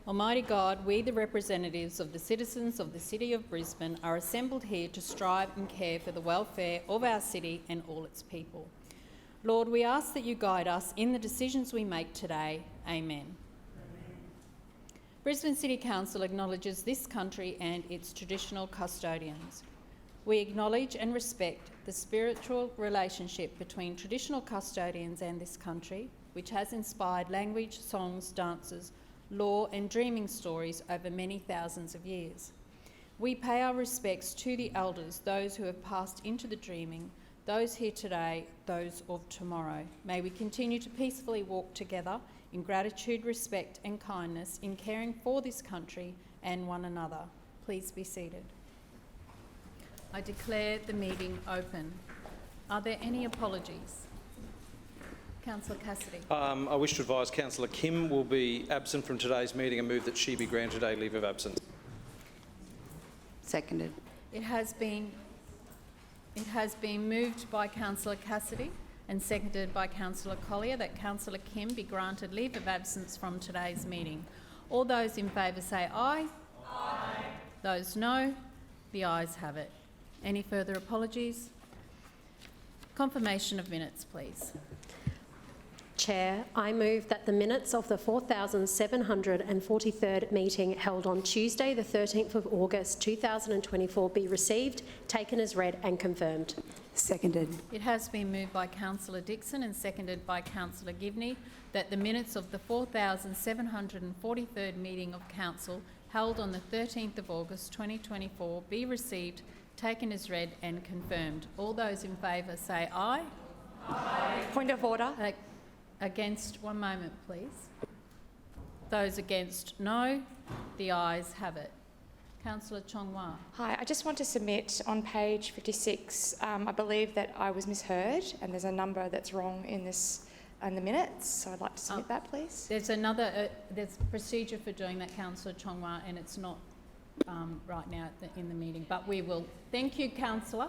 Almighty God, we, the representatives of the citizens of the City of Brisbane, are assembled here to strive and care for the welfare of our city and all its people. Lord, we ask that you guide us in the decisions we make today. Amen. Brisbane City Council acknowledges this country and its traditional custodians. We acknowledge and respect the spiritual relationship between traditional custodians and this country, which has inspired language, songs, dances, law and dreaming stories over many thousands of years. We pay our respects to the elders, those who have passed into the dreaming, those here today, those of tomorrow. May we continue to peacefully walk together in gratitude, respect and kindness in caring for this country and one another. Please be seated. I declare the meeting open. Are there any apologies? Councillor Cassidy. I wish to advise Councillor Kim will be absent from today's meeting and move that she be granted a leave of absence. Seconded. It has been moved by Councillor Cassidy and seconded by Councillor Collier that Councillor Kim be granted leave of absence from today's meeting. All those in favour say aye. Aye. Those no. The ayes have it. Any further apologies? Confirmation of minutes, please. Chair, I move that the minutes of the 4,743rd meeting held on Tuesday the 13th of August 2024 be received, taken as read and confirmed. Seconded. It has been moved by Councillor Dixon and seconded by Councillor Givney that the minutes of the 4,743rd meeting of Council held on the 13th of August 2024 be received, taken as read and confirmed. All those in favour say aye. Aye. Point of order. Against, one moment please. Those against, no. The ayes have it. Councillor Chong-Wah. Hi, I just want to submit on page 56, I believe that I was misheard and there's a number that's wrong in the minutes, so I'd like to submit that please. There's procedure for doing that, Councillor Chong-Wah, and it's not right now in the meeting, but we will. Thank you, Councillor.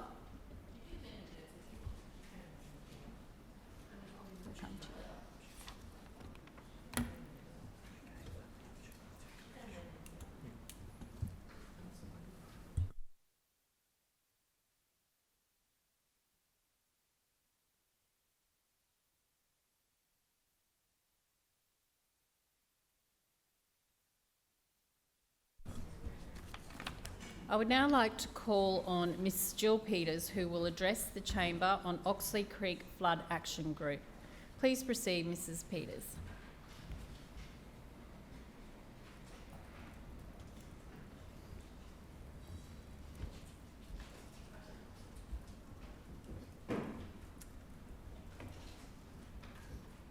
I would now like to call on Ms Jill Peters, who will address the Chamber on Oxley Creek Flood Action Group. Please proceed, Mrs Peters.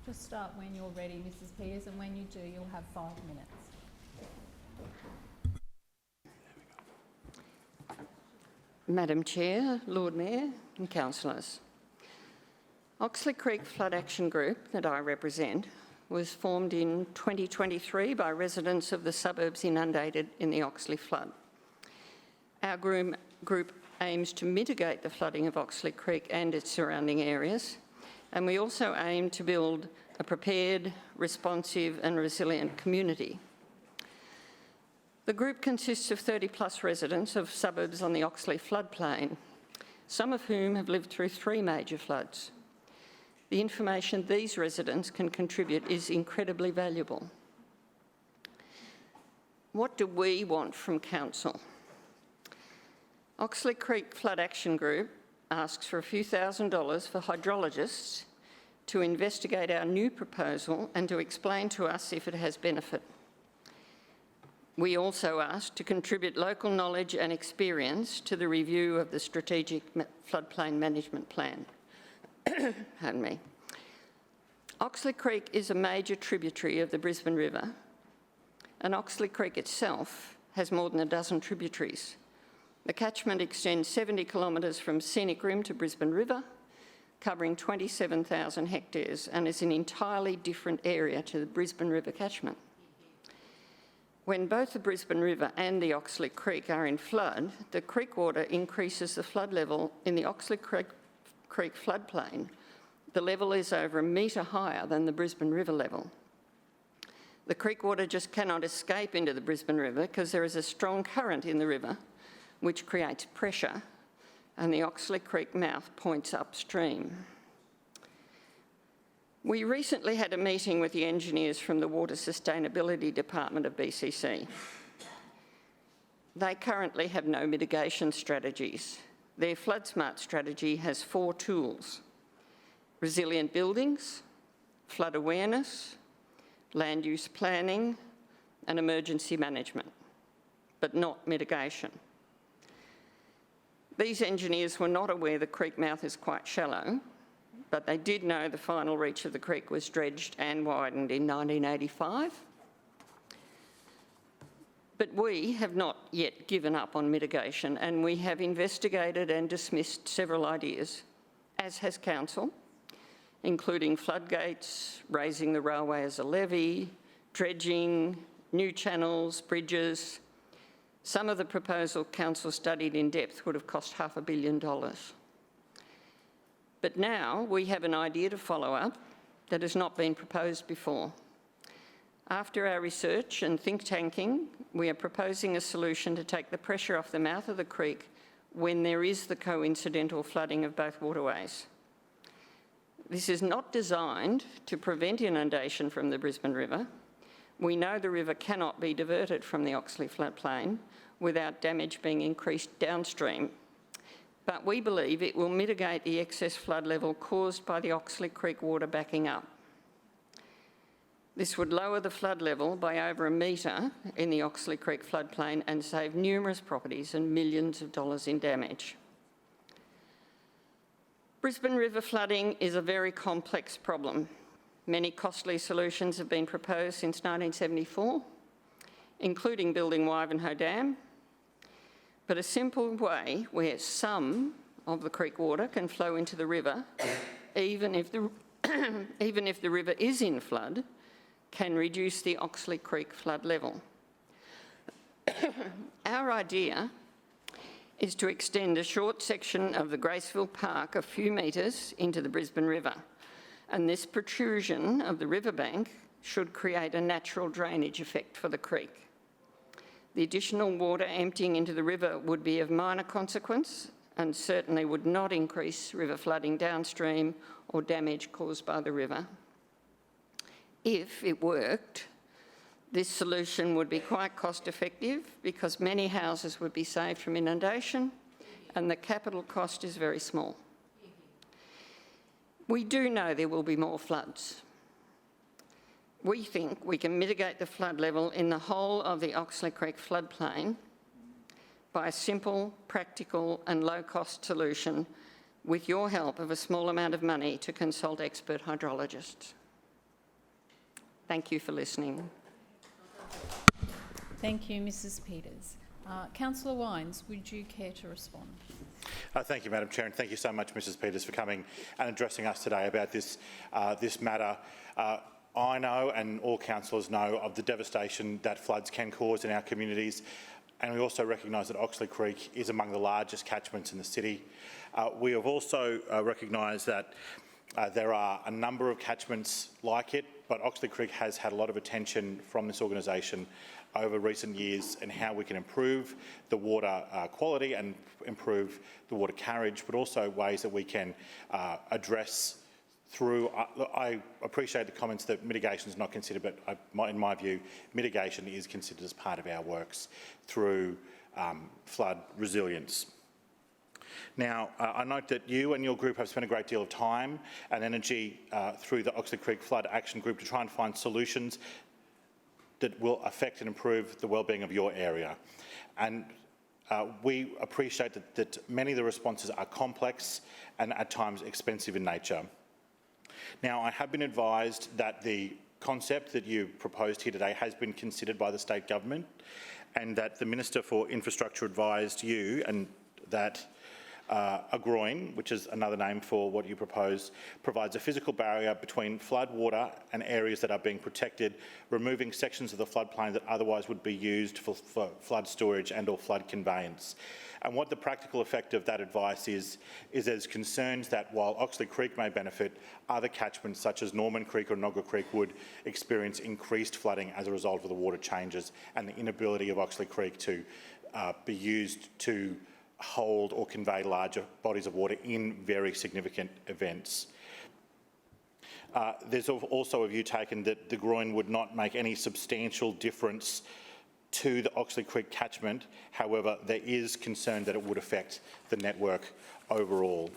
Just start when you're ready, Mrs Peters, and when you do, you'll have 5 minutes. Madam Chair, Lord Mayor and councillors. Oxley Creek Flood Action Group that I represent was formed in 2023 by residents of the suburbs inundated in the Oxley flood. Our group aims to mitigate the flooding of Oxley Creek and its surrounding areas, and we also aim to build a prepared, responsive and resilient community. The group consists of 30+ residents of suburbs on the Oxley floodplain, some of whom have lived through 3 major floods. The information these residents can contribute is incredibly valuable. What do we want from Council? Oxley Creek Flood Action Group asks for a few $1,000s for hydrologists to investigate our new proposal and to explain to us if it has benefit. We also ask to contribute local knowledge and experience to the review of the Strategic Floodplain Management Plan. Pardon me. Oxley Creek is a major tributary of the Brisbane River, and Oxley Creek itself has more than a dozen tributaries. The catchment extends 70 kilometres from Scenic Rim to Brisbane River, covering 27,000 hectares, and is an entirely different area to the Brisbane River catchment. When both the Brisbane River and the Oxley Creek are in flood, the creek water increases the flood level in the Oxley Creek floodplain. The level is over 1 metre higher than the Brisbane River level. The creek water just cannot escape into the Brisbane River because there is a strong current in the river which creates pressure, and the Oxley Creek mouth points upstream. We recently had a meeting with the engineers from the Water Sustainability Department of BCC. They currently have no mitigation strategies. Their Flood Smart strategy has 4 tools: resilient buildings, flood awareness, land use planning, and emergency management, but not mitigation. These engineers were not aware the creek mouth is quite shallow, but they did know the final reach of the creek was dredged and widened in 1985. But we have not yet given up on mitigation, and we have investigated and dismissed several ideas, as has Council, including floodgates, raising the railway as a levee, dredging, new channels, bridges. Some of the proposal Council studied in depth would have cost $500 million. But now we have an idea to follow up that has not been proposed before. After our research and think tanking, we are proposing a solution to take the pressure off the mouth of the creek when there is the coincidental flooding of both waterways. This is not designed to prevent inundation from the Brisbane River. We know the river cannot be diverted from the Oxley floodplain without damage being increased downstream, but we believe it will mitigate the excess flood level caused by the Oxley Creek water backing up. This would lower the flood level by over 1 metre in the Oxley Creek floodplain and save numerous properties and millions of dollars in damage. Brisbane River flooding is a very complex problem. Many costly solutions have been proposed since 1974, including building Wivenhoe Dam, but a simple way where some of the creek water can flow into the river, even if the river is in flood, can reduce the Oxley Creek flood level. Our idea is to extend a short section of the Graceville Park a few metres into the Brisbane River, and this protrusion of the riverbank should create a natural drainage effect for the creek. The additional water emptying into the river would be of minor consequence and certainly would not increase river flooding downstream or damage caused by the river. If it worked, this solution would be quite cost effective because many houses would be saved from inundation and the capital cost is very small. We do know there will be more floods. We think we can mitigate the flood level in the whole of the Oxley Creek floodplain by a simple, practical and low-cost solution with your help of a small amount of money to consult expert hydrologists. Thank you for listening. Thank you, Mrs Peters. Councillor Wines, would you care to respond? Thank you, Madam Chair, and thank you so much, Mrs Peters, for coming and addressing us today about this matter. I know, and all councillors know, of the devastation that floods can cause in our communities, and we also recognise that Oxley Creek is among the largest catchments in the city. We have also recognised that there are a number of catchments like it, but Oxley Creek has had a lot of attention from this organisation over recent years and how we can improve the water quality and improve the water carriage, but also ways that we can address through. I appreciate the comments that mitigation is not considered, but in my view, mitigation is considered as part of our works through flood resilience. Now, I note that you and your group have spent a great deal of time and energy through the Oxley Creek Flood Action Group to try and find solutions that will affect and improve the wellbeing of your area. And we appreciate that many of the responses are complex and at times expensive in nature. Now, I have been advised that the concept that you proposed here today has been considered by the state government and that the Minister for Infrastructure advised you and that A groin, which is another name for what you propose, provides a physical barrier between flood water and areas that are being protected, removing sections of the floodplain that otherwise would be used for flood storage and or flood conveyance. And what the practical effect of that advice is there's concerns that while Oxley Creek may benefit, other catchments such as Norman Creek or Nogga Creek would experience increased flooding as a result of the water changes and the inability of Oxley Creek to be used to hold or convey larger bodies of water in very significant events. There's also a view taken that the groin would not make any substantial difference to the Oxley Creek catchment. However, there is concern that it would affect the network overall.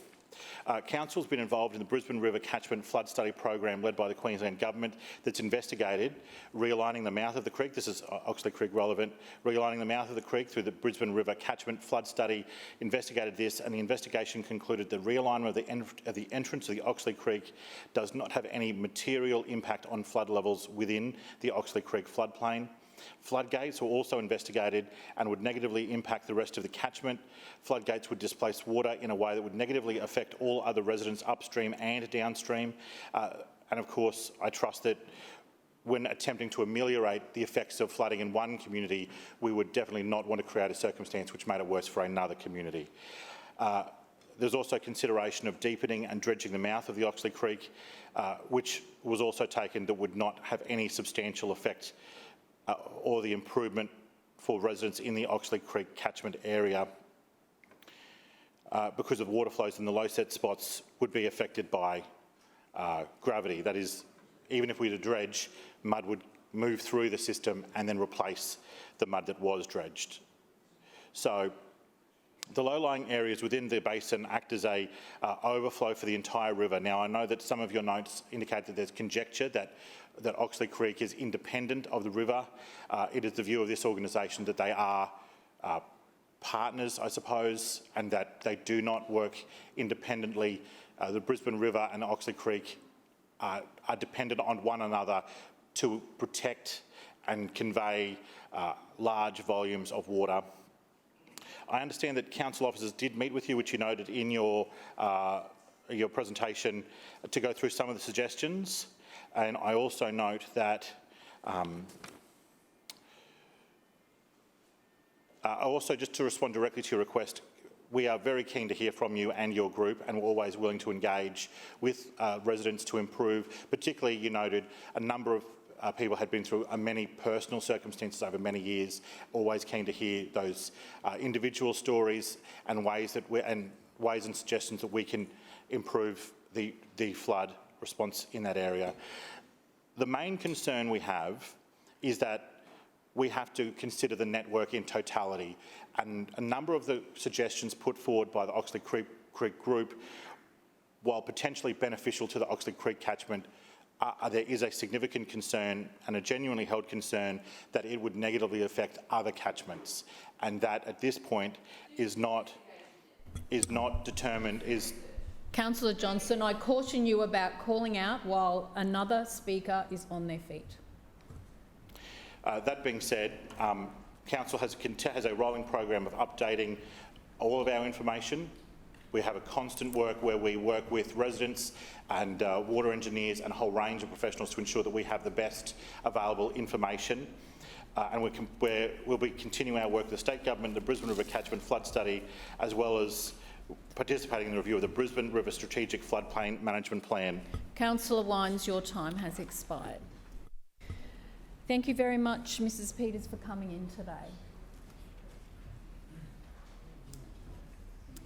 Council's been involved in the Brisbane River Catchment Flood Study Program led by the Queensland Government that's investigated realigning the mouth of the creek. This is Oxley Creek relevant. Realigning the mouth of the creek through the Brisbane River Catchment Flood Study investigated this, and the investigation concluded the realignment of the entrance of the Oxley Creek does not have any material impact on flood levels within the Oxley Creek floodplain. Floodgates were also investigated and would negatively impact the rest of the catchment. Floodgates would displace water in a way that would negatively affect all other residents upstream and downstream. And of course, I trust that when attempting to ameliorate the effects of flooding in one community, we would definitely not want to create a circumstance which made it worse for another community. There's also consideration of deepening and dredging the mouth of the Oxley Creek, which was also taken that would not have any substantial effect or the improvement for residents in the Oxley Creek catchment area because of water flows in the low set spots would be affected by gravity. That is, even if we were to dredge, mud would move through the system and then replace the mud that was dredged. So the low-lying areas within the basin act as a overflow for the entire river. Now, I know that some of your notes indicate that there's conjecture that Oxley Creek is independent of the river. It is the view of this organisation that they are partners, I suppose, and that they do not work independently. The Brisbane River and Oxley Creek are dependent on one another to protect and convey large volumes of water. I understand that council officers did meet with you, which you noted in your presentation, to go through some of the suggestions. And I also note that also, just to respond directly to your request, we are very keen to hear from you and your group, and we're always willing to engage with residents to improve. Particularly, you noted a number of people had been through many personal circumstances over many years. Always keen to hear those individual stories and ways and suggestions that we can improve the flood response in that area. The main concern we have is that we have to consider the network in totality, and a number of the suggestions put forward by the Oxley Creek group, while potentially beneficial to the Oxley Creek catchment, there is a significant concern and a genuinely held concern that it would negatively affect other catchments, and that at this point is not determined. Councillor Johnson, I caution you about calling out while another speaker is on their feet. That being said, Council has a rolling program of updating all of our information. We have a constant work where we work with residents and water engineers and a whole range of professionals to ensure that we have the best available information. And we'll be continuing our work with the State Government, the Brisbane River Catchment Flood Study, as well as participating in the review of the Brisbane River Strategic Floodplain Management Plan. Councillor Wines, your time has expired. Thank you very much, Mrs. Peters, for coming in today.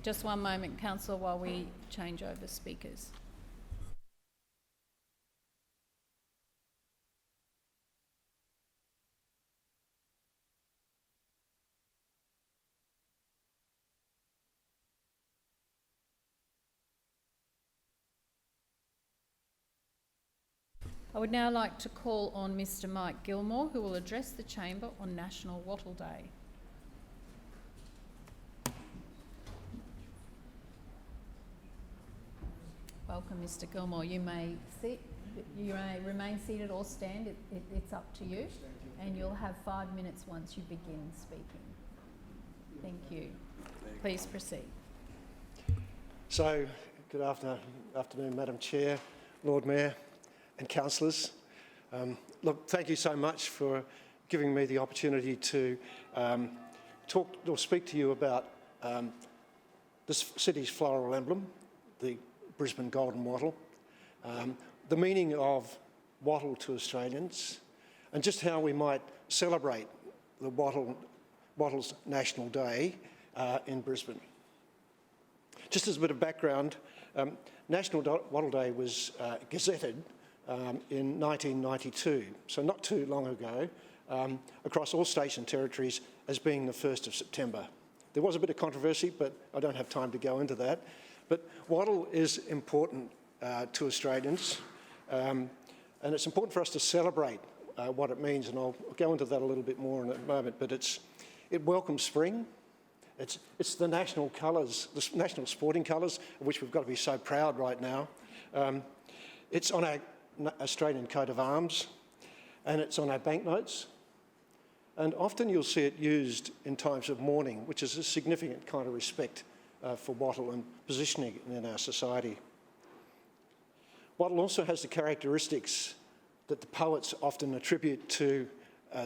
Just one moment, Councillor, while we change over speakers. I would now like to call on Mr. Mike Gilmore, who will address the Chamber on National Wattle Day. Welcome, Mr. Gilmore. You may remain seated or stand. It's up to you, and you'll have 5 minutes once you begin speaking. Thank you. Please proceed. So, good afternoon, Madam Chair, Lord Mayor and councillors. Look, thank you so much for giving me the opportunity to talk or speak to you about this city's floral emblem, the Brisbane golden wattle, the meaning of wattle to Australians, and just how we might celebrate the Wattle's National Day in Brisbane. Just as a bit of background, National Wattle Day was gazetted in 1992, so not too long ago, across all states and territories as being the 1st of September. There was a bit of controversy, but I don't have time to go into that. But wattle is important to Australians, and it's important for us to celebrate what it means, and I'll go into that a little bit more in a moment, but it welcomes spring. It's the national colours, the national sporting colours, of which we've got to be so proud right now. It's on our Australian coat of arms, and it's on our banknotes. And often you'll see it used in times of mourning, which is a significant kind of respect for wattle and positioning in our society. Wattle also has the characteristics that the poets often attribute to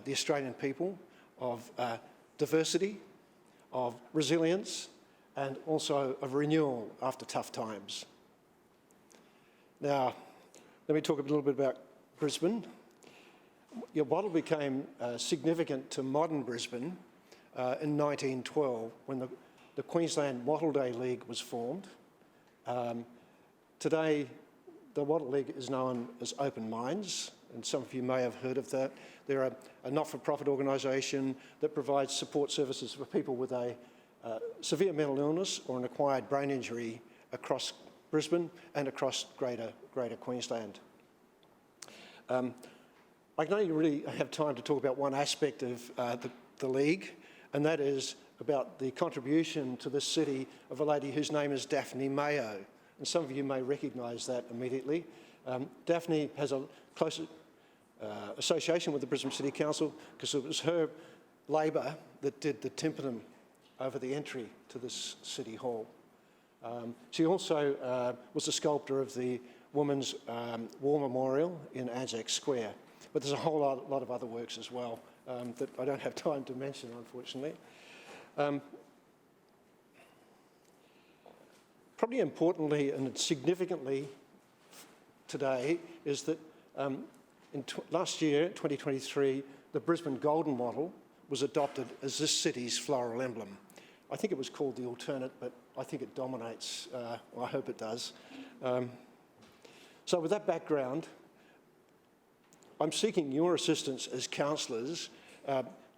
the Australian people of diversity, of resilience, and also of renewal after tough times. Now, let me talk a little bit about Brisbane. Wattle became significant to modern Brisbane in 1912 when the Queensland Wattle Day League was formed. Today, the Wattle League is known as Open Minds, and some of you may have heard of that. They're a not-for-profit organisation that provides support services for people with a severe mental illness or an acquired brain injury across Brisbane and across Greater Queensland. I can only really have time to talk about one aspect of the League, and that is about the contribution to this city of a lady whose name is Daphne Mayo. And some of you may recognise that immediately. Daphne has a close association with the Brisbane City Council because it was her labour that did the tympanum over the entry to this City Hall. She also was the sculptor of the Women's War Memorial in Anzac Square. But there's a whole lot of other works as well that I don't have time to mention, unfortunately. Probably importantly and significantly today is that last year, 2023, the Brisbane golden wattle was adopted as this city's floral emblem. I think it was called the alternate, but I think it dominates. I hope it does. So with that background, I'm seeking your assistance as councillors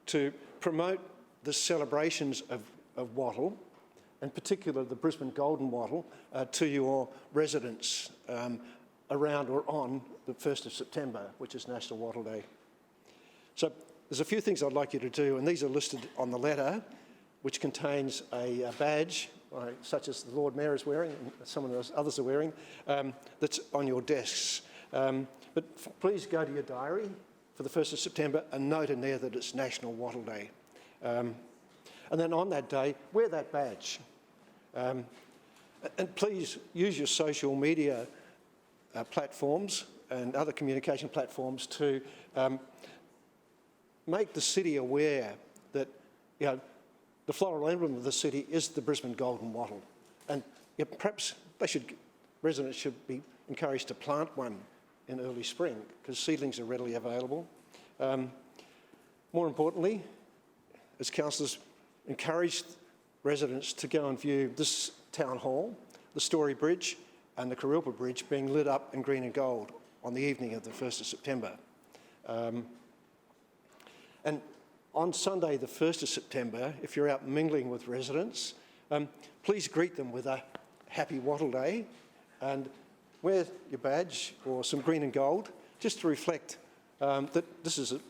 to promote the celebrations of wattle, in particular the Brisbane golden wattle, to your residents around or on the 1st of September, which is National Wattle Day. So there's a few things I'd like you to do, and these are listed on the letter, which contains a badge, such as the Lord Mayor is wearing and some of the others are wearing, that's on your desks. But please go to your diary for the 1st of September and note in there that it's National Wattle Day. And then on that day, wear that badge. And please use your social media platforms and other communication platforms to make the city aware that the floral emblem of the city is the Brisbane golden wattle. And perhaps residents should be encouraged to plant one in early spring because seedlings are readily available. More importantly, as councillors, encourage residents to go and view this town hall, the Story Bridge and the Carilpa Bridge being lit up in green and gold on the evening of the 1st of September. And on Sunday, the 1st of September, if you're out mingling with residents, please greet them with a happy Wattle Day and wear your badge or some green and gold just to reflect that this is an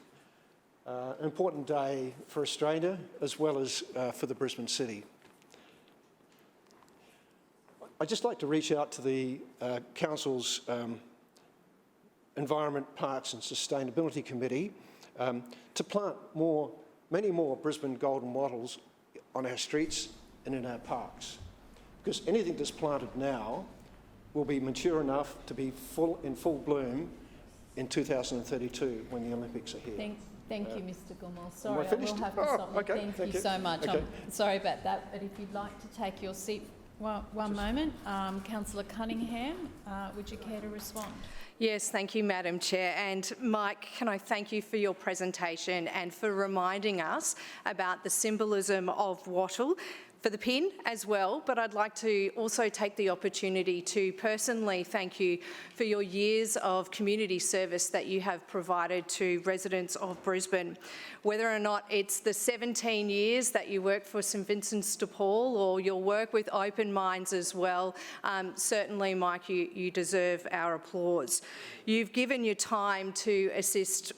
important day for Australia as well as for the Brisbane City. I'd just like to reach out to the Council's Environment, Parks and Sustainability Committee to plant many more Brisbane golden wattles on our streets and in our parks. because anything that's planted now will be mature enough to be in full bloom in 2032 when the Olympics are here. Thank you, Mr Gilmore. Sorry, I finished? will have to Oh, stop you. okay, Thank you so much. Okay. I'm sorry about that, but if you'd like to take your seat one moment. Councillor Cunningham, would you care to respond? Yes, thank you, Madam Chair. And Mike, can I thank you for your presentation and for reminding us about the symbolism of wattle for the pin as well, but I'd like to also take the opportunity to personally thank you for your years of community service that you have provided to residents of Brisbane. Whether or not it's the 17 years that you work for St Vincent's de Paul or your work with Open Minds as well, certainly, Mike, you deserve our applause. You've given your time to assist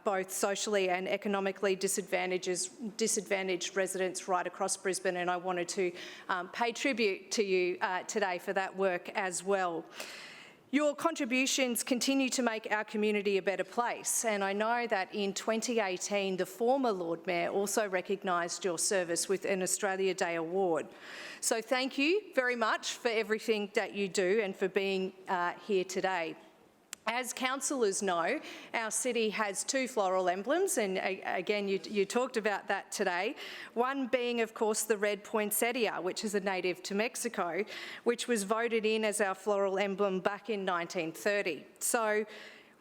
both socially and economically disadvantaged residents right across Brisbane, and I wanted to pay tribute to you today for that work as well. Your contributions continue to make our community a better place, and I know that in 2018 the former Lord Mayor also recognised your service with an Australia Day Award. So thank you very much for everything that you do and for being here today. As councillors know, our city has two floral emblems, and again, you talked about that today. One being, of course, the red poinsettia, which is a native to Mexico, which was voted in as our floral emblem back in 1930. So,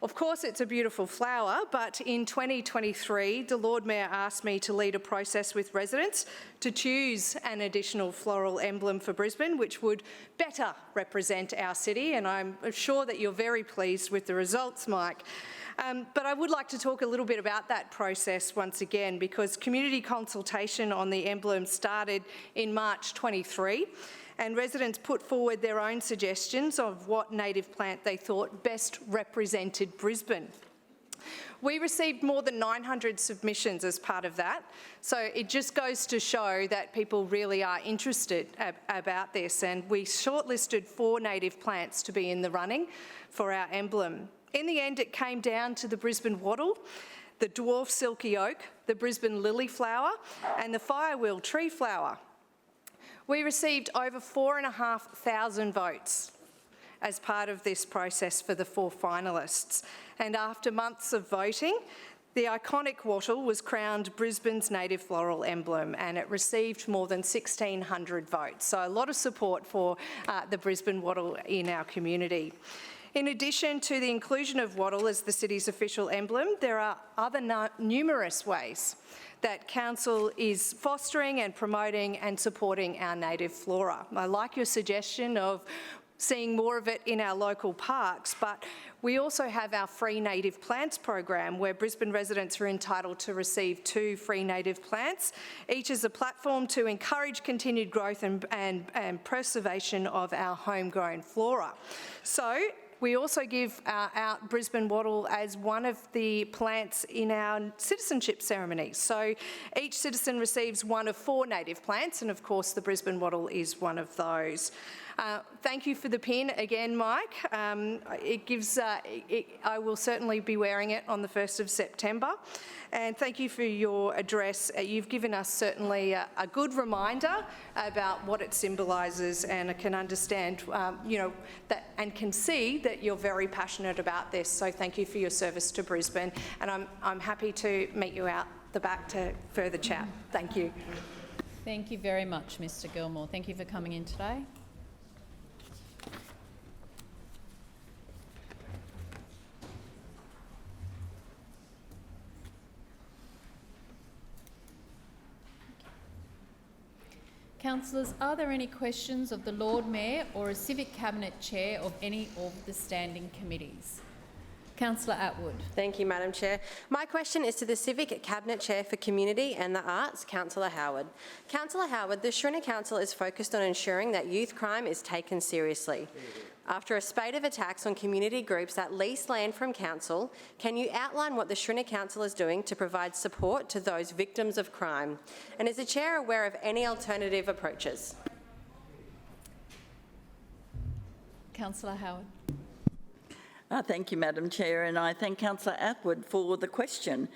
of course, it's a beautiful flower, but in 2023, the Lord Mayor asked me to lead a process with residents to choose an additional floral emblem for Brisbane, which would better represent our city, and I'm sure that you're very pleased with the results, Mike. But I would like to talk a little bit about that process once again, because community consultation on the emblem started in March 23. And residents put forward their own suggestions of what native plant they thought best represented Brisbane. We received more than 900 submissions as part of that, so it just goes to show that people really are interested about this, and we shortlisted 4 native plants to be in the running for our emblem. In the end, it came down to the Brisbane wattle, the dwarf silky oak, the Brisbane lily flower, and the firewheel tree flower. We received over 4,500 votes as part of this process for the 4 finalists. And after months of voting, the iconic wattle was crowned Brisbane's native floral emblem, and it received more than 1,600 votes. So a lot of support for the Brisbane wattle in our community. In addition to the inclusion of wattle as the city's official emblem, there are other numerous ways that Council is fostering and promoting and supporting our native flora. I like your suggestion of seeing more of it in our local parks, but we also have our free native plants program where Brisbane residents are entitled to receive 2 free native plants, each as a platform to encourage continued growth and preservation of our homegrown flora. So, we also give out Brisbane wattle as one of the plants in our citizenship ceremony. So each citizen receives one of 4 native plants, and of course the Brisbane wattle is one of those. Thank you for the pin again, Mike. I will certainly be wearing it on the 1st of September. And thank you for your address. You've given us certainly a good reminder about what it symbolises, and I can understand, that and can see that you're very passionate about this. So thank you for your service to Brisbane, and I'm happy to meet you out the back to further chat. Thank you. Thank you very much, Mr Gilmore. Thank you for coming in today. Councillors, are there any questions of the Lord Mayor or a Civic Cabinet Chair of any of the standing committees? Councillor Atwood. Thank you, Madam Chair. My question is to the Civic Cabinet Chair for Community and the Arts, Councillor Howard. Councillor Howard, the Schrinner Council is focused on ensuring that youth crime is taken seriously. After a spate of attacks on community groups that lease land from Council, can you outline what the Schrinner Council is doing to provide support to those victims of crime? And is the Chair aware of any alternative approaches? Councillor Howard. Thank you, Madam Chair, and I thank Councillor Atwood for the question.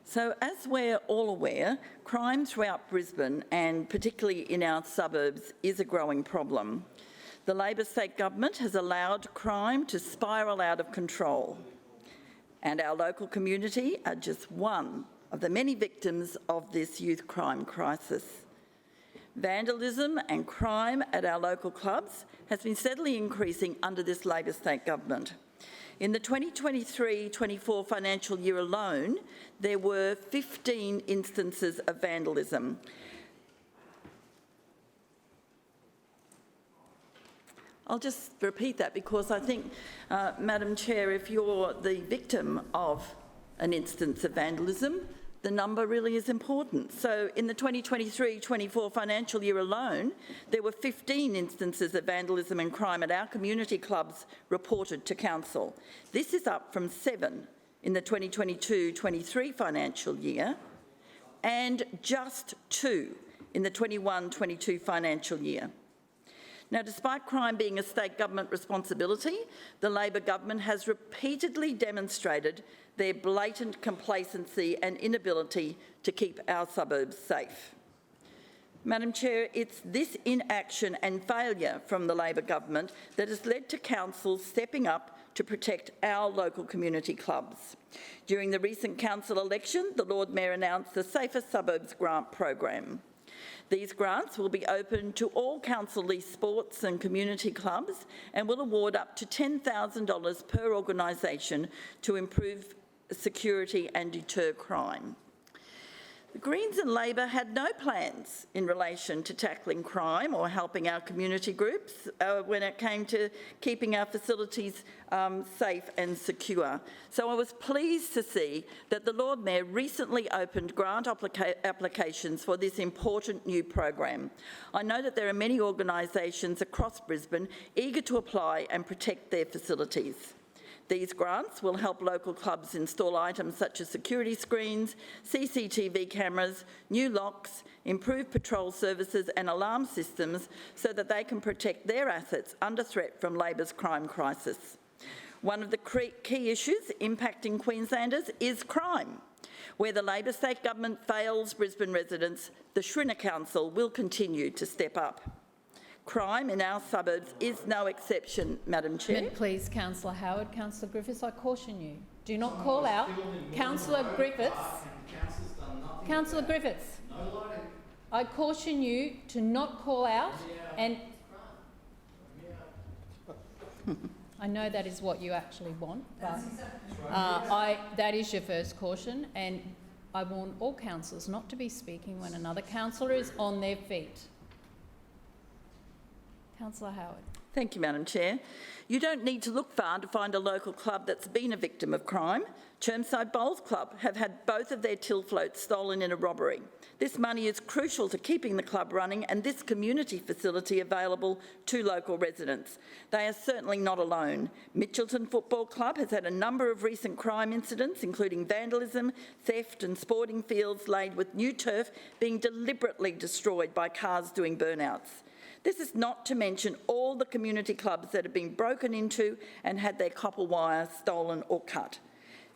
So, as we're all aware, crime throughout Brisbane and particularly in our suburbs is a growing problem. The Labor state government has allowed crime to spiral out of control, and our local community are just one of the many victims of this youth crime crisis. Vandalism and crime at our local clubs has been steadily increasing under this Labor state government. In the 2023-24 financial year alone, there were 15 instances of vandalism. I'll just repeat that because I think, Madam Chair, if you're the victim of an instance of vandalism, the number really is important. So in the 2023-24 financial year alone, there were 15 instances of vandalism and crime at our community clubs reported to Council. This is up from 7 in the 2022-23 financial year and just 2 in the 21-22 financial year. Now, despite crime being a state government responsibility, the Labor government has repeatedly demonstrated their blatant complacency and inability to keep our suburbs safe. Madam Chair, it's this inaction and failure from the Labor government that has led to councils stepping up to protect our local community clubs. During the recent council election, the Lord Mayor announced the Safer Suburbs Grant program. These grants will be open to all council-leased sports and community clubs and will award up to $10,000 per organisation to improve security and deter crime. The Greens and Labor had no plans in relation to tackling crime or helping our community groups when it came to keeping our facilities safe and secure. So I was pleased to see that the Lord Mayor recently opened grant applications for this important new program. I know that there are many organisations across Brisbane eager to apply and protect their facilities. These grants will help local clubs install items such as security screens, CCTV cameras, new locks, improved patrol services and alarm systems so that they can protect their assets under threat from Labor's crime crisis. One of the key issues impacting Queenslanders is crime. Where the Labor state government fails Brisbane residents, the Shriner Council will continue to step up. Crime in our suburbs is no exception, Madam Chair. Please, Councillor Howard. Councillor Griffiths, I caution you. Do not call out. Councillor Griffiths. Councillor Griffiths. I caution you to not call out and... I know that is what you actually want, but that is your first caution, and I warn all councillors not to be speaking when another councillor is on their feet. Councillor Howard. Thank you, Madam Chair. You don't need to look far to find a local club that's been a victim of crime. Chermside Bowls Club have had both of their till floats stolen in a robbery. This money is crucial to keeping the club running and this community facility available to local residents. They are certainly not alone. Mitchelton Football Club has had a number of recent crime incidents, including vandalism, theft and sporting fields laid with new turf being deliberately destroyed by cars doing burnouts. This is not to mention all the community clubs that have been broken into and had their copper wire stolen or cut.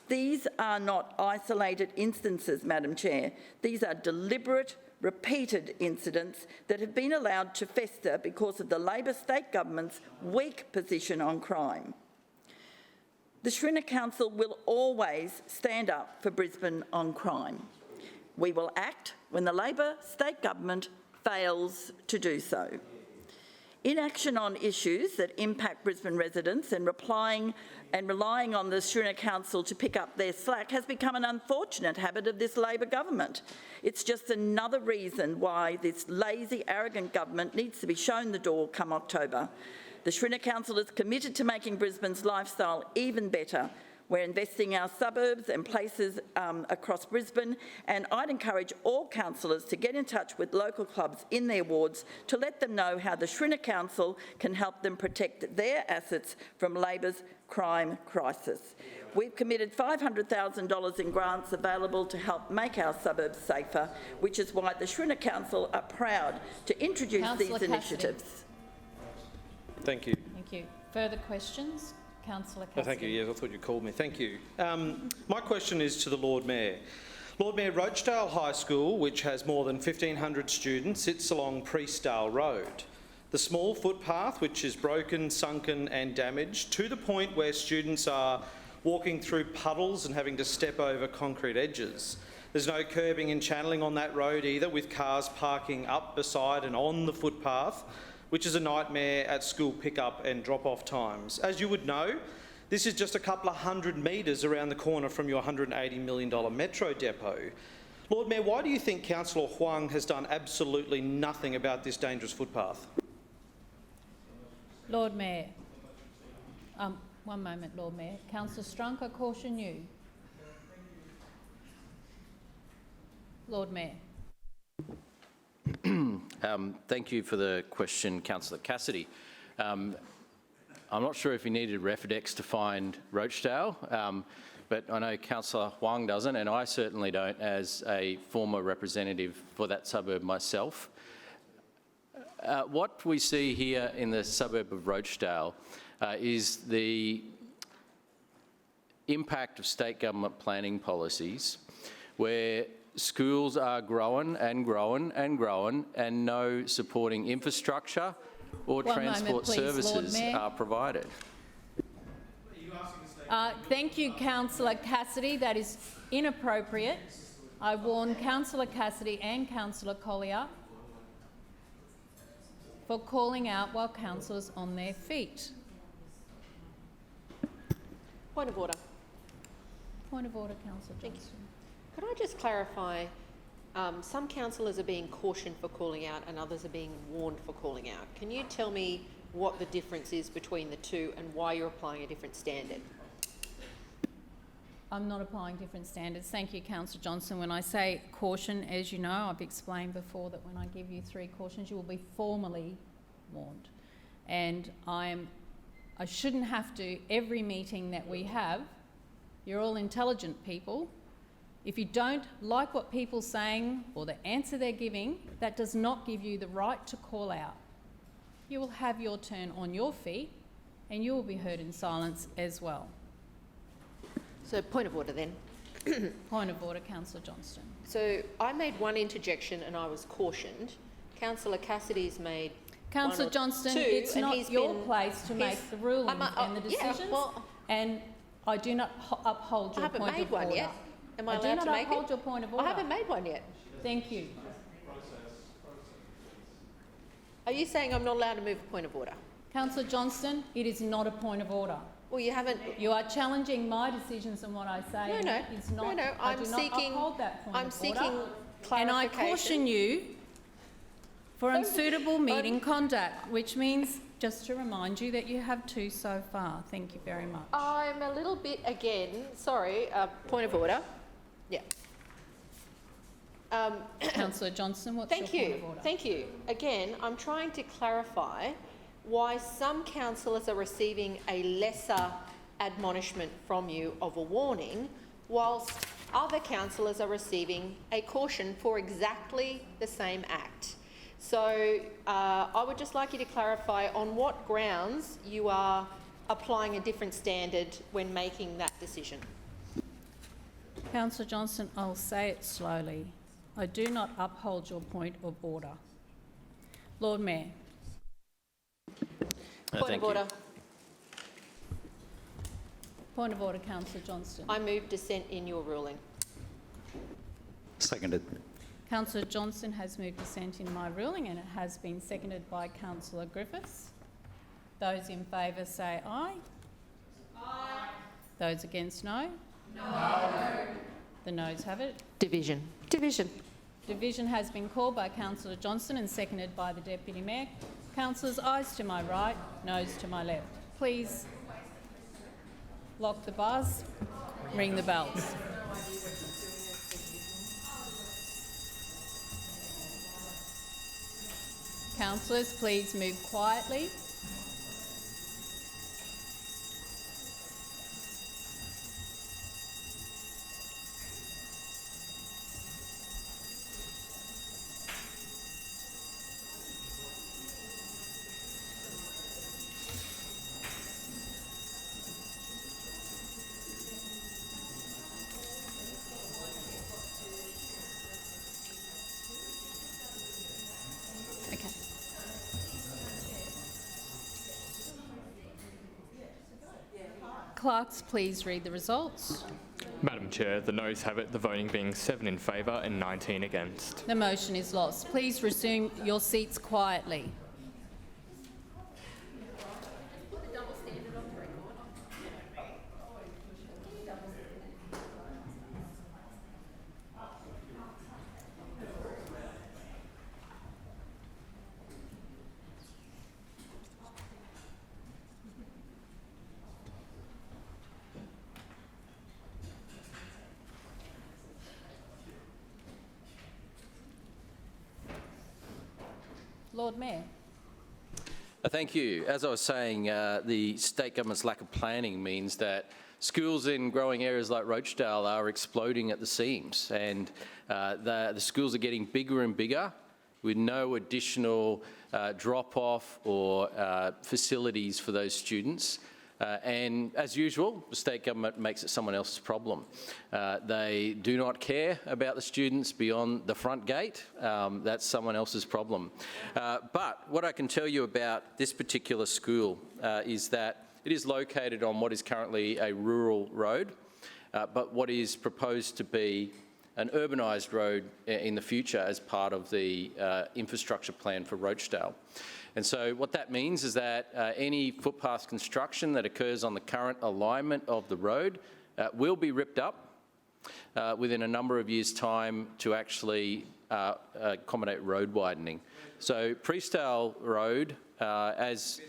These are not isolated instances, Madam Chair. These are deliberate, repeated incidents that have been allowed to fester because of the Labor state government's weak position on crime. The Shriner Council will always stand up for Brisbane on crime. We will act when the Labor state government fails to do so. Inaction on issues that impact Brisbane residents and relying on the Shriner Council to pick up their slack has become an unfortunate habit of this Labor government. It's just another reason why this lazy, arrogant government needs to be shown the door come October. The Shriner Council is committed to making Brisbane's lifestyle even better. We're investing in our suburbs and places across Brisbane, and I'd encourage all councillors to get in touch with local clubs in their wards to let them know how the Shriner Council can help them protect their assets from Labor's crime crisis. We've committed $500,000 in grants available to help make our suburbs safer, which is why the Shriner Council are proud to introduce these initiatives. Thank you. Thank you. Further questions? Councillor Cassidy. Thank you. Yes, I thought you called me. Thank you. My question is to the Lord Mayor. Lord Mayor, Rochedale High School, which has more than 1,500 students, sits along Priestdale Road. The small footpath, which is broken, sunken and damaged to the point where students are walking through puddles and having to step over concrete edges. There's no curbing and channelling on that road either, with cars parking up beside and on the footpath, which is a nightmare at school pick-up and drop-off times. As you would know, this is just a couple of 100 metres around the corner from your $180 million metro depot. Lord Mayor, why do you think Councillor Huang has done absolutely nothing about this dangerous footpath? Lord Mayor. One moment, Lord Mayor. Councillor Strunk, I caution you. Lord Mayor. Thank you for the question, Councillor Cassidy. I'm not sure if you needed Refidex to find Rochedale, but I know Councillor Huang doesn't, and I certainly don't as a former representative for that suburb myself. What we see here in the suburb of Rochedale is the impact of state government planning policies where schools are growing and growing and growing and no supporting infrastructure or transport services are provided. Thank you, Councillor Cassidy. That is inappropriate. I warn Councillor Cassidy and Councillor Collier for calling out while councillors on their feet. Point of order. Point of order, Councillor Johnston. Could I just clarify, some councillors are being cautioned for calling out and others are being warned for calling out. Can you tell me what the difference is between the two and why you're applying a different standard? I'm not applying different standards. Thank you, Councillor Johnston. When I say caution, as you know, I've explained before that when I give you 3 cautions, you will be formally warned. And I shouldn't have to, every meeting that we have, you're all intelligent people. If you don't like what people are saying or the answer they're giving, that does not give you the right to call out. You will have your turn on your feet and you will be heard in silence as well. So, point of order then. Point of order, Councillor Johnston. So, I made one interjection and I was cautioned. Councillor Cassidy's made Councillor Johnston, two, it's not your place to make the rulings and the decisions, and I do not uphold your point of order. I haven't made one yet. Am I allowed to make it? I do not uphold your point of order. I haven't made one yet. Thank you. Are you saying I'm not allowed to move a point of order? Councillor Johnston, it is not a point of order. Well, you haven't. You are challenging my decisions and what I say. No, it's not. No, I do not uphold that point of order. I'm seeking clarification. And I caution you for unsuitable meeting conduct, which means just to remind you that you have 2 so far. Thank you very much. I'm a little bit again. Sorry. Point of order. Yeah. Councillor Johnston, what's your point of order? Thank you. Again, I'm trying to clarify why some councillors are receiving a lesser admonishment from you of a warning, whilst other councillors are receiving a caution for exactly the same act. So I would just like you to clarify on what grounds you are applying a different standard when making that decision. Councillor Johnston, I'll say it slowly. I do not uphold your point of order. Lord Mayor. Point of order. Point of order, Councillor Johnston. I move dissent in your ruling. Seconded. Councillor Johnston has moved dissent in my ruling and it has been seconded by Councillor Griffiths. Those in favour say aye. Aye. Those against no? No. The noes have it. Division. Division. Division has been called by Councillor Johnston and seconded by the Deputy Mayor. Councillors, ayes to my right, noes to my left. Please lock the bars, ring the bells. Councillors, please move quietly. clerks please read the results? Madam Chair, the noes have it, the voting being 7 in favour and 19 against. The motion is lost. Please resume your seats quietly. Lord Mayor. Thank you. As I was saying, the state government's lack of planning means that schools in growing areas like Rochedale are exploding at the seams, and the schools are getting bigger and bigger with no additional drop-off or facilities for those students. And as usual, the state government makes it someone else's problem. They do not care about the students beyond the front gate. That's someone else's problem. But what I can tell you about this particular school is that it is located on what is currently a rural road, but what is proposed to be an urbanised road in the future as part of the infrastructure plan for Rochedale. And so what that means is that any footpath construction that occurs on the current alignment of the road will be ripped up within a number of years' time to actually accommodate road widening. So Priestdale Road, as...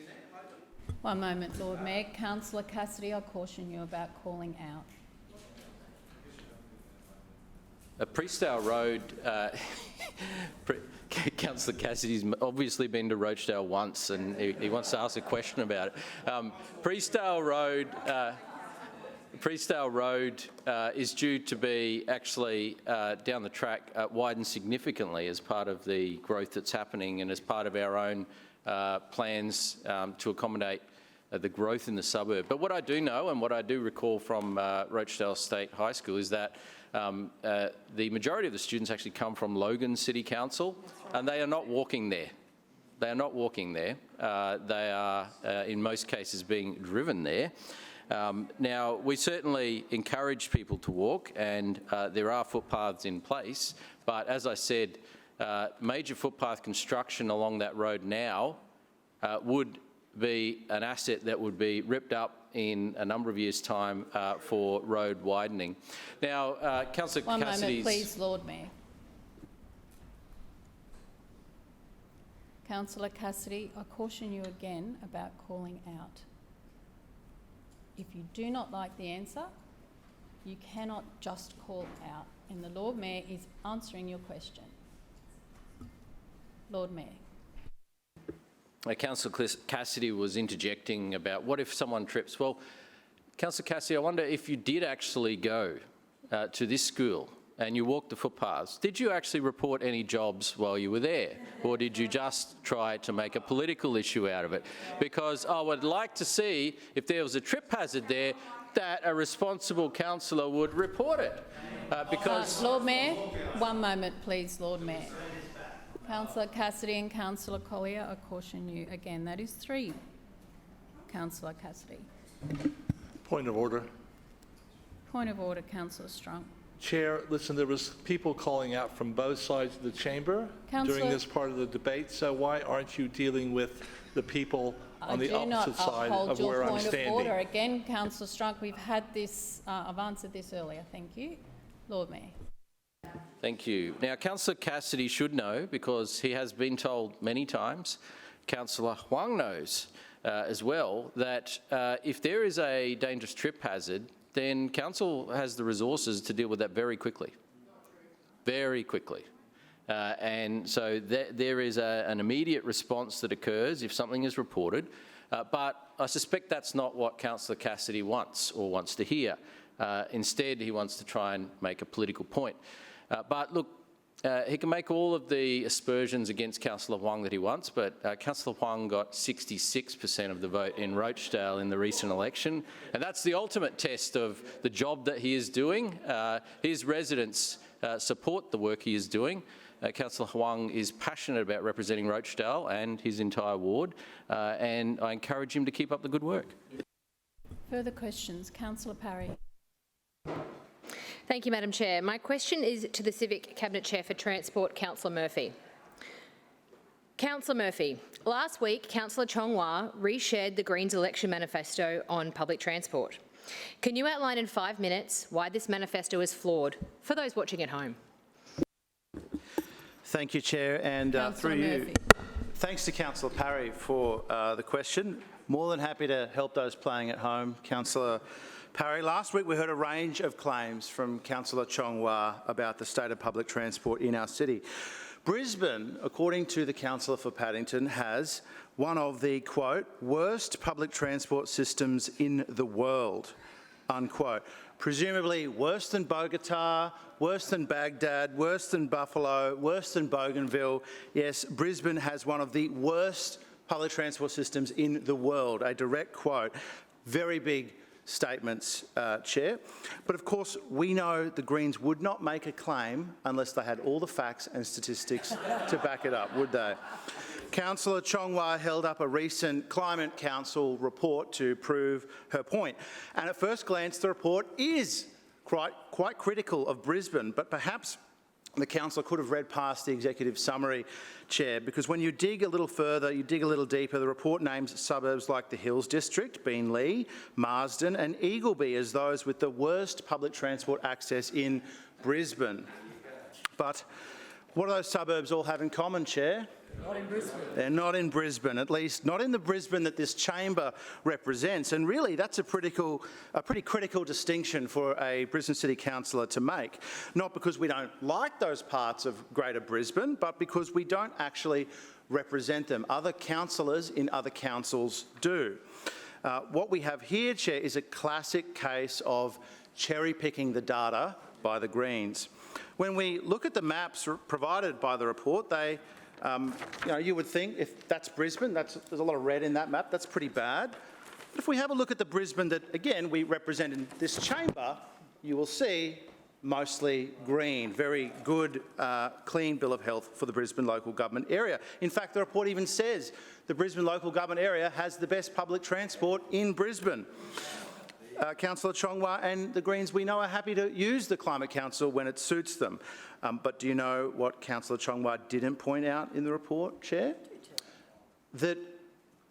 One moment, Lord Mayor. Councillor Cassidy, I caution you about calling out. Priestdale Road... Councillor Cassidy's obviously been to Rochedale once and he wants to ask a question about it. Priestdale Road is due to be actually down the track widened significantly as part of the growth that's happening and as part of our own plans to accommodate the growth in the suburb. But what I do know and what I do recall from Rochedale State High School is that the majority of the students actually come from Logan City Council, and they are not walking there. They are not walking there. They are, in most cases, being driven there. Now, we certainly encourage people to walk, and there are footpaths in place, but as I said, major footpath construction along that road now would be an asset that would be ripped up in a number of years' time for road widening. Now, Councillor Cassidy's... One moment, please, Lord Mayor. Councillor Cassidy, I caution you again about calling out. If you do not like the answer, you cannot just call out, and the Lord Mayor is answering your question. Lord Mayor. Councillor Cassidy was interjecting about what if someone trips. Well, Councillor Cassidy, I wonder if you did actually go to this school and you walked the footpaths, did you actually report any jobs while you were there? Or did you just try to make a political issue out of it? Because I would like to see, if there was a trip hazard there, that a responsible councillor would report it. Because... Lord Mayor, one moment, please, Lord Mayor. Councillor Cassidy and Councillor Collier, I caution you again. That is 3. Councillor Cassidy. Point of order. Point of order, Councillor Strunk. Chair, listen, there was people calling out from both sides of the chamber during this part of the debate, so why aren't you dealing with the people on the opposite side of where I'm standing? I do not uphold your point of order. Again, Councillor Strunk, we've had this, I've answered this earlier. Thank you. Lord Mayor. Thank you. Now, Councillor Cassidy should know, because he has been told many times, Councillor Huang knows as well, that if there is a dangerous trip hazard, then Council has the resources to deal with that very quickly. Very quickly. And so there is an immediate response that occurs if something is reported, but I suspect that's not what Councillor Cassidy wants or wants to hear. Instead, he wants to try and make a political point. But look, he can make all of the aspersions against Councillor Huang that he wants, but Councillor Huang got 66% of the vote in Rochedale in the recent election, and that's the ultimate test of the job that he is doing. His residents support the work he is doing. Councillor Huang is passionate about representing Rochedale and his entire ward, and I encourage him to keep up the good work. Further questions? Councillor Parry. Thank you, Madam Chair. My question is to the Civic Cabinet Chair for Transport, Councillor Murphy. Councillor Murphy, last week Councillor Chong Wah reshared the Greens election manifesto on public transport. Can you outline in 5 minutes why this manifesto is flawed for those watching at home? Thank you, Chair, and through you, thanks to Councillor Parry for the question. More than happy to help those playing at home. Councillor Parry, last week we heard a range of claims from Councillor Chong Wah about the state of public transport in our city. Brisbane, according to the Councillor for Paddington, has one of the, quote, worst public transport systems in the world, unquote. Presumably worse than Bogota, worse than Baghdad, worse than Buffalo, worse than Bougainville. Yes, Brisbane has one of the worst public transport systems in the world, a direct quote. Very big statements, Chair. But of course, we know the Greens would not make a claim unless they had all the facts and statistics to back it up, would they? Councillor Chong Wah held up a recent Climate Council report to prove her point. And at first glance, the report is quite critical of Brisbane, but perhaps the council could have read past the executive summary, Chair, because when you dig a little further, you dig a little deeper, the report names suburbs like the Hills District, Beenleigh, Marsden and Eagleby as those with the worst public transport access in Brisbane. But what do those suburbs all have in common, Chair? Not in Brisbane. They're not in Brisbane, at least not in the Brisbane that this chamber represents. And really, that's a pretty critical distinction for a Brisbane City Councillor to make. Not because we don't like those parts of Greater Brisbane, but because we don't actually represent them. Other councillors in other councils do. What we have here, Chair, is a classic case of cherry-picking the data by the Greens. When we look at the maps provided by the report, they you would think if that's Brisbane, there's a lot of red in that map, that's pretty bad. But if we have a look at the Brisbane that, again, we represent in this chamber, you will see mostly green. Very good, clean bill of health for the Brisbane local government area. In fact, the report even says the Brisbane local government area has the best public transport in Brisbane. Councillor Chong Wah and the Greens, we know, are happy to use the Climate Council when it suits them. But do you know what Councillor Chong Wah didn't point out in the report, Chair? That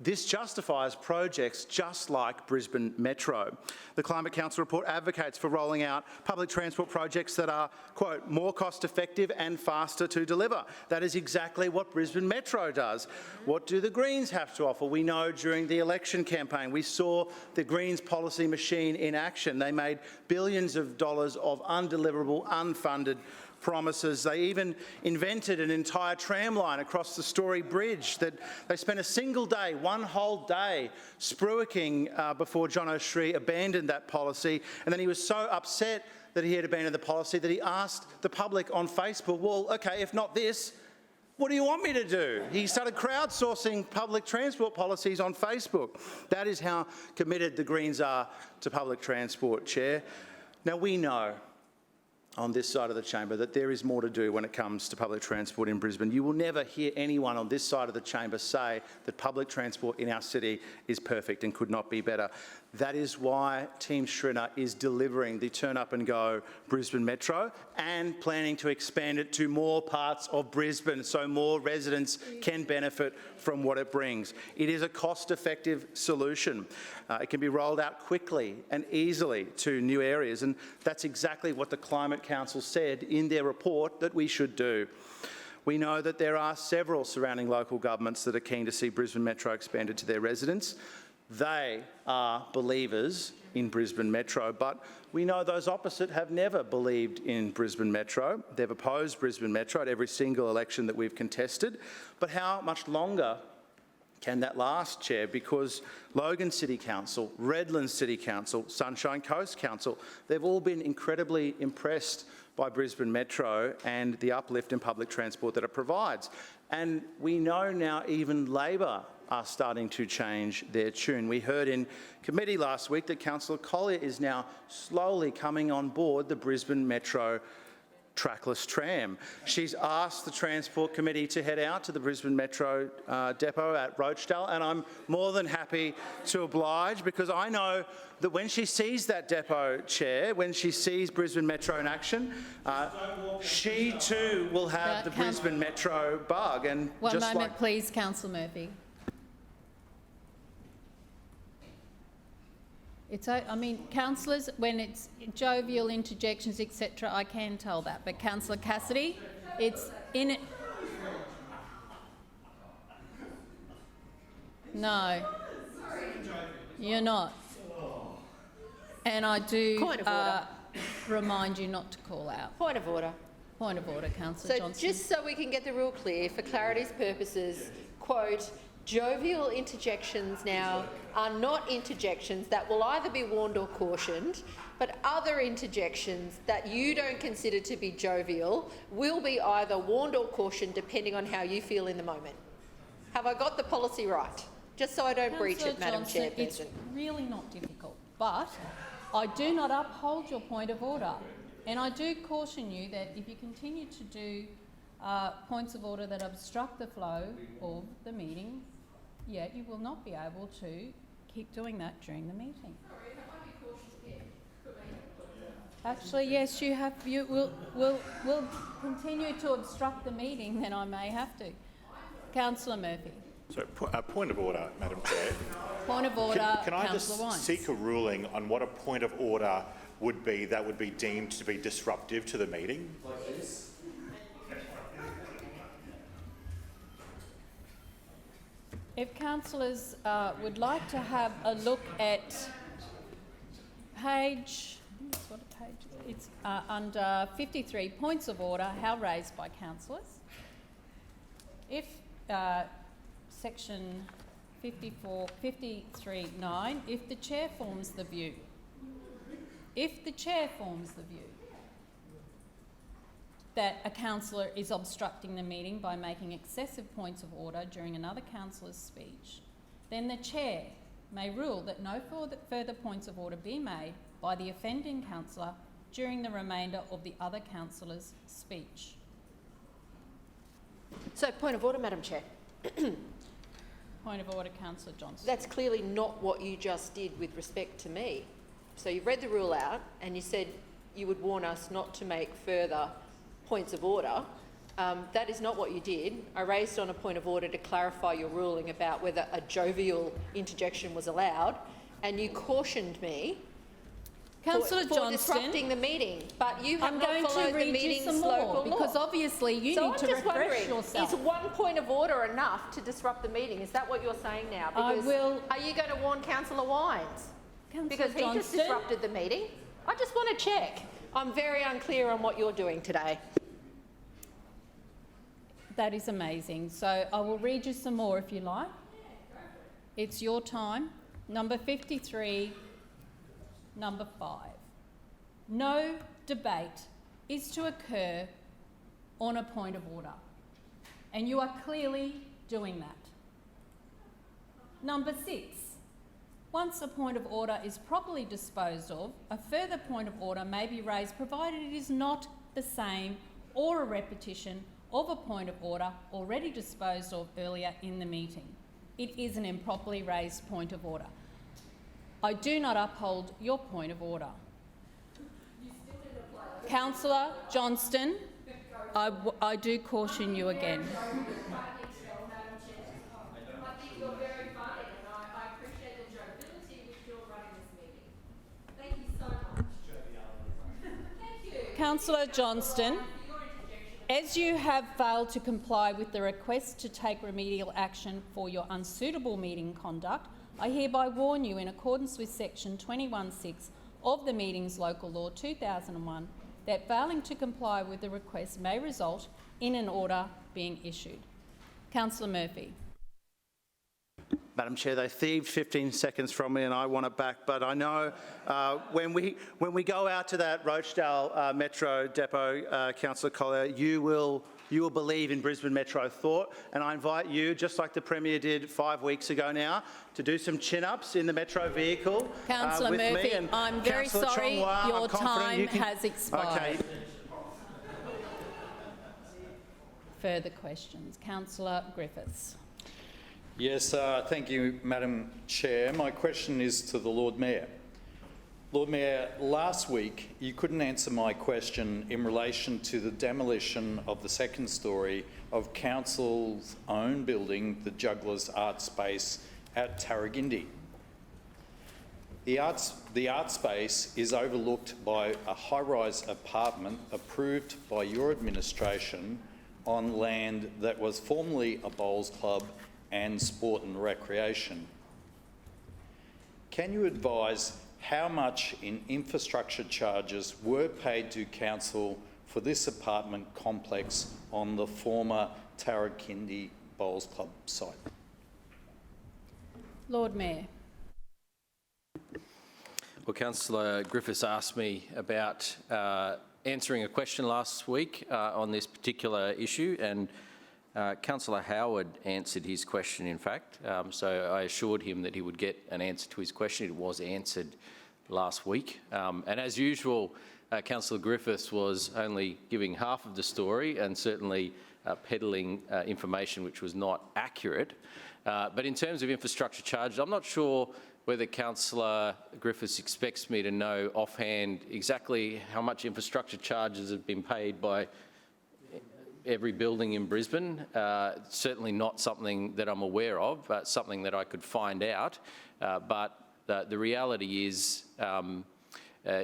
this justifies projects just like Brisbane Metro. The Climate Council report advocates for rolling out public transport projects that are, quote, more cost effective and faster to deliver. That is exactly what Brisbane Metro does. What do the Greens have to offer? We know during the election campaign we saw the Greens policy machine in action. They made billions of dollars of undeliverable, unfunded promises. They even invented an entire tram line across the Story Bridge that they spent a single day, one whole day, spruiking before John O'Shea abandoned that policy. And then he was so upset that he had abandoned the policy that he asked the public on Facebook, well, okay, if not this, what do you want me to do? He started crowdsourcing public transport policies on Facebook. That is how committed the Greens are to public transport, Chair. Now, we know on this side of the chamber that there is more to do when it comes to public transport in Brisbane. You will never hear anyone on this side of the chamber say that public transport in our city is perfect and could not be better. That is why Team Schrinner is delivering the Turn Up and Go Brisbane Metro and planning to expand it to more parts of Brisbane so more residents can benefit from what it brings. It is a cost-effective solution. It can be rolled out quickly and easily to new areas, and that's exactly what the Climate Council said in their report that we should do. We know that there are several surrounding local governments that are keen to see Brisbane Metro expanded to their residents. They are believers in Brisbane Metro, but we know those opposite have never believed in Brisbane Metro. They've opposed Brisbane Metro at every single election that we've contested. But how much longer can that last, Chair? Because Logan City Council, Redlands City Council, Sunshine Coast Council, they've all been incredibly impressed by Brisbane Metro and the uplift in public transport that it provides. And we know now even Labor are starting to change their tune. We heard in committee last week that Councillor Collier is now slowly coming on board the Brisbane Metro trackless tram. She's asked the Transport Committee to head out to the Brisbane Metro depot at Rochedale, and I'm more than happy to oblige, because I know that when she sees that depot, Chair, when she sees Brisbane Metro in action, she too will have the Brisbane Metro bug. And One moment, please, Councillor Murphy. I mean, councillors, when it's jovial interjections, etc., I can tell that. But Councillor Cassidy, it's in it. No, you're not. And I do remind you not to call out. Point of order. Point of order, Councillor Johnston. Just so we can get the rule clear, for clarity's purposes, quote, jovial interjections now are not interjections that will either be warned or cautioned, but other interjections that you don't consider to be jovial will be either warned or cautioned depending on how you feel in the moment. Have I got the policy right? Just so I don't breach it, Madam Chairperson. It's really not difficult, but I do not uphold your point of order. And I do caution you that if you continue to do points of order that obstruct the flow of the meeting, you will not be able to keep doing that during the meeting. Actually, yes, you have. You will continue to obstruct the meeting, then I may have to. Councillor Murphy. So, point of order, Madam Chair. Point of order, Can I just seek a ruling on what a point of order would be that would be deemed to be disruptive to the meeting? If councillors would like to have a look at page, what page is it? It's under 53, points of order, how raised by councillors. If section 53(9), if the chair forms the view, that a councillor is obstructing the meeting by making excessive points of order during another councillor's speech, then the chair may rule that no further points of order be made by the offending councillor during the remainder of the other councillor's speech. So, point of order, Madam Chair. Point of order, Councillor Johnston. That's clearly not what you just did with respect to me. So you read the rule out and you said you would warn us not to make further points of order. That is not what you did. I raised on a point of order to clarify your ruling about whether a jovial interjection was allowed, and you cautioned me Councillor for disrupting the meeting, but you have not followed the meeting's local law. Because obviously you need to refresh yourself. Is one point of order enough to disrupt the meeting? Is that what you're saying now? Because are you going to warn Councillor Wines? Because he just disrupted the meeting. I just want to check. I'm very unclear on what you're doing today. That is amazing. So I will read you some more if you like. It's your time. Number 53, number 5. No debate is to occur on a point of order. And you are clearly doing that. Number 6. Once a point of order is properly disposed of, a further point of order may be raised provided it is not the same or a repetition of a point of order already disposed of earlier in the meeting. It is an improperly raised point of order. I do not uphold your point of order. Councillor Johnston, I do caution you again. Councillor Johnston, as you have failed to comply with the request to take remedial action for your unsuitable meeting conduct, I hereby warn you in accordance with section 21(6) of the Meetings Local Law 2001 that failing to comply with the request may result in an order being issued. Councillor Murphy. Madam Chair, they thieved 15 seconds from me and I want it back, but I know when we go out to that Rochedale Metro depot, Councillor Collier, you will believe in Brisbane Metro thought, and I invite you, just like the Premier did 5 weeks ago now, to do some chin-ups in the Metro vehicle Councillor with Murphy, me. And I'm very sorry, your time has expired. Okay. Further questions? Councillor Griffiths. Yes, thank you, Madam Chair. My question is to the Lord Mayor. Lord Mayor, last week you couldn't answer my question in relation to the demolition of the second storey of Council's own building, the Jugglers Art Space at Tarragindi. The art space is overlooked by a high-rise apartment approved by your administration on land that was formerly a bowls club and sport and recreation. Can you advise how much in infrastructure charges were paid to council for this apartment complex on the former Tarragindi Bowls Club site? Lord Mayor. Well, Councillor Griffiths asked me about answering a question last week on this particular issue, and Councillor Howard answered his question, in fact. So I assured him that he would get an answer to his question. It was answered last week. And as usual, Councillor Griffiths was only giving half of the story and certainly peddling information which was not accurate. But in terms of infrastructure charges, I'm not sure whether Councillor Griffiths expects me to know offhand exactly how much infrastructure charges have been paid by every building in Brisbane. Certainly not something that I'm aware of, but something that I could find out. But the reality is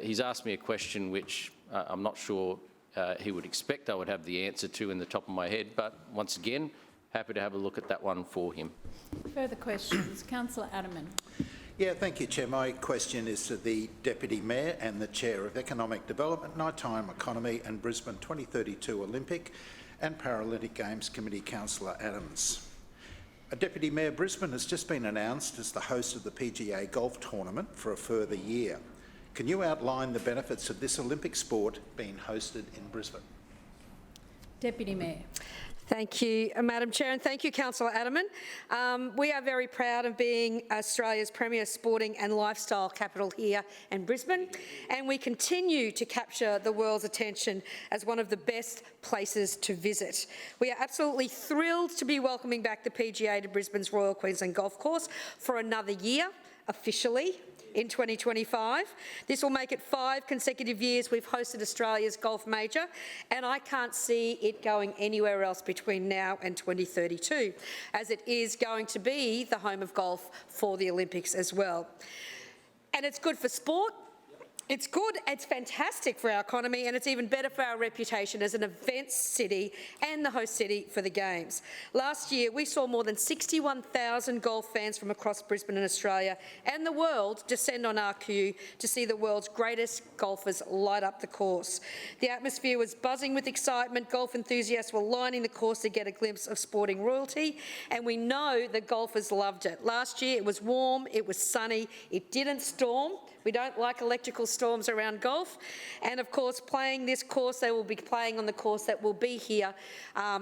he's asked me a question which I'm not sure he would expect I would have the answer to in the top of my head, but once again, happy to have a look at that one for him. Further questions? Councillor Addaman. Yeah, thank you, Chair. My question is to the Deputy Mayor and the Chair of Economic Development, Nighttime Economy and Brisbane 2032 Olympic and Paralympic Games Committee, Councillor Adams. Deputy Mayor, Brisbane has just been announced as the host of the PGA Golf Tournament for a further year. Can you outline the benefits of this Olympic sport being hosted in Brisbane? Deputy Mayor. Thank you, Madam Chair, and thank you, Councillor Addaman. We are very proud of being Australia's premier sporting and lifestyle capital here in Brisbane, and we continue to capture the world's attention as one of the best places to visit. We are absolutely thrilled to be welcoming back the PGA to Brisbane's Royal Queensland Golf Course for another year, officially, in 2025. This will make it 5 consecutive years we've hosted Australia's golf major, and I can't see it going anywhere else between now and 2032, as it is going to be the home of golf for the Olympics as well. And it's good for sport. It's good, it's fantastic for our economy, and it's even better for our reputation as an events city and the host city for the Games. Last year, we saw more than 61,000 golf fans from across Brisbane and Australia and the world descend on RQ to see the world's greatest golfers light up the course. The atmosphere was buzzing with excitement. Golf enthusiasts were lining the course to get a glimpse of sporting royalty, and we know the golfers loved it. Last year, it was warm, it was sunny, it didn't storm. We don't like electrical storms around golf. And of course, playing this course, they will be playing on the course that will be here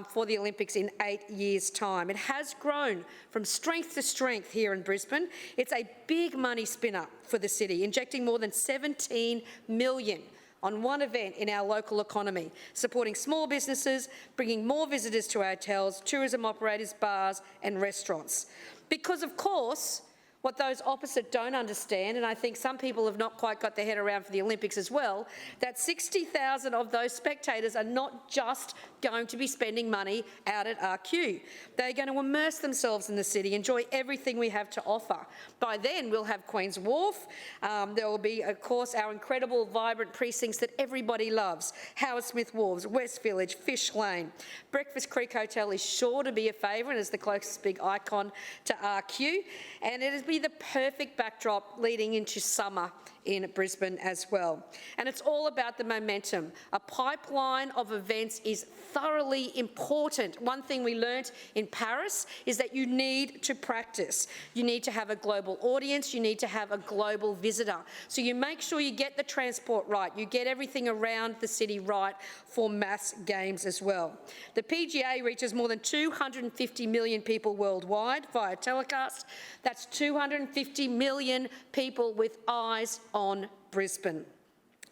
for the Olympics in 8 years' time. It has grown from strength to strength here in Brisbane. It's a big money spinner for the city, injecting more than $17 million on one event in our local economy, supporting small businesses, bringing more visitors to our hotels, tourism operators, bars and restaurants. Because, of course, what those opposite don't understand, and I think some people have not quite got their head around for the Olympics as well, that 60,000 of those spectators are not just going to be spending money out at RQ. They're going to immerse themselves in the city, enjoy everything we have to offer. By then, we'll have Queen's Wharf. There will be, of course, our incredible, vibrant precincts that everybody loves. Howard Smith Wharves, West Village, Fish Lane. Breakfast Creek Hotel is sure to be a favourite as the closest big icon to RQ, and it has been the perfect backdrop leading into summer in Brisbane as well. And it's all about the momentum. A pipeline of events is thoroughly important. One thing we learnt in Paris is that you need to practice. You need to have a global audience. You need to have a global visitor. So you make sure you get the transport right. You get everything around the city right for mass games as well. The PGA reaches more than 250 million people worldwide via telecast. That's 250 million people with eyes on Brisbane.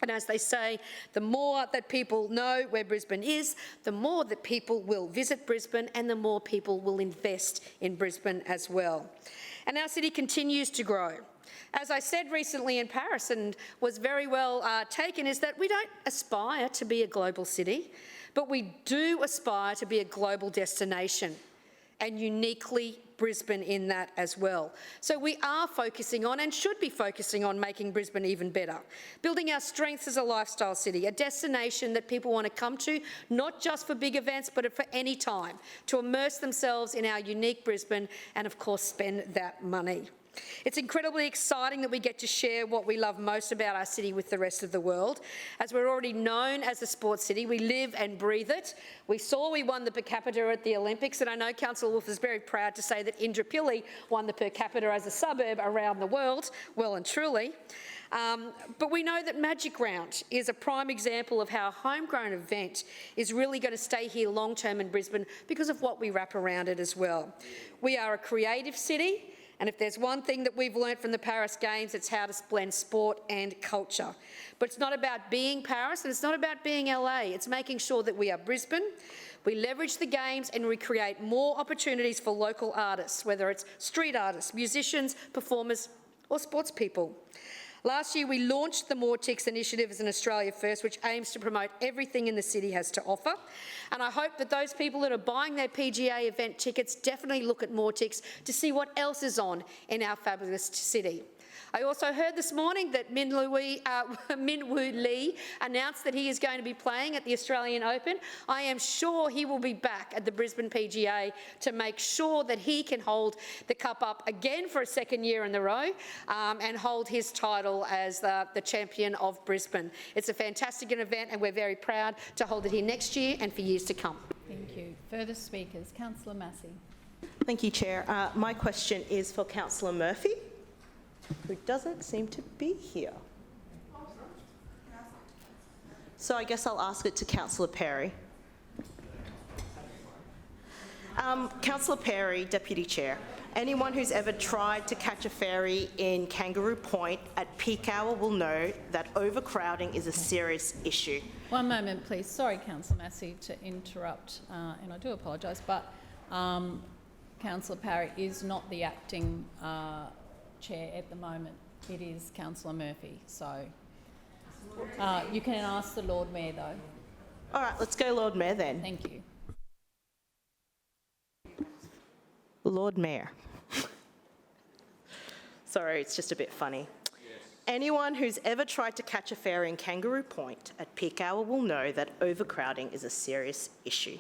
And as they say, the more that people know where Brisbane is, the more that people will visit Brisbane and the more people will invest in Brisbane as well. And our city continues to grow. As I said recently in Paris and was very well taken, is that we don't aspire to be a global city, but we do aspire to be a global destination, and uniquely Brisbane in that as well. So we are focusing on, and should be focusing on, making Brisbane even better, building our strengths as a lifestyle city, a destination that people want to come to, not just for big events, but for any time, to immerse themselves in our unique Brisbane and, of course, spend that money. It's incredibly exciting that we get to share what we love most about our city with the rest of the world. As we're already known as a sports city, we live and breathe it. We won the per capita at the Olympics, and I know Councillor Wolf is very proud to say that Indooroopilly won the per capita as a suburb around the world, well and truly. But we know that Magic Round is a prime example of how a homegrown event is really going to stay here long term in Brisbane because of what we wrap around it as well. We are a creative city. And if there's one thing that we've learnt from the Paris Games, it's how to blend sport and culture. But it's not about being Paris and it's not about being LA. It's making sure that we are Brisbane, we leverage the Games and we create more opportunities for local artists, whether it's street artists, musicians, performers or sports people. Last year, we launched the More Ticks initiative as an Australia First, which aims to promote everything in the city has to offer. And I hope that those people that are buying their PGA event tickets definitely look at More Ticks to see what else is on in our fabulous city. I also heard this morning that Min Woo Lee announced that he is going to be playing at the Australian Open. I am sure he will be back at the Brisbane PGA to make sure that he can hold the cup up again for a second year in a row and hold his title as the champion of Brisbane. It's a fantastic event and we're very proud to hold it here next year and for years to come. Thank you. Further speakers, Councillor Massey. Thank you, Chair. My question is for Councillor Murphy, who doesn't seem to be here. So I guess I'll ask it to Councillor Perry. Councillor Perry, Deputy Chair. Anyone who's ever tried to catch a ferry in Kangaroo Point at peak hour will know that overcrowding is a serious issue. One moment, please. Sorry, Councillor Massey, to interrupt, and I do apologise, but Councillor Parry is not the acting chair at the moment. It is Councillor Murphy, so you can ask the Lord Mayor though. All right, let's go Lord Mayor then. Thank you. Lord Mayor. Sorry, it's just a bit funny. Yes. Anyone who's ever tried to catch a ferry in Kangaroo Point at peak hour will know that overcrowding is a serious issue.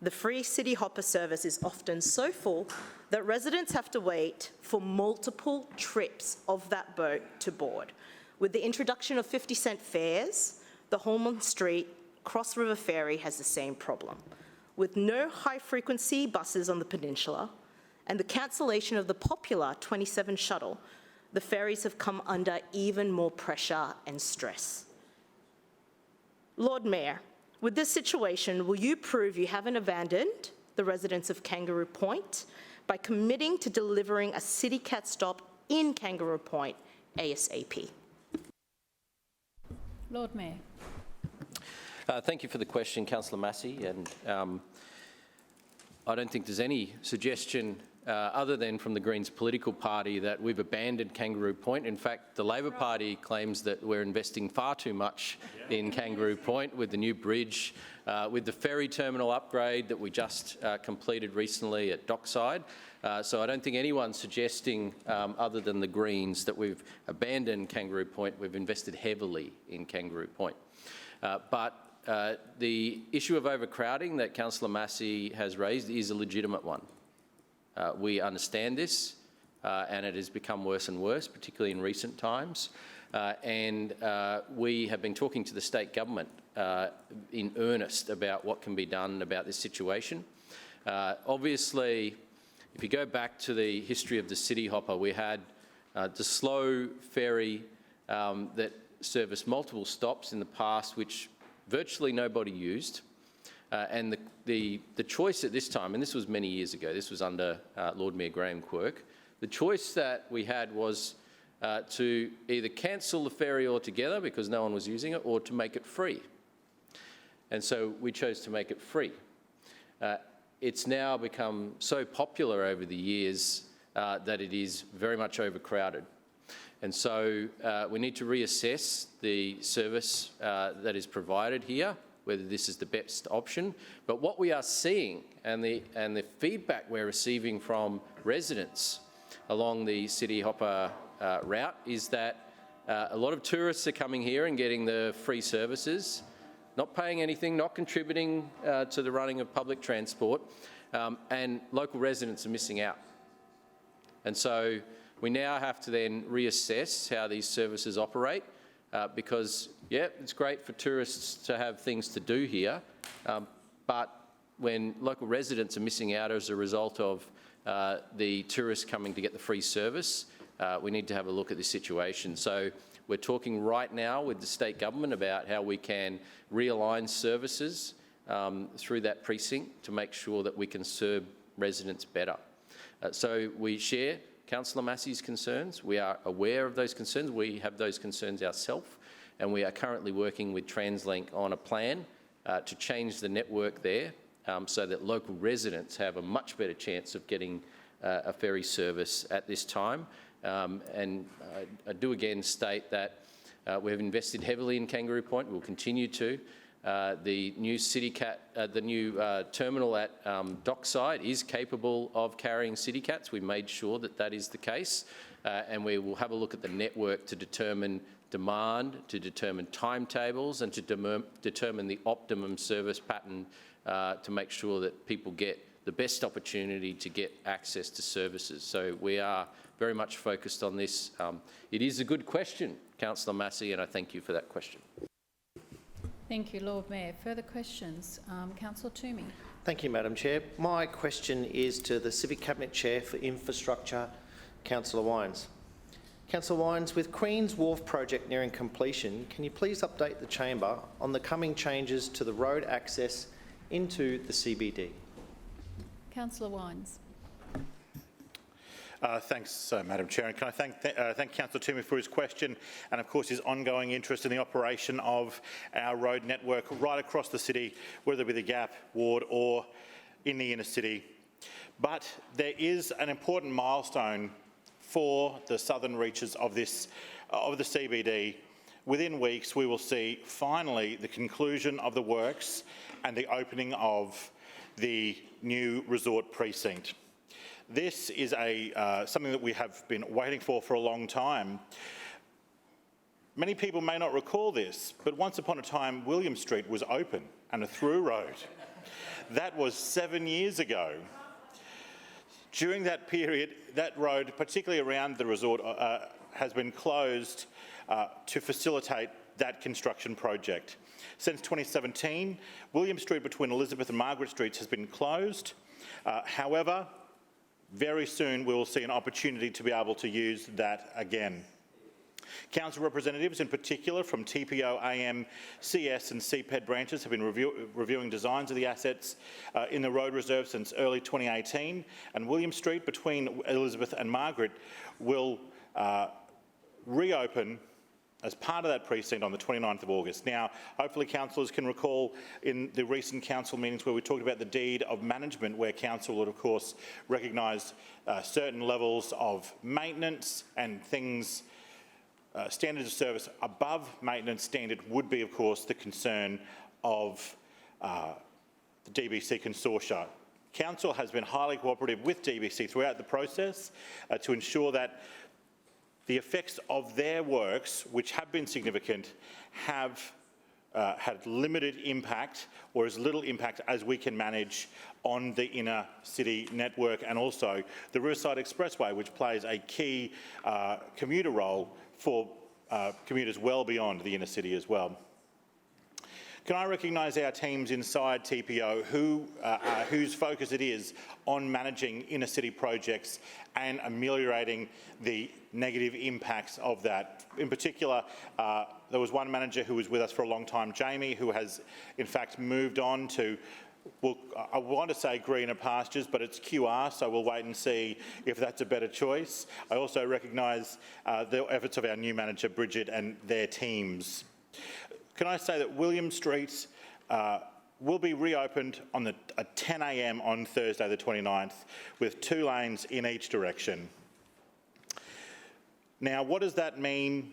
The free city hopper service is often so full that residents have to wait for multiple trips of that boat to board. With the introduction of 50-cent fares, the Holman Street Cross River Ferry has the same problem. With no high-frequency buses on the peninsula and the cancellation of the popular 27 shuttle, the ferries have come under even more pressure and stress. Lord Mayor, with this situation, will you prove you haven't abandoned the residents of Kangaroo Point by committing to delivering a City Cat stop in Kangaroo Point ASAP? Lord Mayor. Thank you for the question, Councillor Massey. And I don't think there's any suggestion other than from the Greens political party that we've abandoned Kangaroo Point. In fact, the Labor Party claims that we're investing far too much in Kangaroo Point with the new bridge, with the ferry terminal upgrade that we just completed recently at Dockside. So I don't think anyone's suggesting, other than the Greens, that we've abandoned Kangaroo Point. We've invested heavily in Kangaroo Point. But the issue of overcrowding that Councillor Massey has raised is a legitimate one. We understand this, and it has become worse and worse, particularly in recent times. And we have been talking to the state government in earnest about what can be done about this situation. Obviously, if you go back to the history of the City Hopper, we had the slow ferry that serviced multiple stops in the past, which virtually nobody used. And the choice at this time, and this was many years ago, this was under Lord Mayor Graham Quirk, the choice that we had was to either cancel the ferry altogether because no one was using it, or to make it free. And so we chose to make it free. It's now become so popular over the years that it is very much overcrowded. And so we need to reassess the service that is provided here, whether this is the best option. But what we are seeing, and the feedback we're receiving from residents along the City Hopper route, is that a lot of tourists are coming here and getting the free services, not paying anything, not contributing to the running of public transport, and local residents are missing out. And so we now have to then reassess how these services operate, because, yeah, it's great for tourists to have things to do here, but when local residents are missing out as a result of the tourists coming to get the free service, we need to have a look at this situation. So we're talking right now with the state government about how we can realign services through that precinct to make sure that we can serve residents better. So we share Councillor Massey's concerns. We are aware of those concerns. We have those concerns ourselves, and we are currently working with TransLink on a plan to change the network there so that local residents have a much better chance of getting a ferry service at this time. And I do again state that we have invested heavily in Kangaroo Point. We'll continue to. The new terminal at Dockside is capable of carrying city cats. We made sure that that is the case, and we will have a look at the network to determine demand, to determine timetables, and to determine the optimum service pattern to make sure that people get the best opportunity to get access to services. So we are very much focused on this. It is a good question, Councillor Massey, and I thank you for that question. Thank you, Lord Mayor. Further questions? Councillor Toomey. Thank you, Madam Chair. My question is to the Civic Cabinet Chair for Infrastructure, Councillor Wines. Councillor Wines, with Queen's Wharf project nearing completion, can you please update the Chamber on the coming changes to the road access into the CBD? Councillor Wines. Thanks, Madam Chair. And can I thank Councillor Toomey for his question and, of course, his ongoing interest in the operation of our road network right across the city, whether it be the Gap, Ward or in the inner city. But there is an important milestone for the southern reaches of the CBD. Within weeks, we will see finally the conclusion of the works and the opening of the new resort precinct. This is something that we have been waiting for a long time. Many people may not recall this, but once upon a time, William Street was open and a through road. That was 7 years ago. During that period, that road, particularly around the resort, has been closed to facilitate that construction project. Since 2017, William Street between Elizabeth and Margaret Streets has been closed. However, very soon we will see an opportunity to be able to use that again. Council representatives, in particular from TPO, AM, CS and CPED branches, have been reviewing designs of the assets in the road reserve since early 2018, and William Street between Elizabeth and Margaret will reopen as part of that precinct on the 29th of August. Now, hopefully councillors can recall in the recent council meetings where we talked about the deed of management, where council would, of course, recognise certain levels of maintenance and things, standards of service above maintenance standard would be, of course, the concern of the DBC consortia. Council has been highly cooperative with DBC throughout the process to ensure that the effects of their works, which have been significant, have had limited impact or as little impact as we can manage on the inner city network, and also the Riverside Expressway, which plays a key commuter role for commuters well beyond the inner city as well. Can I recognise our teams inside TPO whose focus it is on managing inner city projects and ameliorating the negative impacts of that. In particular, there was one manager who was with us for a long time, Jamie, who has in fact moved on to well, I want to say greener pastures, but it's QR, so we'll wait and see if that's a better choice. I also recognise the efforts of our new manager, Bridget, and their teams. Can I say that William Street will be reopened on at 10 a.m. on Thursday the 29th with 2 lanes in each direction. Now, what does that mean?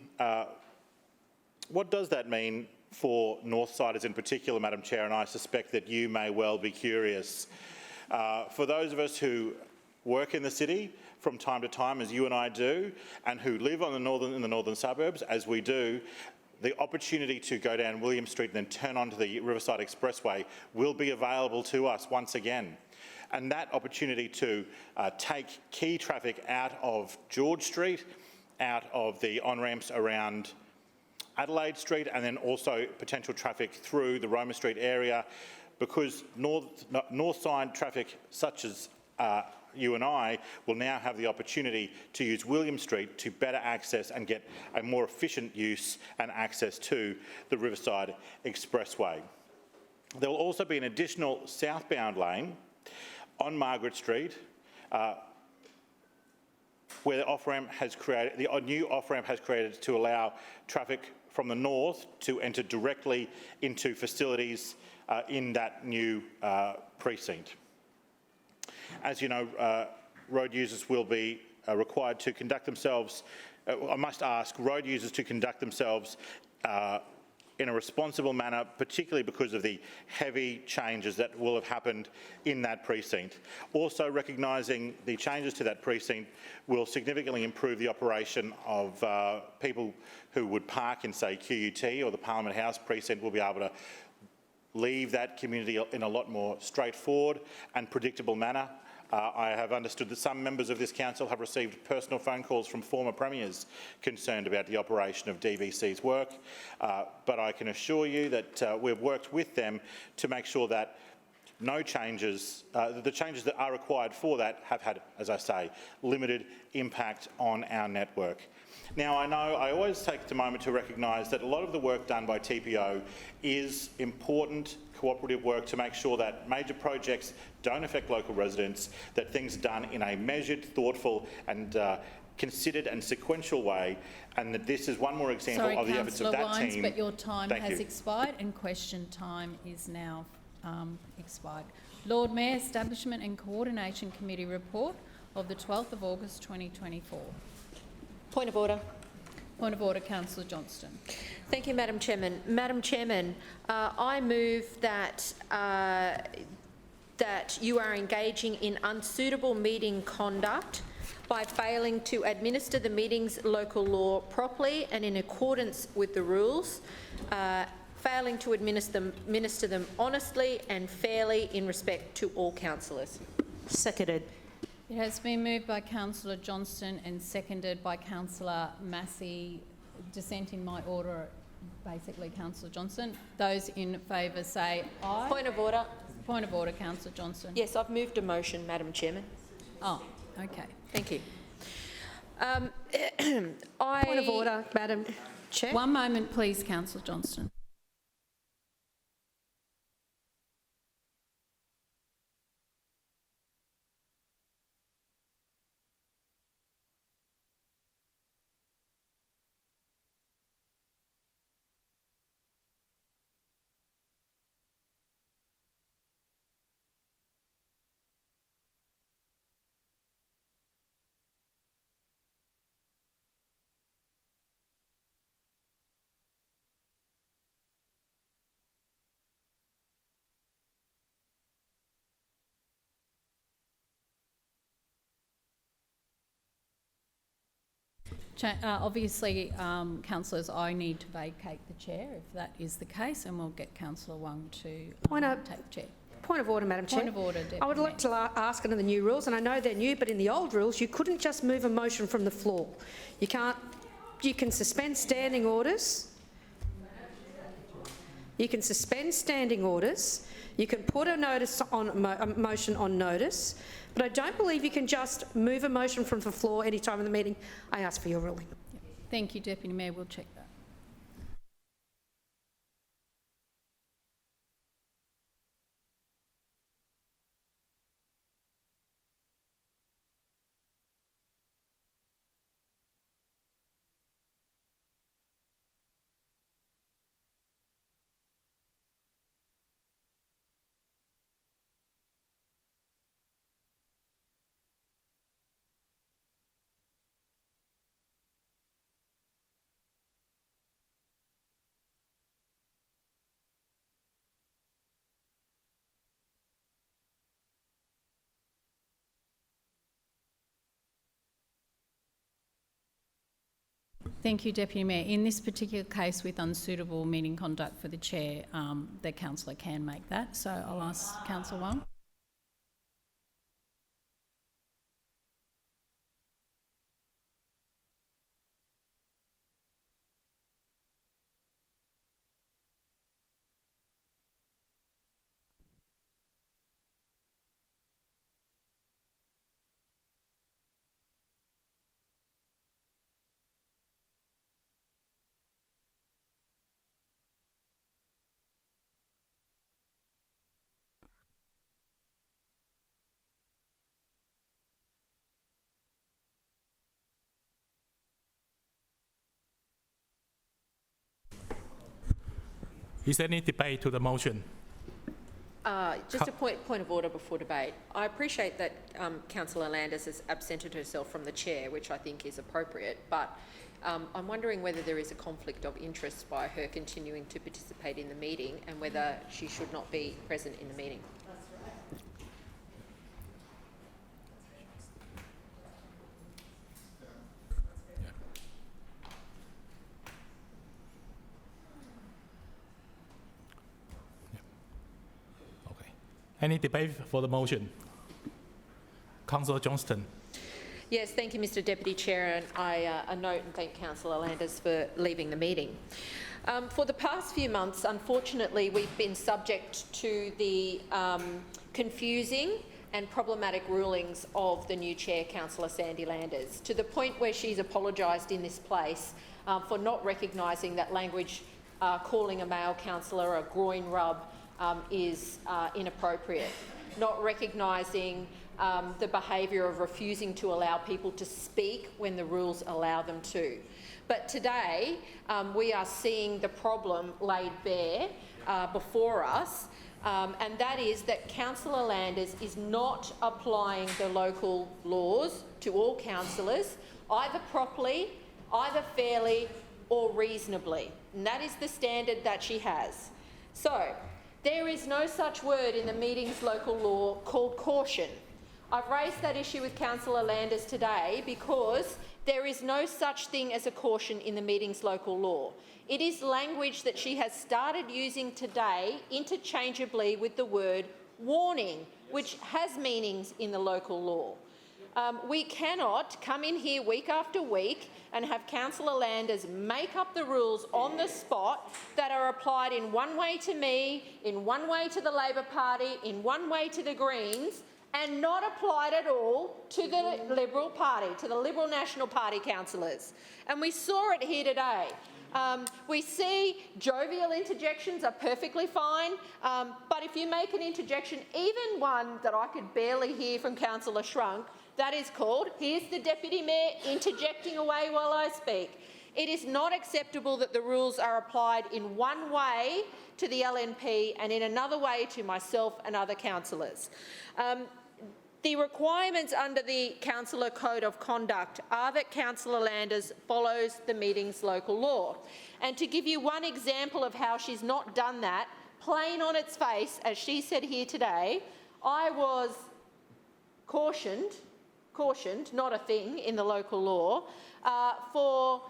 What does that mean for Northsiders in particular, Madam Chair? And I suspect that you may well be curious. For those of us who work in the city from time to time, as you and I do, and who live in the northern suburbs, as we do, the opportunity to go down William Street and then turn onto the Riverside Expressway will be available to us once again. And that opportunity to take key traffic out of George Street, out of the on-ramps around Adelaide Street, and then also potential traffic through the Roma Street area, because north side traffic such as you and I will now have the opportunity to use William Street to better access and get a more efficient use and access to the Riverside Expressway. There will also be an additional southbound lane on Margaret Street where the off-ramp has created, the new off-ramp has created to allow traffic from the north to enter directly into facilities in that new precinct. As you know, road users will be required to conduct themselves, I must ask road users to conduct themselves in a responsible manner, particularly because of the heavy changes that will have happened in that precinct. Also recognising the changes to that precinct will significantly improve the operation of people who would park in, say, QUT or the Parliament House precinct will be able to leave that community in a lot more straightforward and predictable manner. I have understood that some members of this council have received personal phone calls from former premiers concerned about the operation of DVC's work, but I can assure you that we've worked with them to make sure that no changes, the changes that are required for that have had, as I say, limited impact on our network. Now, I know I always take the moment to recognise that a lot of the work done by TPO is important cooperative work to make sure that major projects don't affect local residents, that things are done in a measured, thoughtful and considered and sequential way, and that this is one more example of the efforts of that Councillor Wines, team. but your time has expired and question time is now expired. Lord Mayor, Establishment and Coordination Committee report of the 12th of August 2024. Point of order. Point of order, Councillor Johnston. Thank you, Madam Chairman. Madam Chairman, I move that that you are engaging in unsuitable meeting conduct by failing to administer the meeting's local law properly and in accordance with the rules, failing to administer them honestly and fairly in respect to all councillors. Seconded. It has been moved by Councillor Johnston and seconded by Councillor Massey. Dissent in my order, basically, Councillor Johnston. Those in favour say aye. Point of order. Point of order, Councillor Johnston. Yes, I've moved a motion, Madam Chairman. Oh, okay. Thank you. Point of order, Madam Chair. One moment, please, Councillor Johnston. Obviously, councillors, I need to vacate the chair if that is the case, and we'll get Councillor Wong to take the chair. Point of order, Madam Chair. Point of order, Deputy I would like to ask under the new rules, and I know they're new, but in the old rules, you couldn't just move a motion from the floor. You can't. You can suspend standing orders. You can suspend standing orders. You can put a notice on a motion on notice, but I don't believe you can just move a motion from the floor any time in the meeting. I ask for your ruling. Thank you, Deputy Mayor. We'll check that. Thank you, Deputy Mayor. In this particular case with unsuitable meeting conduct for the chair, the councillor can make that. So I'll ask Councillor Wong. Is there any debate to the motion? Just a point of order before debate. I appreciate that Councillor Landers has absented herself from the chair, which I think is appropriate, but I'm wondering whether there is a conflict of interest by her continuing to participate in the meeting and whether she should not be present in the meeting. Any debate for the motion? Councillor Johnston. Yes, thank you, Mr Deputy Chair, and I note and thank Councillor Landers for leaving the meeting. For the past few months, unfortunately, we've been subject to the confusing and problematic rulings of the new chair, Councillor Sandy Landers, to the point where she's apologised in this place for not recognising that language calling a male councillor a groin rub is inappropriate, not recognising the behaviour of refusing to allow people to speak when the rules allow them to. But today, we are seeing the problem laid bare before us, and that is that Councillor Landers is not applying the local laws to all councillors, either properly, either fairly or reasonably. And that is the standard that she has. So, there is no such word in the meeting's local law called caution. I've raised that issue with Councillor Landers today because there is no such thing as a caution in the meeting's local law. It is language that she has started using today interchangeably with the word warning, which has meanings in the local law. We cannot come in here week after week and have Councillor Landers make up the rules on the spot that are applied in one way to me, in one way to the Labor Party, in one way to the Greens, and not applied at all to the Liberal Party, to the Liberal National Party councillors. And we saw it here today. We see jovial interjections are perfectly fine, but if you make an interjection, even one that I could barely hear from Councillor Shrunk, that is called, here's the Deputy Mayor interjecting away while I speak. It is not acceptable that the rules are applied in one way to the LNP and in another way to myself and other councillors. The requirements under the Councillor Code of Conduct are that Councillor Landers follows the meeting's local law. And to give you one example of how she's not done that, plain on its face, as she said here today, I was cautioned, not a thing in the local law, for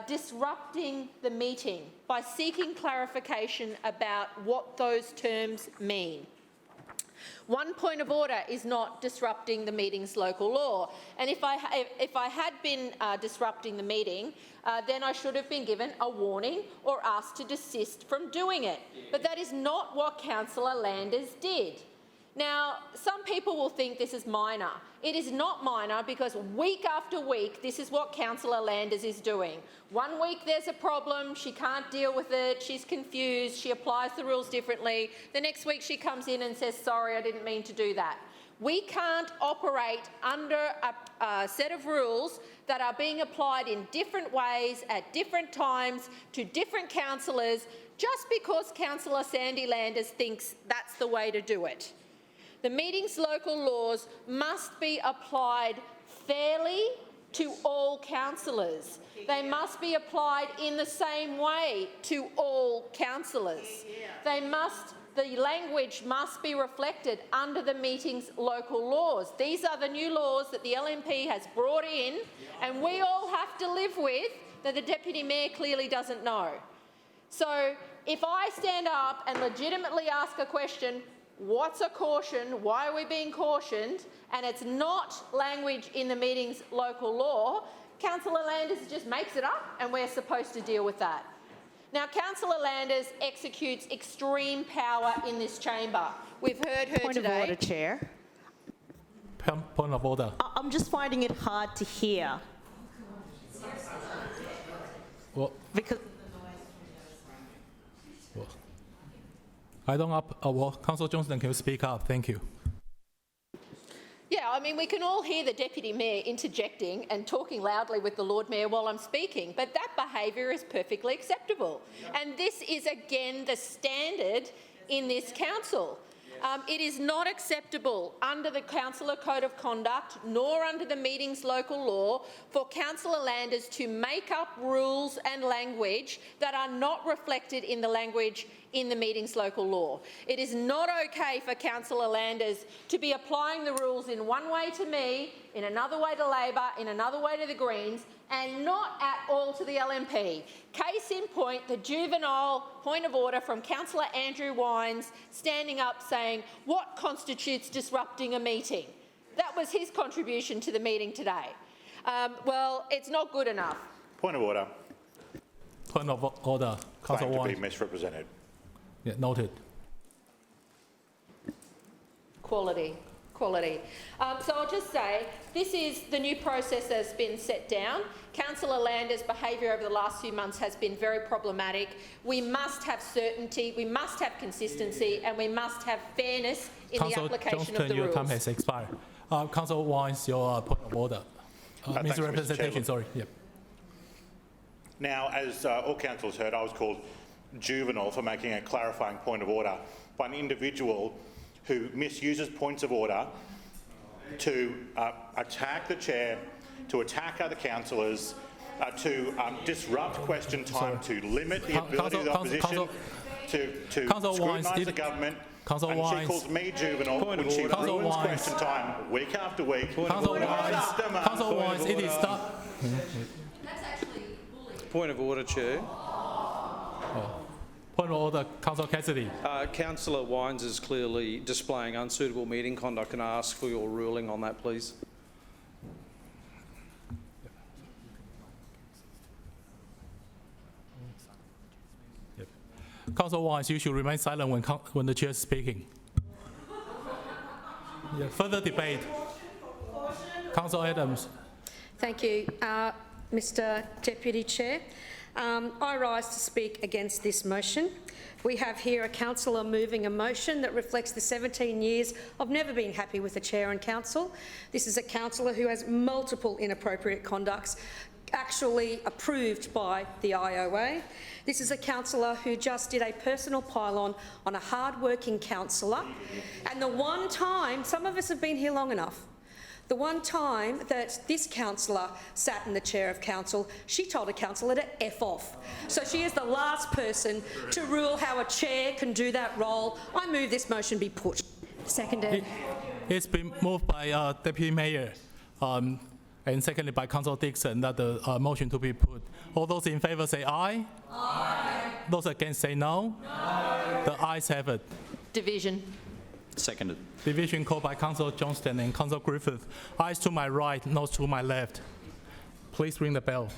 disrupting the meeting by seeking clarification about what those terms mean. One point of order is not disrupting the meeting's local law. And if I had been disrupting the meeting, then I should have been given a warning or asked to desist from doing it. But that is not what Councillor Landers did. Now, some people will think this is minor. It is not minor because week after week, this is what Councillor Landers is doing. One week there's a problem, she can't deal with it, she's confused, she applies the rules differently. The next week she comes in and says, sorry, I didn't mean to do that. We can't operate under a set of rules that are being applied in different ways at different times to different councillors just because Councillor Sandy Landers thinks that's the way to do it. The meeting's local laws must be applied fairly to all councillors. They must be applied in the same way to all councillors. The language must be reflected under the meeting's local laws. These are the new laws that the LNP has brought in, and we all have to live with that the Deputy Mayor clearly doesn't know. So if I stand up and legitimately ask a question, what's a caution, why are we being cautioned, and it's not language in the meeting's local law, Councillor Landers just makes it up and we're supposed to deal with that. Now, Councillor Landers executes extreme power in this chamber. We've heard her Point today. of order, Chair. Point of order. I'm just finding it hard to hear. Well, Because I don't Councillor Johnston, can you speak up? Thank you. Yeah, I mean, we can all hear the Deputy Mayor interjecting and talking loudly with the Lord Mayor while I'm speaking, but that behaviour is perfectly acceptable. And this is, again, the standard in this council. It is not acceptable under the Councillor Code of Conduct nor under the meeting's local law for Councillor Landers to make up rules and language that are not reflected in the language in the meeting's local law. It is not okay for Councillor Landers to be applying the rules in one way to me, in another way to Labor, in another way to the Greens, and not at all to the LNP. Case in point, the juvenile point of order from Councillor Andrew Wines standing up saying, what constitutes disrupting a meeting? That was his contribution to the meeting today. Well, it's not good enough. Point of order. Point of order. Councillor Claim to Wines. be misrepresented. Yeah, noted. Quality. So I'll just say, this is the new process that's been set down. Councillor Landers' behaviour over the last few months has been very problematic. We must have certainty, we must have consistency, and we must have fairness in the application Johnston, of the your rules. time has expired. Councillor Wines, your point of order. Thanks, Mr. Misrepresentation, Chairman. sorry. Yep. Now, as all councillors heard, I was called juvenile for making a clarifying point of order by an individual who misuses points of order to attack the chair, to attack other councillors, to disrupt question time, to limit the ability of the opposition to scrutinise the government. And she calls me juvenile when she ruins question time week after week. Councillor Wines, it is not. Point of order, Chair. Point of order, Councillor Cassidy. Councillor Wines is clearly displaying unsuitable meeting conduct, and I ask for your ruling on that, please. Yep. Councillor Wines, you should remain silent when the chair is speaking. Yeah, further debate. Councillor Adams. Thank you, Mr Deputy Chair. I rise to speak against this motion. We have here a councillor moving a motion that reflects the 17 years of never being happy with the chair and council. This is a councillor who has multiple inappropriate conducts actually approved by the IOA. This is a councillor who just did a personal pile-on a hard-working councillor. And the one time, some of us have been here long enough, the one time that this councillor sat in the chair of council, she told a councillor to F off. So she is the last person to rule how a chair can do that role. I move this motion be put. Seconded. It's been moved by Deputy Mayor and seconded by Councillor Dixon that the motion to be put. All those in favour say aye. Aye. Those against say no. No. The ayes have it. Division. Seconded. Division called by Councillor Johnston and Councillor Griffith. Ayes to my right, noes to my left. Please ring the bell.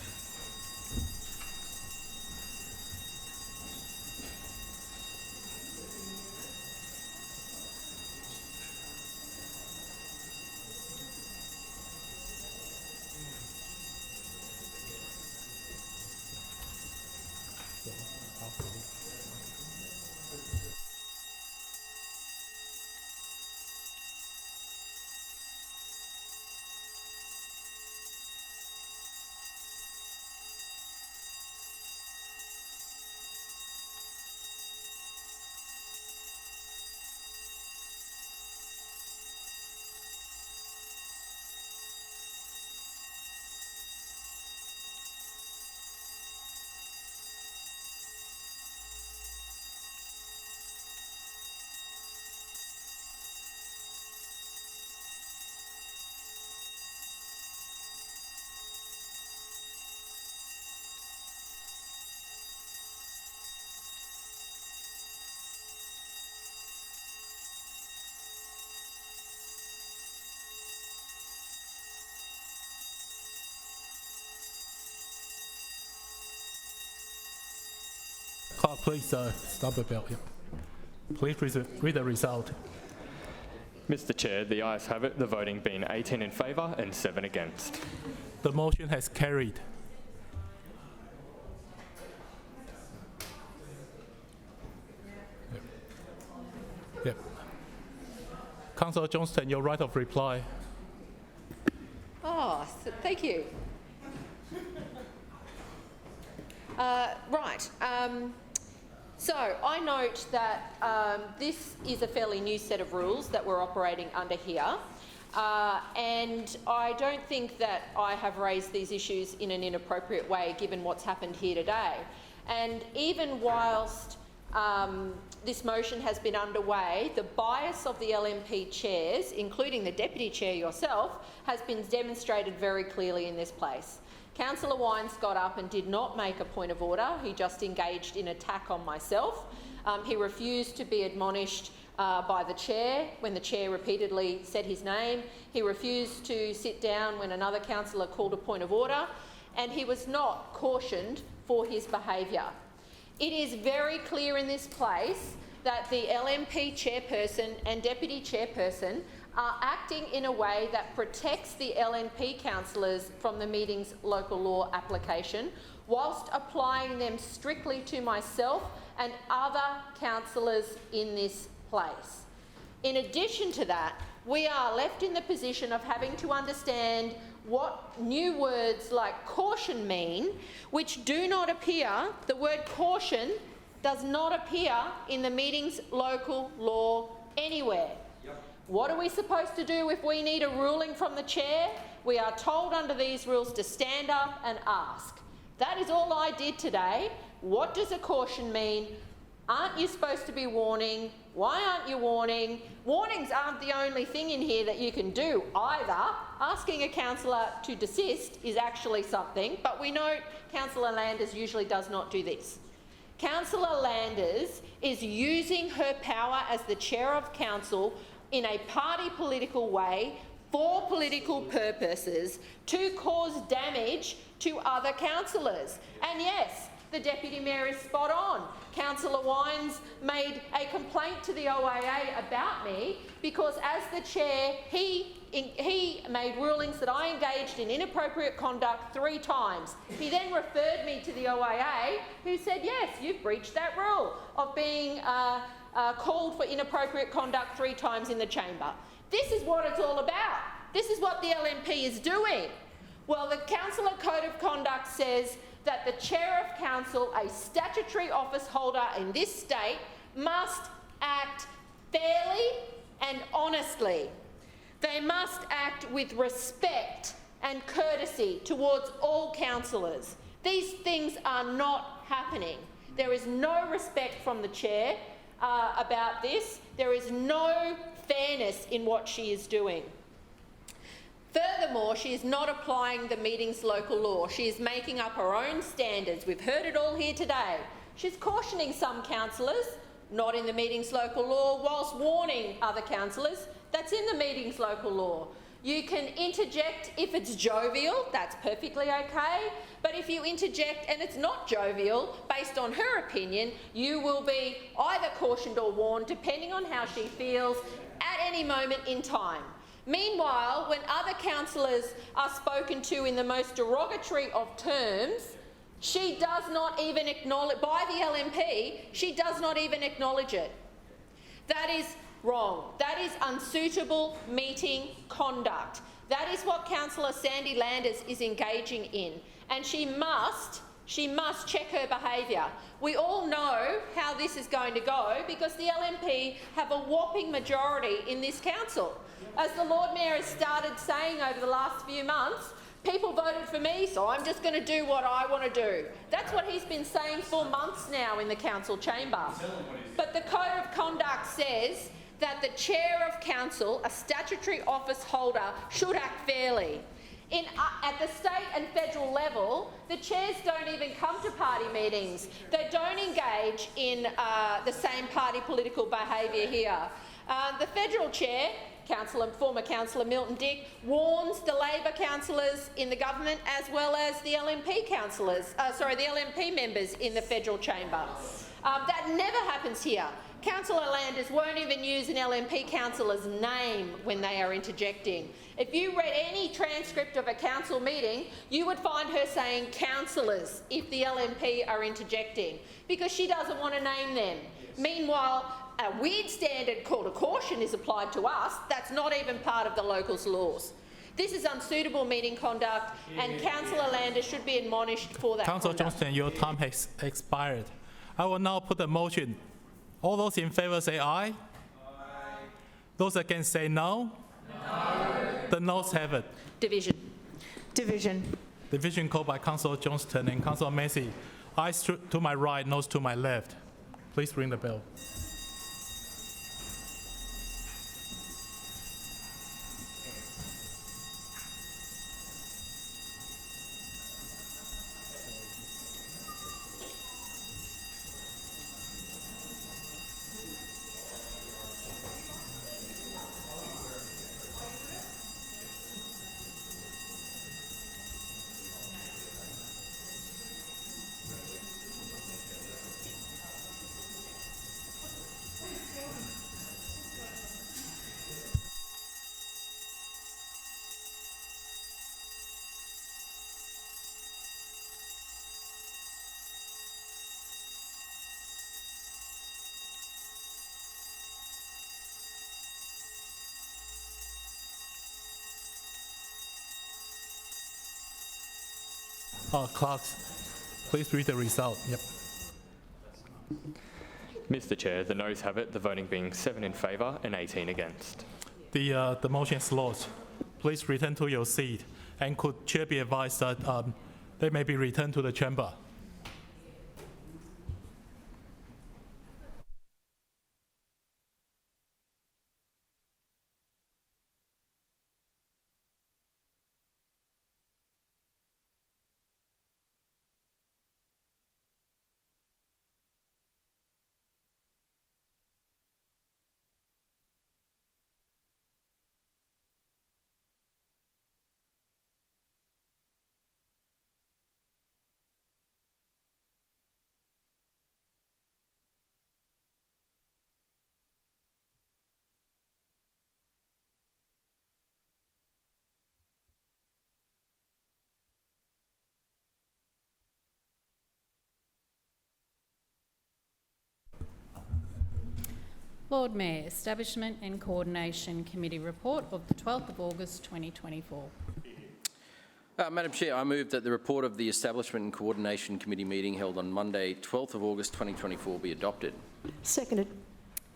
Clerk, please stop the bell. Yeah. Please read the result. Mr Chair, the ayes have it, the voting being 18 in favour and 7 against. The motion has carried. Yep. Councillor Johnston, your right of reply. Oh, thank you. Right. So I note that this is a fairly new set of rules that we're operating under here. And I don't think that I have raised these issues in an inappropriate way given what's happened here today. And even whilst this motion has been underway, the bias of the LNP chairs, including the Deputy Chair yourself, has been demonstrated very clearly in this place. Councillor Wines got up and did not make a point of order. He just engaged in attack on myself. He refused to be admonished by the chair when the chair repeatedly said his name. He refused to sit down when another councillor called a point of order, and he was not cautioned for his behaviour. It is very clear in this place that the LNP chairperson and deputy chairperson are acting in a way that protects the LNP councillors from the meeting's local law application, whilst applying them strictly to myself and other councillors in this place. In addition to that, we are left in the position of having to understand what new words like caution mean, which do not appear, the word caution does not appear in the meeting's local law anywhere. What are we supposed to do if we need a ruling from the chair? We are told under these rules to stand up and ask. That is all I did today. What does a caution mean? Aren't you supposed to be warning? Why aren't you warning? Warnings aren't the only thing in here that you can do either. Asking a councillor to desist is actually something, but we know Councillor Landers usually does not do this. Councillor Landers is using her power as the Chair of Council in a party political way for political purposes to cause damage to other councillors. And yes, the Deputy Mayor is spot on. Councillor Wines made a complaint to the OAA about me because as the Chair, he made rulings that I engaged in inappropriate conduct 3 times. He then referred me to the OAA, who said, yes, you've breached that rule of being called for inappropriate conduct 3 times in the chamber. This is what it's all about. This is what the LNP is doing. Well, the Councillor Code of Conduct says that the Chair of Council, a statutory office holder in this state, must act fairly and honestly. They must act with respect and courtesy towards all councillors. These things are not happening. There is no respect from the Chair about this. There is no fairness in what she is doing. Furthermore, she is not applying the meeting's local law. She is making up her own standards. We've heard it all here today. She's cautioning some councillors, not in the meeting's local law, whilst warning other councillors, that's in the meeting's local law. You can interject if it's jovial, that's perfectly okay, but if you interject and it's not jovial, based on her opinion, you will be either cautioned or warned, depending on how she feels at any moment in time. Meanwhile, when other councillors are spoken to in the most derogatory of terms, she does not even acknowledge, by the LNP, she does not even acknowledge it. That is wrong. That is unsuitable meeting conduct. That is what Councillor Sandy Landers is engaging in, and she must check her behaviour. We all know how this is going to go because the LNP have a whopping majority in this council. As the Lord Mayor has started saying over the last few months, people voted for me, so I'm just going to do what I want to do. That's what he's been saying for months now in the council chamber. But the Code of Conduct says that the Chair of Council, a statutory office holder, should act fairly. At the state and federal level, the chairs don't even come to party meetings. They don't engage in the same party political behaviour here. The federal chair, former Councillor Milton Dick, warns the Labor councillors in the government as well as the LNP councillors, the LNP members in the federal chamber. That never happens here. Councillor Landers won't even use an LNP councillor's name when they are interjecting. If you read any transcript of a council meeting, you would find her saying councillors if the LNP are interjecting, because she doesn't want to name them. Yes. Meanwhile, a weird standard called a caution is applied to us. That's not even part of the locals' laws. This is unsuitable meeting conduct, and Councillor Landers should be admonished for that. Councillor Johnston, your time has expired. I will now put the motion. All those in favour say aye. Aye. Those against say no. No. The noes have it. Division. Division. Division called by Councillor Johnston and Councillor Massey. Ayes to my right, noes to my left. Please ring the bell. Clerks, please read the result. Yep. Mr. Chair, the noes have it, the voting being 7 in favour and 18 against. The motion is lodged. Please return to your seat, and could Chair be advised that they may be returned to the chamber. Lord Mayor, Establishment and Coordination Committee report of the 12th of August 2024. Madam Chair, I move that the report of the Establishment and Coordination Committee meeting held on Monday, 12th of August 2024 be adopted. Seconded.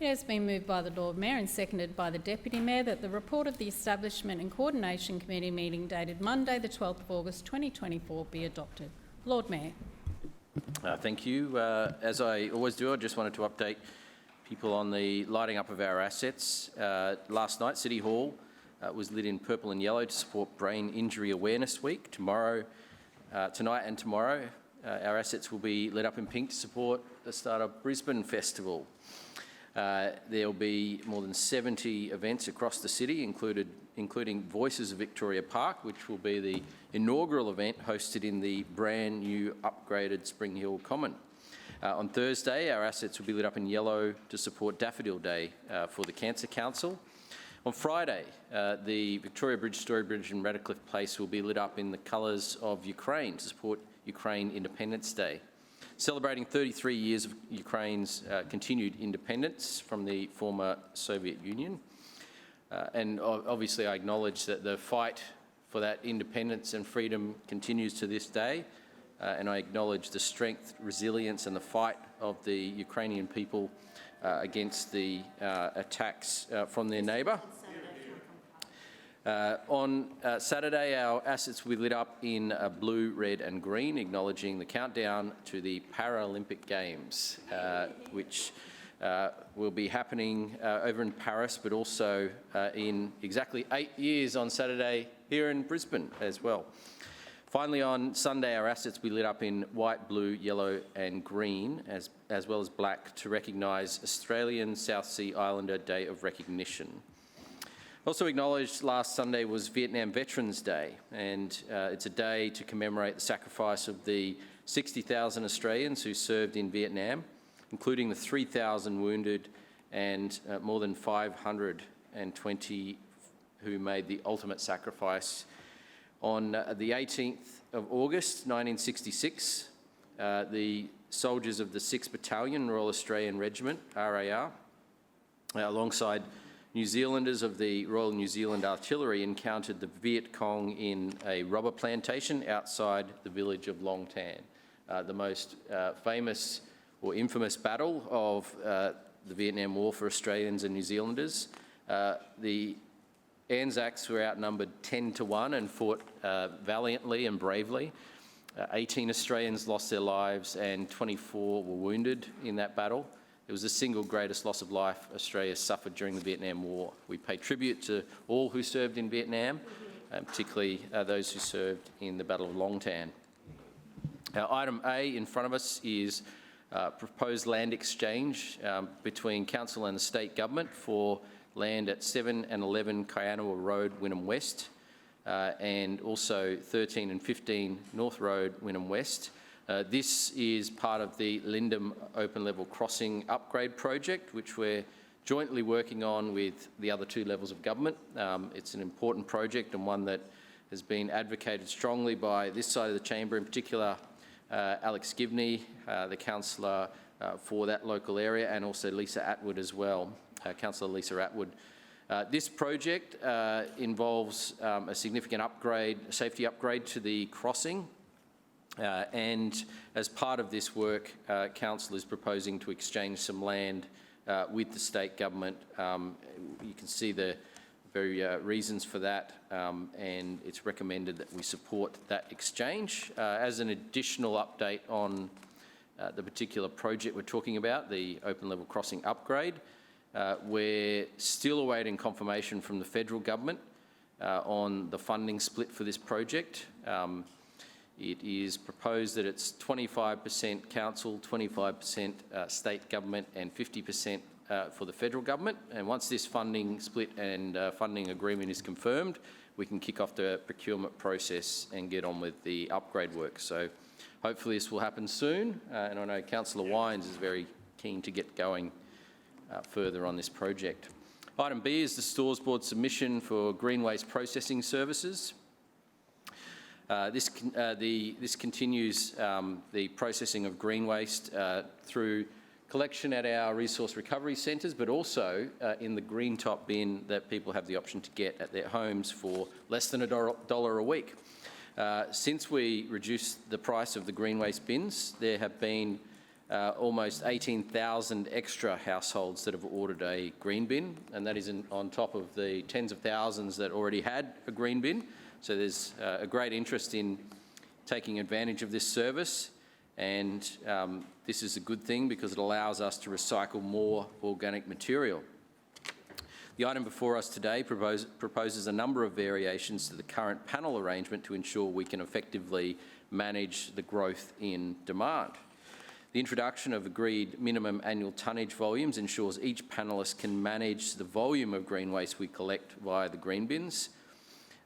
It has been moved by the Lord Mayor and seconded by the Deputy Mayor that the report of the Establishment and Coordination Committee meeting dated Monday, the 12th of August 2024 be adopted. Lord Mayor. Thank you. As I always do, I just wanted to update people on the lighting up of our assets. Last night, City Hall was lit in purple and yellow to support Brain Injury Awareness Week. Tonight and tomorrow, our assets will be lit up in pink to support the start of Brisbane Festival. There will be more than 70 events across the city, including Voices of Victoria Park, which will be the inaugural event hosted in the brand new upgraded Spring Hill Common. On Thursday, our assets will be lit up in yellow to support Daffodil Day for the Cancer Council. On Friday, the Victoria Bridge, Story Bridge and Radcliffe Place will be lit up in the colours of Ukraine to support Ukraine Independence Day, celebrating 33 years of Ukraine's continued independence from the former Soviet Union. And obviously I acknowledge that the fight for that independence and freedom continues to this day. And I acknowledge the strength, resilience and the fight of the Ukrainian people against the attacks from their neighbour. On Saturday, our assets will be lit up in blue, red and green, acknowledging the countdown to the Paralympic Games, which will be happening over in Paris, but also in exactly 8 years on Saturday here in Brisbane as well. Finally, on Sunday, our assets will be lit up in white, blue, yellow and green, as well as black, to recognise Australian South Sea Islander Day of Recognition. Also acknowledged last Sunday was Vietnam Veterans Day, and it's a day to commemorate the sacrifice of the 60,000 Australians who served in Vietnam, including the 3,000 wounded and more than 520 who made the ultimate sacrifice. On the 18th of August 1966, the soldiers of the 6th Battalion, Royal Australian Regiment, RAR, alongside New Zealanders of the Royal New Zealand Artillery, encountered the Viet Cong in a rubber plantation outside the village of Long Tan, the most famous or infamous battle of the Vietnam War for Australians and New Zealanders. The Anzacs were outnumbered 10-1 and fought valiantly and bravely. 18 Australians lost their lives and 24 were wounded in that battle. It was the single greatest loss of life Australia suffered during the Vietnam War. We pay tribute to all who served in Vietnam, particularly those who served in the Battle of Long Tan. Item A in front of us is proposed land exchange between Council and the State Government for land at 7 and 11 Kyanwa Road, Wynnum West, and also 13 and 15 North Road, Wynnum West. This is part of the Lindum Open Level Crossing Upgrade Project, which we're jointly working on with the other two levels of government. It's an important project and one that has been advocated strongly by this side of the chamber, in particular Alex Givney, the councillor for that local area, and also Lisa Atwood as well, Councillor Lisa Atwood. This project involves a significant upgrade, safety upgrade to the crossing, and as part of this work, Council is proposing to exchange some land with the state government. You can see the very reasons for that, and it's recommended that we support that exchange. As an additional update on the particular project we're talking about, the open level crossing upgrade, we're still awaiting confirmation from the federal government on the funding split for this project. It is proposed that it's 25% council, 25% state government and 50% for the federal government. And once this funding split and funding agreement is confirmed, we can kick off the procurement process and get on with the upgrade work. So hopefully this will happen soon. And I know Councillor Wines is very keen to get going further on this project. Item B is the Stores Board submission for green waste processing services. This continues the processing of green waste through collection at our resource recovery centres, but also in the green top bin that people have the option to get at their homes for less than $1 a week. Since we reduced the price of the green waste bins, there have been almost 18,000 extra households that have ordered a green bin, and that is on top of the tens of thousands that already had a green bin. So there's a great interest in taking advantage of this service, and this is a good thing because it allows us to recycle more organic material. The item before us today proposes a number of variations to the current panel arrangement to ensure we can effectively manage the growth in demand. The introduction of agreed minimum annual tonnage volumes ensures each panellist can manage the volume of green waste we collect via the green bins,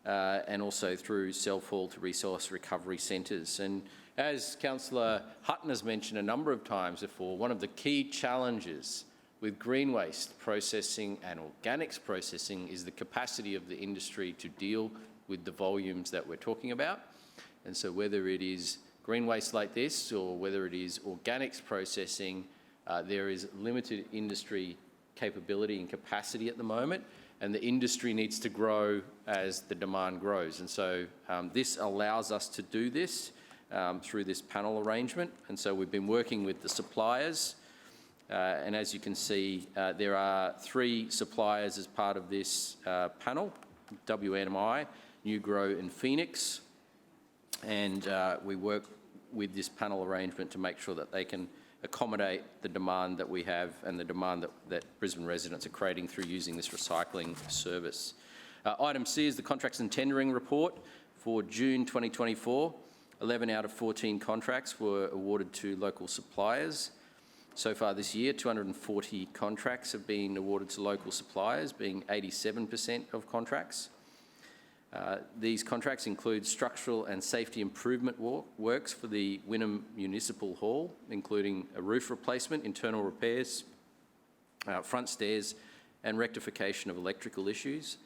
and also through self-haul to resource recovery centres. And as Councillor Hutton has mentioned a number of times before, one of the key challenges with green waste processing and organics processing is the capacity of the industry to deal with the volumes that we're talking about. And so whether it is green waste like this or whether it is organics processing, there is limited industry capability and capacity at the moment, and the industry needs to grow as the demand grows. And so this allows us to do this through this panel arrangement. And so we've been working with the suppliers, and as you can see, there are 3 suppliers as part of this panel: WNMI, New Grow and Phoenix. And we work with this panel arrangement to make sure that they can accommodate the demand that we have and the demand that Brisbane residents are creating through using this recycling service. Item C is the contracts and tendering report for June 2024. 11 out of 14 contracts were awarded to local suppliers. So far this year, 240 contracts have been awarded to local suppliers, being 87% of contracts. These contracts include structural and safety improvement works for the Wynnum Municipal Hall, including a roof replacement, internal repairs, front stairs, and rectification of electrical issues.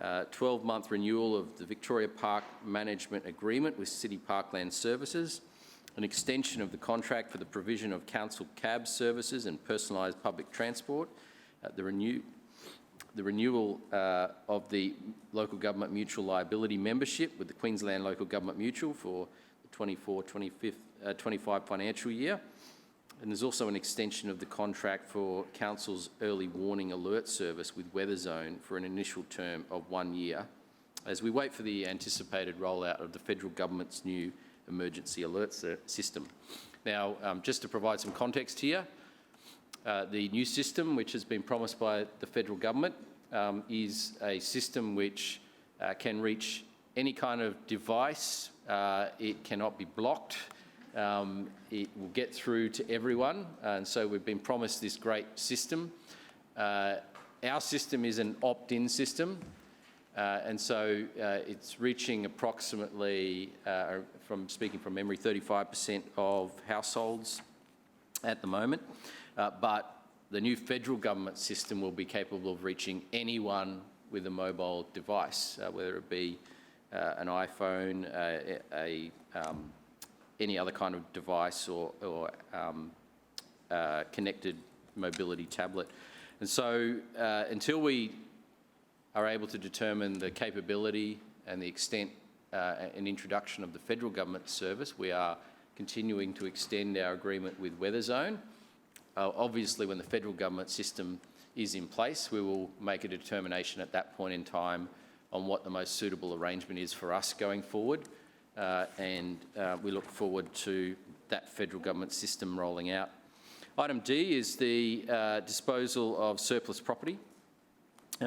12-month renewal of the Victoria Park Management Agreement with City Parkland Services, an extension of the contract for the provision of council cab services and personalised public transport, the renewal of the local government mutual liability membership with the Queensland Local Government Mutual for the 24-25 financial year. And there's also an extension of the contract for Council's early warning alert service with Weather Zone for an initial term of 1 year, as we wait for the anticipated rollout of the federal government's new emergency alert system. Now, just to provide some context here, the new system, which has been promised by the federal government, is a system which can reach any kind of device. It cannot be blocked. It will get through to everyone, and so we've been promised this great system. Our system is an opt-in system, and so it's reaching approximately, from speaking from memory, 35% of households at the moment. But the new federal government system will be capable of reaching anyone with a mobile device, whether it be an iPhone, any other kind of device or connected mobility tablet. And so until we are able to determine the capability and the extent and introduction of the federal government service, we are continuing to extend our agreement with Weather Zone. Obviously, when the federal government system is in place, we will make a determination at that point in time on what the most suitable arrangement is for us going forward. And we look forward to that federal government system rolling out. Item D is the disposal of surplus property.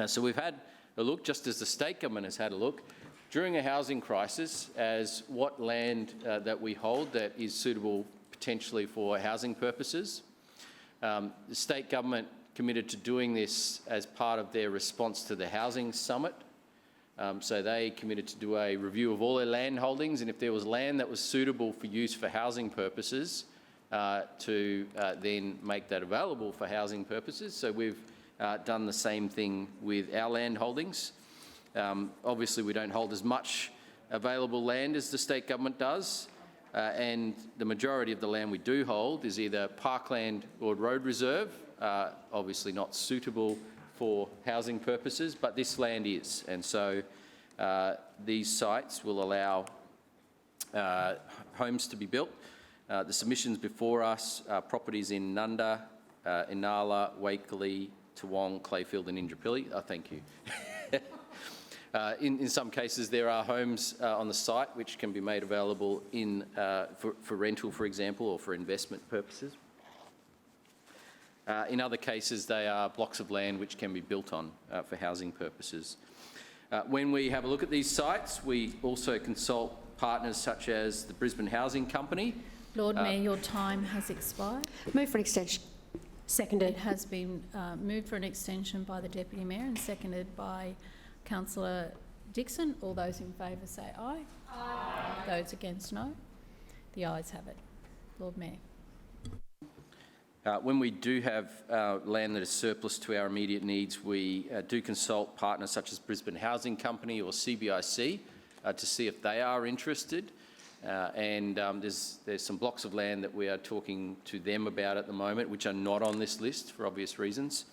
So we've had a look, just as the state government has had a look, during a housing crisis, as what land that we hold that is suitable potentially for housing purposes. The state government committed to doing this as part of their response to the housing summit. So they committed to do a review of all their land holdings, and if there was land that was suitable for use for housing purposes, to then make that available for housing purposes. So we've done the same thing with our land holdings. Obviously, we don't hold as much available land as the state government does, and the majority of the land we do hold is either parkland or road reserve, obviously not suitable for housing purposes, but this land is. And so these sites will allow homes to be built. The submissions before us are properties in Nunda, Inala, Wakeley, Toowong, Clayfield and Indooroopilly. Thank you. In some cases, there are homes on the site which can be made available for rental, for example, or for investment purposes. In other cases, they are blocks of land which can be built on for housing purposes. When we have a look at these sites, we also consult partners such as the Brisbane Housing Company. Lord Mayor, your time has expired. Move for an extension. Seconded. It has been moved for an extension by the Deputy Mayor and seconded by Councillor Dixon. All those in favour say aye. Aye. Those against, no. The ayes have it. Lord Mayor. When we do have land that is surplus to our immediate needs, we do consult partners such as Brisbane Housing Company or CBIC to see if they are interested. There's some blocks of land that we are talking to them about at the moment, which are not on this list for obvious reasons.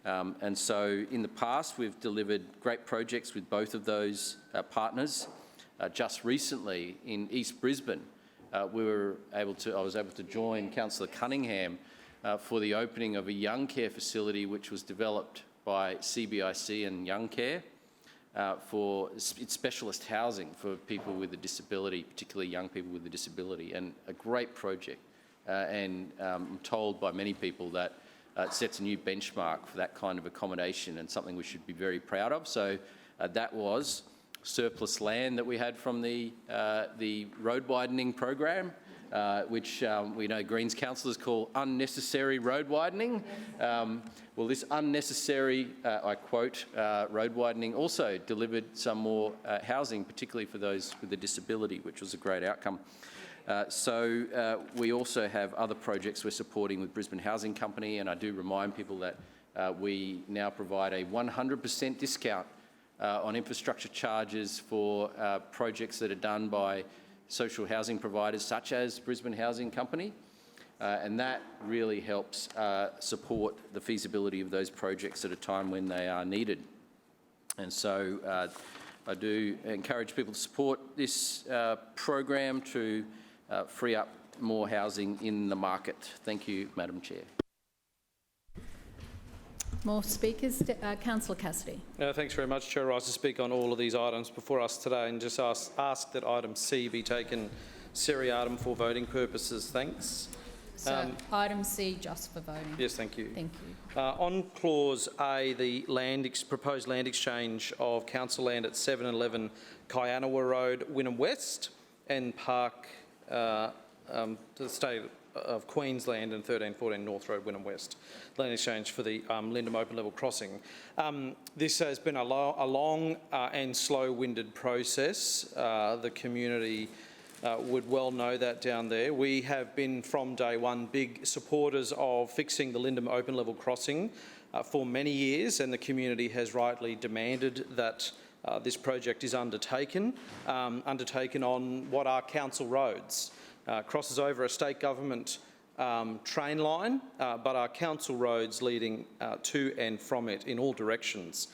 And so in the past, we've delivered great projects with both of those partners. Just recently in East Brisbane, I was able to join Councillor Cunningham for the opening of a young care facility which was developed by CBIC and Young Care for its specialist housing for people with a disability, particularly young people with a disability, and a great project. I'm told by many people that it sets a new benchmark for that kind of accommodation and something we should be very proud of. So that was surplus land that we had from the road widening program, which we know Greens councillors call unnecessary road widening. Well, this unnecessary, I quote, road widening also delivered some more housing, particularly for those with a disability, which was a great outcome. We also have other projects we're supporting with Brisbane Housing Company, and I do remind people that we now provide a 100% discount on infrastructure charges for projects that are done by social housing providers such as Brisbane Housing Company, and that really helps support the feasibility of those projects at a time when they are needed. And so I do encourage people to support this program to free up more housing in the market. Thank you, Madam Chair. More speakers. Councillor Cassidy. Thanks very much, Chair. I rise to speak on all of these items before us today and just ask that item C be taken seriatim for voting purposes. Thanks. So item C just for voting. Yes, thank you. Thank you. On clause A, the proposed land exchange of council land at 7 and 11 Kyanawa Road, Wynnum West, and Park to the state of Queensland and 1314 North Road, Wynnum West, land exchange for the Lindum open level crossing. This has been a long and slow-winded process. The community would well know that down there. We have been from day one big supporters of fixing the Lindum open level crossing for many years, and the community has rightly demanded that this project is undertaken on what are council roads. Crosses over a state government train line, but are council roads leading to and from it in all directions.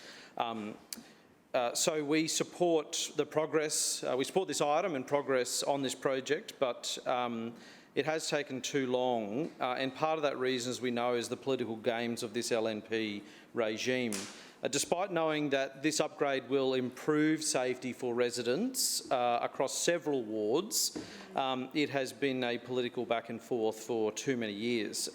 So we support the progress, we support this item and progress on this project, but it has taken too long, and part of that reason, as we know, is the political games of this LNP regime. Despite knowing that this upgrade will improve safety for residents across several wards, it has been a political back and forth for too many years.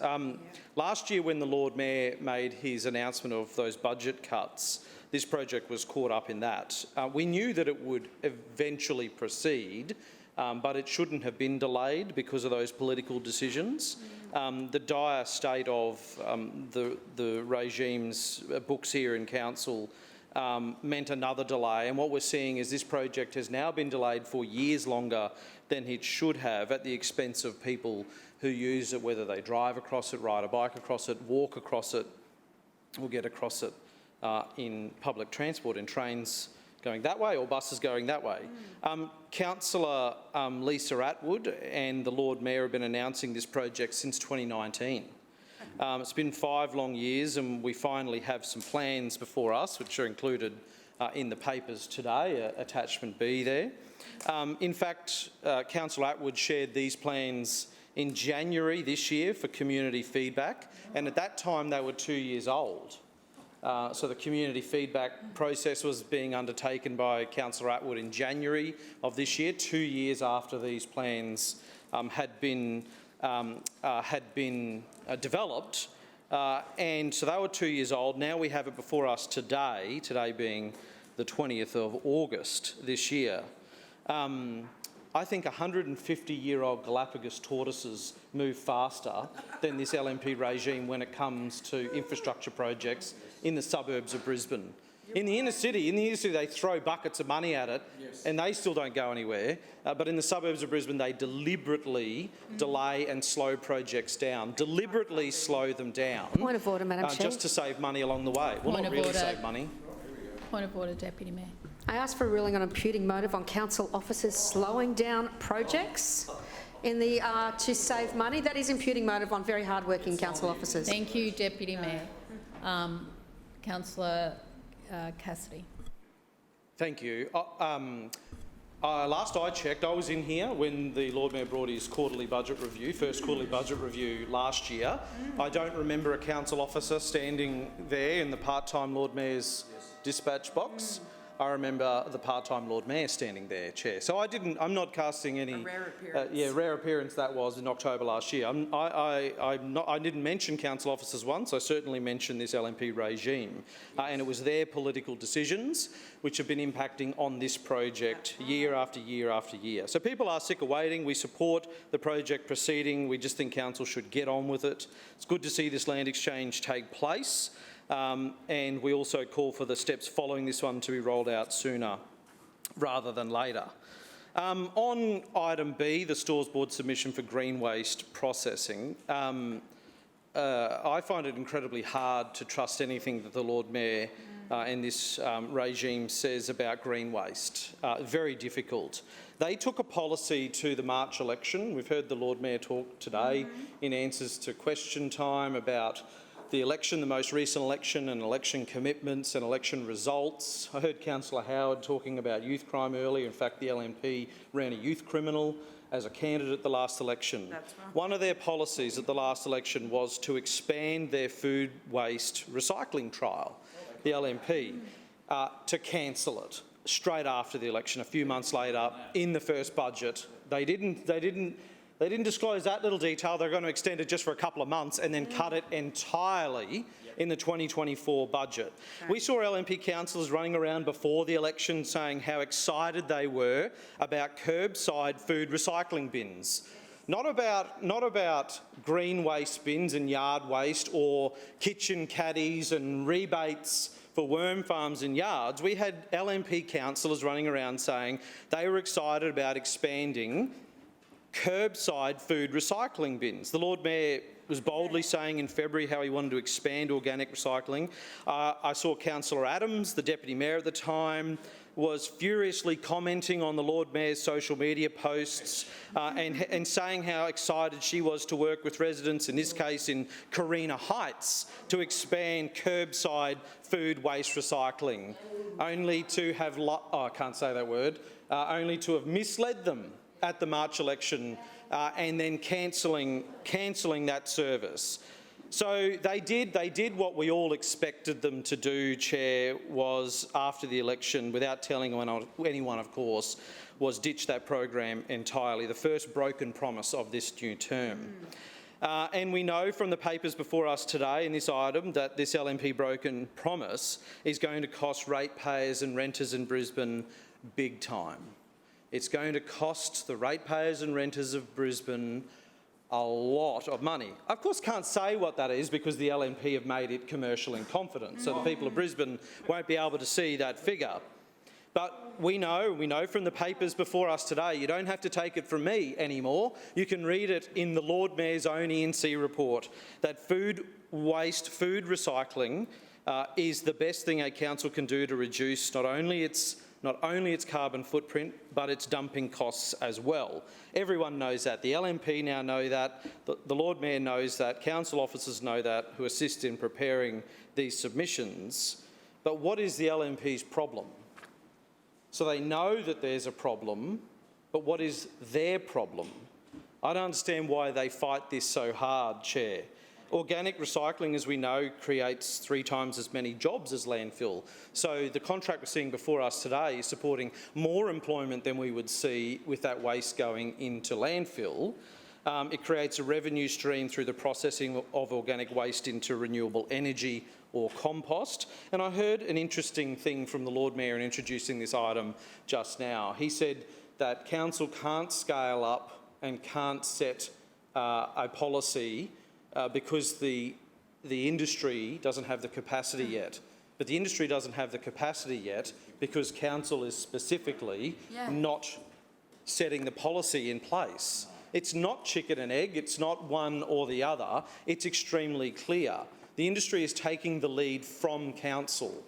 Last year, when the Lord Mayor made his announcement of those budget cuts, this project was caught up in that. We knew that it would eventually proceed, but it shouldn't have been delayed because of those political decisions. The dire state of the regime's books here in council meant another delay, and what we're seeing is this project has now been delayed for years longer than it should have, at the expense of people who use it, whether they drive across it, ride a bike across it, walk across it, or get across it in public transport, in trains going that way or buses going that way. Councillor Lisa Atwood and the Lord Mayor have been announcing this project since 2019. It's been 5 long years, and we finally have some plans before us, which are included in the papers today, attachment B there. In fact, Councillor Atwood shared these plans in January this year for community feedback, and at that time they were 2 years old. So the community feedback process was being undertaken by Councillor Atwood in January of this year, 2 years after these plans had been developed, and so they were 2 years old. Now we have it before us today being the 20th of August this year. I think 150-year-old Galapagos tortoises move faster than this LNP regime when it comes to infrastructure projects in the suburbs of Brisbane. In the inner city, they throw buckets of money at it, and they still don't go anywhere. But in the suburbs of Brisbane, they deliberately delay and slow projects down, deliberately slow them down. Point of order, Madam Chair. Just to save money along the way. Well, not really save money. Point of order, Deputy Mayor. I ask for a ruling on imputing motive on council officers slowing down projects in the to save money. That is imputing motive on very hard-working council officers. Thank you, Deputy Mayor. Councillor Cassidy. Thank you. Last I checked, I was in here when the Lord Mayor brought his quarterly budget review, first quarterly budget review last year. I don't remember a council officer standing there in the part-time Lord Mayor's dispatch box. I remember the part-time Lord Mayor standing there, Chair. So I'm not casting any... A rare appearance. Rare appearance that was in October last year. I didn't mention council officers once. I certainly mentioned this LNP regime. And it was their political decisions which have been impacting on this project year after year after year. So people are sick of waiting. We support the project proceeding. We just think council should get on with it. It's good to see this land exchange take place. And we also call for the steps following this one to be rolled out sooner rather than later. On item B, the Stores Board submission for green waste processing, I find it incredibly hard to trust anything that the Lord Mayor and this regime says about green waste. Very difficult. They took a policy to the March election. We've heard the Lord Mayor talk today in answers to question time about the election, the most recent election, and election commitments and election results. I heard Councillor Howard talking about youth crime earlier. In fact, the LNP ran a youth criminal as a candidate at the last election. That's right. One of their policies at the last election was to expand their food waste recycling trial, the LNP, to cancel it straight after the election, a few months later, in the first budget. They didn't disclose that little detail. They're going to extend it just for a couple of months and then cut it entirely in the 2024 budget. We saw LNP councillors running around before the election saying how excited they were about curbside food recycling bins. Not about green waste bins and yard waste or kitchen caddies and rebates for worm farms and yards. We had LNP councillors running around saying they were excited about expanding curbside food recycling bins. The Lord Mayor was boldly saying in February how he wanted to expand organic recycling. I saw Councillor Adams, the Deputy Mayor at the time, was furiously commenting on the Lord Mayor's social media posts and saying how excited she was to work with residents, in this case in Carina Heights, to expand curbside food waste recycling, only to have, I can't say that word, only to have misled them at the March election and then cancelling that service. So they did what we all expected them to do, Chair, was after the election, without telling anyone, of course, was ditch that program entirely, the first broken promise of this new term. And we know from the papers before us today in this item that this LNP broken promise is going to cost ratepayers and renters in Brisbane big time. It's going to cost the ratepayers and renters of Brisbane a lot of money. I, of course, can't say what that is because the LNP have made it commercial in confidence, so the people of Brisbane won't be able to see that figure. But we know from the papers before us today, you don't have to take it from me anymore. You can read it in the Lord Mayor's own ENC report, that food waste, food recycling is the best thing a council can do to reduce not only its carbon footprint, but its dumping costs as well. Everyone knows that. The LNP now know that. The Lord Mayor knows that. Council officers know that, who assist in preparing these submissions. But what is the LNP's problem? So they know that there's a problem, but what is their problem? I don't understand why they fight this so hard, Chair. Organic recycling, as we know, creates 3 times as many jobs as landfill. So the contract we're seeing before us today is supporting more employment than we would see with that waste going into landfill. It creates a revenue stream through the processing of organic waste into renewable energy or compost. And I heard an interesting thing from the Lord Mayor in introducing this item just now. He said that council can't scale up and can't set a policy because the industry doesn't have the capacity yet. But the industry doesn't have the capacity yet because council is specifically not setting the policy in place. It's not chicken and egg, it's not one or the other, it's extremely clear. The industry is taking the lead from council.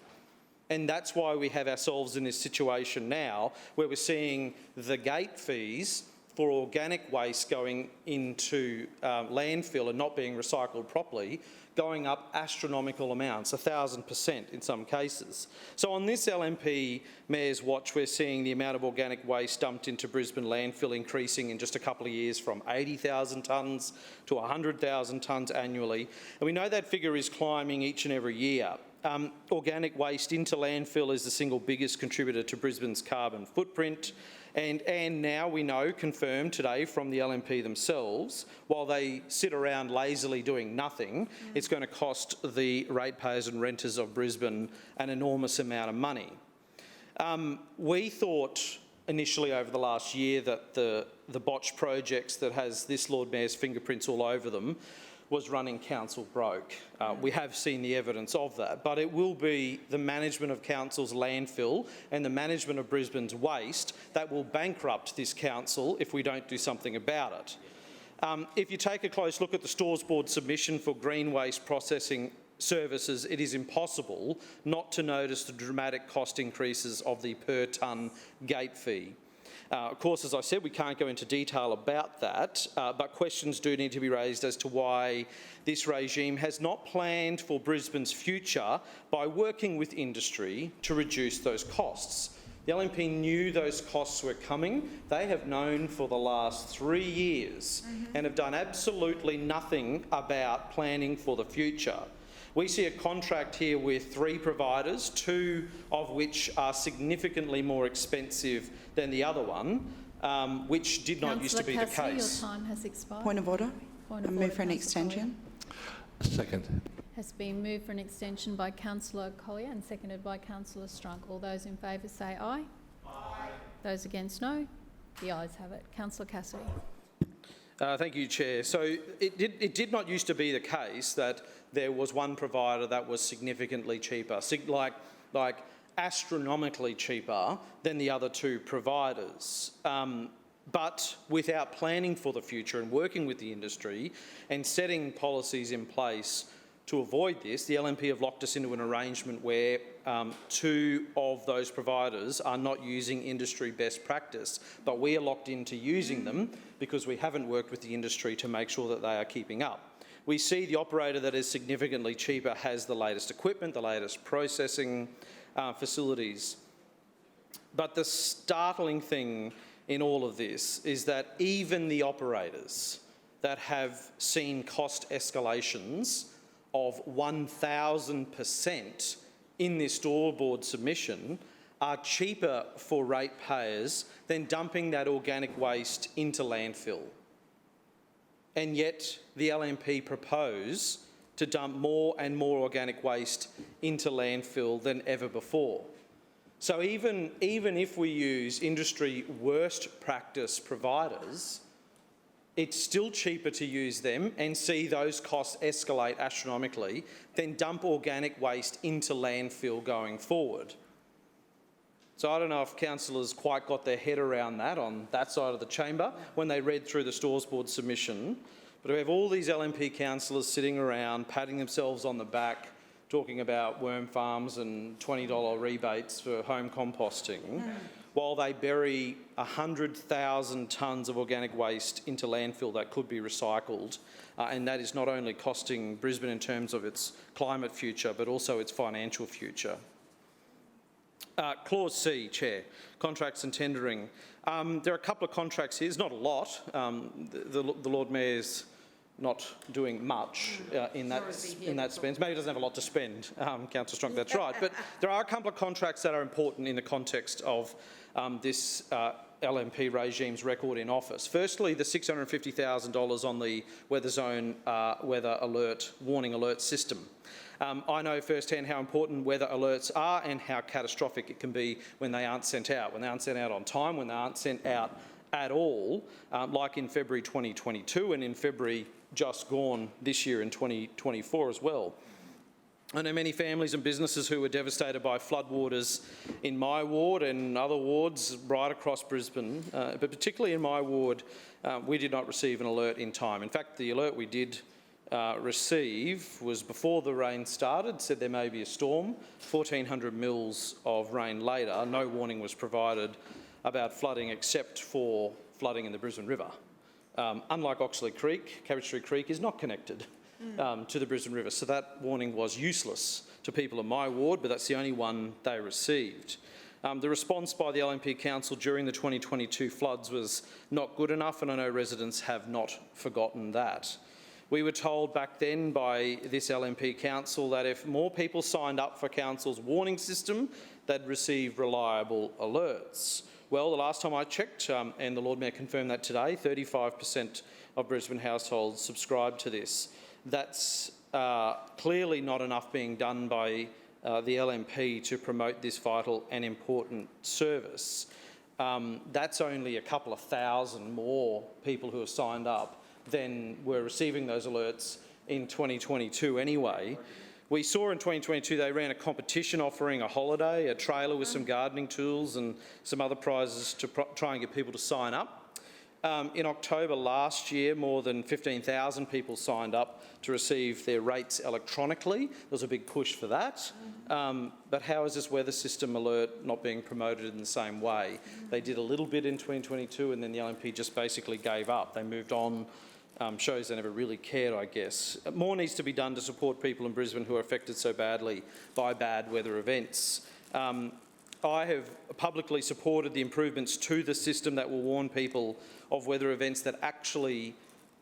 And that's why we have ourselves in this situation now where we're seeing the gate fees for organic waste going into landfill and not being recycled properly going up astronomical amounts, 1,000% in some cases. So on this LNP Mayor's watch, we're seeing the amount of organic waste dumped into Brisbane landfill increasing in just a couple of years from 80,000 tonnes to 100,000 tonnes annually. And we know that figure is climbing each and every year. Organic waste into landfill is the single biggest contributor to Brisbane's carbon footprint. And now we know, confirmed today from the LNP themselves, while they sit around lazily doing nothing, it's going to cost the ratepayers and renters of Brisbane an enormous amount of money. We thought initially over the last year that the botched projects that has this Lord Mayor's fingerprints all over them was running council broke. We have seen the evidence of that, but it will be the management of council's landfill and the management of Brisbane's waste that will bankrupt this council if we don't do something about it. If you take a close look at the Stores Board submission for green waste processing services, it is impossible not to notice the dramatic cost increases of the per tonne gate fee. Of course, as I said, we can't go into detail about that, but questions do need to be raised as to why this regime has not planned for Brisbane's future by working with industry to reduce those costs. The LNP knew those costs were coming. They have known for the last 3 years and have done absolutely nothing about planning for the future. We see a contract here with 3 providers, 2 of which are significantly more expensive than the other one, which did not used to be the case. Councillor Cassidy, your time has expired. Point of order. Point of I order, move for an Councillor extension. Second. Has been moved for an extension by Councillor Collier and seconded by Councillor Strunk. All those in favour say aye. Aye. Those against no. The ayes have it. Councillor Cassidy. Thank you, Chair. So it did not used to be the case that there was one provider that was significantly cheaper, like astronomically cheaper than the other 2 providers. But without planning for the future and working with the industry and setting policies in place to avoid this, the LNP have locked us into an arrangement where 2 of those providers are not using industry best practice, but we are locked into using them because we haven't worked with the industry to make sure that they are keeping up. We see the operator that is significantly cheaper has the latest equipment, the latest processing facilities. But the startling thing in all of this is that even the operators that have seen cost escalations of 1,000% in this Store Board submission are cheaper for ratepayers than dumping that organic waste into landfill. And yet the LNP propose to dump more and more organic waste into landfill than ever before. So even if we use industry worst practice providers, it's still cheaper to use them and see those costs escalate astronomically than dump organic waste into landfill going forward. So I don't know if councillors quite got their head around that on that side of the chamber when they read through the Stores Board submission, but we have all these LNP councillors sitting around patting themselves on the back, talking about worm farms and $20 rebates for home composting, while they bury 100,000 tonnes of organic waste into landfill that could be recycled. And that is not only costing Brisbane in terms of its climate future, but also its financial future. Clause C, Chair, contracts and tendering. There are a couple of contracts here. It's not a lot. The Lord Mayor's not doing much in that spend. Maybe he doesn't have a lot to spend, Councillor Strunk, that's right. But there are a couple of contracts that are important in the context of this LNP regime's record in office. Firstly, the $650,000 on the weather zone weather alert warning alert system. I know firsthand how important weather alerts are and how catastrophic it can be when they aren't sent out, when they aren't sent out on time, when they aren't sent out at all, like in February 2022 and in February just gone this year in 2024 as well. I know many families and businesses who were devastated by floodwaters in my ward and other wards right across Brisbane, but particularly in my ward, we did not receive an alert in time. In fact, the alert we did receive was before the rain started, said there may be a storm. 1,400 mils of rain later, no warning was provided about flooding except for flooding in the Brisbane River. Unlike Oxley Creek, Cabbage Tree Creek is not connected to the Brisbane River, so that warning was useless to people in my ward, but that's the only one they received. The response by the LNP Council during the 2022 floods was not good enough, and I know residents have not forgotten that. We were told back then by this LNP Council that if more people signed up for Council's warning system, they'd receive reliable alerts. Well, the last time I checked, and the Lord Mayor confirmed that today, 35% of Brisbane households subscribe to this. That's clearly not enough being done by the LNP to promote this vital and important service. That's only a couple of thousand more people who have signed up than were receiving those alerts in 2022 anyway. We saw in 2022 they ran a competition offering a holiday, a trailer with some gardening tools and some other prizes to try and get people to sign up. In October last year, more than 15,000 people signed up to receive their rates electronically. There was a big push for that. But how is this weather system alert not being promoted in the same way? They did a little bit in 2022 and then the LNP just basically gave up. They moved on. Shows they never really cared, I guess. More needs to be done to support people in Brisbane who are affected so badly by bad weather events. I have publicly supported the improvements to the system that will warn people of weather events that actually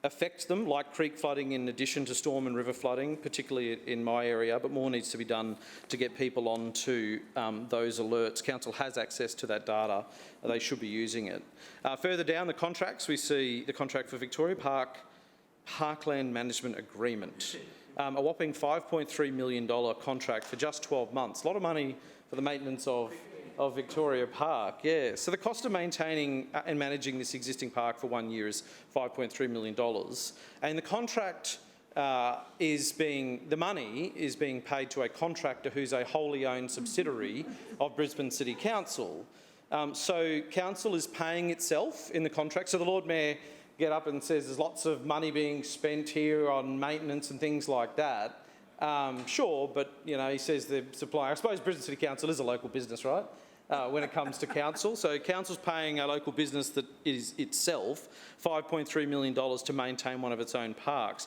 affect them, like creek flooding in addition to storm and river flooding, particularly in my area, but more needs to be done to get people onto those alerts. Council has access to that data. They should be using it. Further down the contracts, we see the contract for Victoria Parkland Management Agreement, a whopping $5.3 million contract for just 12 months. A lot of money for the maintenance of Victoria Park, yeah. So the cost of maintaining and managing this existing park for 1 year is $5.3 million. And the contract the money is being paid to a contractor who's a wholly owned subsidiary of Brisbane City Council. So council is paying itself in the contract. So the Lord Mayor get up and says there's lots of money being spent here on maintenance and things like that. Sure, but you know, he says the supplier, I suppose Brisbane City Council is a local business, right? When it comes to council. So council's paying a local business that is itself $5.3 million to maintain one of its own parks.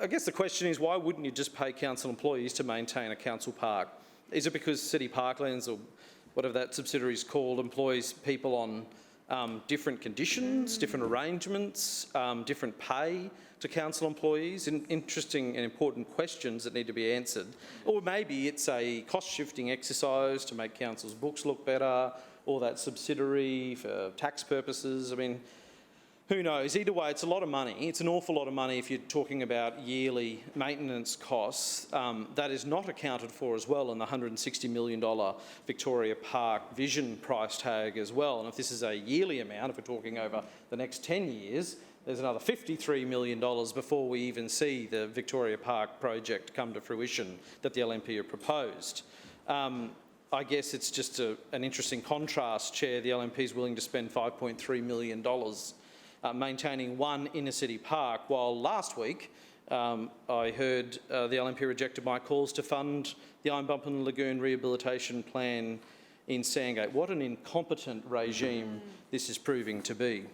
I guess the question is, why wouldn't you just pay council employees to maintain a council park? Is it because City Parklands or whatever that subsidiary is called employs people on different conditions, different arrangements, different pay to council employees? Interesting and important questions that need to be answered. Or maybe it's a cost-shifting exercise to make council's books look better, or that subsidiary for tax purposes. I mean, who knows? Either way, it's a lot of money. It's an awful lot of money if you're talking about yearly maintenance costs. That is not accounted for as well in the $160 million Victoria Park Vision price tag as well. And if this is a yearly amount, if we're talking over the next 10 years, there's another $53 million before we even see the Victoria Park project come to fruition that the LNP have proposed. I guess it's just an interesting contrast, Chair. The LNP is willing to spend $5.3 million maintaining one inner-city park, while last week I heard the LNP rejected my calls to fund the Iron Bump and Lagoon rehabilitation plan in Sandgate. What an incompetent regime this is proving to be.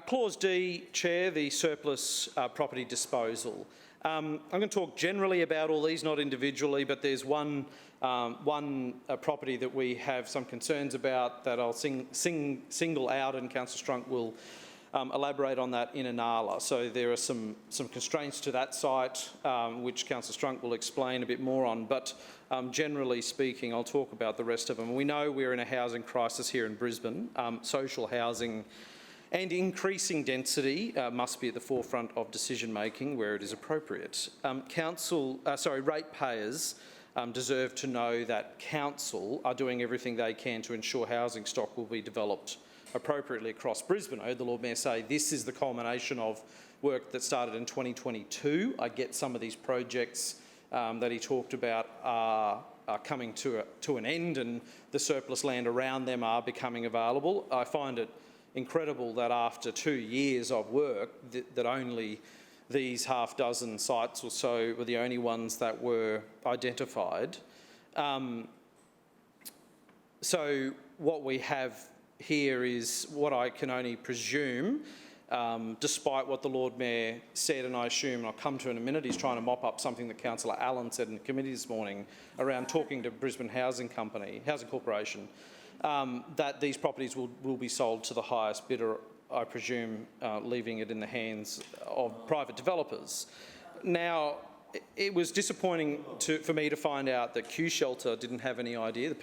Clause D, Chair, the surplus property disposal. I'm going to talk generally about all these, not individually, but there's one property that we have some concerns about that I'll single out, and Councillor Strunk will elaborate on that in Inala. So there are some constraints to that site, which Councillor Strunk will explain a bit more on, but generally speaking, I'll talk about the rest of them. We know we're in a housing crisis here in Brisbane. Social housing and increasing density must be at the forefront of decision-making where it is appropriate. Ratepayers deserve to know that council are doing everything they can to ensure housing stock will be developed appropriately across Brisbane. I heard the Lord Mayor say this is the culmination of work that started in 2022. I get some of these projects that he talked about are coming to an end, and the surplus land around them are becoming available. I find it incredible that after 2 years of work that only these half dozen sites or so were the only ones that were identified. So what we have here is what I can only presume, despite what the Lord Mayor said, and I assume, and I'll come to in a minute, he's trying to mop up something that Councillor Allen said in the committee this morning around talking to Brisbane Housing Corporation, that these properties will be sold to the highest bidder, I presume, leaving it in the hands of private developers. Now, it was disappointing for me to find out that Q Shelter didn't have any idea, the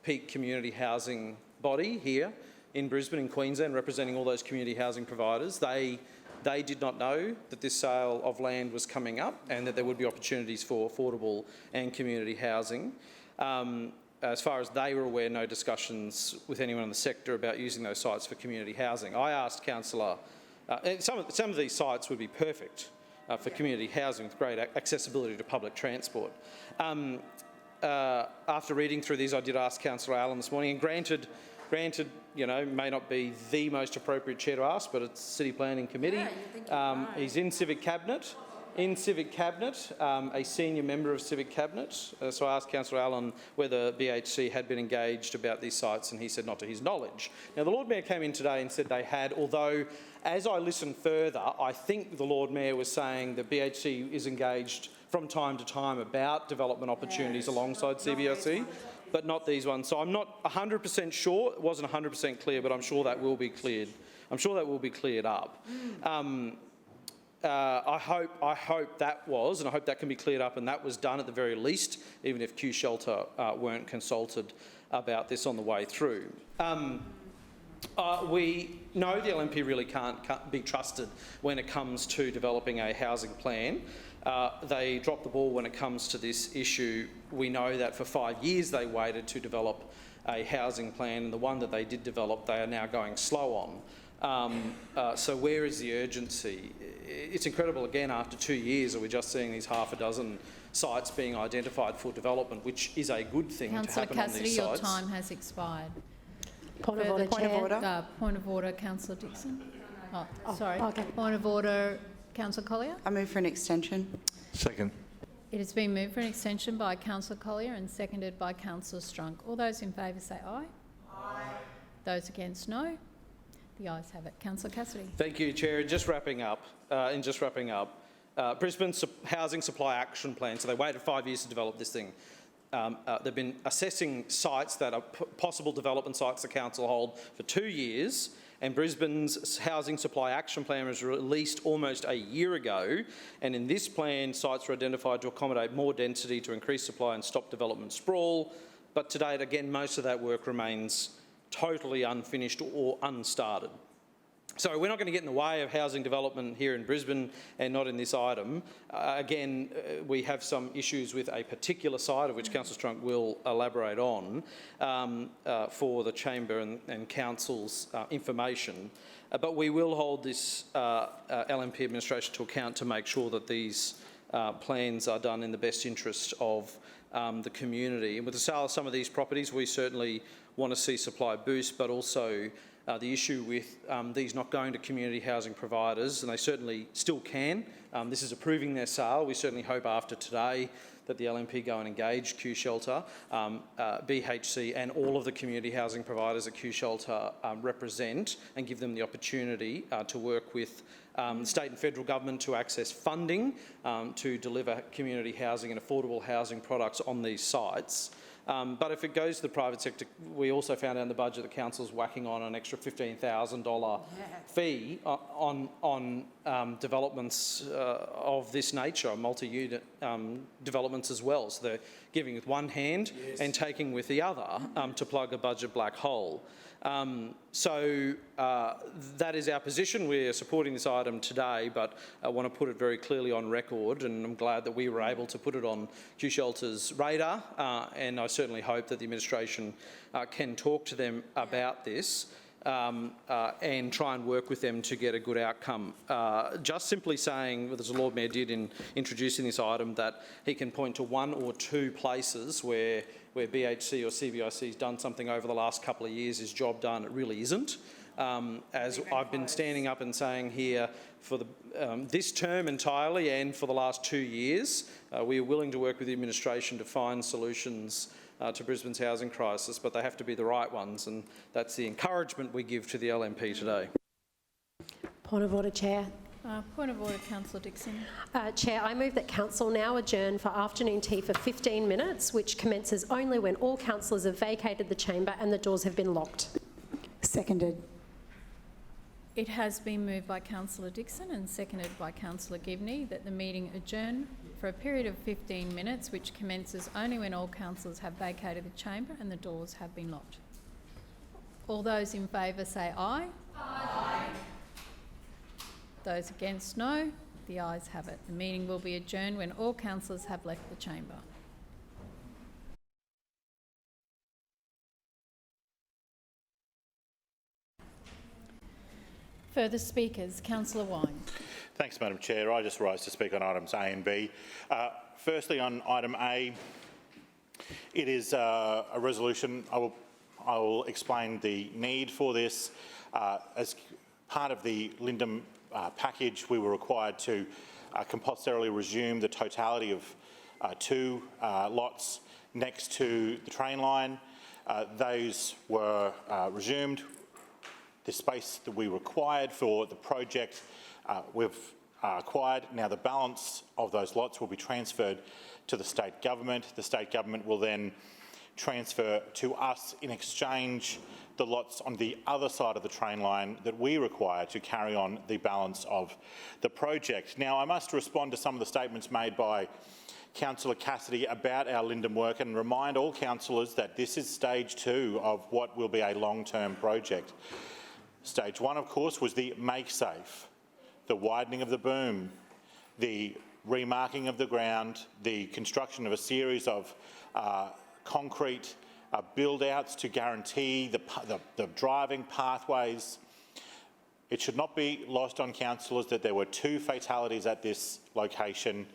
peak community housing body here in Brisbane, in Queensland, representing all those community housing providers. They did not know that this sale of land was coming up and that there would be opportunities for affordable and community housing. As far as they were aware, no discussions with anyone in the sector about using those sites for community housing. I asked Councillor, some of these sites would be perfect for community housing with great accessibility to public transport. After reading through these, I did ask Councillor Allen this morning, and granted, you know, may not be the most appropriate chair to ask, but it's City Planning Committee. He's in Civic Cabinet. A senior member of Civic Cabinet. So I asked Councillor Allen whether BHC had been engaged about these sites, and he said not to his knowledge. Now, the Lord Mayor came in today and said they had, although as I listened further, I think the Lord Mayor was saying that BHC is engaged from time to time about development opportunities alongside CBRC, but not these ones. So I'm not 100% sure. It wasn't 100% clear, but I'm sure that will be cleared. I'm sure that will be cleared up. I hope that was, and I hope that can be cleared up, and that was done at the very least, even if Q Shelter weren't consulted about this on the way through. We know the LNP really can't be trusted when it comes to developing a housing plan. They dropped the ball when it comes to this issue. We know that for 5 years they waited to develop a housing plan, and the one that they did develop, they are now going slow on. So where is the urgency? It's incredible, again, after 2 years, are we just seeing these half a dozen sites being identified for development, which is a good thing to happen on these sites. Councillor Cassidy, your time has expired. Point of order, Councillor Dixon. Oh, sorry. Okay. Point of order, Councillor Collier. I move for an extension. Second. It has been moved for an extension by Councillor Collier and seconded by Councillor Strunk. All those in favour say aye. Aye. Those against, no. The ayes have it. Councillor Cassidy. Thank you, Chair. Just wrapping up, Brisbane's Housing Supply Action Plan, so they waited 5 years to develop this thing. They've been assessing sites that are possible development sites the council hold for 2 years, and Brisbane's Housing Supply Action Plan was released almost a year ago, and in this plan sites were identified to accommodate more density to increase supply and stop development sprawl, but to date, again, most of that work remains totally unfinished or unstarted. So we're not going to get in the way of housing development here in Brisbane and not in this item. We have some issues with a particular site, of which Councillor Strunk will elaborate on, for the Chamber and Council's information. But we will hold this LNP administration to account to make sure that these plans are done in the best interest of the community. And with the sale of some of these properties, we certainly want to see supply boost, but also the issue with these not going to community housing providers, and they certainly still can. This is approving their sale. We certainly hope after today that the LNP go and engage Q Shelter, BHC and all of the community housing providers that Q Shelter represent, and give them the opportunity to work with state and federal government to access funding to deliver community housing and affordable housing products on these sites. But if it goes to the private sector, we also found out in the budget the council's whacking on an extra $15,000 fee on developments of this nature, multi-unit developments as well. So they're giving with one hand and taking with the other to plug a budget black hole. So that is our position. We're supporting this item today, but I want to put it very clearly on record, and I'm glad that we were able to put it on Q Shelter's radar, and I certainly hope that the administration can talk to them about this and try and work with them to get a good outcome. Just simply saying, as the Lord Mayor did in introducing this item, that he can point to one or two places where BHC or CBIC has done something over the last couple of years is job done. It really isn't. As I've been standing up and saying here for this term entirely and for the last 2 years. We are willing to work with the administration to find solutions to Brisbane's housing crisis, but they have to be the right ones, and that's the encouragement we give to the LNP today. Point of order, Chair. Point of order, Councillor Dixon. Chair, I move that Council now adjourn for afternoon tea for 15 minutes, which commences only when all councillors have vacated the chamber and the doors have been locked. Seconded. It has been moved by Councillor Dixon and seconded by Councillor Gibney that the meeting adjourn for a period of 15 minutes, which commences only when all councillors have vacated the chamber and the doors have been locked. All those in favour say aye. Aye. Those against, no. The ayes have it. The meeting will be adjourned when all councillors have left the chamber. Further speakers, Councillor Wine. Thanks, Madam Chair. I just rise to speak on items A and B. Firstly, on item A, it is a resolution. I will explain the need for this. As part of the Lindum package, we were required to compulsorily resume the totality of 2 lots next to the train line. Those were resumed. The space that we required for the project we've acquired. Now the balance of those lots will be transferred to the state government. The state government will then transfer to us in exchange the lots on the other side of the train line that we require to carry on the balance of the project. Now, I must respond to some of the statements made by Councillor Cassidy about our Lindum work and remind all councillors that this is stage 2 of what will be a long-term project. Stage 1, of course, was the make safe, the widening of the boom, the remarking of the ground, the construction of a series of concrete build-outs to guarantee the driving pathways. It should not be lost on councillors that there were 2 fatalities at this location.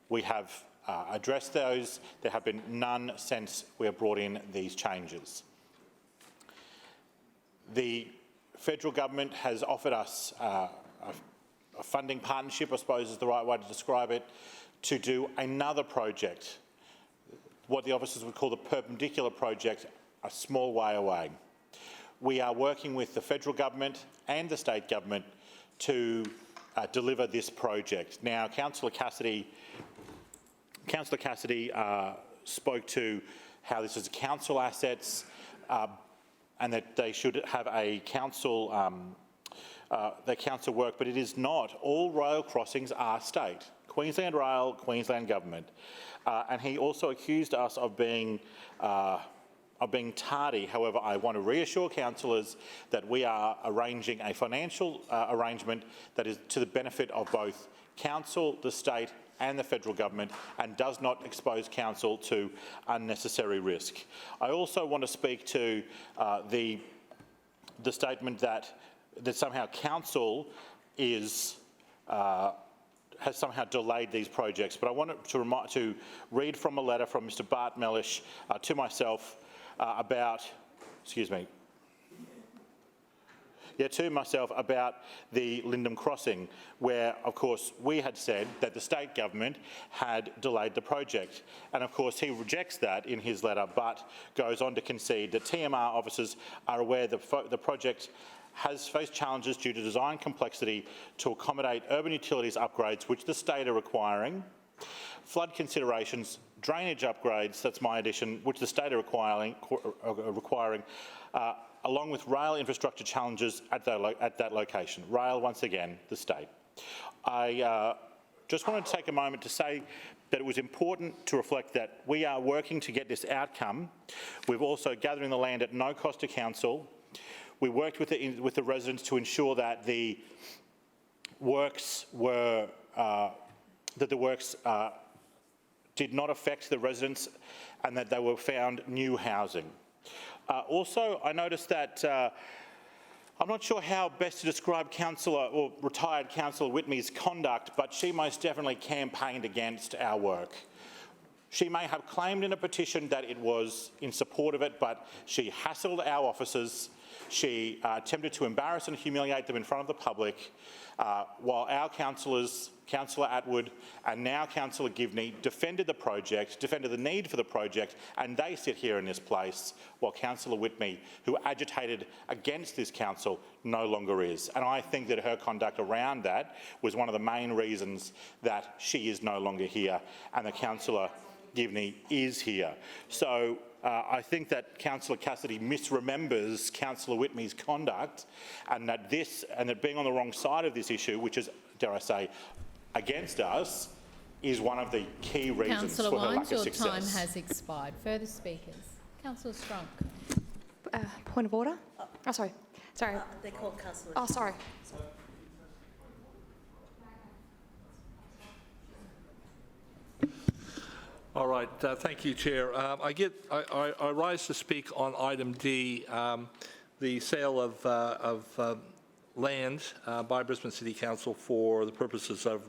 We have addressed those. There have been none since we have brought in these changes. The federal government has offered us a funding partnership, I suppose is the right way to describe it, to do another project, what the officers would call the perpendicular project, a small way away. We are working with the federal government and the state government to deliver this project. Now, Councillor Cassidy spoke to how this is council assets and that they should have a council, their council work, but it is not. All rail crossings are state. Queensland Rail, Queensland Government. And he also accused us of being tardy. However, I want to reassure councillors that we are arranging a financial arrangement that is to the benefit of both council, the state and the federal government, and does not expose council to unnecessary risk. I also want to speak to the statement that somehow council has somehow delayed these projects. But I wanted to read from a letter from Mr. Bart Mellish to myself about the Lindum crossing, where, of course, we had said that the state government had delayed the project. And, of course, he rejects that in his letter, but goes on to concede that TMR officers are aware the project has faced challenges due to design complexity to accommodate urban utilities upgrades, which the state are requiring, flood considerations, drainage upgrades, that's my addition, which the state are requiring, along with rail infrastructure challenges at that location. Rail, once again, the state. I just wanted to take a moment to say that it was important to reflect that we are working to get this outcome. We've also gathering the land at no cost to council. We worked with the residents to ensure that the works did not affect the residents and that they were found new housing. Also, I noticed that I'm not sure how best to describe retired Councillor Whitmey's conduct, but she most definitely campaigned against our work. She may have claimed in a petition that it was in support of it, but she hassled our officers. She attempted to embarrass and humiliate them in front of the public, while our councillors, Councillor Atwood and now Councillor Givney, defended the project, defended the need for the project, and they sit here in this place, while Councillor Whitney, who agitated against this council, no longer is. And I think that her conduct around that was one of the main reasons that she is no longer here and the Councillor Givney is here. So I think that Councillor Cassidy misremembers Councillor Whitney's conduct, and that being on the wrong side of this issue, which is, dare I say, against us, is one of the key reasons Councillor for her Wines, lack of your success. time has expired. Further speakers. Councillor Strunk. Point of order? Oh, sorry. They're called councillors. Oh, sorry. All right, thank you, Chair. I rise to speak on item D, the sale of land by Brisbane City Council for the purposes of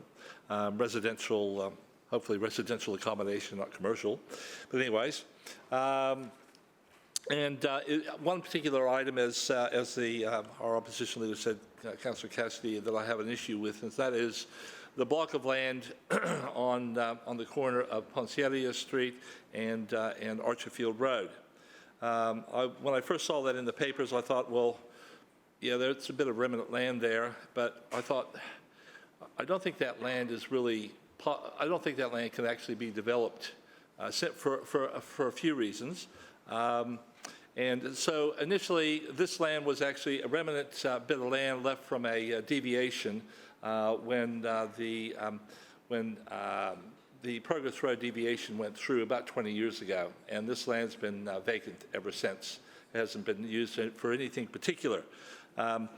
residential, hopefully residential accommodation, not commercial. But anyways, one particular item, as our opposition leader said, Councillor Cassidy, that I have an issue with, and that is the block of land on the corner of Poncelia Street and Archerfield Road. When I first saw that in the papers, I thought, well, yeah, there's a bit of remnant land there, but I thought, I don't think that land is really, I don't think that land can actually be developed for a few reasons. And so initially, this land was actually a remnant bit of land left from a deviation when the Progress Road deviation went through about 20 years ago, and this land's been vacant ever since. It hasn't been used for anything particular. But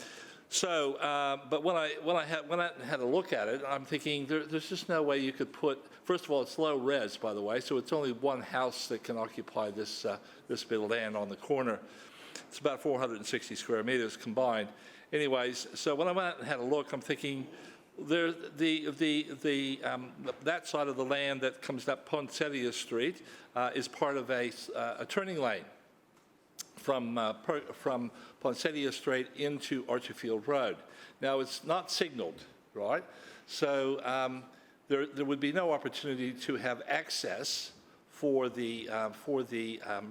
when I had a look at it, I'm thinking there's just no way you could put. First of all, it's low res, by the way, so it's only one house that can occupy this this bit of land on the corner. It's about 460 square meters combined. Anyways, so when I went out and had a look, I'm thinking that side of the land that comes up Poncelia Street is part of a turning lane from Poncelia Street into Archerfield Road. Now, it's not signalled, right? So there would be no opportunity to have access for the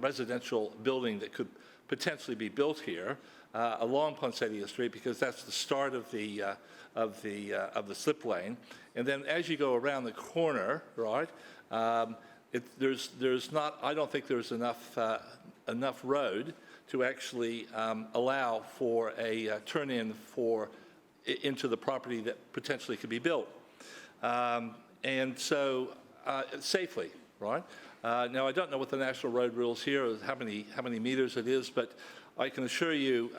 residential building that could potentially be built here along Poncelia Street, because that's the start of the slip lane. And then as you go around the corner, right, there's not. I don't think there's enough road to actually allow for a turn-in into the property that potentially could be built, and so safely, right? Now, I don't know what the national road rules here, or how many meters it is, but I can assure you,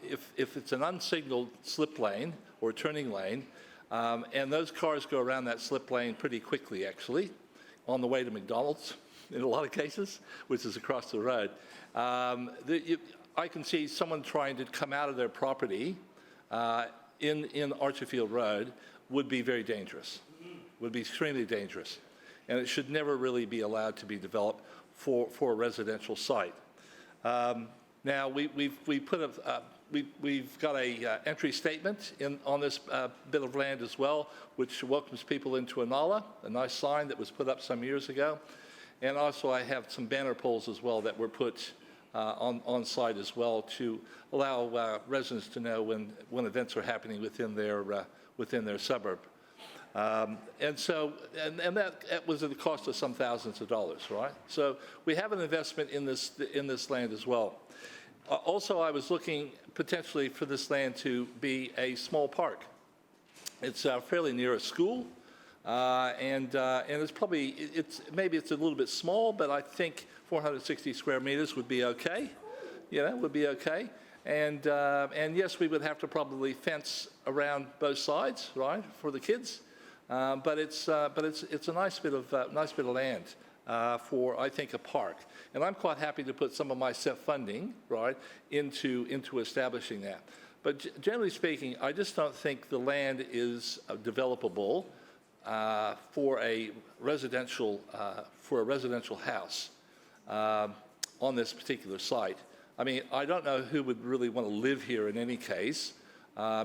if it's an unsignalled slip lane or turning lane, and those cars go around that slip lane pretty quickly, actually, on the way to McDonald's, in a lot of cases, which is across the road. I can see someone trying to come out of their property in Archerfield Road would be very dangerous, would be extremely dangerous. And it should never really be allowed to be developed for a residential site. Now, we've got a entry statement on this bit of land as well, which welcomes people into Inala, a nice sign that was put up some years ago. And also I have some banner poles as well that were put on site as well to allow residents to know when events are happening within their suburb. And that was at the cost of some thousands of dollars, right? So we have an investment in this land as well. Also, I was looking potentially for this land to be a small park. It's fairly near a school, and it's maybe it's a little bit small, but I think 460 square meters would be okay. Would be okay. And yes, we would have to probably fence around both sides, right, for the kids. But it's a nice bit of land for, I think, a park. And I'm quite happy to put some of my CEF funding, right, into establishing that. But generally speaking, I just don't think the land is developable for a residential house on this particular site. I mean, I don't know who would really want to live here in any case,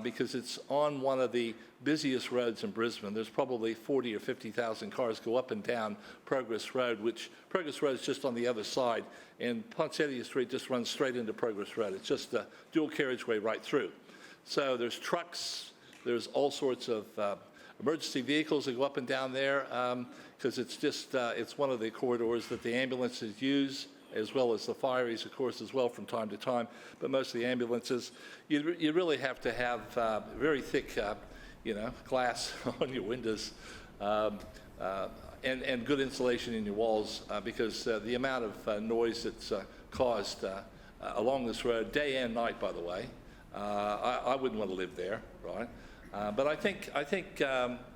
because it's on one of the busiest roads in Brisbane. There's probably 40 or 50,000 cars go up and down Progress Road, which Progress Road is just on the other side, and Ponsettia Street just runs straight into Progress Road. It's just a dual carriageway right through. So there's trucks, there's all sorts of emergency vehicles that go up and down there, because it's just, it's one of the corridors that the ambulances use, as well as the fireys, of course, as well from time to time, but most of the ambulances. You really have to have very thick, glass on your windows and good insulation in your walls, because the amount of noise that's caused along this road, day and night, by the way, I wouldn't want to live there, right? But I think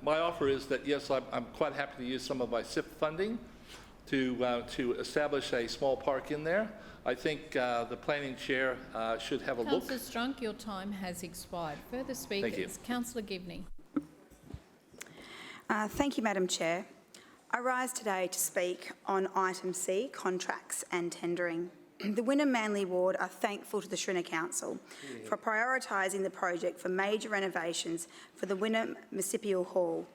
my offer is that, yes, I'm quite happy to use some of my SIP funding to establish a small park in there. I think the planning chair should have a look. Councillor Strunk, your time has expired. Further speakers. Thank you. Councillor Givney. Thank you, Madam Chair. I rise today to speak on item C, contracts and tendering. The Wynnum Manly Ward are thankful to the Shrinner Council for prioritising the project for major renovations for the Wynnum Municipal Hall.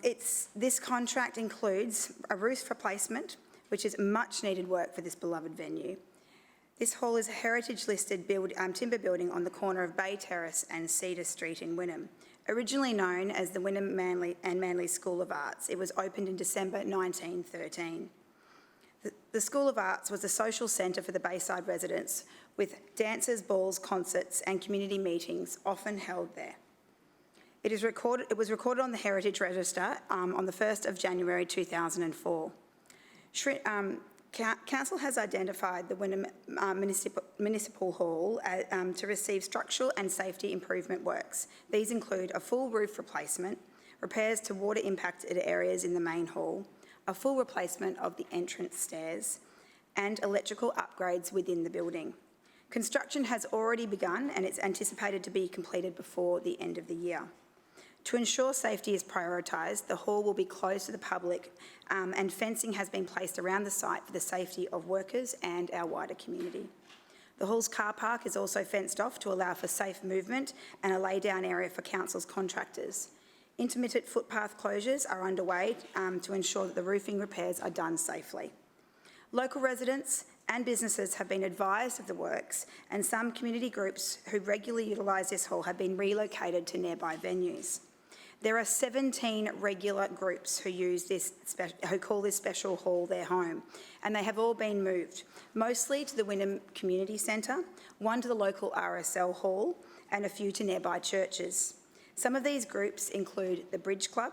This contract includes a roof replacement, which is much needed work for this beloved venue. This hall is a heritage-listed timber building on the corner of Bay Terrace and Cedar Street in Wynnum. Originally known as the Wynnum Manly School of Arts, it was opened in December 1913. The School of Arts was a social centre for the Bayside residents, with dances, balls, concerts and community meetings often held there. It was recorded on the Heritage Register on the 1st of January 2004. Council has identified the Wynnum Municipal Hall to receive structural and safety improvement works. These include a full roof replacement, repairs to water impacted areas in the main hall, a full replacement of the entrance stairs, and electrical upgrades within the building. Construction has already begun and it's anticipated to be completed before the end of the year. To ensure safety is prioritised, the hall will be closed to the public and fencing has been placed around the site for the safety of workers and our wider community. The hall's car park is also fenced off to allow for safe movement and a lay-down area for council's contractors. Intermittent footpath closures are underway to ensure that the roofing repairs are done safely. Local residents and businesses have been advised of the works, and some community groups who regularly utilise this hall have been relocated to nearby venues. There are 17 regular groups who call this special hall their home, and they have all been moved, mostly to the Wynnum Community Centre, one to the local RSL hall, and a few to nearby churches. Some of these groups include the Bridge Club,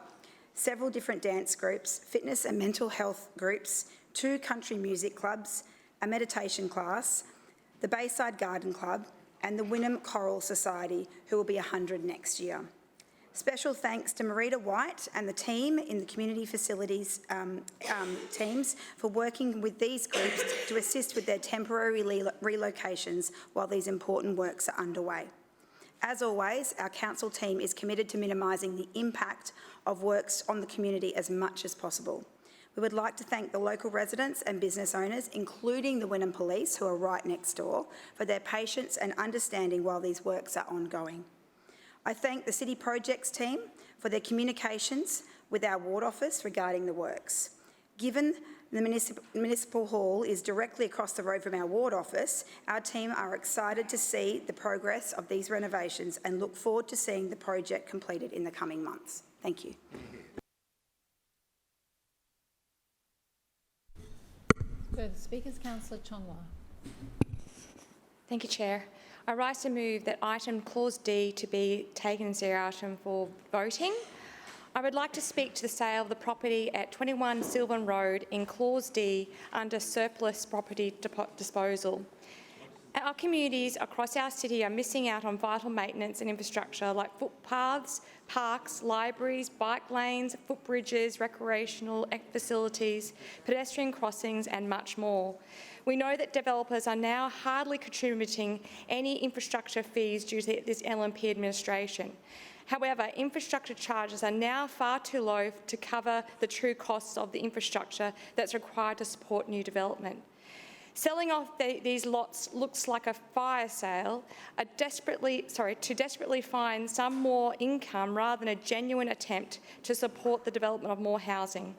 several different dance groups, fitness and mental health groups, 2 country music clubs, a meditation class, the Bayside Garden Club, and the Wynnum Choral Society, who will be 100 next year. Special thanks to Marita White and the team in the community facilities teams for working with these groups to assist with their temporary relocations while these important works are underway. As always, our council team is committed to minimising the impact of works on the community as much as possible. We would like to thank the local residents and business owners, including the Wynnum Police, who are right next door, for their patience and understanding while these works are ongoing. I thank the City Projects team for their communications with our ward office regarding the works. Given the Municipal Hall is directly across the road from our ward office, our team are excited to see the progress of these renovations and look forward to seeing the project completed in the coming months. Thank you. Further speakers, Councillor Chongwa. Thank you, Chair. I rise to move that item Clause D to be taken as their item for voting. I would like to speak to the sale of the property at 21 Sylvan Road in Clause D under surplus property disposal. Our communities across our city are missing out on vital maintenance and infrastructure like footpaths, parks, libraries, bike lanes, footbridges, recreational facilities, pedestrian crossings and much more. We know that developers are now hardly contributing any infrastructure fees due to this LNP administration. However, infrastructure charges are now far too low to cover the true costs of the infrastructure that's required to support new development. Selling off these lots looks like a fire sale, to desperately find some more income rather than a genuine attempt to support the development of more housing.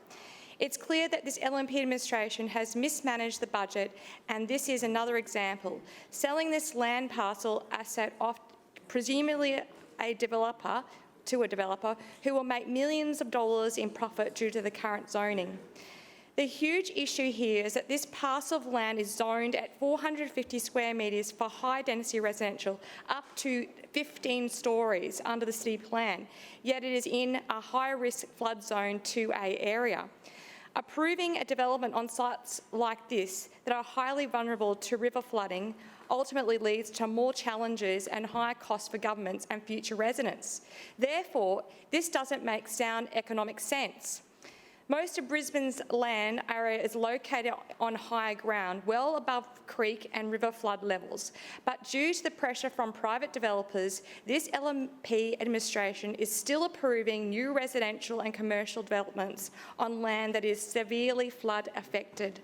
It's clear that this LNP administration has mismanaged the budget, and this is another example. Selling this land parcel asset off, presumably to a developer who will make millions of dollars in profit due to the current zoning. The huge issue here is that this parcel of land is zoned at 450 square metres for high-density residential, up to 15 stories under the city plan, yet it is in a high-risk flood zone 2A area. Approving a development on sites like this that are highly vulnerable to river flooding ultimately leads to more challenges and higher costs for governments and future residents. Therefore, this doesn't make sound economic sense. Most of Brisbane's land area is located on higher ground, well above creek and river flood levels. But due to the pressure from private developers, this LNP administration is still approving new residential and commercial developments on land that is severely flood affected.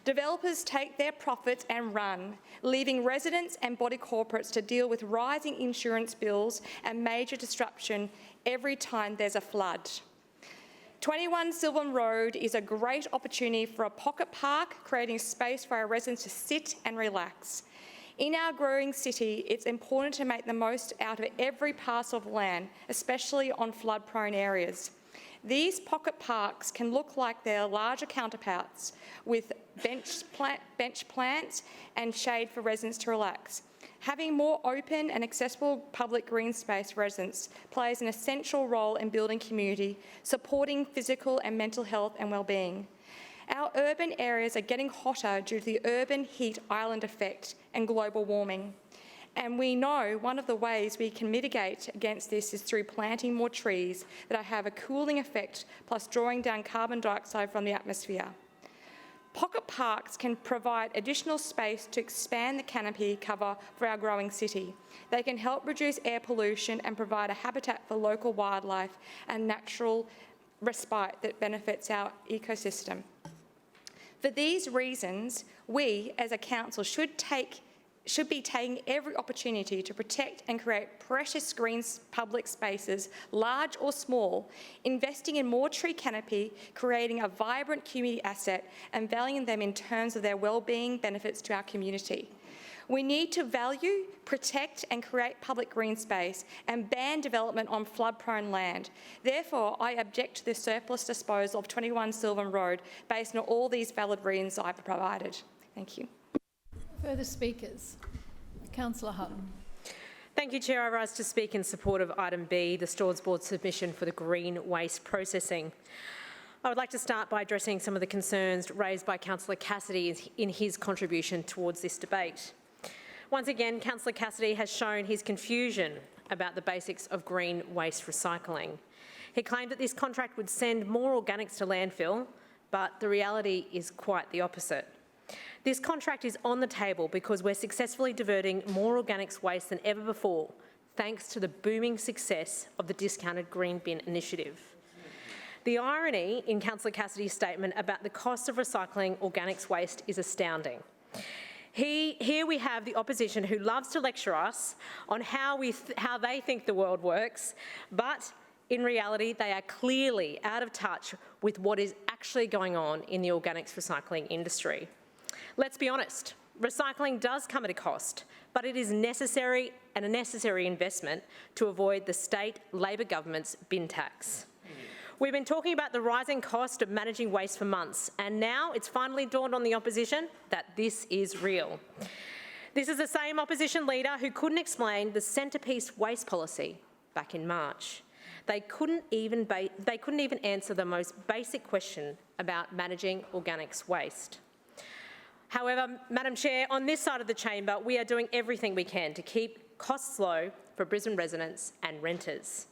Developers take their profits and run, leaving residents and body corporates to deal with rising insurance bills and major disruption every time there's a flood. 21 Sylvan Road is a great opportunity for a pocket park, creating space for our residents to sit and relax. In our growing city, it's important to make the most out of every parcel of land, especially on flood-prone areas. These pocket parks can look like their larger counterparts, with bench plants and shade for residents to relax. Having more open and accessible public green space for residents plays an essential role in building community, supporting physical and mental health and well-being. Our urban areas are getting hotter due to the urban heat island effect and global warming. And we know one of the ways we can mitigate against this is through planting more trees that have a cooling effect, plus drawing down carbon dioxide from the atmosphere. Pocket parks can provide additional space to expand the canopy cover for our growing city. They can help reduce air pollution and provide a habitat for local wildlife and natural respite that benefits our ecosystem. For these reasons, we as a council should be taking every opportunity to protect and create precious green public spaces, large or small, investing in more tree canopy, creating a vibrant community asset and valuing them in terms of their well-being benefits to our community. We need to value, protect and create public green space and ban development on flood-prone land. Therefore, I object to the surplus disposal of 21 Sylvan Road based on all these valid reasons I've provided. Thank you. Further speakers? Councillor Hutton. Thank you, Chair. I rise to speak in support of item B, the Stores Board submission for the green waste processing. I would like to start by addressing some of the concerns raised by Councillor Cassidy in his contribution towards this debate. Once again, Councillor Cassidy has shown his confusion about the basics of green waste recycling. He claimed that this contract would send more organics to landfill, but the reality is quite the opposite. This contract is on the table because we're successfully diverting more organics waste than ever before, thanks to the booming success of the discounted green bin initiative. The irony in Councillor Cassidy's statement about the cost of recycling organics waste is astounding. Here we have the opposition who loves to lecture us on how they think the world works, but in reality, they are clearly out of touch with what is actually going on in the organics recycling industry. Let's be honest, recycling does come at a cost, but it is necessary and a necessary investment to avoid the state Labor government's bin tax. We've been talking about the rising cost of managing waste for months, and now it's finally dawned on the opposition that this is real. This is the same opposition leader who couldn't explain the centrepiece waste policy back in March. They couldn't even answer the most basic question about managing organics waste. However, Madam Chair, on this side of the chamber, we are doing everything we can to keep costs low for Brisbane residents and renters.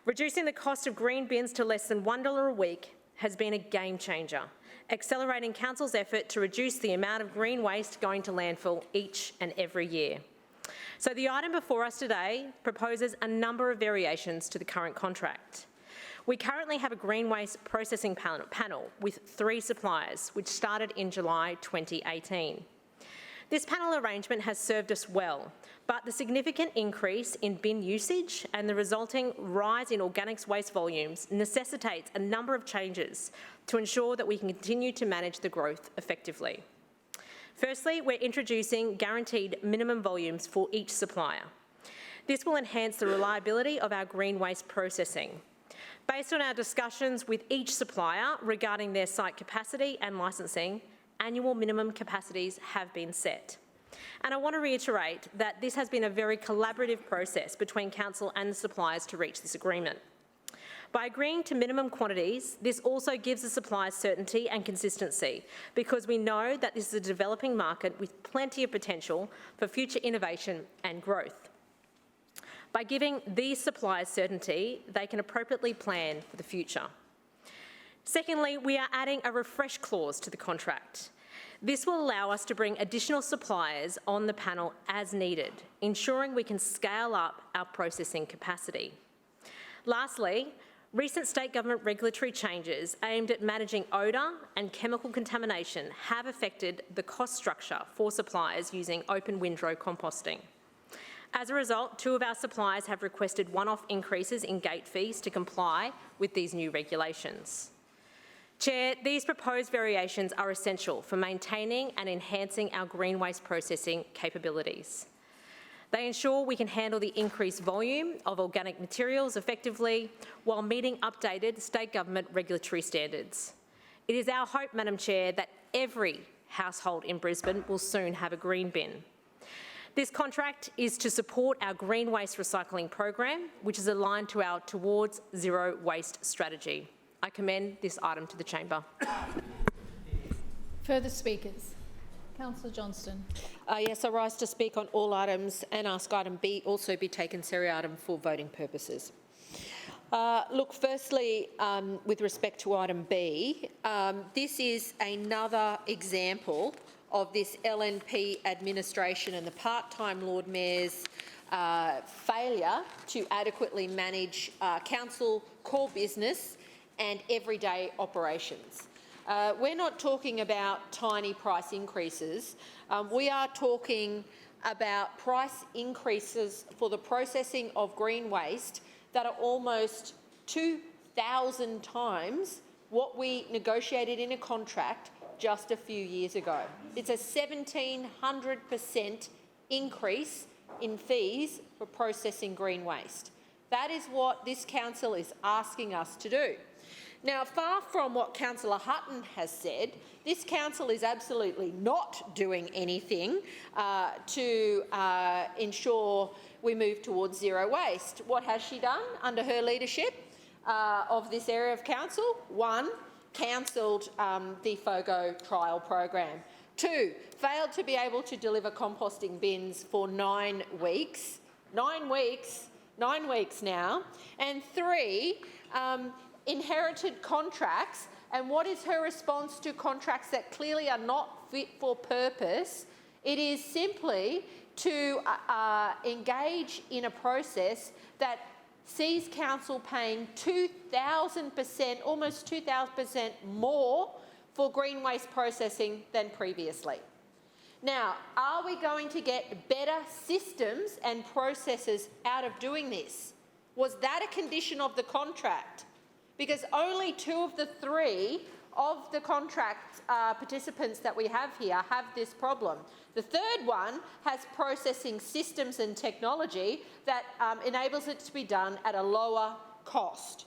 Reducing the cost of green bins to less than $1 a week has been a game changer, accelerating Council's effort to reduce the amount of green waste going to landfill each and every year. So the item before us today proposes a number of variations to the current contract. We currently have a green waste processing panel with 3 suppliers, which started in July 2018. This panel arrangement has served us well, but the significant increase in bin usage and the resulting rise in organics waste volumes necessitates a number of changes to ensure that we can continue to manage the growth effectively. Firstly, we're introducing guaranteed minimum volumes for each supplier. This will enhance the reliability of our green waste processing. Based on our discussions with each supplier regarding their site capacity and licensing, annual minimum capacities have been set. And I want to reiterate that this has been a very collaborative process between Council and the suppliers to reach this agreement. By agreeing to minimum quantities, this also gives the suppliers certainty and consistency, because we know that this is a developing market with plenty of potential for future innovation and growth. By giving these suppliers certainty, they can appropriately plan for the future. Secondly, we are adding a refresh clause to the contract. This will allow us to bring additional suppliers on the panel as needed, ensuring we can scale up our processing capacity. Lastly, recent state government regulatory changes aimed at managing odour and chemical contamination have affected the cost structure for suppliers using open windrow composting. As a result, 2 of our suppliers have requested one-off increases in gate fees to comply with these new regulations. Chair, these proposed variations are essential for maintaining and enhancing our green waste processing capabilities. They ensure we can handle the increased volume of organic materials effectively while meeting updated state government regulatory standards. It is our hope, Madam Chair, that every household in Brisbane will soon have a green bin. This contract is to support our green waste recycling program, which is aligned to our Towards Zero Waste strategy. I commend this item to the chamber. Further speakers? Councillor Johnston. Yes, I rise to speak on all items and ask item B also be taken seriatim for voting purposes. Look, firstly, with respect to item B, this is another example of this LNP administration and the part-time Lord Mayor's failure to adequately manage council core business and everyday operations. We're not talking about tiny price increases. We are talking about price increases for the processing of green waste that are almost 2,000 times what we negotiated in a contract just a few years ago. It's a 1,700% increase in fees for processing green waste. That is what this council is asking us to do. Now, far from what Councillor Hutton has said, this council is absolutely not doing anything to ensure we move towards zero waste. What has she done under her leadership of this area of council? 1, cancelled the FOGO trial program. 2, failed to be able to deliver composting bins for 9 weeks. 9 weeks now. And 3, inherited contracts. And what is her response to contracts that clearly are not fit for purpose? It is simply to engage in a process that sees council paying 2,000%, almost 2,000% more for green waste processing than previously. Now, are we going to get better systems and processes out of doing this? Was that a condition of the contract? Because only 2 of the 3 of the contract participants that we have here have this problem. The third one has processing systems and technology that enables it to be done at a lower cost.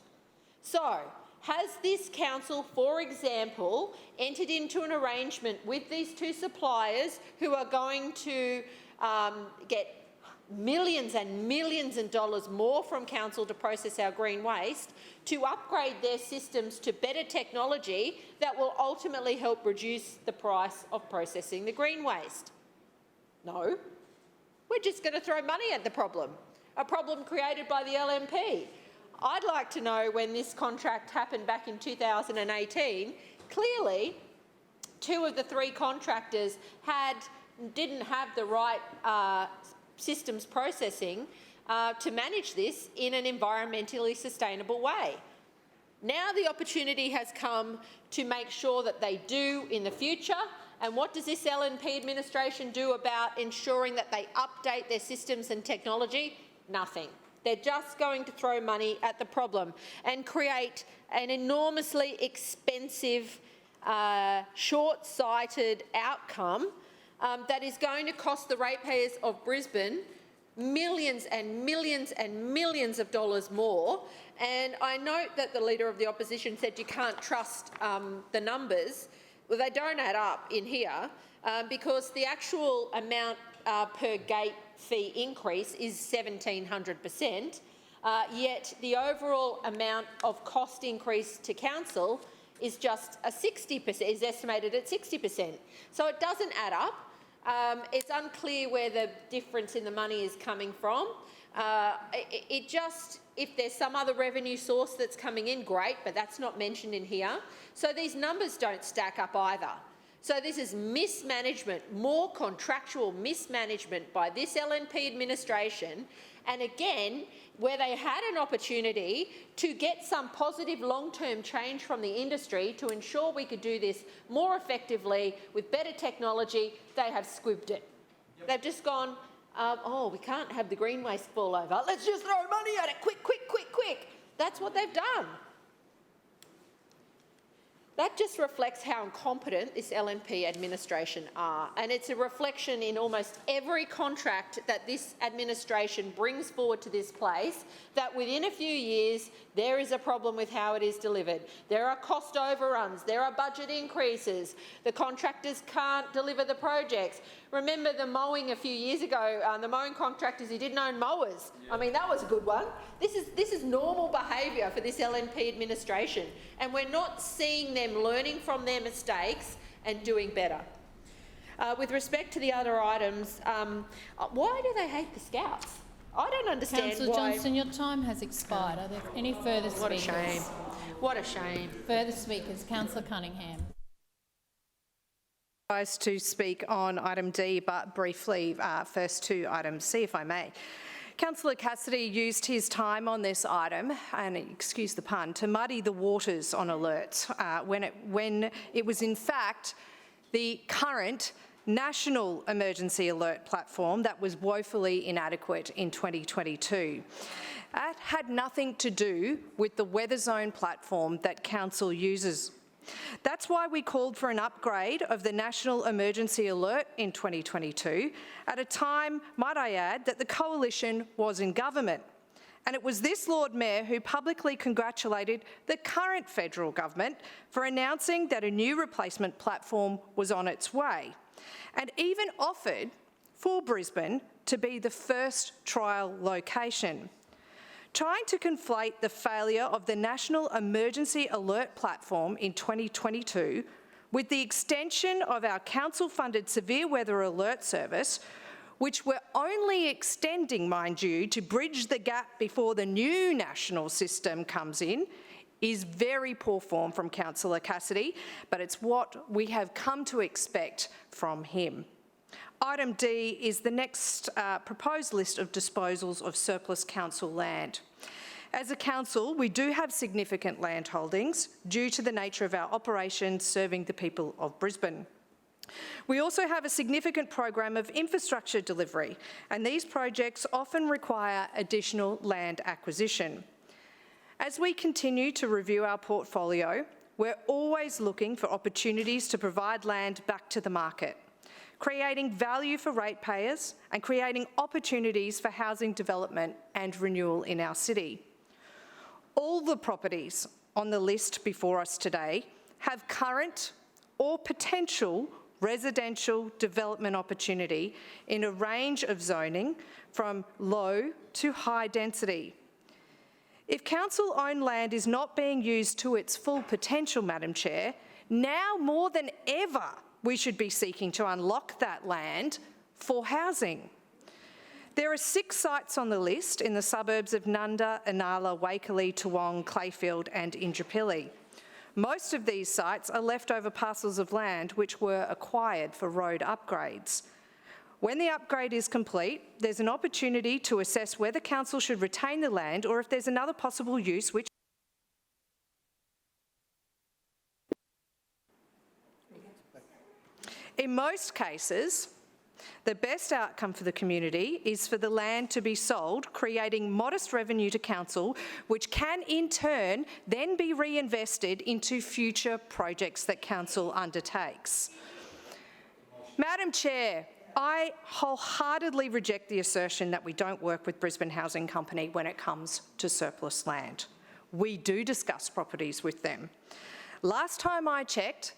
So, has this council, for example, entered into an arrangement with these 2 suppliers who are going to get millions and millions of dollars more from council to process our green waste, to upgrade their systems to better technology that will ultimately help reduce the price of processing the green waste? No. We're just going to throw money at the problem, a problem created by the LNP. I'd like to know when this contract happened back in 2018, clearly 2 of the 3 contractors didn't have the right systems processing to manage this in an environmentally sustainable way. Now the opportunity has come to make sure that they do in the future. And what does this LNP administration do about ensuring that they update their systems and technology? Nothing. They're just going to throw money at the problem and create an enormously expensive, short-sighted outcome that is going to cost the ratepayers of Brisbane millions and millions and millions of dollars more. And I note that the Leader of the Opposition said you can't trust the numbers. Well, they don't add up in here because the actual amount per gate fee increase is 1,700%, yet the overall amount of cost increase to council is just a 60%, is estimated at 60%. So it doesn't add up. It's unclear where the difference in the money is coming from. If there's some other revenue source that's coming in, great, but that's not mentioned in here. So these numbers don't stack up either. So this is mismanagement, more contractual mismanagement by this LNP administration. And again, where they had an opportunity to get some positive long-term change from the industry to ensure we could do this more effectively with better technology, they have squibbed it. Yep. They've just gone, oh, we can't have the green waste fall over. Let's just throw money at it, quick, quick, quick, quick. That's what they've done. That just reflects how incompetent this LNP administration are, and it's a reflection in almost every contract that this administration brings forward to this place, that within a few years there is a problem with how it is delivered. There are cost overruns, there are budget increases, the contractors can't deliver the projects. Remember the mowing a few years ago, the mowing contractors who didn't own mowers. Yeah. I mean, that was a good one. This is normal behaviour for this LNP administration, and we're not seeing them learning from their mistakes and doing better. With respect to the other items, why do they hate the Scouts? I don't understand Councillor why... Johnston, your time has expired. Are there any further speakers? What a shame. What a shame. Further speakers. Councillor Cunningham. To speak on item D, but briefly first to item C, if I may. Councillor Cassidy used his time on this item, and excuse the pun, to muddy the waters on alerts when it was in fact the current national emergency alert platform that was woefully inadequate in 2022. That had nothing to do with the weather zone platform that council uses. That's why we called for an upgrade of the National Emergency Alert in 2022, at a time, might I add, that the Coalition was in government. And it was this Lord Mayor who publicly congratulated the current federal government for announcing that a new replacement platform was on its way, and even offered for Brisbane to be the first trial location. Trying to conflate the failure of the National Emergency Alert Platform in 2022 with the extension of our council-funded severe weather alert service, which we're only extending, mind you, to bridge the gap before the new national system comes in, is very poor form from Councillor Cassidy, but it's what we have come to expect from him. Item D is the next proposed list of disposals of surplus council land. As a council, we do have significant land holdings due to the nature of our operations serving the people of Brisbane. We also have a significant program of infrastructure delivery, and these projects often require additional land acquisition. As we continue to review our portfolio, we're always looking for opportunities to provide land back to the market, creating value for ratepayers and creating opportunities for housing development and renewal in our city. All the properties on the list before us today have current or potential residential development opportunity in a range of zoning from low to high density. If council-owned land is not being used to its full potential, Madam Chair, now more than ever we should be seeking to unlock that land for housing. There are 6 sites on the list in the suburbs of Nunda, Inala, Wakerley, Toowong, Clayfield and Indooroopilly. Most of these sites are leftover parcels of land which were acquired for road upgrades. When the upgrade is complete, there's an opportunity to assess whether council should retain the land or if there's another possible use which In most cases, the best outcome for the community is for the land to be sold, creating modest revenue to council, which can in turn then be reinvested into future projects that council undertakes. Madam Chair, I wholeheartedly reject the assertion that we don't work with Brisbane Housing Company when it comes to surplus land. We do discuss properties with them. Last time I checked,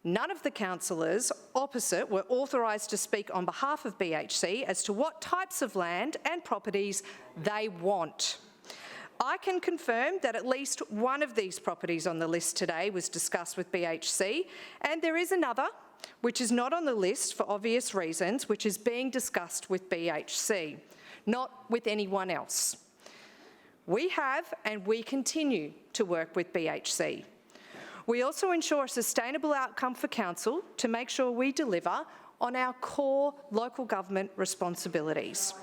none of the councillors opposite were authorised to speak on behalf of BHC as to what types of land and properties they want. I can confirm that at least one of these properties on the list today was discussed with BHC, and there is another, which is not on the list for obvious reasons, which is being discussed with BHC, not with anyone else. We have and we continue to work with BHC. We also ensure a sustainable outcome for council to make sure we deliver on our core local government responsibilities.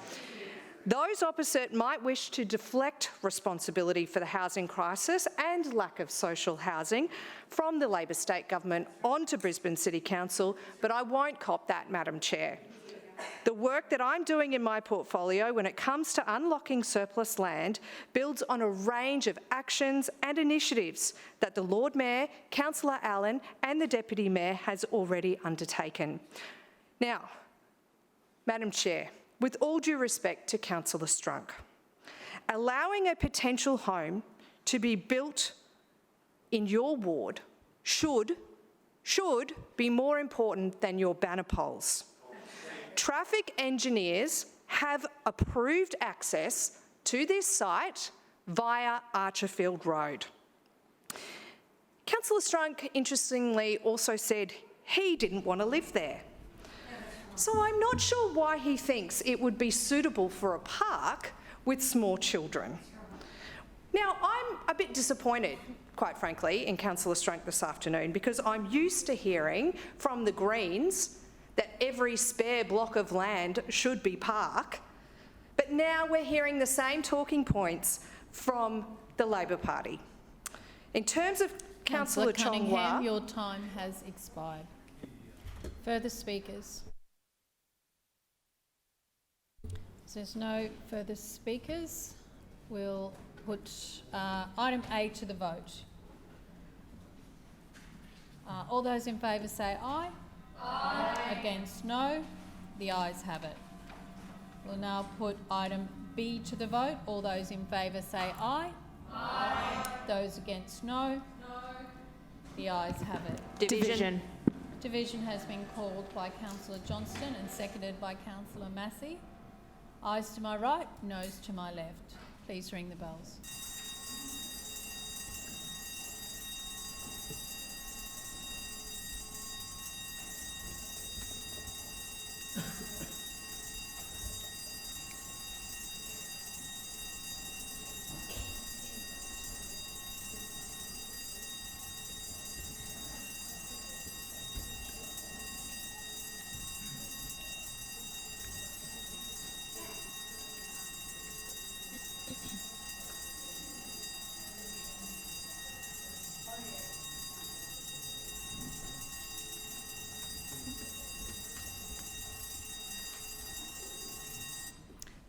Those opposite might wish to deflect responsibility for the housing crisis and lack of social housing from the Labor state government onto Brisbane City Council, but I won't cop that, Madam Chair. The work that I'm doing in my portfolio when it comes to unlocking surplus land builds on a range of actions and initiatives that the Lord Mayor, Councillor Allen and the Deputy Mayor has already undertaken. Now, Madam Chair, with all due respect to Councillor Strunk, allowing a potential home to be built in your ward should be more important than your banner poles. Traffic engineers have approved access to this site via Archerfield Road. Councillor Strunk, interestingly, also said he didn't want to live there. So I'm not sure why he thinks it would be suitable for a park with small children. Now, I'm a bit disappointed, quite frankly, in Councillor Strunk this afternoon, because I'm used to hearing from the Greens that every spare block of land should be park, but now we're hearing the same talking points from the Labor Party. In terms of Councillor Cunningham, your time has expired. Further speakers? If there's no further speakers, we'll put item A to the vote. All those in favour say aye. Aye. Against, no. The ayes have it. We'll now put item B to the vote. All those in favour say aye. Aye. Those against, no. No. The ayes have it. Division. Division has been called by Councillor Johnston and seconded by Councillor Massey. Ayes to my right, noes to my left. Please ring the bells.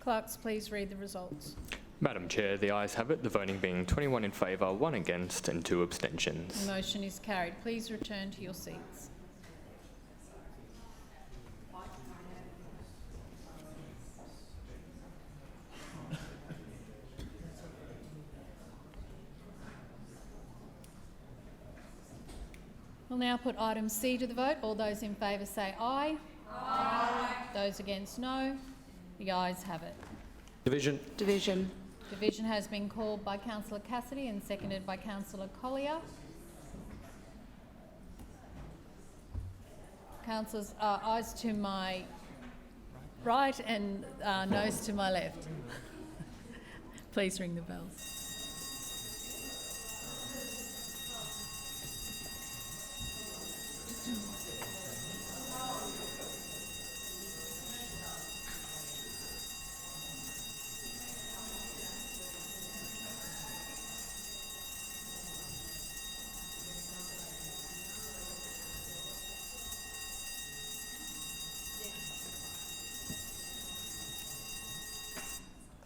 Clerks, please read the results. Madam Chair, the ayes have it, the voting being 21 in favour, 1 against and 2 abstentions. The motion is carried. Please return to your seats. We'll now put item C to the vote. All those in favour say aye. Aye. Those against, no. The ayes have it. Division. Division. Division has been called by Councillor Cassidy and seconded by Councillor Collier. Councillors, ayes to my right and noes to my left. Please ring the bells.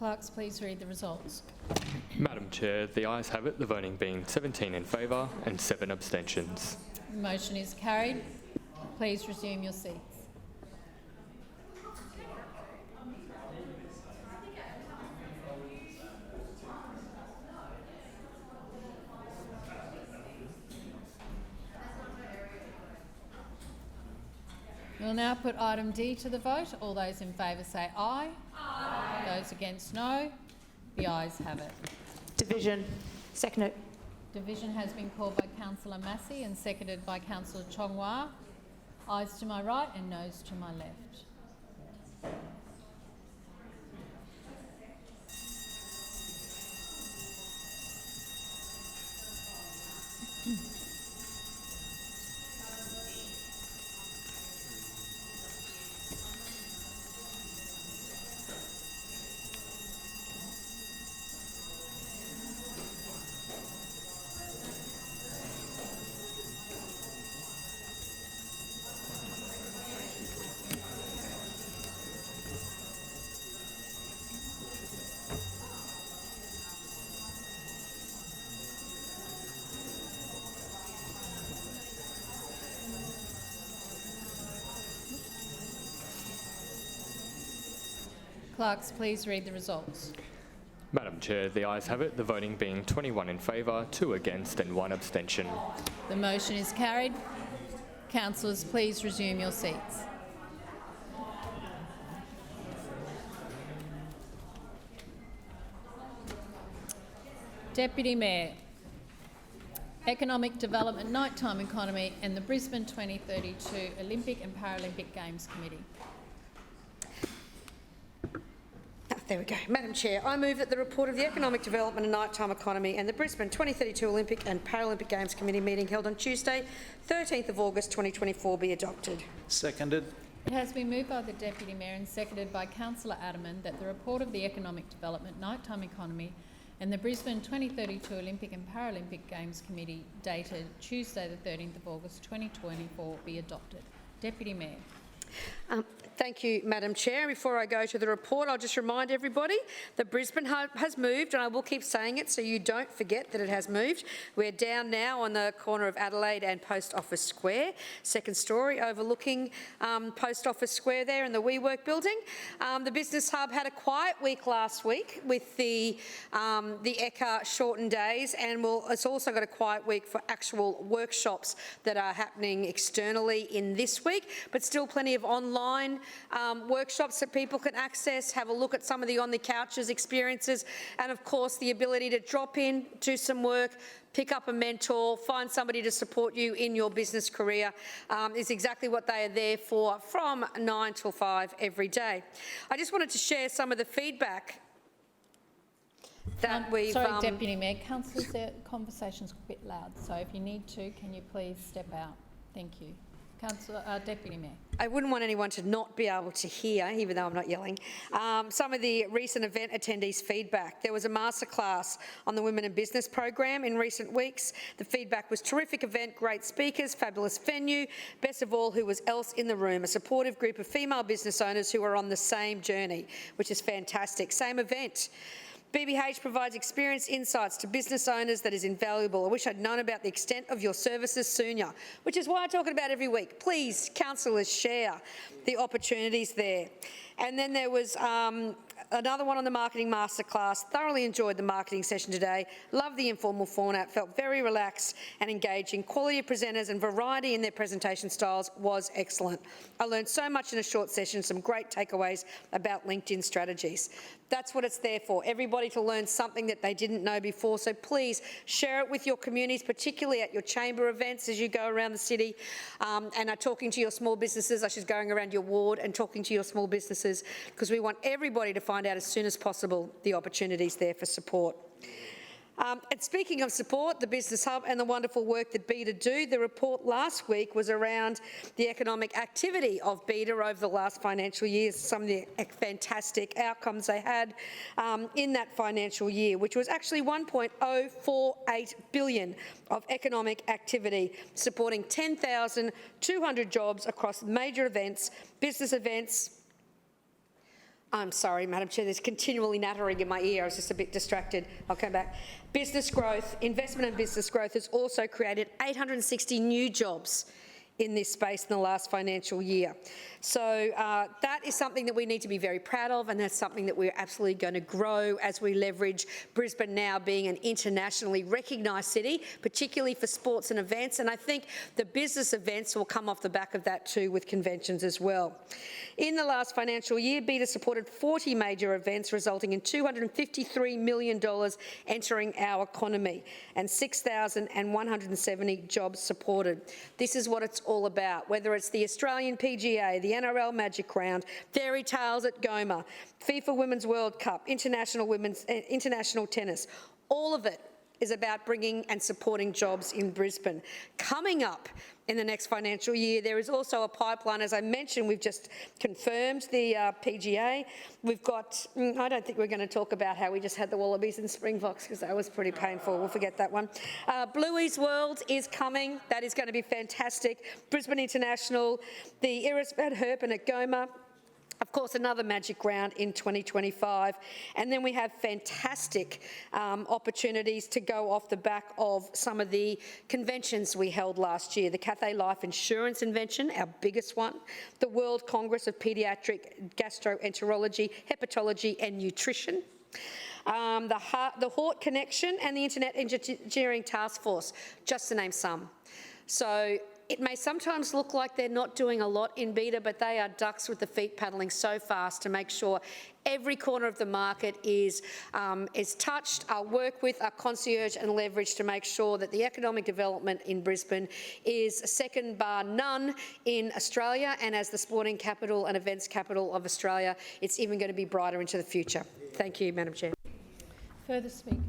Clerks, please read the results. Madam Chair, the ayes have it, the voting being 17 in favour and 7 abstentions. The motion is carried. Please resume your seats. We'll now put item D to the vote. All those in favour say aye. Aye. Those against no. The ayes have it. Division. Second. Division has been called by Councillor Massey and seconded by Councillor Chong-Wah. Ayes to my right and noes to my left. Clerks, please read the results. Madam Chair, the ayes have it, the voting being 21 in favour, 2 against and 1 abstention. The motion is carried. Councillors, please resume your seats. Deputy Mayor, Economic Development, Nighttime Economy and the Brisbane 2032 Olympic and Paralympic Games Committee. There we go. Madam Chair, I move that the report of the Economic Development and Nighttime Economy and the Brisbane 2032 Olympic and Paralympic Games Committee meeting held on Tuesday, 13th of August 2024 be adopted. Seconded. It has been moved by the Deputy Mayor and seconded by Councillor Adamant that the report of the Economic Development, Nighttime Economy and the Brisbane 2032 Olympic and Paralympic Games Committee dated Tuesday the 13th of August 2024 be adopted. Deputy Mayor. Thank you, Madam Chair. Before I go to the report, I'll just remind everybody that Brisbane has moved, and I will keep saying it so you don't forget that it has moved. We're down now on the corner of Adelaide and Post Office Square, second story overlooking Post Office Square there in the WeWork building. The Business Hub had a quiet week last week with the ECA shortened days, and it's also got a quiet week for actual workshops that are happening externally in this week, but still plenty of online workshops that people can access, have a look at some of the on-the-couches experiences, and of course the ability to drop in, do some work, pick up a mentor, find somebody to support you in your business career is exactly what they are there for from 9 till 5 every day. I just wanted to share some of the feedback that we've... Sorry, Deputy Mayor, councillors, the conversation's a bit loud, so if you need to, can you please step out? Thank you. Deputy Mayor. I wouldn't want anyone to not be able to hear, even though I'm not yelling, some of the recent event attendees' feedback. There was a masterclass on the Women in Business program in recent weeks. The feedback was terrific event, great speakers, fabulous venue, best of all, who was else in the room, a supportive group of female business owners who are on the same journey, which is fantastic. Same event. BBH provides experienced insights to business owners that is invaluable. I wish I'd known about the extent of your services sooner, which is why I talk about it every week. Please, councillors, share the opportunities there. And then there was another one on the marketing masterclass. Thoroughly enjoyed the marketing session today. Loved the informal format. Felt very relaxed and engaging. Quality of presenters and variety in their presentation styles was excellent. I learned so much in a short session. Some great takeaways about LinkedIn strategies. That's what it's there for, everybody to learn something that they didn't know before. So please share it with your communities, particularly at your chamber events as you go around the city and are talking to your small businesses, such as going around your ward and talking to your small businesses, because we want everybody to find out as soon as possible the opportunities there for support. And speaking of support, the Business Hub and the wonderful work that BETA do, the report last week was around the economic activity of BETA over the last financial year, some of the fantastic outcomes they had in that financial year, which was actually $1.048 billion of economic activity, supporting 10,200 jobs across major events, business events, I'm sorry, Madam Chair, there's continually nattering in my ear. I was just a bit distracted. I'll come back. Business growth, investment and business growth has also created 860 new jobs in this space in the last financial year. So that is something that we need to be very proud of, and that's something that we're absolutely going to grow as we leverage Brisbane now being an internationally recognised city, particularly for sports and events, and I think the business events will come off the back of that too with conventions as well. In the last financial year, BETA supported 40 major events, resulting in $253 million entering our economy and 6,170 jobs supported. This is what it's all about, whether it's the Australian PGA, the NRL Magic Round, Fairy Tales at Goma, FIFA Women's World Cup, international tennis. All of it is about bringing and supporting jobs in Brisbane. Coming up in the next financial year, there is also a pipeline. As I mentioned, we've just confirmed the PGA. We've got, I don't think we're going to talk about how we just had the Wallabies and Springboks, because that was pretty painful. We'll forget that one. Bluey's World is coming. That is going to be fantastic. Brisbane International, the Iris at Herpen at Goma. Of course, another Magic Round in 2025. And then we have fantastic opportunities to go off the back of some of the conventions we held last year. The Cathay Life Insurance Convention, our biggest one. The World Congress of Paediatric Gastroenterology, Hepatology and Nutrition. The Hort Connection and the Internet Engineering Task Force, just to name some. So it may sometimes look like they're not doing a lot in BETA, but they are ducks with the feet paddling so fast to make sure every corner of the market is touched. Our work with our concierge and leverage to make sure that the economic development in Brisbane is second bar none in Australia, and as the sporting capital and events capital of Australia, it's even going to be brighter into the future. Thank you, Madam Chair. Further speakers?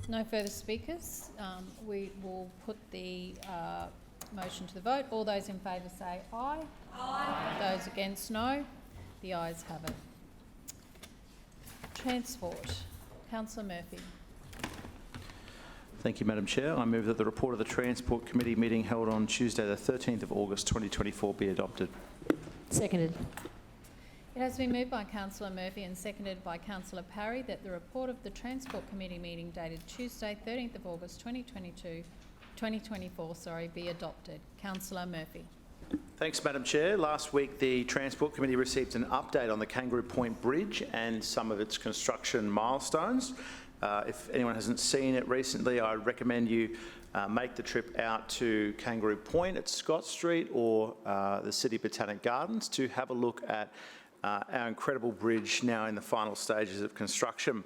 No further speakers. We will put the motion to the vote. All those in favour say aye. Aye. Those against, no. The ayes have it. Transport. Councillor Murphy. Thank you, Madam Chair. I move that the report of the Transport Committee meeting held on Tuesday the 13th of August 2024 be adopted. Seconded. It has been moved by Councillor Murphy and seconded by Councillor Parry that the report of the Transport Committee meeting dated Tuesday 13th of August 2024 be adopted. Councillor Murphy. Thanks, Madam Chair. Last week the Transport Committee received an update on the Kangaroo Point Bridge and some of its construction milestones. If anyone hasn't seen it recently, I recommend you make the trip out to Kangaroo Point at Scott Street or the City Botanic Gardens to have a look at our incredible bridge now in the final stages of construction.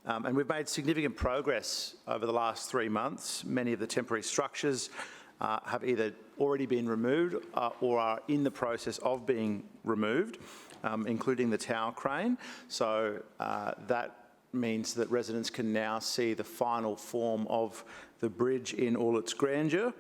And we've made significant progress over the last 3 months. Many of the temporary structures have either already been removed or are in the process of being removed, including the tower crane. So that means that residents can now see the final form of the bridge in all its grandeur.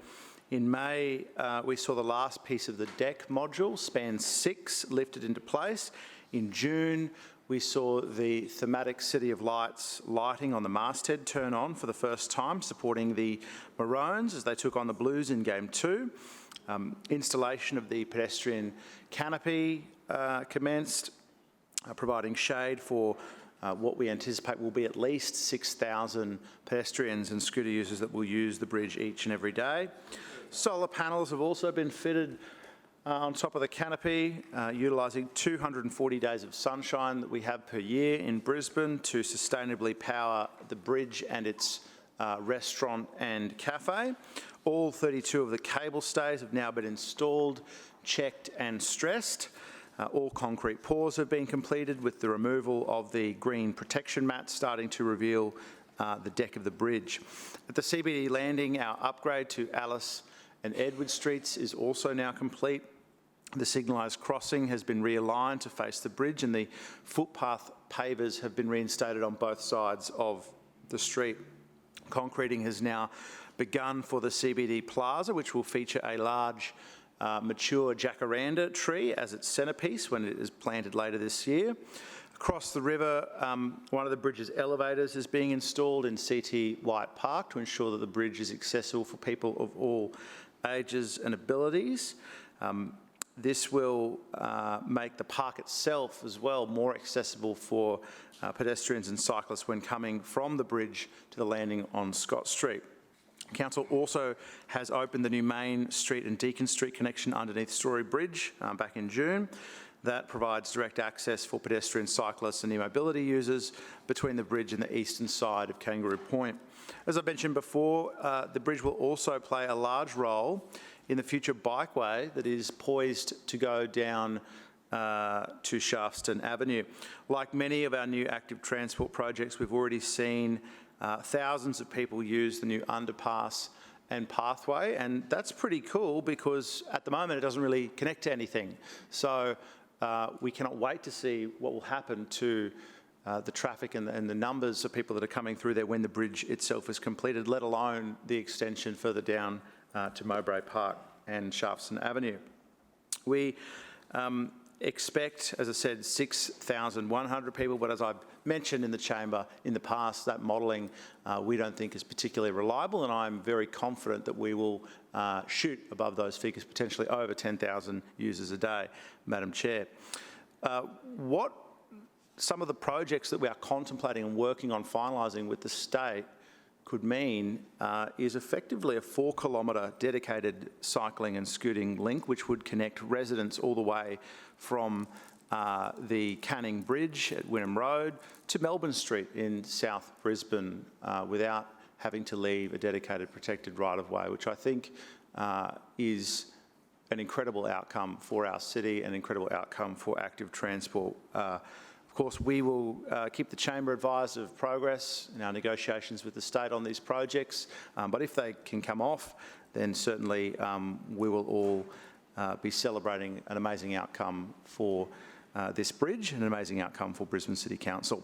In May, we saw the last piece of the deck module, span 6, lifted into place. In June, we saw the thematic City of Lights lighting on the masthead turn on for the first time, supporting the Maroons as they took on the Blues in Game 2. Installation of the pedestrian canopy commenced, providing shade for what we anticipate will be at least 6,000 pedestrians and scooter users that will use the bridge each and every day. Solar panels have also been fitted on top of the canopy, utilising 240 days of sunshine that we have per year in Brisbane to sustainably power the bridge and its restaurant and cafe. All 32 of the cable stays have now been installed, checked and stressed. All concrete pours have been completed, with the removal of the green protection mat starting to reveal the deck of the bridge. At the CBD landing, our upgrade to Alice and Edward Streets is also now complete. The signalised crossing has been realigned to face the bridge, and the footpath pavers have been reinstated on both sides of the street. Concreting has now begun for the CBD Plaza, which will feature a large mature jacaranda tree as its centrepiece when it is planted later this year. Across the river, one of the bridge's elevators is being installed in CT White Park to ensure that the bridge is accessible for people of all ages and abilities. this will make the park itself as well more accessible for pedestrians and cyclists when coming from the bridge to the landing on Scott Street. Council also has opened the new Main Street and Deacon Street connection underneath Story Bridge back in June. That provides direct access for pedestrians, cyclists and e-mobility users between the bridge and the eastern side of Kangaroo Point. As I mentioned before, the bridge will also play a large role in the future bikeway that is poised to go down to Shaftesbury Avenue. Like many of our new active transport projects, we've already seen thousands of people use the new underpass and pathway, and that's pretty cool because at the moment it doesn't really connect to anything. So we cannot wait to see what will happen to the traffic and the numbers of people that are coming through there when the bridge itself is completed, let alone the extension further down to Mowbray Park and Shaftesbury Avenue. We expect, as I said, 6,100 people, but as I've mentioned in the chamber in the past, that modelling we don't think is particularly reliable, and I'm very confident that we will shoot above those figures, potentially over 10,000 users a day, Madam Chair. What some of the projects that we are contemplating and working on finalising with the state could mean is effectively a 4-kilometre dedicated cycling and scooting link, which would connect residents all the way from the Canning Bridge at Wynnum Road to Melbourne Street in South Brisbane without having to leave a dedicated protected right-of-way, which I think is an incredible outcome for our city, an incredible outcome for active transport. Of course, we will keep the Chamber advised of progress in our negotiations with the state on these projects, but if they can come off, then certainly we will all be celebrating an amazing outcome for this bridge and an amazing outcome for Brisbane City Council.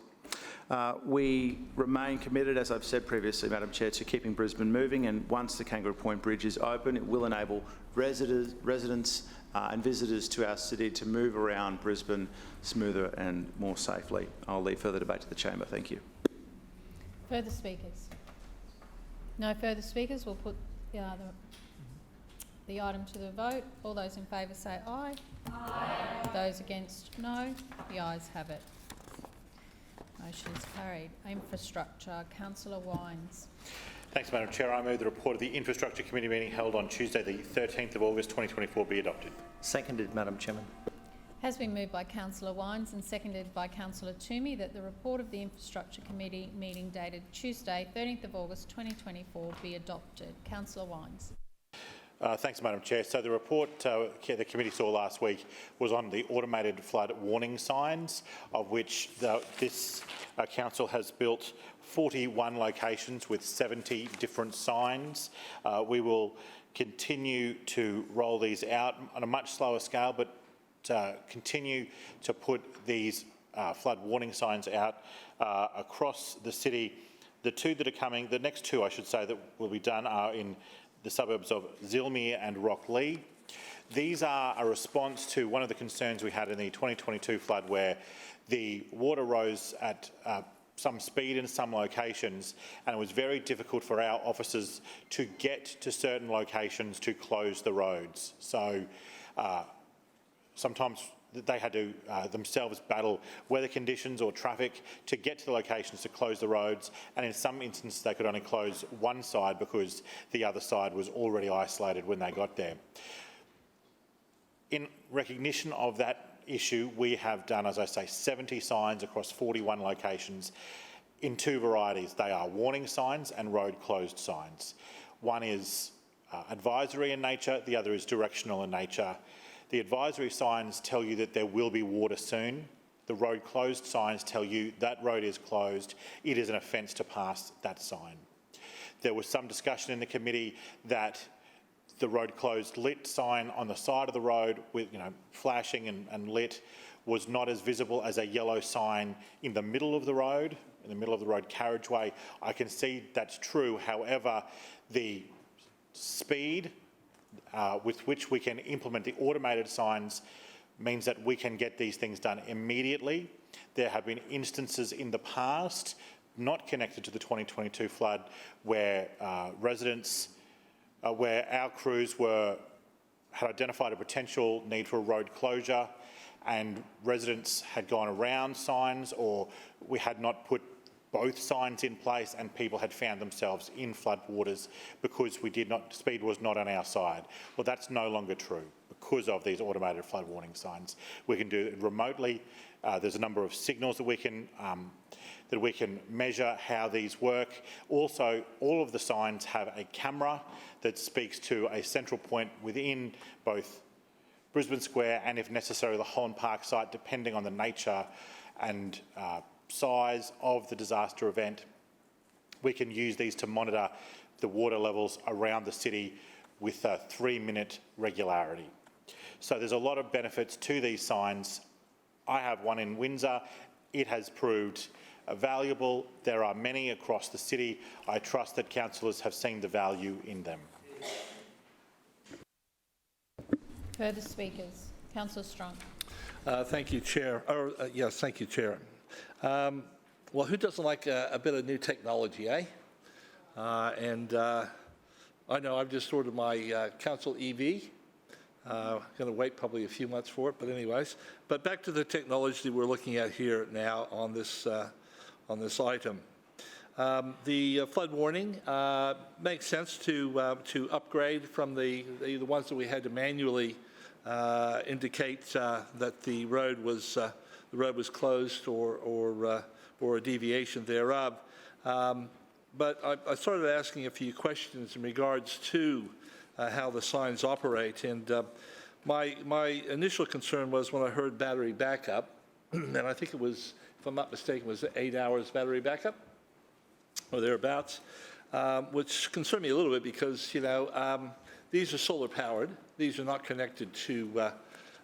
We remain committed, as I've said previously, Madam Chair, to keeping Brisbane moving, and once the Kangaroo Point Bridge is open, it will enable residents and visitors to our city to move around Brisbane smoother and more safely. I'll leave further debate to the chamber. Thank you. Further speakers? No further speakers. We'll put the item to the vote. All those in favour say aye. Aye. Those against, no. The ayes have it. Motion is carried. Infrastructure, Councillor Wines. Thanks, Madam Chair. I move the report of the Infrastructure Committee meeting held on Tuesday, the 13th of August 2024 be adopted. Seconded, Madam Chairman. Has been moved by Councillor Wines and seconded by Councillor Toomey that the report of the Infrastructure Committee meeting dated Tuesday, 13th of August 2024 be adopted. Councillor Wines. Thanks, Madam Chair. So the report the committee saw last week was on the automated flood warning signs, of which this council has built 41 locations with 70 different signs. We will continue to roll these out on a much slower scale, but continue to put these flood warning signs out across the city. The two that are coming, the next two I should say that will be done are in the suburbs of Zilmere and Rocklea. These are a response to one of the concerns we had in the 2022 flood where the water rose at some speed in some locations, and it was very difficult for our officers to get to certain locations to close the roads. So sometimes they had to themselves battle weather conditions or traffic to get to the locations to close the roads, and in some instances they could only close one side because the other side was already isolated when they got there. In recognition of that issue, we have done, as I say, 70 signs across 41 locations in two varieties. They are warning signs and road closed signs. One is advisory in nature, the other is directional in nature. The advisory signs tell you that there will be water soon. The road closed signs tell you that road is closed. It is an offence to pass that sign. There was some discussion in the committee that the road closed lit sign on the side of the road with flashing and lit was not as visible as a yellow sign in the middle of the road, in the middle of the road carriageway. I can see that's true. However, the speed with which we can implement the automated signs means that we can get these things done immediately. There have been instances in the past, not connected to the 2022 flood, where where our crews were had identified a potential need for a road closure and residents had gone around signs, or we had not put both signs in place and people had found themselves in floodwaters because speed was not on our side. Well, that's no longer true because of these automated flood warning signs. We can do it remotely. There's a number of signals that we can measure how these work. Also, all of the signs have a camera that speaks to a central point within both Brisbane Square and, if necessary, the Holland Park site, depending on the nature and size of the disaster event. We can use these to monitor the water levels around the city with a 3-minute regularity. So there's a lot of benefits to these signs. I have one in Windsor. It has proved valuable. There are many across the city. I trust that councillors have seen the value in them. Further speakers. Councillor Strunk. Thank you, Chair. Yes, thank you, Chair. Well, who doesn't like a bit of new technology, eh? I know I've just ordered my council EV. Going to wait probably a few months for it, but anyways. But back to the technology we're looking at here now on this item. The flood warning makes sense to upgrade from the ones that we had to manually indicate that the road was closed or a deviation thereof. But I started asking a few questions in regards to how the signs operate, and my initial concern was when I heard battery backup, and I think it was, if I'm not mistaken, was 8 hours battery backup or thereabouts, which concerned me a little bit because these are solar powered. These are not connected to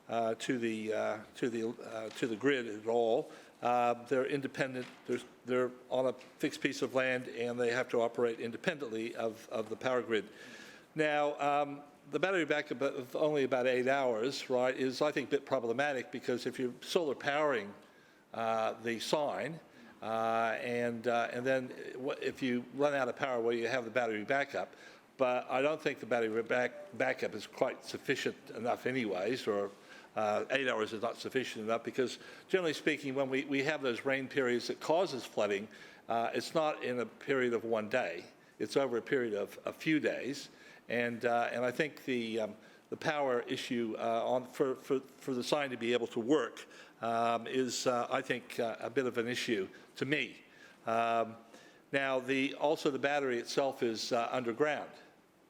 the grid at all. They're independent. They're on a fixed piece of land, and they have to operate independently of the power grid. Now, the battery backup of only about 8 hours, right, is I think a bit problematic because if you're solar powering the sign, and then if you run out of power, well, you have the battery backup. But I don't think the battery backup is quite sufficient enough anyways, or 8 hours is not sufficient enough because, generally speaking, when we have those rain periods that causes flooding, it's not in a period of one day. It's over a period of a few days. And I think the power issue for the sign to be able to work is, I think, a bit of an issue to me. Now, also the battery itself is underground.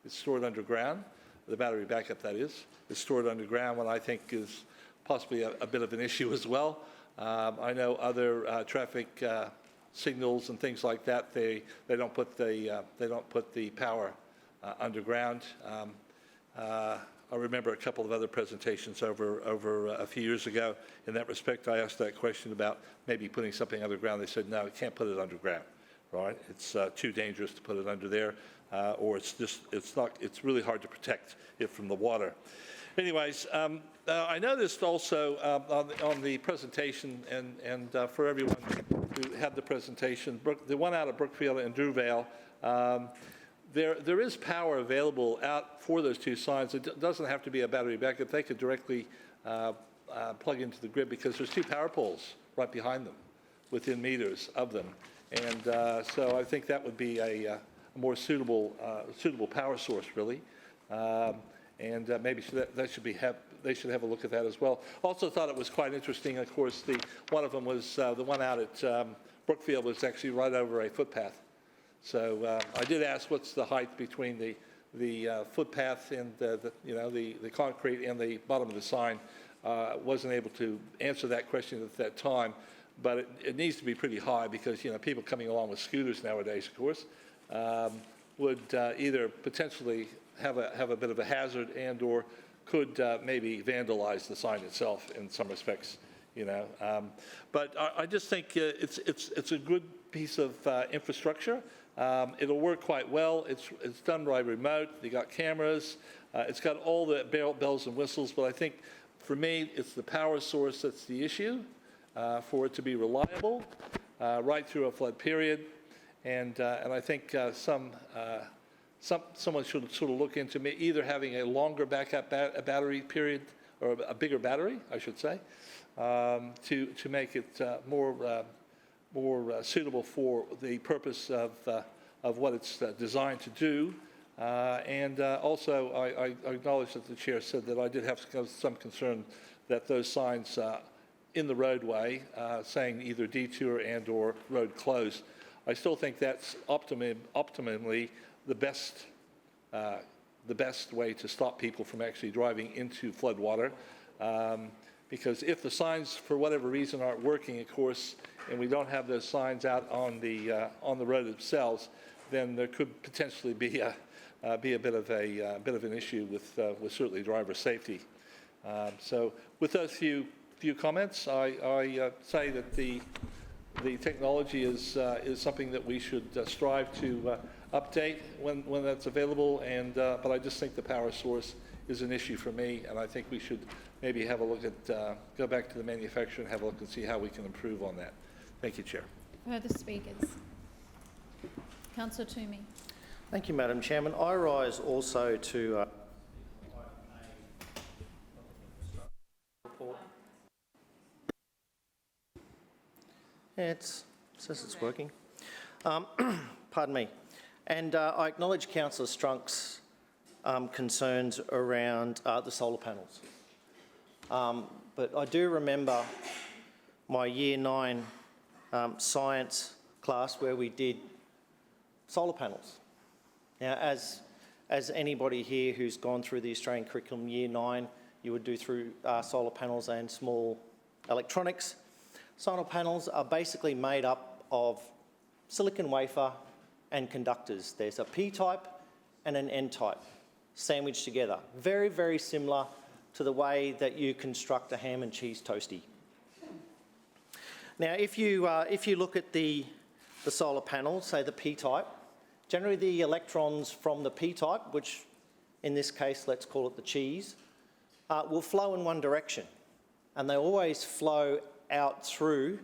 It's stored underground. The battery backup, that is stored underground, what I think is possibly a bit of an issue as well. I know other traffic signals and things like that. They don't put the power underground. I remember a couple of other presentations over a few years ago. In that respect, I asked that question about maybe putting something underground. They said, no, you can't put it underground, right? It's too dangerous to put it under there, or it's really hard to protect it from the water. Anyways, I noticed also on the presentation, and for everyone who had the presentation, the one out of Brookfield and Drewvale, there is power available out for those two signs. It doesn't have to be a battery backup. They could directly plug into the grid because there's two power poles right behind them, within meters of them. And so I think that would be a more suitable power source, really. And maybe they should have a look at that as well. Also thought it was quite interesting, of course, one of them was, the one out at Brookfield was actually right over a footpath. So I did ask what's the height between the footpath and the concrete and the bottom of the sign. Wasn't able to answer that question at that time, but it needs to be pretty high because people coming along with scooters nowadays, of course, would either potentially have a bit of a hazard and/or could maybe vandalize the sign itself in some respects. But I just think it's a good piece of infrastructure. It'll work quite well. It's done by remote. They got cameras. It's got all the bells and whistles. But I think for me, it's the power source that's the issue. For it to be reliable right through a flood period, and I think some someone should sort of look into either having a longer backup battery period, or a bigger battery, I should say, to make it more suitable for the purpose of what it's designed to do. And also, I acknowledge that the chair said that I did have some concern that those signs in the roadway saying either detour and or road closed, I still think that's optimally the best way to stop people from actually driving into floodwater. Because if the signs, for whatever reason, aren't working, of course, and we don't have those signs out on the road themselves, then there could potentially be a bit of an issue with certainly driver safety. So, with those few comments, I say that the technology is something that we should strive to update when that's available. And but I just think the power source is an issue for me, and I think we should maybe have a look at go back to the manufacturer and have a look and see how we can improve on that. Thank you, Chair. Further speakers. Councillor Toomey. Thank you, Madam Chairman. I rise also to report. Yeah, it says it's working. Pardon me. And I acknowledge Councillor Strunk's concerns around the solar panels. But I do remember my Year 9 science class where we did solar panels. Now, as anybody here who's gone through the Australian curriculum Year 9, you would do through solar panels and small electronics. Solar panels are basically made up of silicon wafer and conductors. There's a P-type and an N-type sandwiched together. Very, very similar to the way that you construct a ham and cheese toastie. Now, if you look at the solar panel, say the P-type, generally the electrons from the P-type, which in this case, let's call it the cheese, will flow in one direction. And they always flow out through,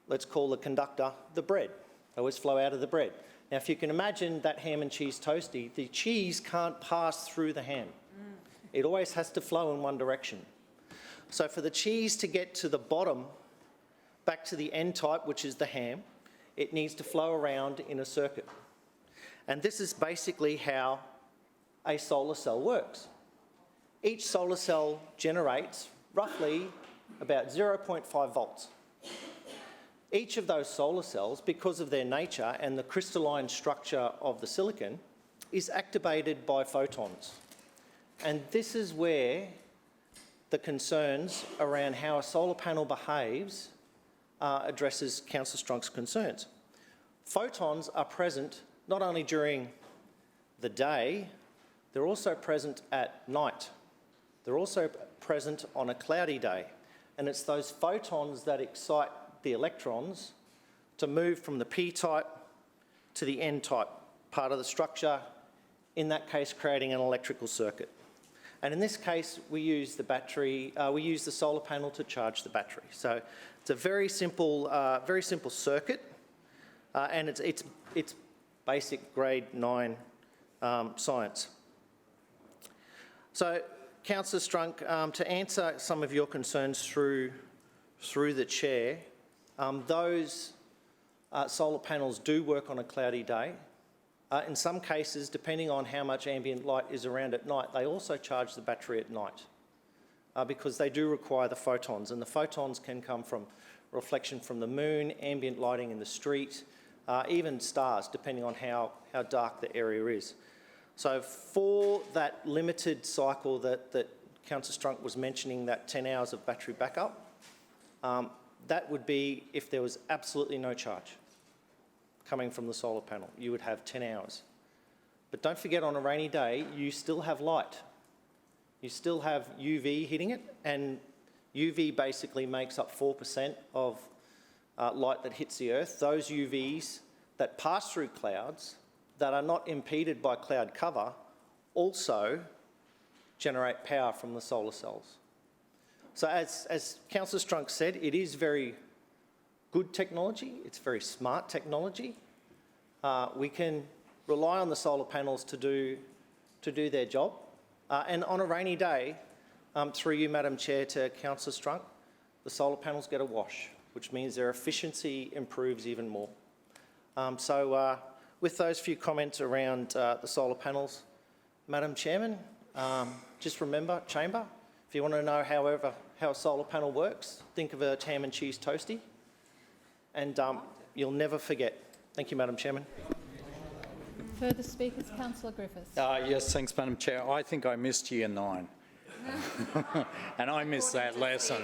let's call the conductor, the bread. They always flow out of the bread. Now, if you can imagine that ham and cheese toastie, the cheese can't pass through the ham. It always has to flow in one direction. So for the cheese to get to the bottom, back to the N-type, which is the ham, it needs to flow around in a circuit. And this is basically how a solar cell works. Each solar cell generates roughly about 0.5 volts. Each of those solar cells, because of their nature and the crystalline structure of the silicon, is activated by photons. And this is where the concerns around how a solar panel behaves addresses Councillor Strunk's concerns. Photons are present not only during the day, they're also present at night. They're also present on a cloudy day. And it's those photons that excite the electrons to move from the P-type to the N-type part of the structure, in that case creating an electrical circuit. And in this case, we use the battery, we use the solar panel to charge the battery. So it's a very simple circuit, and it's basic grade 9 science. So, Councillor Strunk, to answer some of your concerns through the chair, those solar panels do work on a cloudy day. In some cases, depending on how much ambient light is around at night, they also charge the battery at night because they do require the photons, and the photons can come from reflection from the moon, ambient lighting in the street, even stars, depending on how dark the area is. So for that limited cycle that Councillor Strunk was mentioning, that 10 hours of battery backup, that would be if there was absolutely no charge coming from the solar panel. You would have 10 hours. But don't forget, on a rainy day, you still have light. You still have UV hitting it, and UV basically makes up 4% of light that hits the Earth. Those UVs that pass through clouds that are not impeded by cloud cover also generate power from the solar cells. So as Councillor Strunk said, it is very good technology. It's very smart technology. We can rely on the solar panels to do their job. And on a rainy day, through you, Madam Chair, to Councillor Strunk, the solar panels get a wash, which means their efficiency improves even more. With those few comments around the solar panels, Madam Chairman, just remember, Chamber, if you want to know how a solar panel works, think of a ham and cheese toastie, and you'll never forget. Thank you, Madam Chairman. Further speakers, Councillor Griffiths. Yes, thanks, Madam Chair. I think I missed Year 9. And I missed that lesson.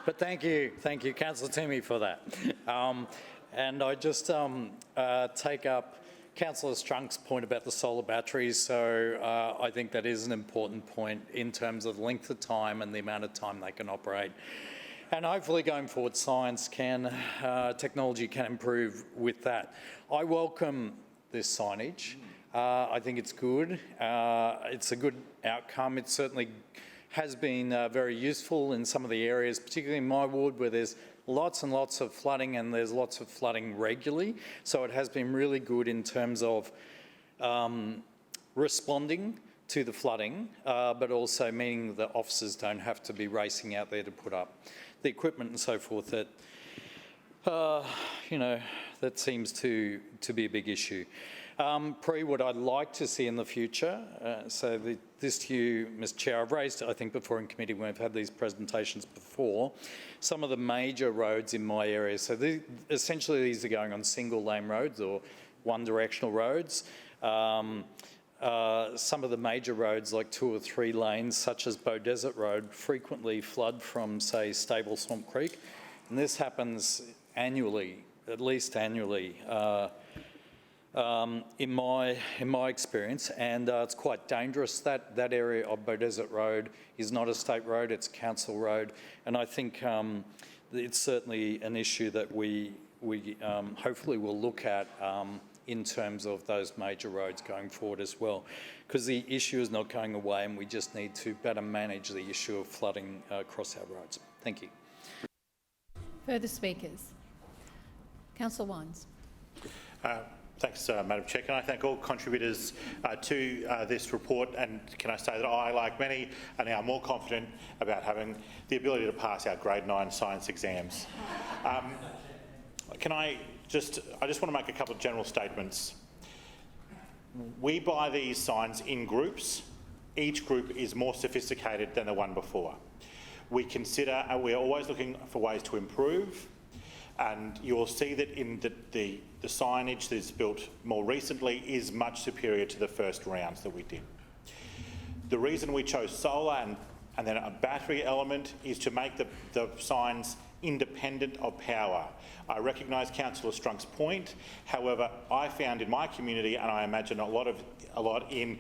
But thank you, Councillor Timmy, for that. And I just take up Councillor Strunk's point about the solar batteries. So I think that is an important point in terms of length of time and the amount of time they can operate. And hopefully going forward, technology can improve with that. I welcome this signage. I think it's good. It's a good outcome. It certainly has been very useful in some of the areas, particularly in my ward, where there's lots and lots of flooding, and there's lots of flooding regularly. So it has been really good in terms of responding to the flooding, but also meaning that officers don't have to be racing out there to put up the equipment and so forth that, that seems to be a big issue. What I'd like to see in the future, this to you, Mr Chair, I've raised, I think, before in committee when we've had these presentations before, some of the major roads in my area. So essentially these are going on single lane roads or one-directional roads. Some of the major roads, like 2 or 3 lanes, such as Bow Desert Road, frequently flood from, say, Stable Swamp Creek. And this happens annually, at least annually, in my experience, and it's quite dangerous. That area of Bow Desert Road is not a state road, it's a council road, and I think it's certainly an issue that we hopefully will look at in terms of those major roads going forward as well, because the issue is not going away, and we just need to better manage the issue of flooding across our roads. Thank you. Further speakers. Councillor Wines. Thanks, Madam Chair. Can I thank all contributors to this report, and can I say that I, like many, are now more confident about having the ability to pass our grade 9 science exams. I just want to make a couple of general statements. We buy these signs in groups. Each group is more sophisticated than the one before. We consider, and we're always looking for ways to improve, and you'll see that in the signage that's built more recently is much superior to the first rounds that we did. The reason we chose solar and then a battery element is to make the signs independent of power. I recognise Councillor Strunk's point. However, I found in my community, and I imagine a lot in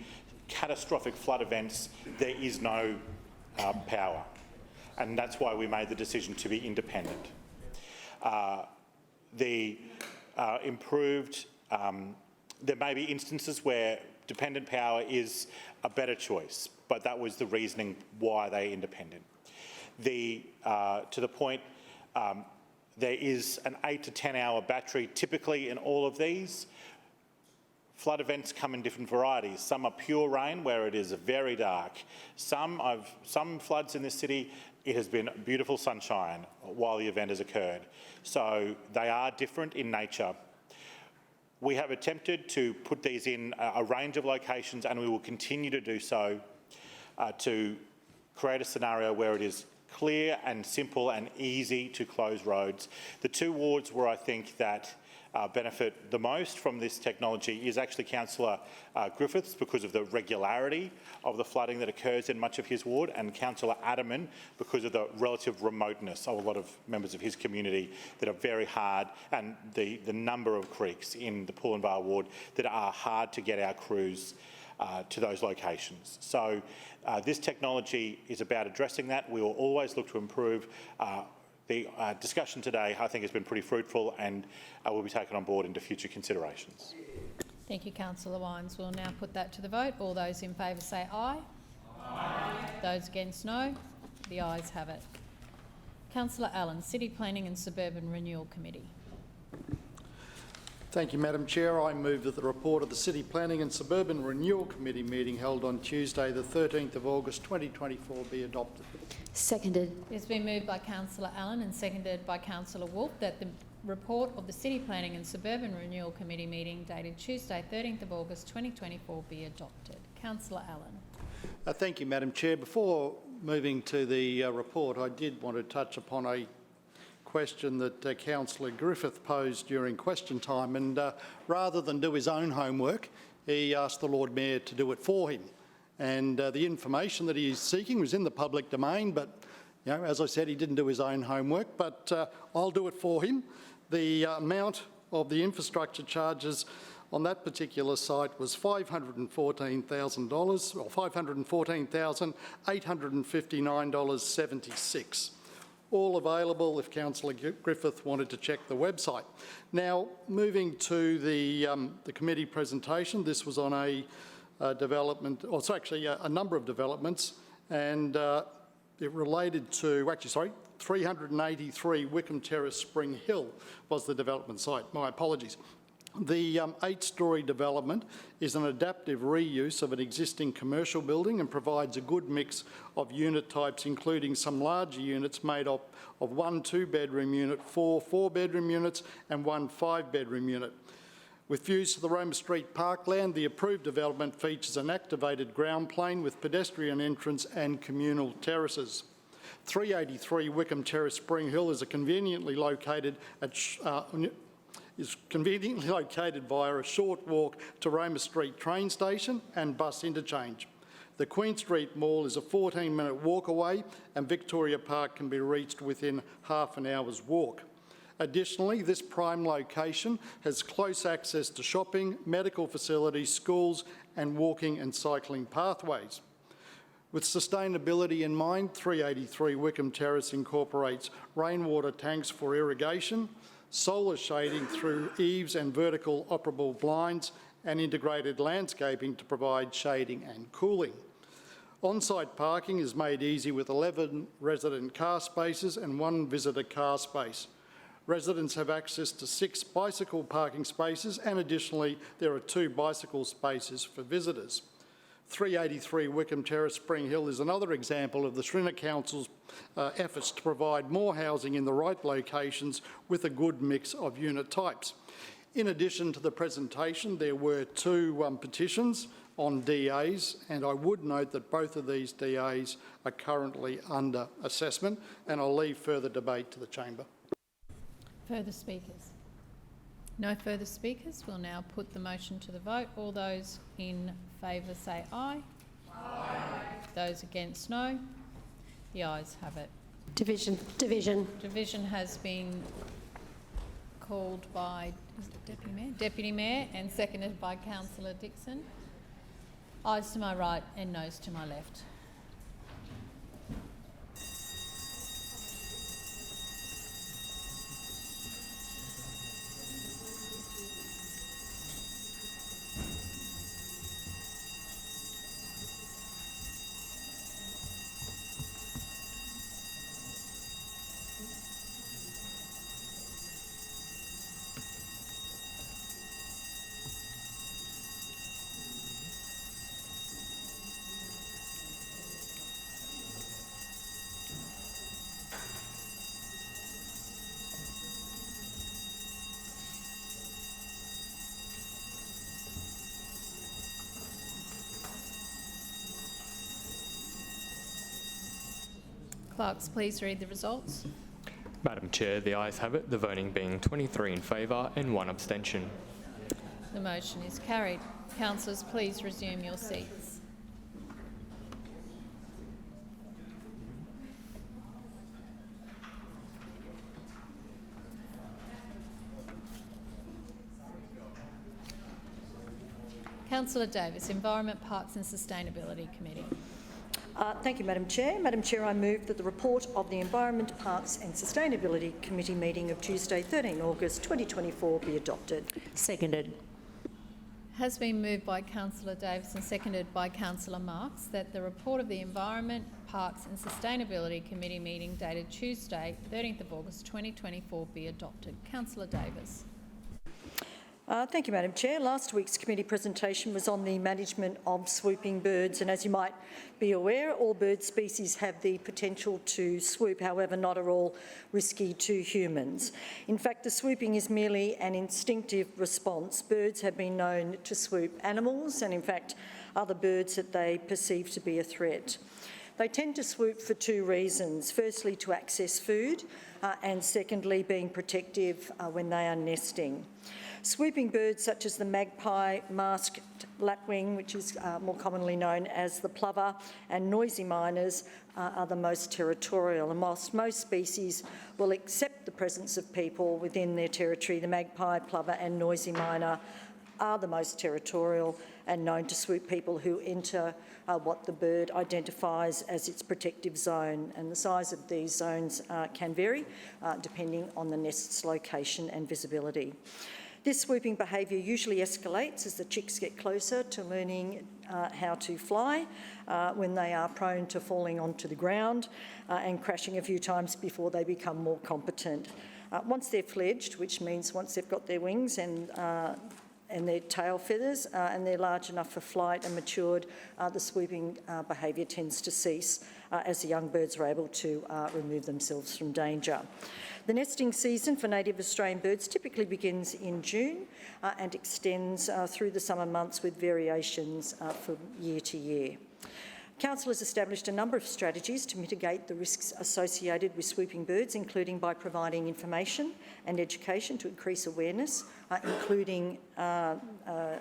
catastrophic flood events, there is no power, and that's why we made the decision to be independent. There may be instances where dependent power is a better choice, but that was the reasoning why they're independent. To the point, there is an 8 to 10 hour battery typically in all of these. Flood events come in different varieties. Some are pure rain where it is very dark. Some floods in this city, it has been beautiful sunshine while the event has occurred. So they are different in nature. We have attempted to put these in a range of locations, and we will continue to do so to create a scenario where it is clear and simple and easy to close roads. The 2 wards where I think that benefit the most from this technology is actually Councillor Griffiths, because of the regularity of the flooding that occurs in much of his ward, and Councillor Adderman because of the relative remoteness of a lot of members of his community that are very hard, and the number of creeks in the Pullenvale ward that are hard to get our crews to those locations. So this technology is about addressing that. We will always look to improve. The discussion today, I think, has been pretty fruitful and will be taken on board into future considerations. Thank you, Councillor Wines. We'll now put that to the vote. All those in favour say aye. Aye. Those against, no. The ayes have it. Councillor Allen, City Planning and Suburban Renewal Committee. Thank you, Madam Chair. I move that the report of the City Planning and Suburban Renewal Committee meeting held on Tuesday the 13th of August 2024 be adopted. Seconded. It's been moved by Councillor Allen and seconded by Councillor Wolf that the report of the City Planning and Suburban Renewal Committee meeting dated Tuesday 13th of August 2024 be adopted. Councillor Allen. Thank you, Madam Chair. Before moving to the report, I did want to touch upon a question that Councillor Griffith posed during question time, and rather than do his own homework, he asked the Lord Mayor to do it for him. And the information that he is seeking was in the public domain, but you know, as I said, he didn't do his own homework, but I'll do it for him. The amount of the infrastructure charges on that particular site was $514,000, or $514,859.76. All available if Councillor Griffith wanted to check the website. Now, moving to the committee presentation, this was on a development, or it's actually a number of developments, and it related to, 383 Wickham Terrace Spring Hill was the development site. My apologies. The 8-storey development is an adaptive reuse of an existing commercial building and provides a good mix of unit types, including some larger units made up of 1 2-bedroom unit, 4 4-bedroom units and 1 5-bedroom unit. With views to the Roma Street parkland, the approved development features an activated ground plane with pedestrian entrance and communal terraces. 383 Wickham Terrace Spring Hill is conveniently located via a short walk to Roma Street train station and bus interchange. The Queen Street Mall is a 14-minute walk away, and Victoria Park can be reached within half an hour's walk. Additionally, this prime location has close access to shopping, medical facilities, schools and walking and cycling pathways. With sustainability in mind, 383 Wickham Terrace incorporates rainwater tanks for irrigation, solar shading through eaves and vertical operable blinds, and integrated landscaping to provide shading and cooling. On-site parking is made easy with 11 resident car spaces and 1 visitor car space. Residents have access to 6 bicycle parking spaces, and additionally there are 2 bicycle spaces for visitors. 383 Wickham Terrace Spring Hill is another example of the City Council's efforts to provide more housing in the right locations with a good mix of unit types. In addition to the presentation, there were 2 petitions on DAs, and I would note that both of these DAs are currently under assessment, and I'll leave further debate to the Chamber. Further speakers? No further speakers. We'll now put the motion to the vote. All those in favour say aye. Aye. Those against, no. The ayes have it. Division. Division has been called by Deputy Mayor and seconded by Councillor Dixon. Ayes to my right and noes to my left. Clerks, please read the results. Madam Chair, the ayes have it, the voting being 23 in favour and 1 abstention. The motion is carried. Councillors, please resume your seats. Councillor Davis, Environment, Parks and Sustainability Committee. Thank you, Madam Chair. Madam Chair, I move that the report of the Environment, Parks and Sustainability Committee meeting of Tuesday, 13 August 2024 be adopted. Seconded. Has been moved by Councillor Davis and seconded by Councillor Marx that the report of the Environment, Parks and Sustainability Committee meeting dated Tuesday, 13th of August 2024 be adopted. Councillor Davis. Thank you, Madam Chair. Last week's committee presentation was on the management of swooping birds, and as you might be aware, all bird species have the potential to swoop, however, not at all risky to humans. In fact, the swooping is merely an instinctive response. Birds have been known to swoop animals and, in fact, other birds that they perceive to be a threat. They tend to swoop for two reasons. Firstly, to access food, and secondly, being protective when they are nesting. Swooping birds such as the magpie, masked lapwing, which is more commonly known as the plover, and noisy miners are the most territorial. And whilst most species will accept the presence of people within their territory, the magpie, plover and noisy miner are the most territorial and known to swoop people who enter what the bird identifies as its protective zone. And the size of these zones can vary depending on the nest's location and visibility. This swooping behaviour usually escalates as the chicks get closer to learning how to fly, when they are prone to falling onto the ground and crashing a few times before they become more competent. Once they're fledged, which means once they've got their wings and their tail feathers and they're large enough for flight and matured, the swooping behaviour tends to cease as the young birds are able to remove themselves from danger. The nesting season for native Australian birds typically begins in June and extends through the summer months with variations from year to year. Council has established a number of strategies to mitigate the risks associated with swooping birds, including by providing information and education to increase awareness, including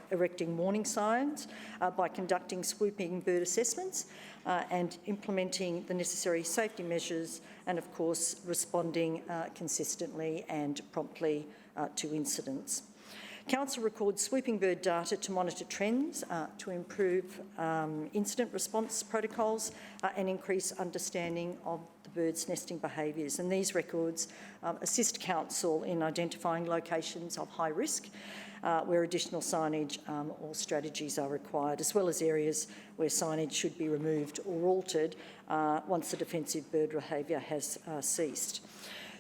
erecting warning signs, by conducting swooping bird assessments and implementing the necessary safety measures, and of course responding consistently and promptly to incidents. Council records swooping bird data to monitor trends, to improve incident response protocols and increase understanding of the birds' nesting behaviours. And these records assist Council in identifying locations of high risk where additional signage or strategies are required, as well as areas where signage should be removed or altered once the defensive bird behaviour has ceased.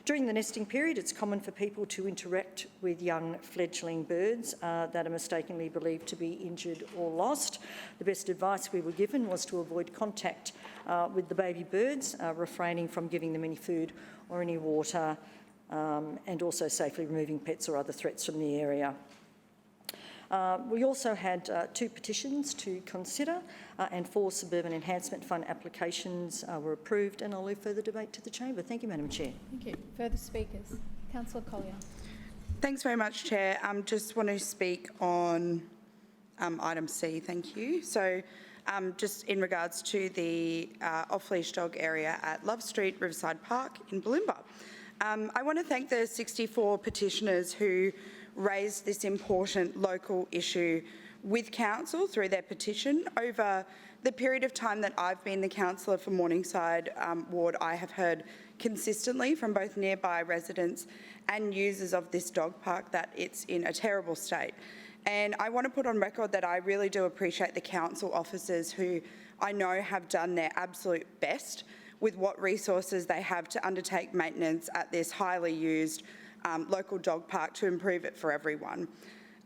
During the nesting period, it's common for people to interact with young fledgling birds that are mistakenly believed to be injured or lost. The best advice we were given was to avoid contact with the baby birds, refraining from giving them any food or any water, and also safely removing pets or other threats from the area. We also had 2 petitions to consider and 4 Suburban Enhancement Fund applications were approved, and I'll leave further debate to the Chamber. Thank you, Madam Chair. Thank you. Further speakers? Councillor Collier. Thanks very much, Chair. Just want to speak on item C, thank you. So just in regards to the off-leash dog area at Love Street, Riverside Park in Bulimba. I want to thank the 64 petitioners who raised this important local issue with Council through their petition. Over the period of time that I've been the councillor for Morningside Ward, I have heard consistently from both nearby residents and users of this dog park that it's in a terrible state. And I want to put on record that I really do appreciate the council officers who I know have done their absolute best with what resources they have to undertake maintenance at this highly used local dog park to improve it for everyone.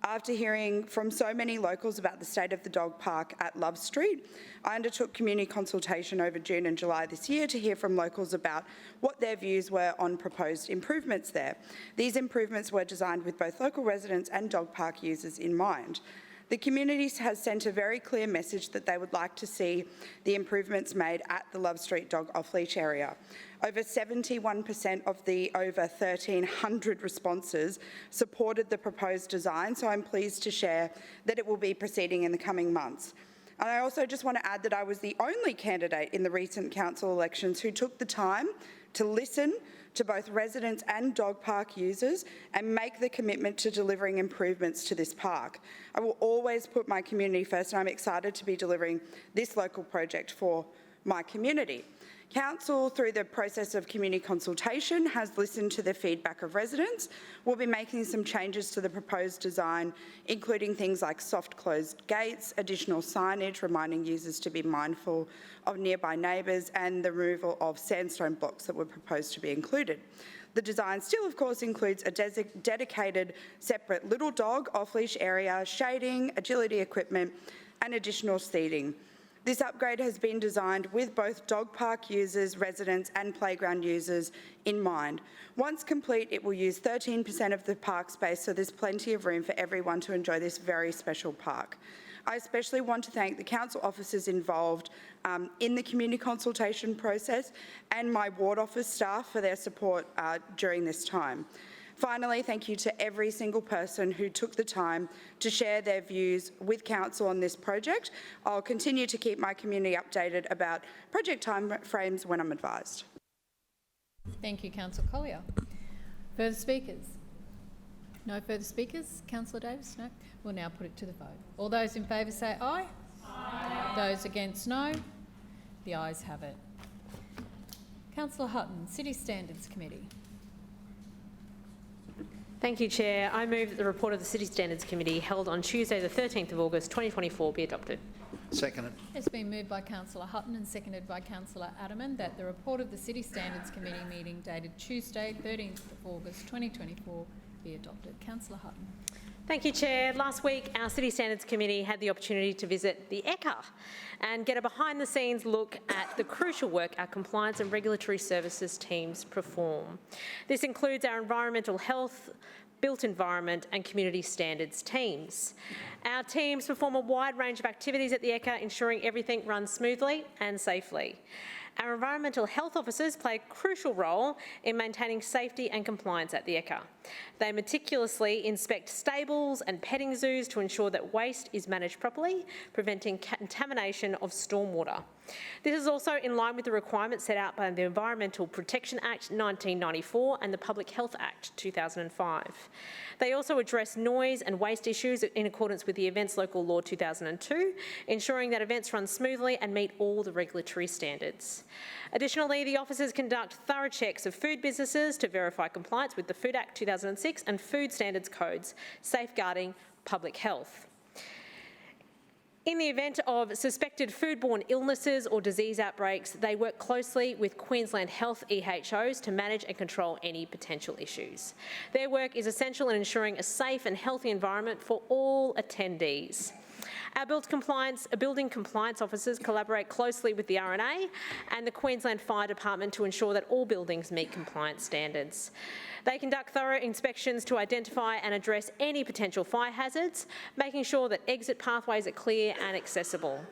After hearing from so many locals about the state of the dog park at Love Street, I undertook community consultation over June and July this year to hear from locals about what their views were on proposed improvements there. These improvements were designed with both local residents and dog park users in mind. The community has sent a very clear message that they would like to see the improvements made at the Love Street dog off-leash area. Over 71% of the over 1,300 responses supported the proposed design, so I'm pleased to share that it will be proceeding in the coming months. And I also just want to add that I was the only candidate in the recent council elections who took the time to listen to both residents and dog park users and make the commitment to delivering improvements to this park. I will always put my community first, and I'm excited to be delivering this local project for my community. Council, through the process of community consultation, has listened to the feedback of residents. We'll be making some changes to the proposed design, including things like soft closed gates, additional signage reminding users to be mindful of nearby neighbours, and the removal of sandstone blocks that were proposed to be included. The design still, of course, includes a dedicated separate little dog off-leash area, shading, agility equipment, and additional seating. This upgrade has been designed with both dog park users, residents and playground users in mind. Once complete, it will use 13% of the park space, so there's plenty of room for everyone to enjoy this very special park. I especially want to thank the council officers involved in the community consultation process and my ward office staff for their support during this time. Finally, thank you to every single person who took the time to share their views with council on this project. I'll continue to keep my community updated about project timeframes when I'm advised. Thank you, Councillor Collier. Further speakers? No further speakers? Councillor Davis? No? We'll now put it to the vote. All those in favour say aye. Aye. Those against, no. The ayes have it. Councillor Hutton, City Standards Committee. Thank you, Chair. I move that the report of the City Standards Committee held on Tuesday the 13th of August 2024 be adopted. Seconded. It's been moved by Councillor Hutton and seconded by Councillor Adamant that the report of the City Standards Committee meeting dated Tuesday 13th of August 2024 be adopted. Councillor Hutton. Thank you, Chair. Last week, our City Standards Committee had the opportunity to visit the ECA and get a behind-the-scenes look at the crucial work our compliance and regulatory services teams perform. This includes our environmental health, built environment and community standards teams. Our teams perform a wide range of activities at the ECA, ensuring everything runs smoothly and safely. Our environmental health officers play a crucial role in maintaining safety and compliance at the ECA. They meticulously inspect stables and petting zoos to ensure that waste is managed properly, preventing contamination of stormwater. This is also in line with the requirements set out by the Environmental Protection Act 1994 and the Public Health Act 2005. They also address noise and waste issues in accordance with the Events Local Law 2002, ensuring that events run smoothly and meet all the regulatory standards. Additionally, the officers conduct thorough checks of food businesses to verify compliance with the Food Act 2006 and food standards codes, safeguarding public health. In the event of suspected foodborne illnesses or disease outbreaks, they work closely with Queensland Health EHOs to manage and control any potential issues. Their work is essential in ensuring a safe and healthy environment for all attendees. Our building compliance officers collaborate closely with the RNA and the Queensland Fire Department to ensure that all buildings meet compliance standards. They conduct thorough inspections to identify and address any potential fire hazards, making sure that exit pathways are clear and accessible.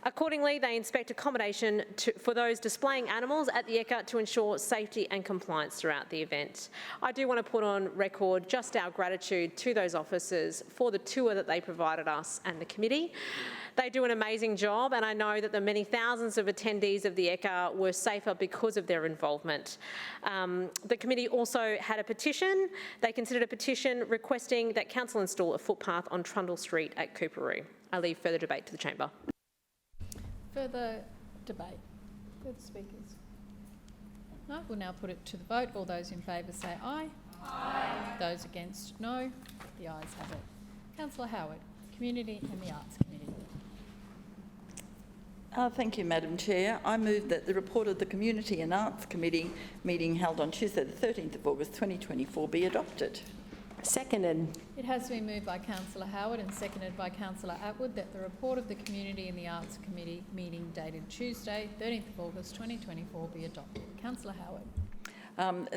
Accordingly, they inspect accommodation for those displaying animals at the ECA to ensure safety and compliance throughout the event. I do want to put on record just our gratitude to those officers for the tour that they provided us and the committee. They do an amazing job, and I know that the many thousands of attendees of the ECA were safer because of their involvement. The committee also had a petition. They considered a petition requesting that council install a footpath on Trundle Street at Coorparoo. I leave further debate to the chamber. Further debate? Further speakers? No, we'll now put it to the vote. All those in favour say aye. Aye. Those against, no. The ayes have it. Councillor Howard, Community and the Arts Committee. Thank you, Madam Chair. I move that the report of the Community and Arts Committee meeting held on Tuesday the 13th of August 2024 be adopted. Seconded. It has been moved by Councillor Howard and seconded by Councillor Atwood that the report of the Community and the Arts Committee meeting dated Tuesday 13th of August 2024 be adopted. Councillor Howard.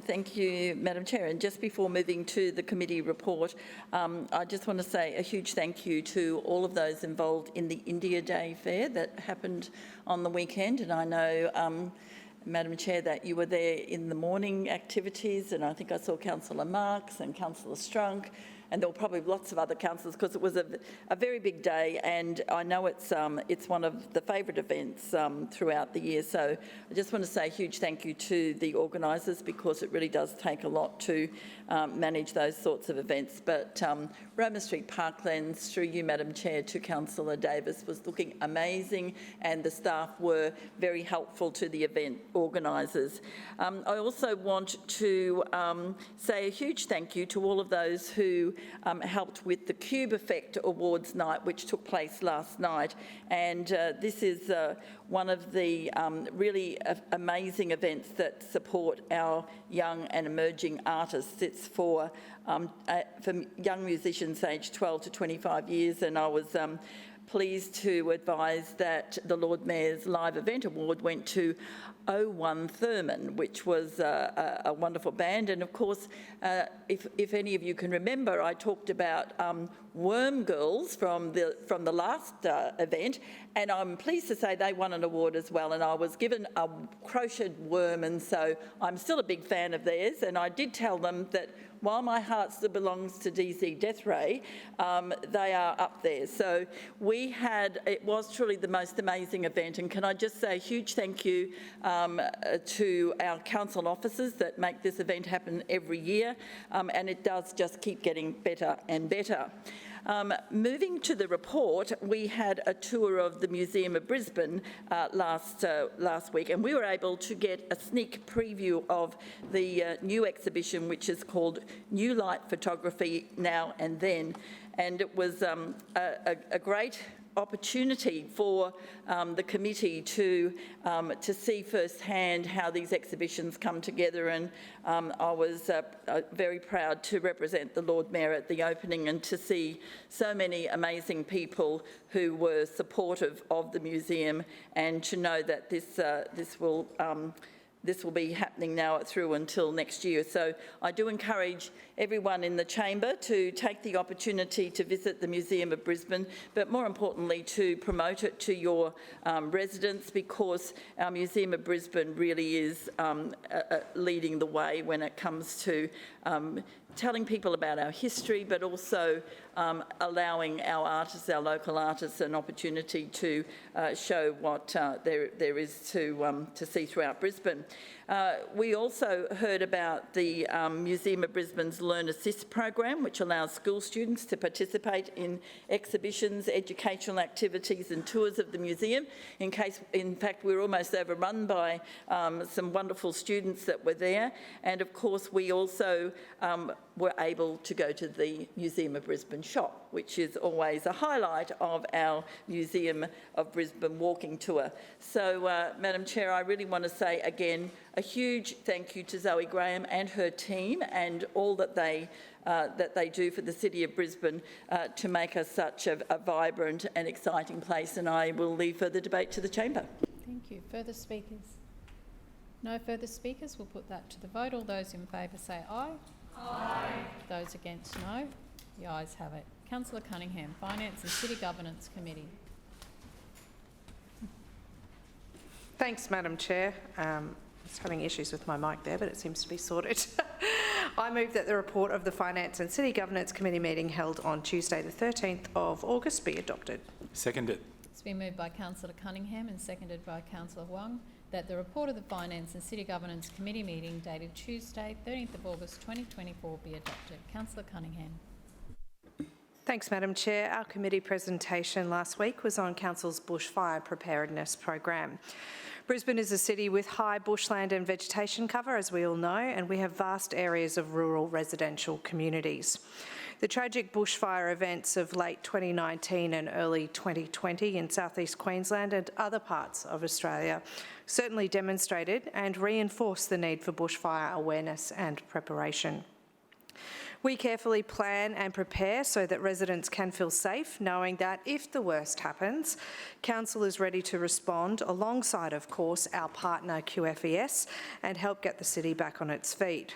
Thank you, Madam Chair. And just before moving to the committee report, I just want to say a huge thank you to all of those involved in the India Day fair that happened on the weekend. And I know, Madam Chair, that you were there in the morning activities, and I think I saw Councillor Marks and Councillor Strunk, and there were probably lots of other councillors because it was a very big day, and I know it's one of the favourite events throughout the year. So I just want to say a huge thank you to the organisers, because it really does take a lot to manage those sorts of events. But Roma Street Parklands, through you, Madam Chair, to Councillor Davis, was looking amazing, and the staff were very helpful to the event organisers. I also want to say a huge thank you to all of those who helped with the Cube Effect Awards night, which took place last night. And this is one of the really amazing events that support our young and emerging artists. It's for young musicians aged 12 to 25 years, and I was pleased to advise that the Lord Mayor's Live Event Award went to 01 Thurman, which was a wonderful band. And of course, if any of you can remember, I talked about Worm Girls from the last event, and I'm pleased to say they won an award as well, and I was given a crocheted worm, and so I'm still a big fan of theirs. And I did tell them that while my heart still belongs to DC Death Ray, they are up there. So it was truly the most amazing event. And can I just say a huge thank you to our council officers that make this event happen every year, and it does just keep getting better and better. Moving to the report, we had a tour of the Museum of Brisbane last week, and we were able to get a sneak preview of the new exhibition, which is called New Light Photography Now and Then. And it was a great opportunity for the committee to see firsthand how these exhibitions come together, and I was very proud to represent the Lord Mayor at the opening and to see so many amazing people who were supportive of the museum, and to know that this will be happening now through until next year. So I do encourage everyone in the chamber to take the opportunity to visit the Museum of Brisbane, but more importantly to promote it to your residents, because our Museum of Brisbane really is leading the way when it comes to telling people about our history, but also allowing our artists, our local artists, an opportunity to show what there is to see throughout Brisbane. We also heard about the Museum of Brisbane's Learn Assist program, which allows school students to participate in exhibitions, educational activities and tours of the museum. In fact, we were almost overrun by some wonderful students that were there. And of course, we also were able to go to the Museum of Brisbane shop, which is always a highlight of our Museum of Brisbane walking tour. So, Madam Chair, I really want to say again a huge thank you to Zoe Graham and her team and all that they do for the City of Brisbane to make us such a vibrant and exciting place. And I will leave further debate to the chamber. Thank you. Further speakers? No further speakers. We'll put that to the vote. All those in favour say aye. Aye. Those against, no. The ayes have it. Councillor Cunningham, Finance and City Governance Committee. Thanks, Madam Chair. I was having issues with my mic there, but it seems to be sorted. I move that the report of the Finance and City Governance Committee meeting held on Tuesday the 13th of August be adopted. Seconded. It's been moved by Councillor Cunningham and seconded by Councillor Huang that the report of the Finance and City Governance Committee meeting dated Tuesday 13th of August 2024 be adopted. Councillor Cunningham. Thanks, Madam Chair. Our committee presentation last week was on Council's bushfire preparedness program. Brisbane is a city with high bushland and vegetation cover, as we all know, and we have vast areas of rural residential communities. The tragic bushfire events of late 2019 and early 2020 in southeast Queensland and other parts of Australia certainly demonstrated and reinforced the need for bushfire awareness and preparation. We carefully plan and prepare so that residents can feel safe, knowing that if the worst happens, Council is ready to respond alongside, of course, our partner QFES and help get the city back on its feet.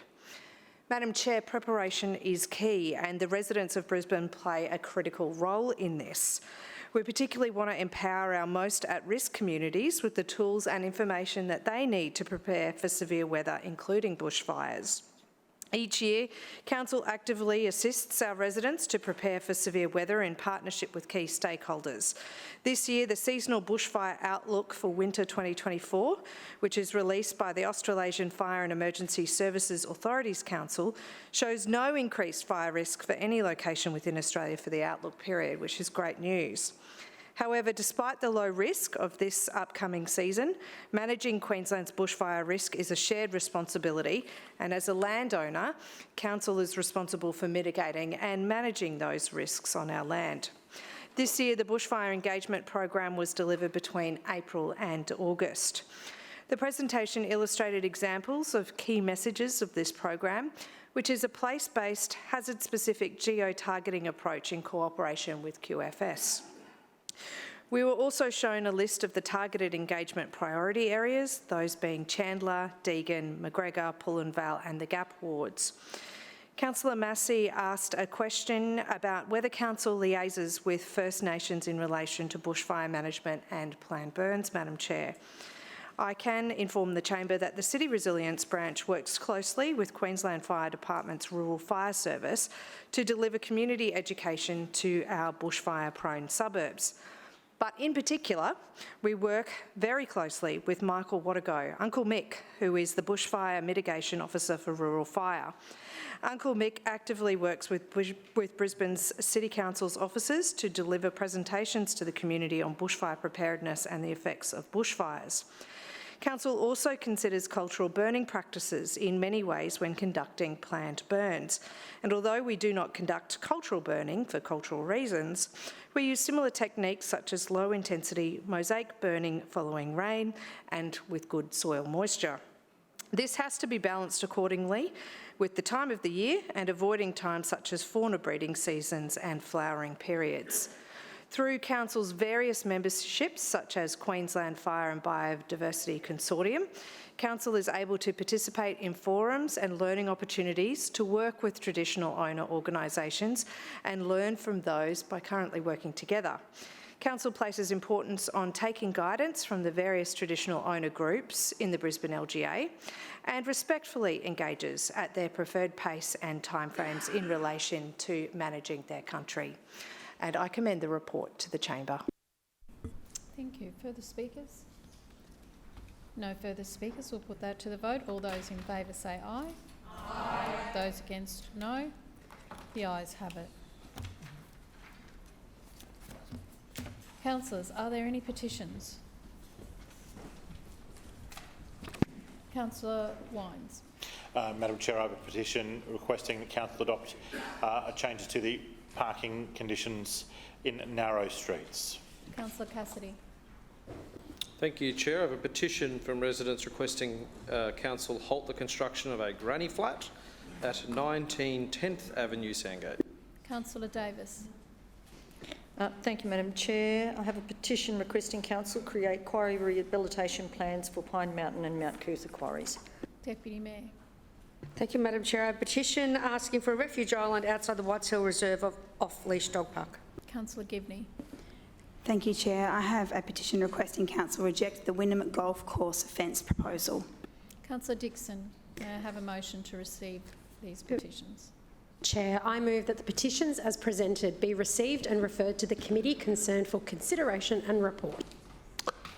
Madam Chair, preparation is key, and the residents of Brisbane play a critical role in this. We particularly want to empower our most at-risk communities with the tools and information that they need to prepare for severe weather, including bushfires. Each year, Council actively assists our residents to prepare for severe weather in partnership with key stakeholders. This year, the Seasonal Bushfire Outlook for Winter 2024, which is released by the Australasian Fire and Emergency Services Authorities Council, shows no increased fire risk for any location within Australia for the outlook period, which is great news. However, despite the low risk of this upcoming season, managing Queensland's bushfire risk is a shared responsibility, and as a landowner, Council is responsible for mitigating and managing those risks on our land. This year, the Bushfire Engagement Program was delivered between April and August. The presentation illustrated examples of key messages of this program, which is a place-based, hazard-specific geo-targeting approach in cooperation with QFS. We were also shown a list of the targeted engagement priority areas, those being Chandler, Deagon, McGregor, Pullen Vale and the Gap wards. Councillor Massey asked a question about whether Council liaises with First Nations in relation to bushfire management and planned burns, Madam Chair. I can inform the Chamber that the City Resilience Branch works closely with Queensland Fire Department's Rural Fire Service to deliver community education to our bushfire-prone suburbs. But in particular, we work very closely with Michael Wattago, Uncle Mick, who is the Bushfire Mitigation Officer for Rural Fire. Uncle Mick actively works with Brisbane's City Council's officers to deliver presentations to the community on bushfire preparedness and the effects of bushfires. Council also considers cultural burning practices in many ways when conducting planned burns. And although we do not conduct cultural burning for cultural reasons, we use similar techniques such as low-intensity mosaic burning following rain and with good soil moisture. This has to be balanced accordingly with the time of the year and avoiding times such as fauna breeding seasons and flowering periods. Through Council's various memberships, such as Queensland Fire and Biodiversity Consortium, Council is able to participate in forums and learning opportunities to work with traditional owner organisations and learn from those by currently working together. Council places importance on taking guidance from the various traditional owner groups in the Brisbane LGA and respectfully engages at their preferred pace and timeframes in relation to managing their country. And I commend the report to the Chamber. Thank you. Further speakers? No further speakers. We'll put that to the vote. All those in favour say aye. Aye. Those against, no. The ayes have it. Councillors, are there any petitions? Councillor Wines. Madam Chair, I have a petition requesting that Council adopt changes to the parking conditions in narrow streets. Councillor Cassidy. Thank you, Chair. I have a petition from residents requesting Council halt the construction of a granny flat at 19 10th Avenue, Sandgate. Councillor Davis. Thank you, Madam Chair. I have a petition requesting Council create quarry rehabilitation plans for Pine Mountain and Mount Cootha quarries. Deputy Mayor. Thank you, Madam Chair. I have a petition asking for a refuge island outside the Whites Hill Reserve of off-leash dog park. Councillor Givney. Thank you, Chair. I have a petition requesting Council reject the Wynnum Golf Course fence proposal. Councillor Dixon, may I have a motion to receive these petitions? Chair, I move that the petitions as presented be received and referred to the committee concerned for consideration and report.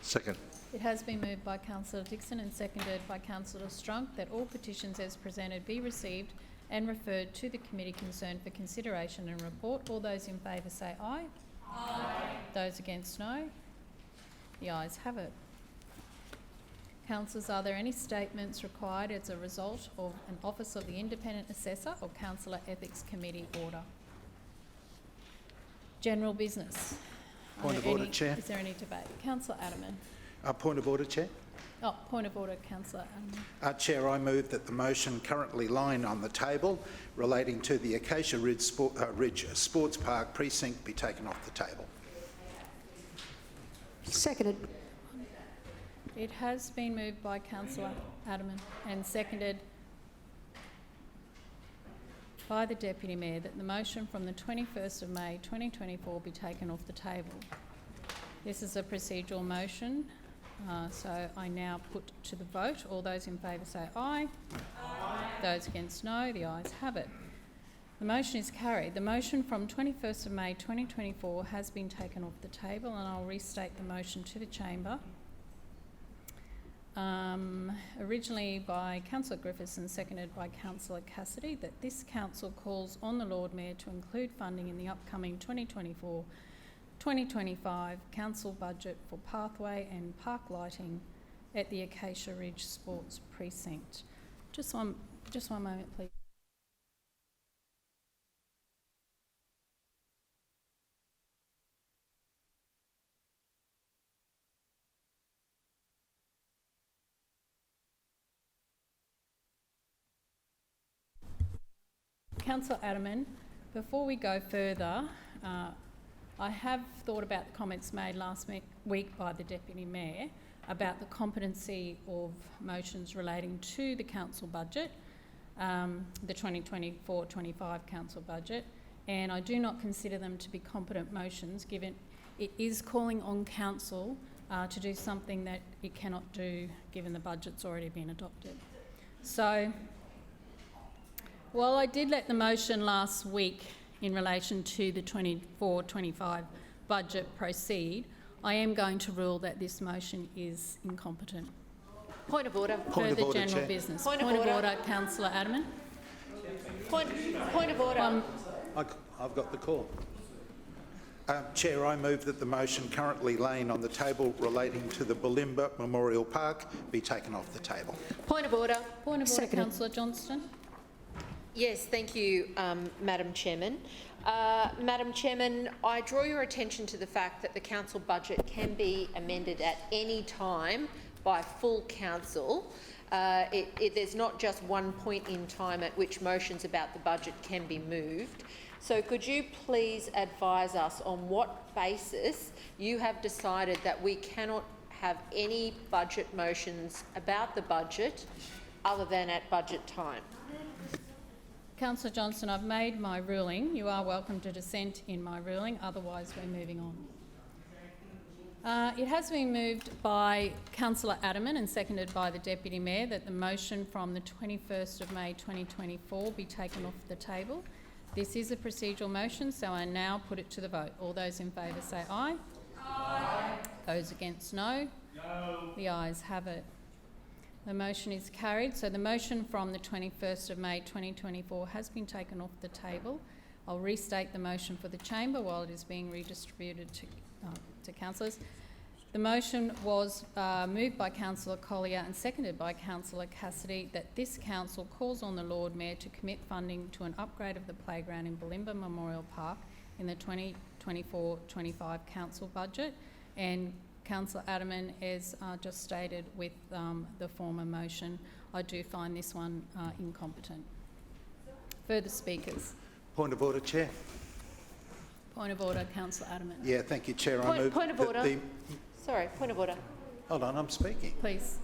Second. It has been moved by Councillor Dixon and seconded by Councillor Strunk that all petitions as presented be received and referred to the committee concerned for consideration and report. All those in favour say aye. Aye. Those against, no. The ayes have it. Councillors, are there any statements required as a result of an Office of the Independent Assessor or Councillor Ethics Committee order? General business. Point of order, Chair. Is there any debate? Councillor Adderman. Point of order, Chair. Oh, point of order, Councillor Adderman. Chair, I move that the motion currently lying on the table relating to the Acacia Ridge Sports Park precinct be taken off the table. Seconded. It has been moved by Councillor Adderman and seconded by the Deputy Mayor that the motion from the 21st of May 2024 be taken off the table. This is a procedural motion, so I now put to the vote. All those in favour say aye. Aye. Those against, no. The ayes have it. The motion is carried. The motion from 21st of May 2024 has been taken off the table, and I'll restate the motion to the Chamber. Originally by Councillor Griffiths and seconded by Councillor Cassidy, that this Council calls on the Lord Mayor to include funding in the upcoming 2025 council budget for pathway and park lighting at the Acacia Ridge Sports Precinct. Just one moment, please. Councillor Aderman, before we go further, I have thought about the comments made last week by the Deputy Mayor about the competency of motions relating to the council budget, the 2024-25 council budget, and I do not consider them to be competent motions, given it is calling on council to do something that it cannot do given the budget's already been adopted. So, while I did let the motion last week in relation to the 24-25 budget proceed, I am going to rule that this motion is incompetent. Point of order. Further general business. Point of order, Councillor Aderman. Point of order. I've got the call. Chair, I move that the motion currently laying on the table relating to the Bulimba Memorial Park be taken off the table. Point of order. Point of order, Councillor Johnston. Yes, thank you, Madam Chairman. Madam Chairman, I draw your attention to the fact that the council budget can be amended at any time by full council. There's not just one point in time at which motions about the budget can be moved. So could you please advise us on what basis you have decided that we cannot have any budget motions about the budget other than at budget time? Councillor Johnston, I've made my ruling. You are welcome to dissent in my ruling, otherwise we're moving on. It has been moved by Councillor Aderman and seconded by the Deputy Mayor that the motion from the 21st of May 2024 be taken off the table. This is a procedural motion, so I now put it to the vote. All those in favour say aye. Aye. Those against no. No. The ayes have it. The motion is carried. So the motion from the 21st of May 2024 has been taken off the table. I'll restate the motion for the chamber while it is being redistributed to councillors. The motion was moved by Councillor Collier and seconded by Councillor Cassidy that this council calls on the Lord Mayor to commit funding to an upgrade of the playground in Bulimba Memorial Park in the 2024-25 council budget, and Councillor Aderman, as just stated with the former motion, I do find this one incompetent. Further speakers? Point of order, Chair. Point of order, Councillor Aderman. Yeah, thank you, Chair. Point of order. Sorry, point of order. Hold on, I'm speaking. Please.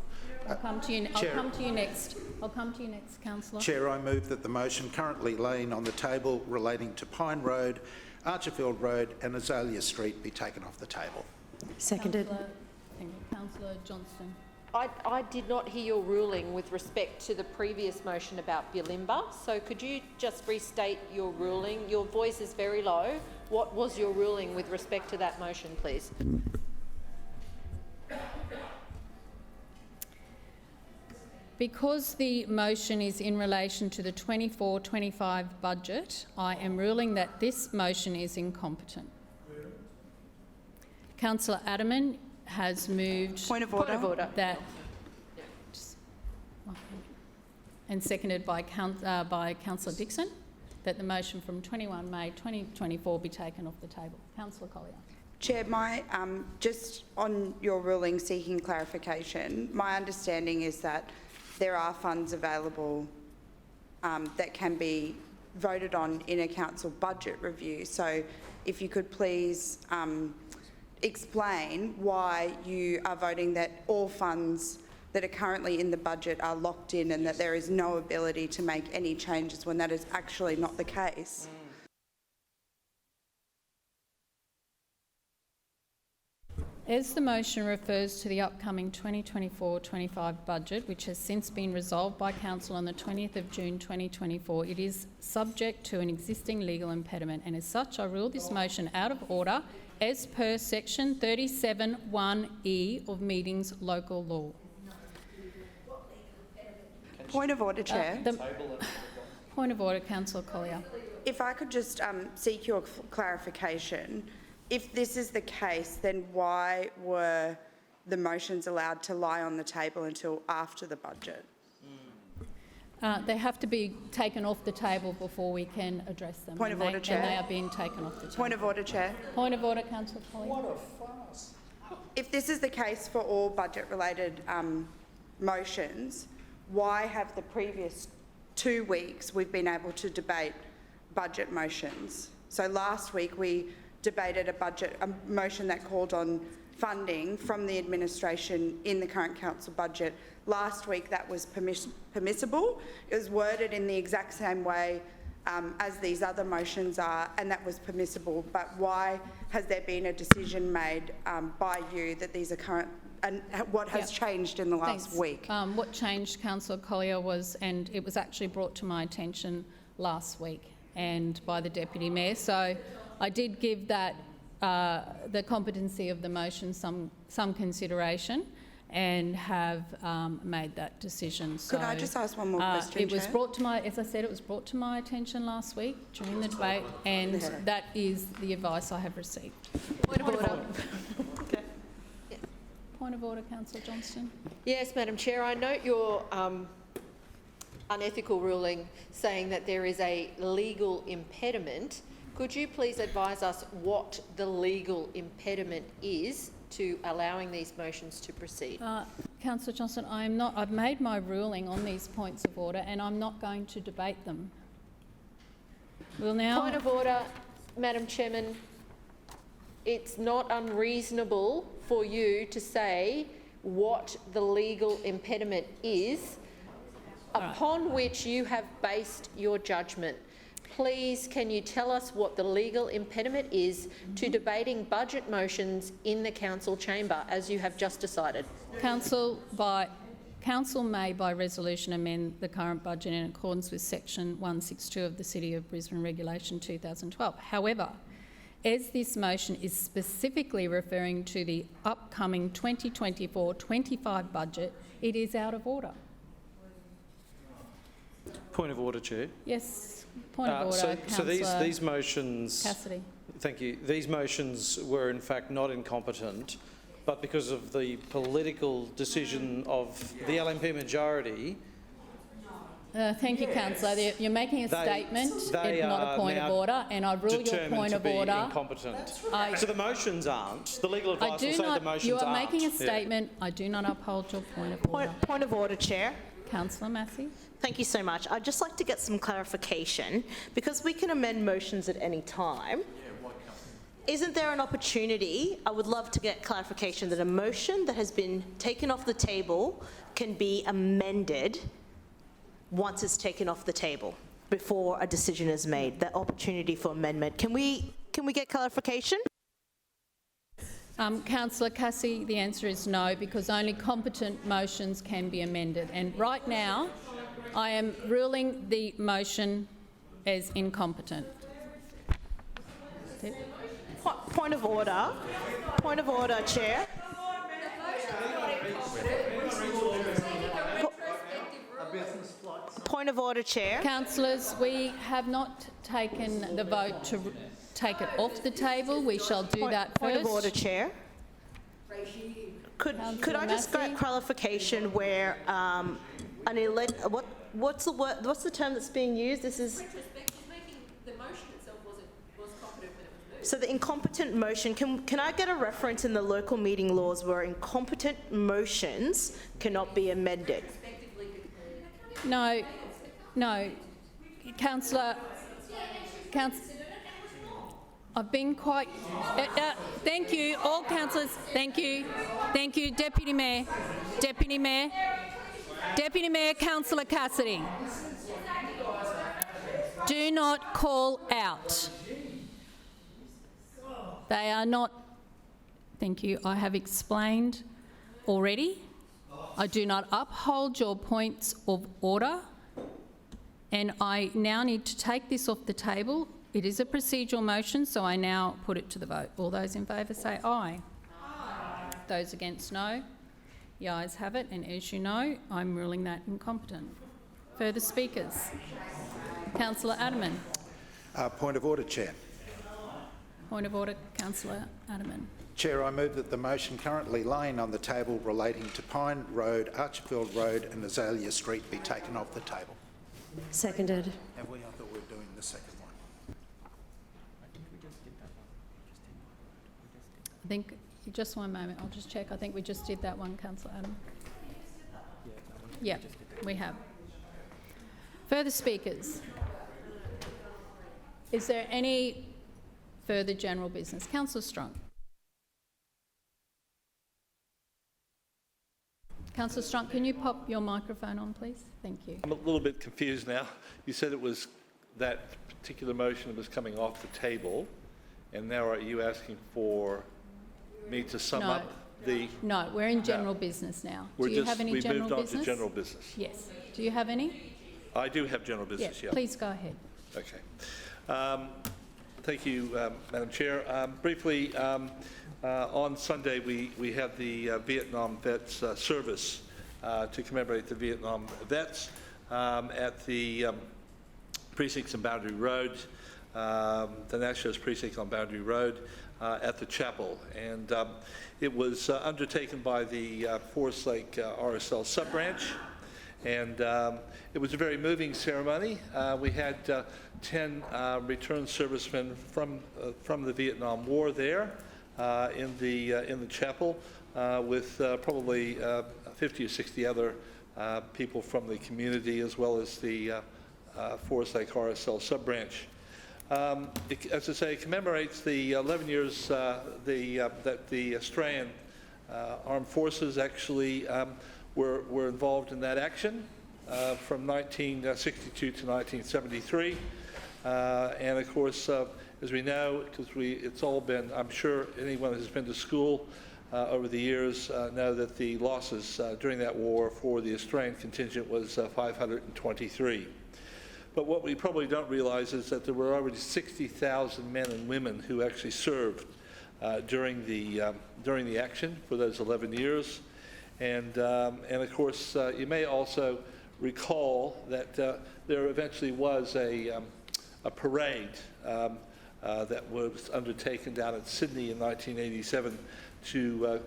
I'll come to you. I'll come to you next. I'll come to you next, Councillor. Chair, I move that the motion currently laying on the table relating to Pine Road, Archerfield Road and Azalea Street be taken off the table. Seconded. Councillor Johnston. I did not hear your ruling with respect to the previous motion about Bulimba, so could you just restate your ruling? Your voice is very low. What was your ruling with respect to that motion, please? Because the motion is in relation to the 24-25 budget, I am ruling that this motion is incompetent. Councillor Aderman has moved Point of order. That and seconded by Councillor Dixon that the motion from 21 May 2024 be taken off the table. Councillor Collier. Chair, just on your ruling seeking clarification, my understanding is that there are funds available that can be voted on in a council budget review. So if you could please explain why you are voting that all funds that are currently in the budget are locked in and that there is no ability to make any changes when that is actually not the case. As the motion refers to the upcoming 2024-25 budget, which has since been resolved by Council on the 20th of June 2024, it is subject to an existing legal impediment, and as such I rule this motion out of order as per section 37(1)(e) of Meetings Local Law. Point of order, Chair. Point of order, Councillor Collier. If I could just seek your clarification. if this is the case, then why were the motions allowed to lie on the table until after the budget? They have to be taken off the table before we can address them. Point of order, Chair. And they are being taken off the table. Point of order, Chair. Point of order, Councillor Colley. What a farce. If this is the case for all budget-related motions, why have the previous 2 weeks we've been able to debate budget motions? So last week we debated a motion that called on funding from the administration in the current council budget. Last week that was permissible. It was worded in the exact same way as these other motions are, and that was permissible. But why has there been a decision made by you that these are current, and what has changed in the last week? What changed, Councillor Collier, was, and it was actually brought to my attention last week and by the Deputy Mayor. So I did give that the competency of the motion some consideration and have made that decision. Could I just ask one more question, It was Chair? brought to my, as I said, it was brought to my attention last week during the debate, and that is the advice I have received. Point of order. Point of order, Councillor Johnston. Yes, Madam Chair, I note your unethical ruling saying that there is a legal impediment. Could you please advise us what the legal impediment is to allowing these motions to proceed? Councillor Johnston, I've made my ruling on these points of order and I'm not going to debate them. We'll now... Point of order, Madam Chairman. It's not unreasonable for you to say what the legal impediment is upon which you have based your judgment. Please, can you tell us what the legal impediment is to debating budget motions in the council chamber, as you have just decided? Council may, by resolution, amend the current budget in accordance with Section 162 of the City of Brisbane Regulation 2012. However, as this motion is specifically referring to the upcoming 2024-25 budget, it is out of order. Point of order, Chair. Yes. Point of order, so these motions... Cassidy. Thank you. These motions were in fact not incompetent, but because of the political decision of the LNP majority... Thank you, Councillor. You're making a statement, not a point of order, and I rule your point of order. Incompetent. So the motions aren't. The legal advice will say the motions you aren't. are making a statement. I do not uphold your point of order. Point of order, Chair. Councillor Massey. Thank you so much. I'd just like to get some clarification, because we can amend motions at any time. Isn't there an opportunity? I would love to get clarification that a motion that has been taken off the table can be amended once it's taken off the table, before a decision is made. That opportunity for amendment. Can we get clarification? Councillor Cassie, the answer is no, because only competent motions can be amended. And right now, I am ruling the motion as incompetent. Point of order. Point of order, Chair. Point of order, Chair. Councillors, we have not taken the vote to take it off the table. We shall do that first. Point of order, Chair. Could I just get clarification where what's the term that's being used? This is the motion itself was competent when it was moved. So the incompetent motion. Can I get a reference in the local meeting laws where incompetent motions cannot be amended? No, Councillor. I've been quite... thank you, all councillors. Thank you. Thank you, Deputy Mayor. Deputy Mayor. Deputy Mayor, Councillor Cassidy. Do not call out. They are not... Thank you. I have explained already. I do not uphold your points of order, and I now need to take this off the table. It is a procedural motion, so I now put it to the vote. All those in favour say aye. Aye. Those against no. The ayes have it, and as you know, I'm ruling that incompetent. Further speakers? Councillor Adaman. Point of order, Chair. Point of order, Councillor Aderman. Chair, I move that the motion currently laying on the table relating to Pine Road, Archfield Road and Azalea Street be taken off the table. Seconded. Have we? I thought we were doing the second one. I think, just one moment, I'll just check. I think we just did that one, Councillor Adam. Yeah, we have. Further speakers? Is there any further general business? Councillor Strong. Councillor Strong, can you pop your microphone on, please? Thank you. I'm a little bit confused now. You said it was that particular motion was coming off the table, and now are you asking for me to sum up the... No, we're in general business now. Do you have any general business? We moved on to general business. Yes. Do you have any? I do have general business, yeah. Please go ahead. Okay. Thank you, Madam Chair. Briefly, on Sunday we had the Vietnam Vets service to commemorate the Vietnam vets at the precincts on Boundary Road, the Nationals precinct on Boundary Road, at the chapel. And it was undertaken by the Forest Lake RSL sub-branch. And it was a very moving ceremony. We had 10 returned servicemen from the Vietnam War there in the chapel, with probably 50 or 60 other people from the community, as well as the Forest Lake RSL sub-branch. As I say, it commemorates the 11 years that the Australian Armed Forces actually were involved in that action from 1962 to 1973. And of course, as we know, because it's all been, I'm sure anyone who's been to school over the years know that the losses during that war for the Australian contingent was 523. But what we probably don't realize is that there were already 60,000 men and women who actually served during the action for those 11 years. And of course, you may also recall that there eventually was a parade that was undertaken down in Sydney in 1987 to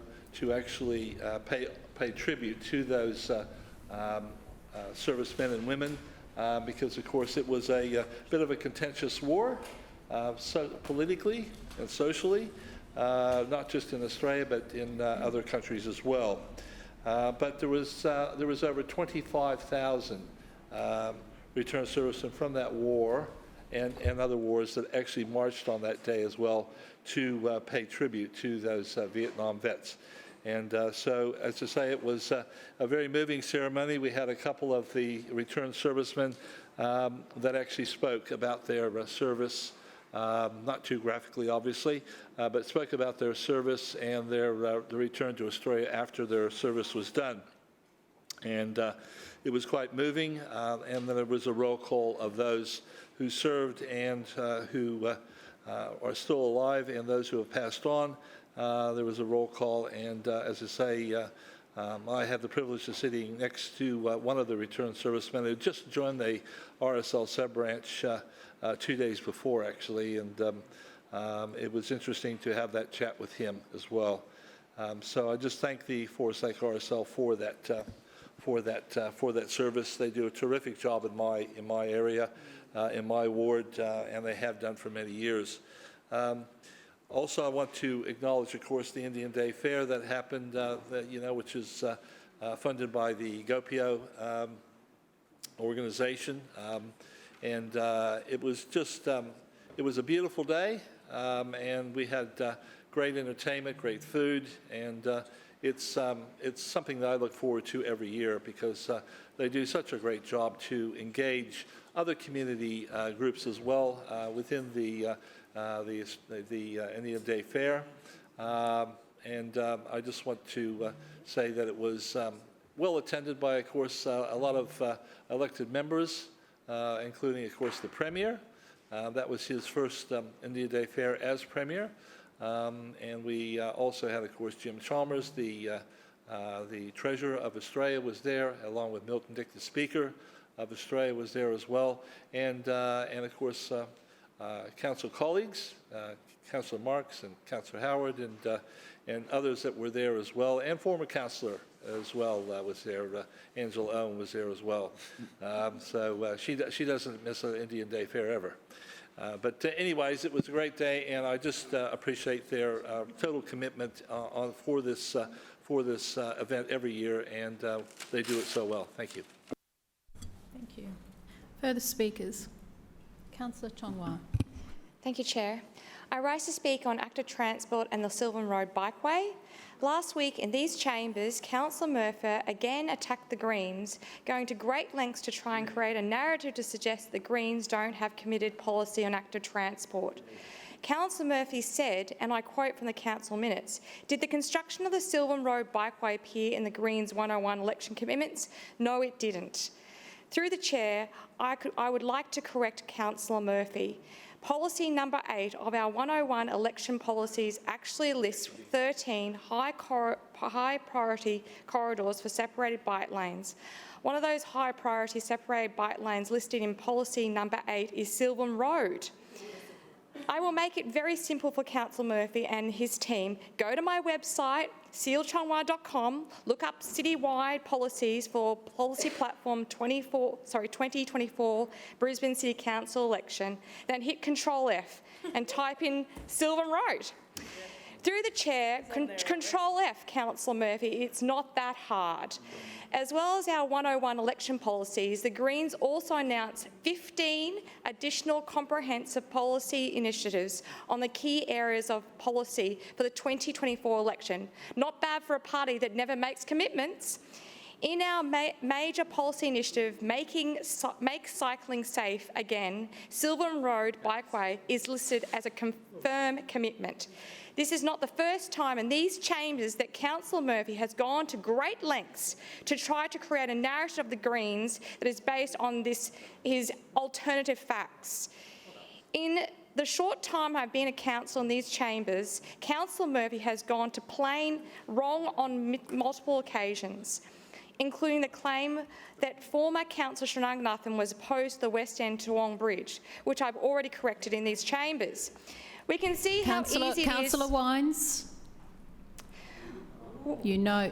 actually pay tribute to those servicemen and women, because of course it was a bit of a contentious war, so politically and socially, not just in Australia but in other countries as well. But there was over 25,000 returned servicemen from that war and other wars that actually marched on that day as well to pay tribute to those Vietnam vets. And so, as I say, it was a very moving ceremony. We had a couple of the returned servicemen that actually spoke about their service, not too graphically, obviously, but spoke about their service and their return to Australia after their service was done. And it was quite moving, and then there was a roll call of those who served and who are still alive, and those who have passed on. There was a roll call, and as I say, I had the privilege of sitting next to one of the returned servicemen who just joined the RSL sub-branch 2 days before, actually, and it was interesting to have that chat with him as well. So I just thank the Forest Lake RSL for that service. They do a terrific job in my area, in my ward, and they have done for many years. Also, I want to acknowledge, of course, the Indian Day Fair that happened, which is funded by the GoPio organization, and it was just it was a beautiful day, and we had great entertainment, great food, and it's something that I look forward to every year because they do such a great job to engage other community groups as well within the Indian Day Fair. And I just want to say that it was well attended by, of course, a lot of elected members, including, of course, the Premier. That was his first Indian Day Fair as Premier. And we also had, of course, Jim Chalmers, the Treasurer of Australia, was there, along with Milton Dick, the Speaker of Australia, was there as well. And of course, council colleagues, Councillor Marks and Councillor Howard and others that were there as well, and former councillor as well was there. Angela Owen was there as well. So she doesn't miss an Indian Day Fair ever. But anyways, it was a great day, and I just appreciate their total commitment for this event every year, and they do it so well. Thank you. Thank you. Further speakers? Councillor Chongwa. Thank you, Chair. I rise to speak on active transport and the Sylvan Road Bikeway. Last week in these chambers, Councillor Murphy again attacked the Greens, going to great lengths to try and create a narrative to suggest the Greens don't have committed policy on active transport. Councillor Murphy said, and I quote from the council minutes, "Did the construction of the Sylvan Road Bikeway appear in the Greens 101 election commitments? No, it didn't." Through the chair, I would like to correct Councillor Murphy. Policy number 8 of our 101 election policies actually lists 13 high priority corridors for separated bike lanes. One of those high priority separated bike lanes listed in policy number 8 is Sylvan Road. I will make it very simple for Councillor Murphy and his team. Go to my website, sealchongwa.com, look up citywide policies for policy platform 2024 Brisbane City Council election, then hit Control F and type in Sylvan Road. Through the chair, Control F, Councillor Murphy, it's not that hard. As well as our 101 election policies, the Greens also announced 15 additional comprehensive policy initiatives on the key areas of policy for the 2024 election. Not bad for a party that never makes commitments. In our major policy initiative, Make Cycling Safe Again, Sylvan Road Bikeway is listed as a confirmed commitment. This is not the first time in these chambers that Councillor Murphy has gone to great lengths to try to create a narrative of the Greens that is based on his alternative facts. In the short time I've been a councillor in these chambers, Councillor Murphy has gone to plain wrong on multiple occasions, including the claim that former Councillor Shanmugatnam was opposed to the West End Toowong Bridge, which I've already corrected in these chambers. We can see how easy it is... Councillor Wines, you know...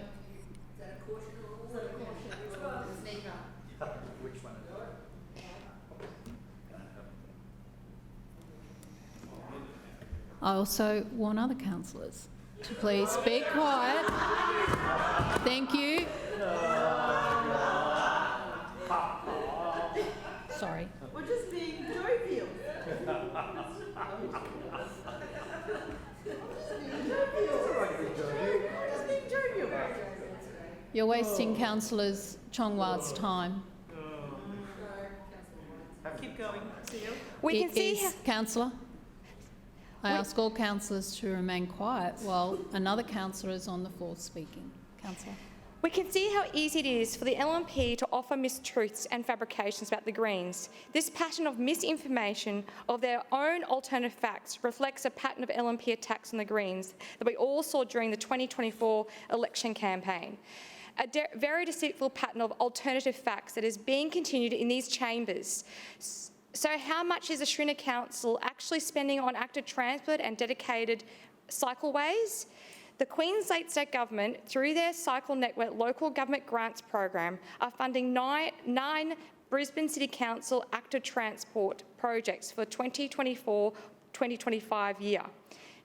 I also warn other councillors to please be quiet. Thank you. Sorry. We're just being jovial. You're wasting Councillor Chongwa's time. Keep going, Seal. We can see Councillor, I ask all councillors to remain quiet while another councillor is on the floor speaking. Councillor. We can see how easy it is for the LNP to offer mistruths and fabrications about the Greens. This pattern of misinformation of their own alternative facts reflects a pattern of LNP attacks on the Greens that we all saw during the 2024 election campaign. A very deceitful pattern of alternative facts that is being continued in these chambers. So how much is the Schrinner Council actually spending on active transport and dedicated cycleways? The Queensland State Government, through their Cycle Network Local Government Grants Program, are funding nine Brisbane City Council active transport projects for 2024-2025 year.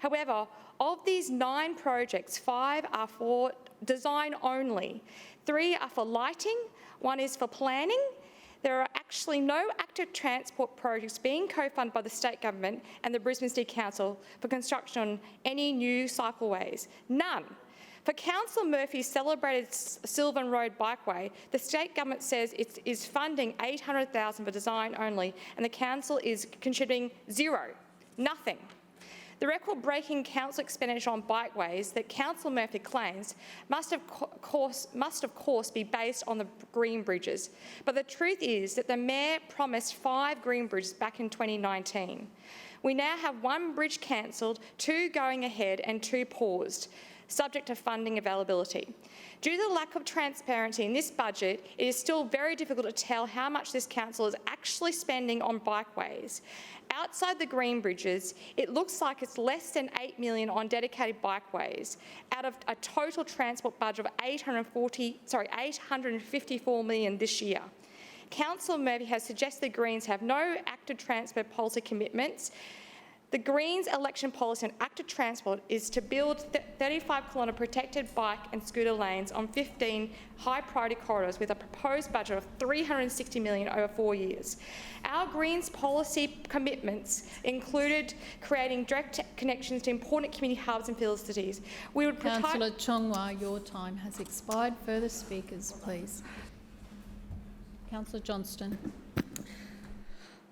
However, of these 9 projects, 5 are for design only, 3 are for lighting, 1 is for planning. There are actually no active transport projects being co-funded by the state government and the Brisbane City Council for construction on any new cycleways. None. For Councillor Murphy's celebrated Sylvan Road Bikeway, the state government says it is funding $800,000 for design only, and the council is contributing zero, nothing. The record-breaking council expenditure on bikeways that Councillor Murphy claims must of course be based on the green bridges. But the truth is that the Mayor promised 5 green bridges back in 2019. We now have 1 bridge cancelled, 2 going ahead and 2 paused. subject to funding availability. Due to the lack of transparency in this budget, it is still very difficult to tell how much this council is actually spending on bikeways. Outside the green bridges, it looks like it's less than $8 million on dedicated bikeways out of a total transport budget of $854 million this year. Councillor Murphy has suggested the Greens have no active transport policy commitments. The Greens' election policy on active transport is to build 35-kilometre protected bike and scooter lanes on 15 high-priority corridors with a proposed budget of $360 million over 4 years. Our Greens' policy commitments included creating direct connections to important community hubs and facilities. We would Councillor Chongwa, your time has expired. Further speakers, please. Councillor Johnston.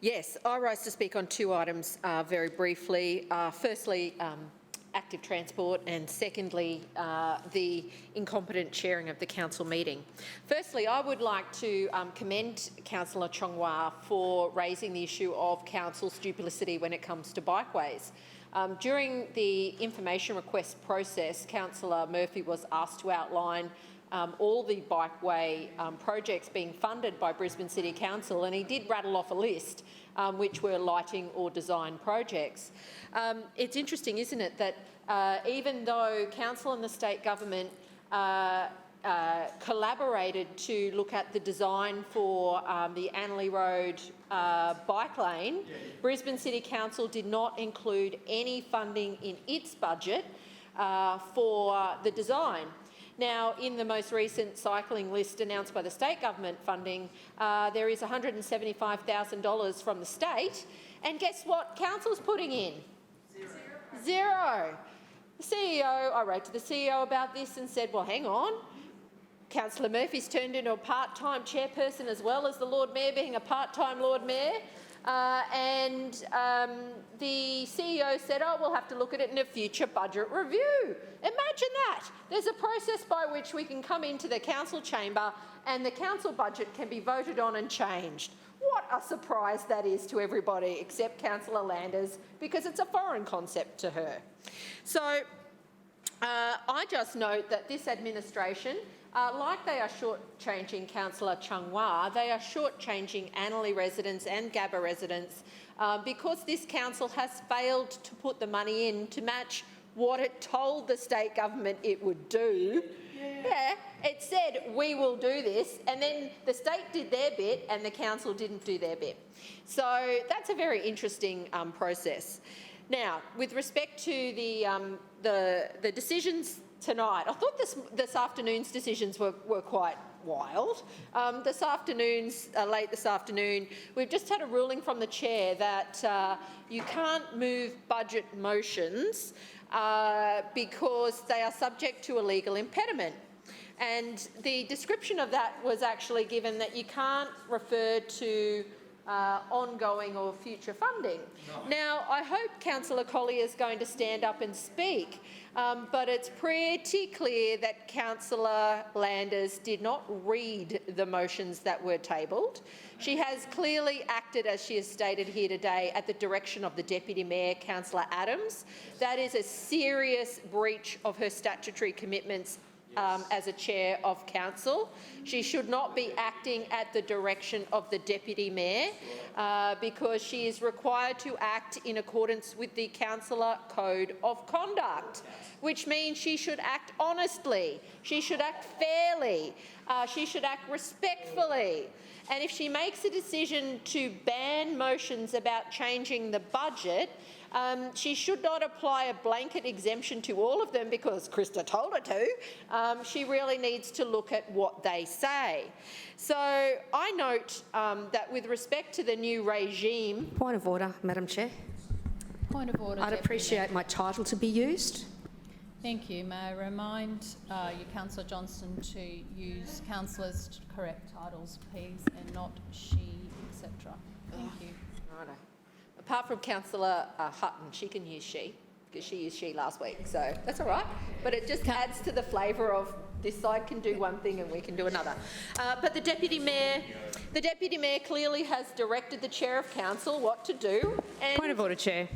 Yes, I rise to speak on two items very briefly. Firstly, active transport, and secondly, the incompetent chairing of the council meeting. Firstly, I would like to commend Councillor Chongwa for raising the issue of council's duplicity when it comes to bikeways. During the information request process, Councillor Murphy was asked to outline all the bikeway projects being funded by Brisbane City Council, and he did rattle off a list which were lighting or design projects. It's interesting, isn't it, that even though council and the state government collaborated to look at the design for the Annerley Road bike lane, Brisbane City Council did not include any funding in its budget for the design. Now, in the most recent cycling list announced by the state government funding, there is $175,000 from the state, and guess what council's putting in? Zero. The CEO, I wrote to the CEO about this and said, well, hang on. Councillor Murphy's turned into a part-time chairperson as well as the Lord Mayor being a part-time Lord Mayor. The CEO said, oh, we'll have to look at it in a future budget review. Imagine that. There's a process by which we can come into the council chamber and the council budget can be voted on and changed. What a surprise that is to everybody except Councillor Landers, because it's a foreign concept to her. So I just note that this administration, like they are shortchanging Councillor Chongwa, they are shortchanging Annerley residents and Gabba residents because this council has failed to put the money in to match what it told the state government it would do. Yeah, it said, we will do this, and then the state did their bit and the council didn't do their bit. So that's a very interesting process. Now, with respect to the decisions tonight, I thought this afternoon's decisions were quite wild. Late this afternoon, we've just had a ruling from the chair that you can't move budget motions because they are subject to a legal impediment. And the description of that was actually given that you can't refer to ongoing or future funding. No. Now, I hope Councillor Collier is going to stand up and speak, but it's pretty clear that Councillor Landers did not read the motions that were tabled. She has clearly acted, as she has stated here today, at the direction of the Deputy Mayor, Councillor Adams. That is a serious breach of her statutory commitments as a chair of council. She should not be acting at the direction of the Deputy Mayor because she is required to act in accordance with the Councillor Code of Conduct, which means she should act honestly, she should act fairly, she should act respectfully. And if she makes a decision to ban motions about changing the budget, she should not apply a blanket exemption to all of them because Krista told her to. She really needs to look at what they say. So I note that with respect to the new regime... Point of order, Madam Chair. Point of order. I'd appreciate my title to be used. Thank you. May I remind you, Councillor Johnston, to use councillors' correct titles, please, and not she, etc. Thank you. Righto. Apart from Councillor Hutton, she can use she, because she used she last week, so that's all right. But it just adds to the flavour of this side can do one thing and we can do another. But the Deputy Mayor clearly has directed the Chair of Council what to do. And Point of order, Chair.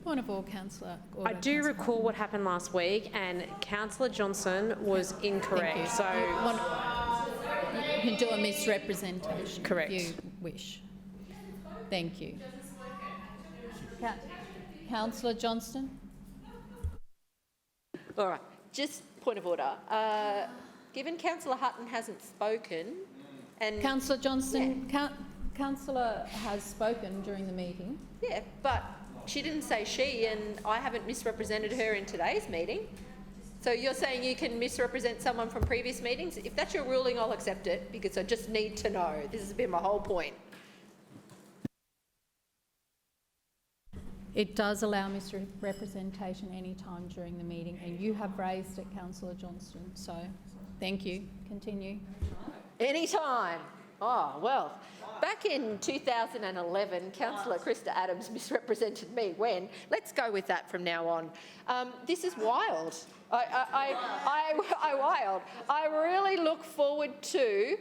Point of order, Councillor. I do recall what happened last week, and Councillor Johnson was incorrect. So you can do a misrepresentation. Correct. If you wish. Thank you. Councillor Johnston. All right, just point of order. Given Councillor Hutton hasn't spoken and... Councillor Johnston, Councillor has spoken during the meeting. Yeah, but she didn't say she, and I haven't misrepresented her in today's meeting. So you're saying you can misrepresent someone from previous meetings? If that's your ruling, I'll accept it, because I just need to know. This has been my whole point. It does allow misrepresentation any time during the meeting, and you have raised it, Councillor Johnston. So, thank you. Continue. Anytime. Oh, well, back in 2011, Councillor Krista Adams misrepresented me when. Let's go with that from now on. This is wild. Wild. I really look forward to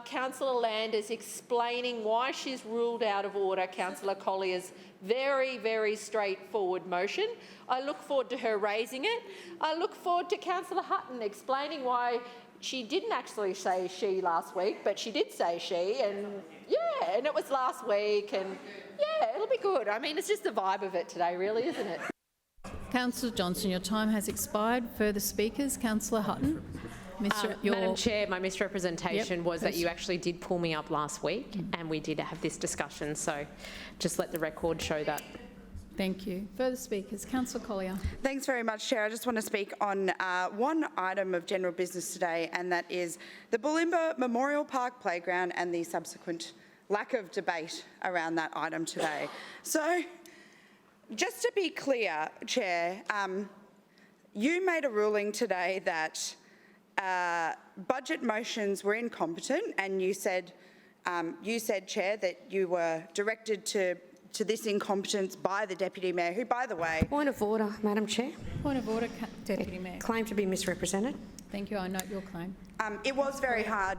Councillor Landers explaining why she's ruled out of order Councillor Collier's very, very straightforward motion. I look forward to her raising it. I look forward to Councillor Hutton explaining why she didn't actually say she last week, but she did say she, and yeah, and it was last week, and yeah, it'll be good. I mean, it's just the vibe of it today, really, isn't it? Councillor Johnston, your time has expired. Further speakers, Councillor Hutton. Madam Chair, my misrepresentation was that you actually did pull me up last week, and we did have this discussion, so just let the record show that. Thank you. Further speakers, Councillor Collier. Thanks very much, Chair. I just want to speak on one item of general business today, and that is the Bulimba Memorial Park Playground and the subsequent lack of debate around that item today. So, just to be clear, Chair, you made a ruling today that budget motions were incompetent, and you said, Chair, that you were directed to this incompetence by the Deputy Mayor, who, by the way... Point of order, Madam Chair. Point of order, Deputy Mayor. Claim to be misrepresented. Thank you. I note your claim. It was very hard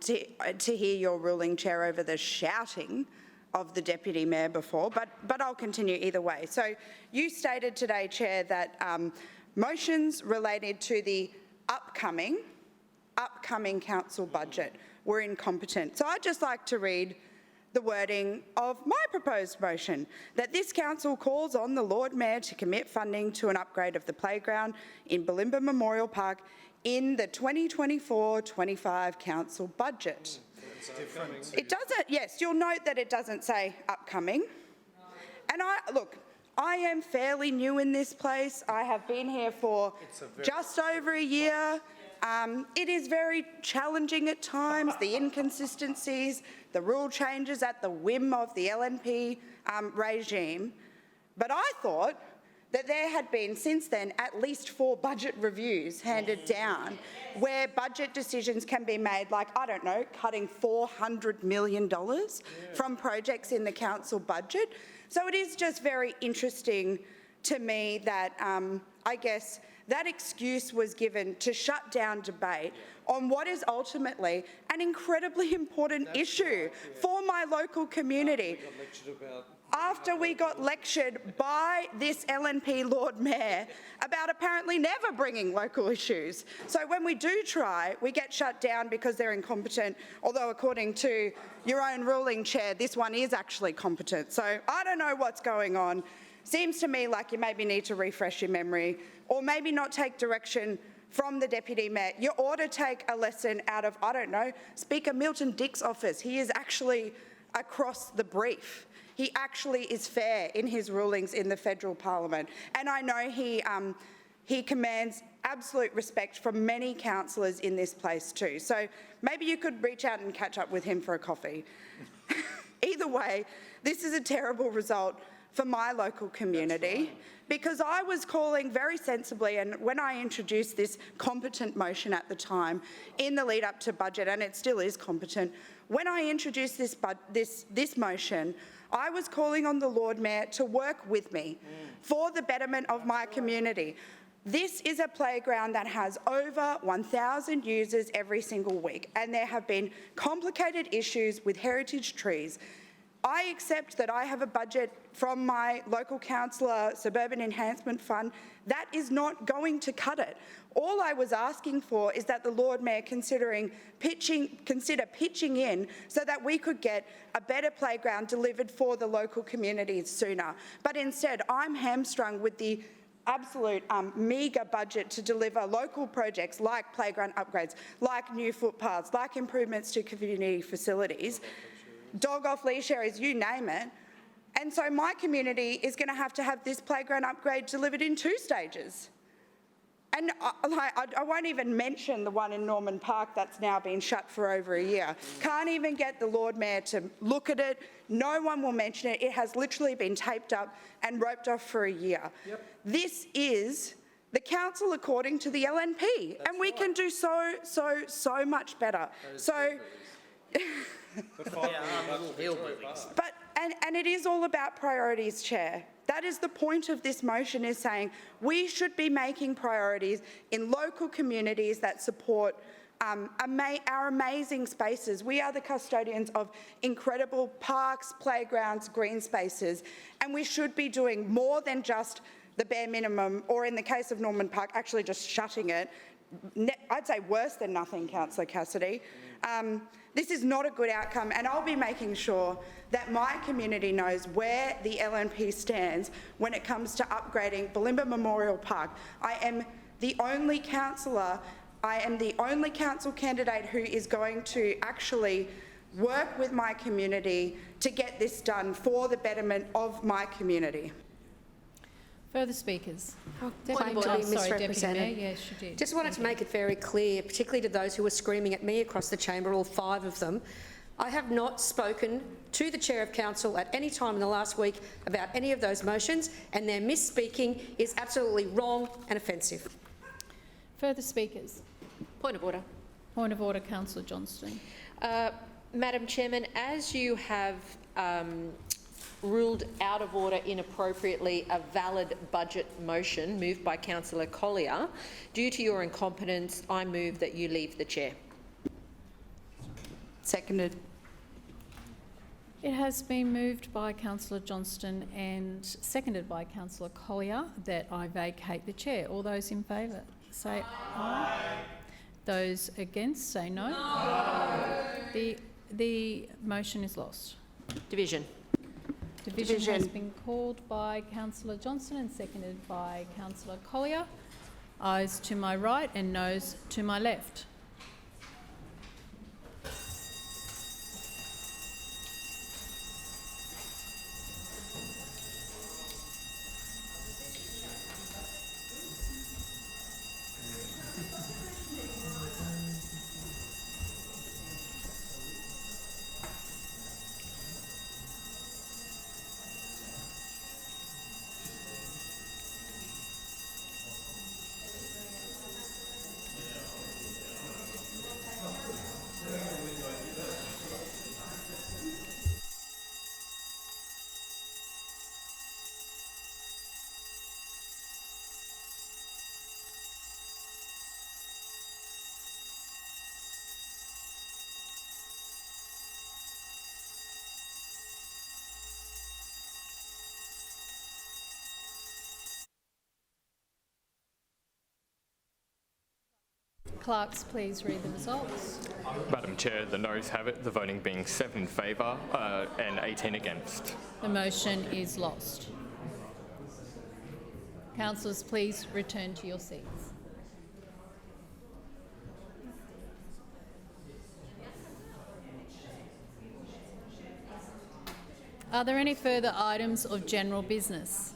to hear your ruling, Chair, over the shouting of the Deputy Mayor before, but I'll continue either way. So you stated today, Chair, that motions related to the upcoming council budget were incompetent. So I'd just like to read the wording of my proposed motion, that this council calls on the Lord Mayor to commit funding to an upgrade of the playground in Bulimba Memorial Park in the 2024-25 council budget. It doesn't, yes, you'll note that it doesn't say upcoming. And I am fairly new in this place. I have been here for just over a year. It is very challenging at times, the inconsistencies, the rule changes at the whim of the LNP regime. But I thought that there had been, since then, at least 4 budget reviews handed down where budget decisions can be made, like, I don't know, cutting $400 million from projects in the council budget. So it is just very interesting to me that, I guess, that excuse was given to shut down debate on what is ultimately an incredibly important issue for my local community. After we got lectured by this LNP Lord Mayor about apparently never bringing local issues. So when we do try, we get shut down because they're incompetent, although according to your own ruling, Chair, this one is actually competent. So I don't know what's going on. Seems to me like you maybe need to refresh your memory, or maybe not take direction from the Deputy Mayor. You ought to take a lesson out of, I don't know, Speaker Milton Dick's office. He is actually across the brief. He actually is fair in his rulings in the federal parliament. And I know he commands absolute respect from many councillors in this place too. So maybe you could reach out and catch up with him for a coffee. Either way, this is a terrible result for my local community, because I was calling very sensibly, and when I introduced this competent motion at the time in the lead up to budget, and it still is competent, when I introduced this motion, I was calling on the Lord Mayor to work with me for the betterment of my community. This is a playground that has over 1,000 users every single week, and there have been complicated issues with heritage trees I accept that I have a budget from my local councillor Suburban Enhancement Fund. That is not going to cut it. All I was asking for is that the Lord Mayor consider pitching in so that we could get a better playground delivered for the local communities sooner. But instead, I'm hamstrung with the absolute meagre budget to deliver local projects like playground upgrades, like new footpaths, like improvements to community facilities, dog off leash areas, you name it. And so my community is going to have this playground upgrade delivered in 2 stages. And I won't even mention the one in Norman Park that's now been shut for over a year. Can't even get the Lord Mayor to look at it. No one will mention it. It has literally been taped up and roped off for a year. Yep. This is the council according to the LNP, and we can do so much better. So. And it is all about priorities, Chair. That is the point of this motion, is saying we should be making priorities in local communities that support our amazing spaces. We are the custodians of incredible parks, playgrounds, green spaces, and we should be doing more than just the bare minimum, or in the case of Norman Park, actually just shutting it. I'd say worse than nothing, Councillor Cassidy. This is not a good outcome, and I'll be making sure that my community knows where the LNP stands when it comes to upgrading Bulimba Memorial Park. I am the only councillor, I am the only council candidate who is going to actually work with my community to get this done for the betterment of my community. Further speakers? Misrepresented. Yes, you did. Just wanted to make it very clear, particularly to those who were screaming at me across the chamber, all 5 of them. I have not spoken to the Chair of Council at any time in the last week about any of those motions, and their misspeaking is absolutely wrong and offensive. Further speakers? Point of order. Point of order, Councillor Johnston. Madam Chairman, as you have ruled out of order inappropriately a valid budget motion moved by Councillor Collier, due to your incompetence, I move that you leave the chair. Seconded. It has been moved by Councillor Johnston and seconded by Councillor Collier that I vacate the chair. All those in favour say aye. Those against say no. The motion is lost. Division. Division has been called by Councillor Johnston and seconded by Councillor Collier. Ayes to my right and noes to my left. Clerks, please read the results. Madam Chair, the noes have it, the voting being 7 in favour and 18 against. The motion is lost. Councillors, please return to your seats. Are there any further items of general business?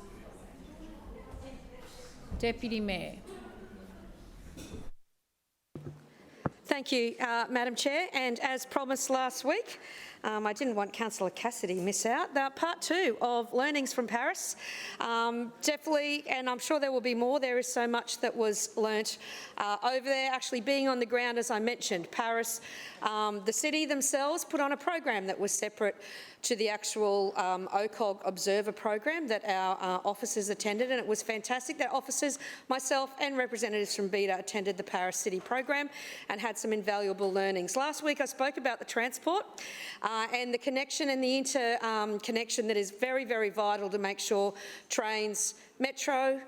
Deputy Mayor. Thank you, Madam Chair. And as promised last week, I didn't want Councillor Cassidy to miss out. Part 2 of Learnings from Paris. Definitely, and I'm sure there will be more, there is so much that was learnt over there. Actually being on the ground, as I mentioned, Paris, the city themselves put on a program that was separate to the actual OCOG Observer program that our officers attended, and it was fantastic. Their officers, myself and representatives from BETA attended the Paris City program and had some invaluable learnings. Last week I spoke about the transport and the connection and the interconnection that is very, very vital to make sure trains, metro.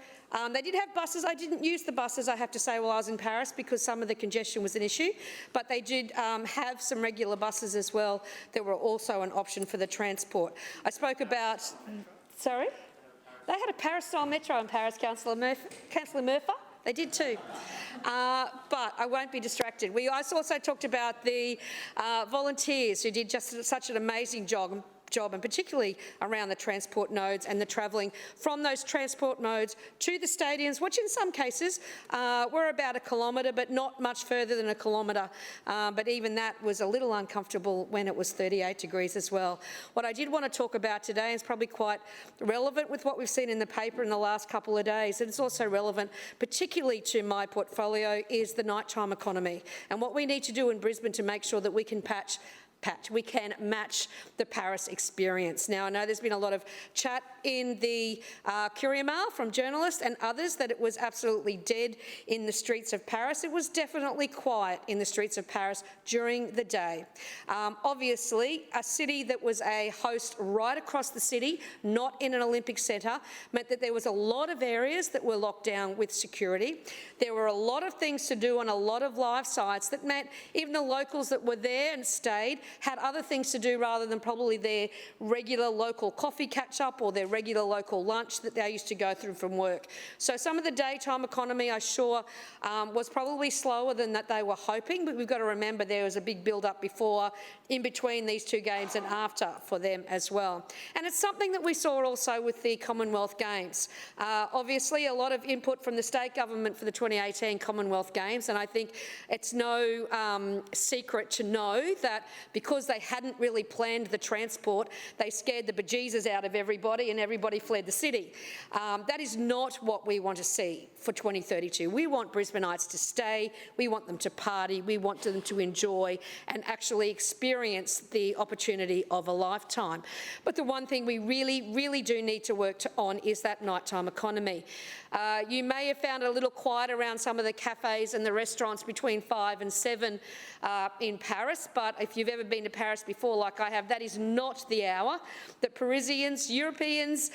They did have buses. I didn't use the buses, I have to say, while I was in Paris because some of the congestion was an issue, but they did have some regular buses as well that were also an option for the transport. I spoke about... Sorry? They had a Paris-style metro in Paris, Councillor Murphy. They did too. But I won't be distracted. I also talked about the volunteers who did just such an amazing job, and particularly around the transport nodes and the travelling from those transport nodes to the stadiums, which in some cases were about 1 kilometre, but not much further than 1 kilometre. But even that was a little uncomfortable when it was 38 degrees as well. What I did want to talk about today is probably quite relevant with what we've seen in the paper in the last couple of days, and it's also relevant particularly to my portfolio, is the nighttime economy and what we need to do in Brisbane to make sure that we can match the Paris experience. Now, I know there's been a lot of chat in the Courier Mail from journalists and others that it was absolutely dead in the streets of Paris. It was definitely quiet in the streets of Paris during the day. Obviously, a city that was a host right across the city, not in an Olympic centre, meant that there was a lot of areas that were locked down with security. There were a lot of things to do on a lot of live sites that meant even the locals that were there and stayed had other things to do rather than probably their regular local coffee catch-up or their regular local lunch that they used to go through from work. So some of the daytime economy, I'm sure, was probably slower than that they were hoping, but we've got to remember there was a big build-up before, in between these two games and after for them as well. And it's something that we saw also with the Commonwealth Games. Obviously, a lot of input from the state government for the 2018 Commonwealth Games, and I think it's no secret to know that because they hadn't really planned the transport, they scared the bejesus out of everybody and everybody fled the city. That is not what we want to see for 2032. We want Brisbaneites to stay, we want them to party, we want them to enjoy and actually experience the opportunity of a lifetime. But the one thing we really, really do need to work on is that nighttime economy. You may have found it a little quiet around some of the cafes and the restaurants between 5 and 7 in Paris, but if you've ever been to Paris before, like I have, that is not the hour that Parisians, Europeans,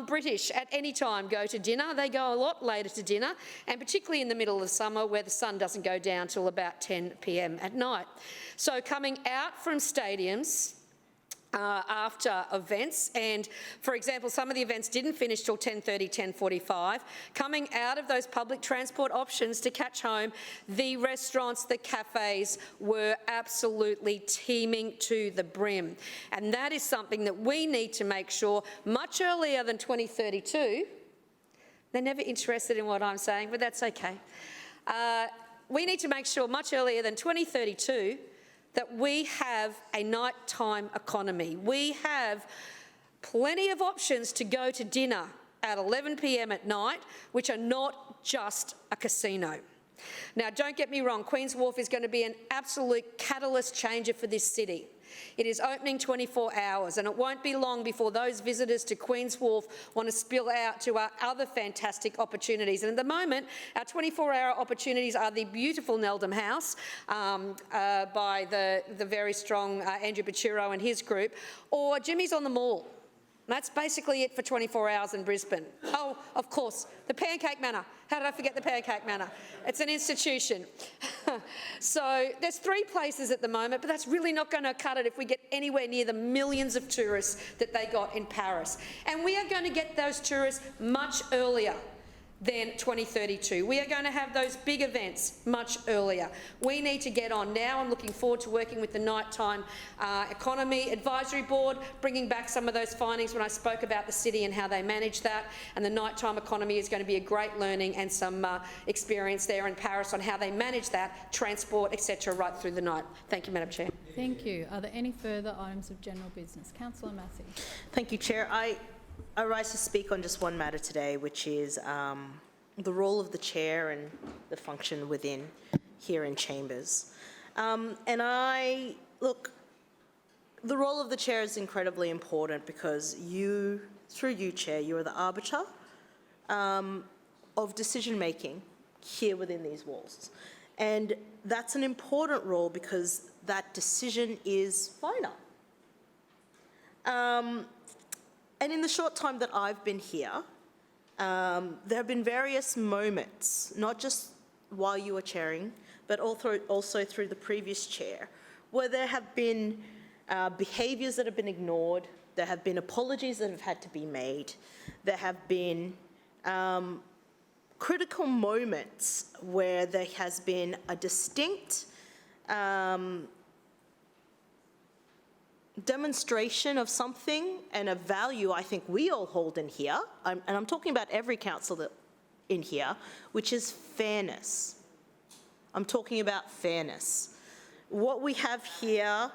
British at any time go to dinner. They go a lot later to dinner, and particularly in the middle of summer where the sun doesn't go down till about 10 p.m. at night. So coming out from stadiums after events, and for example some of the events didn't finish till 10:30, 10:45, coming out of those public transport options to catch home, the restaurants, the cafes were absolutely teeming to the brim, and that is something that we need to make sure much earlier than 2032. They're never interested in what I'm saying, but that's okay. We need to make sure much earlier than 2032 that we have a nighttime economy. We have plenty of options to go to dinner at 11 p.m. at night, which are not just a casino. Now, don't get me wrong, Queen's Wharf is going to be an absolute catalyst changer for this city. It is opening 24 hours, and it won't be long before those visitors to Queen's Wharf want to spill out to our other fantastic opportunities. And at the moment, our 24-hour opportunities are the beautiful Neldham House by the very strong Andrew Bachiro and his group, or Jimmy's on the Mall. That's basically it for 24 hours in Brisbane. Oh, of course, the Pancake Manor. How did I forget the Pancake Manor? It's an institution. So there's 3 places at the moment, but that's really not going to cut it if we get anywhere near the millions of tourists that they got in Paris. And we are going to get those tourists much earlier than 2032. We are going to have those big events much earlier. We need to get on now. I'm looking forward to working with the Nighttime Economy Advisory Board, bringing back some of those findings when I spoke about the city and how they manage that. And the nighttime economy is going to be a great learning and some experience there in Paris on how they manage that, transport, etc., right through the night. Thank you, Madam Chair. Thank you. Are there any further items of general business? Councillor Massey. Thank you, Chair. I rise to speak on just one matter today, which is the role of the chair and the function within here in chambers. Look, the role of the chair is incredibly important because through you, Chair, you are the arbiter of decision-making here within these walls. And that's an important role because that decision is final. And in the short time that I've been here, there have been various moments, not just while you were chairing, but also through the previous chair, where there have been behaviours that have been ignored, there have been apologies that have had to be made, there have been critical moments where there has been a distinct demonstration of something and a value I think we all hold in here, and I'm talking about every councillor in here, which is fairness. I'm talking about fairness. What we have here,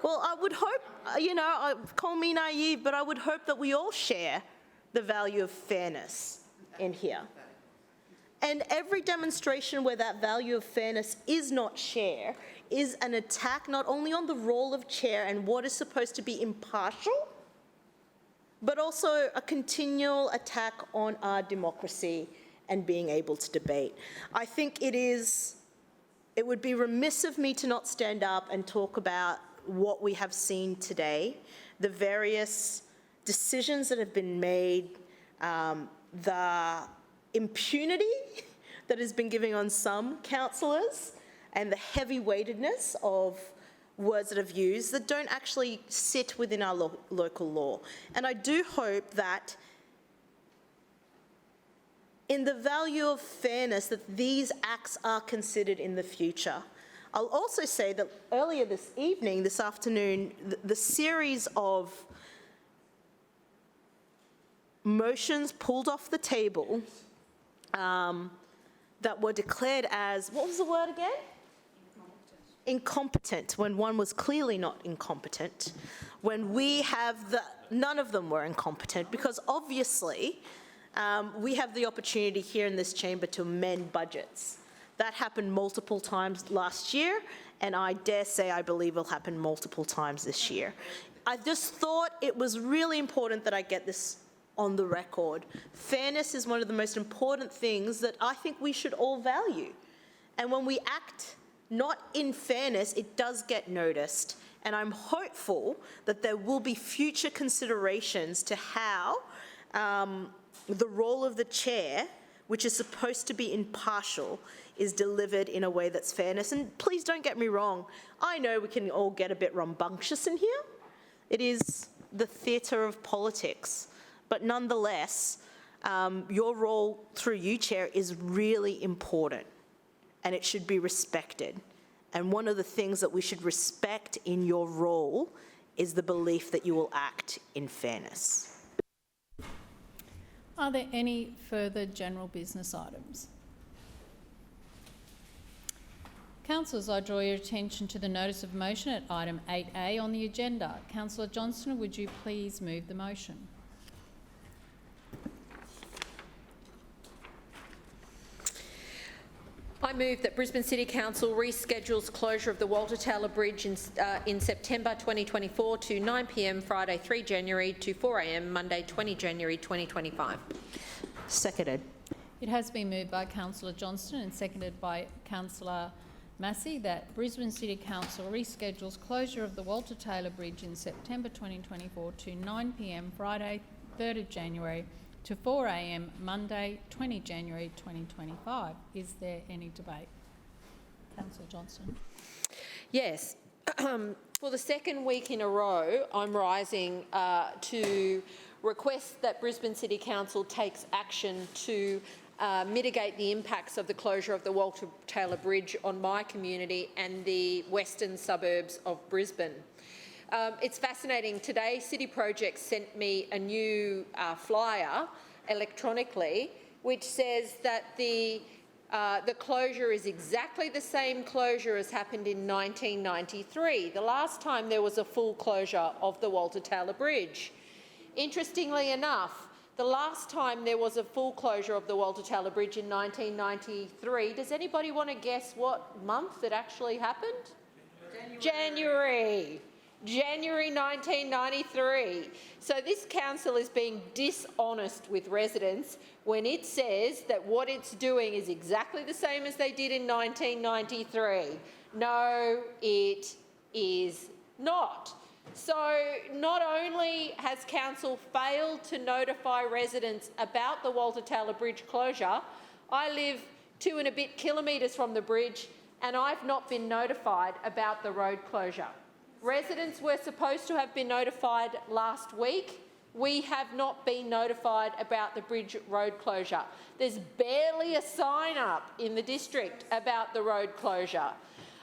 well, I would hope, call me naive, but I would hope that we all share the value of fairness in here. And every demonstration where that value of fairness is not shared is an attack not only on the role of chair and what is supposed to be impartial, but also a continual attack on our democracy and being able to debate. I think it would be remiss of me to not stand up and talk about what we have seen today, the various decisions that have been made, the impunity that has been given on some councillors, and the heavy weightedness of words that have used that don't actually sit within our local law. And I do hope that in the value of fairness, that these acts are considered in the future. I'll also say that earlier this afternoon, the series of motions pulled off the table that were declared as, what was the word again? Incompetent, when one was clearly not incompetent, when we have none of them were incompetent, because obviously we have the opportunity here in this chamber to amend budgets. That happened multiple times last year, and I dare say I believe will happen multiple times this year. I just thought it was really important that I get this on the record. Fairness is one of the most important things that I think we should all value. And when we act not in fairness, it does get noticed. And I'm hopeful that there will be future considerations to how the role of the chair, which is supposed to be impartial, is delivered in a way that's fairness. And please don't get me wrong, I know we can all get a bit rambunctious in here. It is the theatre of politics. But nonetheless, your role through you, Chair, is really important, and it should be respected. And one of the things that we should respect in your role is the belief that you will act in fairness. Are there any further general business items? Councillors, I draw your attention to the notice of motion at item 8A on the agenda. Councillor Johnston, would you please move the motion? I move that Brisbane City Council reschedules closure of the Walter Taylor Bridge in September 2024 to 9 p.m. Friday 3 January to 4 a.m. Monday 20 January 2025. Seconded. It has been moved by Councillor Johnston and seconded by Councillor Massey that Brisbane City Council reschedules closure of the Walter Taylor Bridge in September 2024 to 9 p.m. Friday 3rd of January to 4 a.m. Monday 20 January 2025. Is there any debate? Councillor Johnston. Yes. For the second week in a row, I'm rising to request that Brisbane City Council takes action to mitigate the impacts of the closure of the Walter Taylor Bridge on my community and the western suburbs of Brisbane. It's fascinating. Today, City Projects sent me a new flyer electronically, which says that the closure is exactly the same closure as happened in 1993, the last time there was a full closure of the Walter Taylor Bridge. Interestingly enough, the last time there was a full closure of the Walter Taylor Bridge in 1993, does anybody want to guess what month it actually happened? January 1993. So this council is being dishonest with residents when it says that what it's doing is exactly the same as they did in 1993. No, it is not. So not only has council failed to notify residents about the Walter Taylor Bridge closure, I live 2 and a bit kilometres from the bridge and I've not been notified about the road closure. Residents were supposed to have been notified last week. We have not been notified about the bridge road closure. There's barely a sign up in the district about the road closure.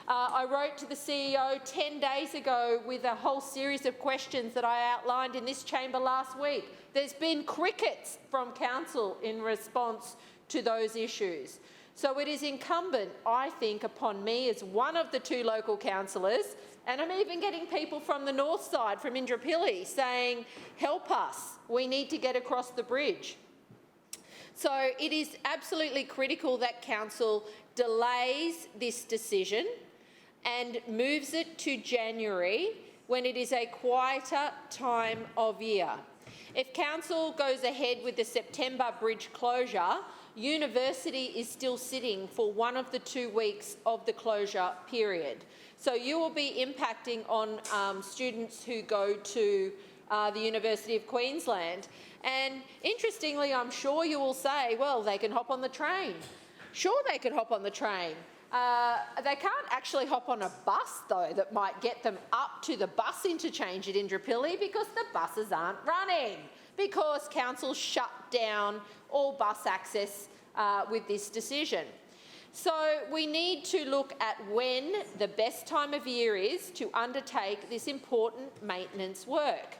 I wrote to the CEO 10 days ago with a whole series of questions that I outlined in this chamber last week. There's been crickets from council in response to those issues. So it is incumbent, I think, upon me as one of the 2 local councillors, and I'm even getting people from the north side, from Indooroopilly, saying, help us, we need to get across the bridge. So it is absolutely critical that council delays this decision and moves it to January when it is a quieter time of year. If council goes ahead with the September bridge closure, university is still sitting for one of the 2 weeks of the closure period. So you will be impacting on students who go to the University of Queensland. And interestingly, I'm sure you will say, well, they can hop on the train. Sure, they can hop on the train. They can't actually hop on a bus, though, that might get them up to the bus interchange at Indooroopilly because the buses aren't running, because council shut down all bus access with this decision. So we need to look at when the best time of year is to undertake this important maintenance work.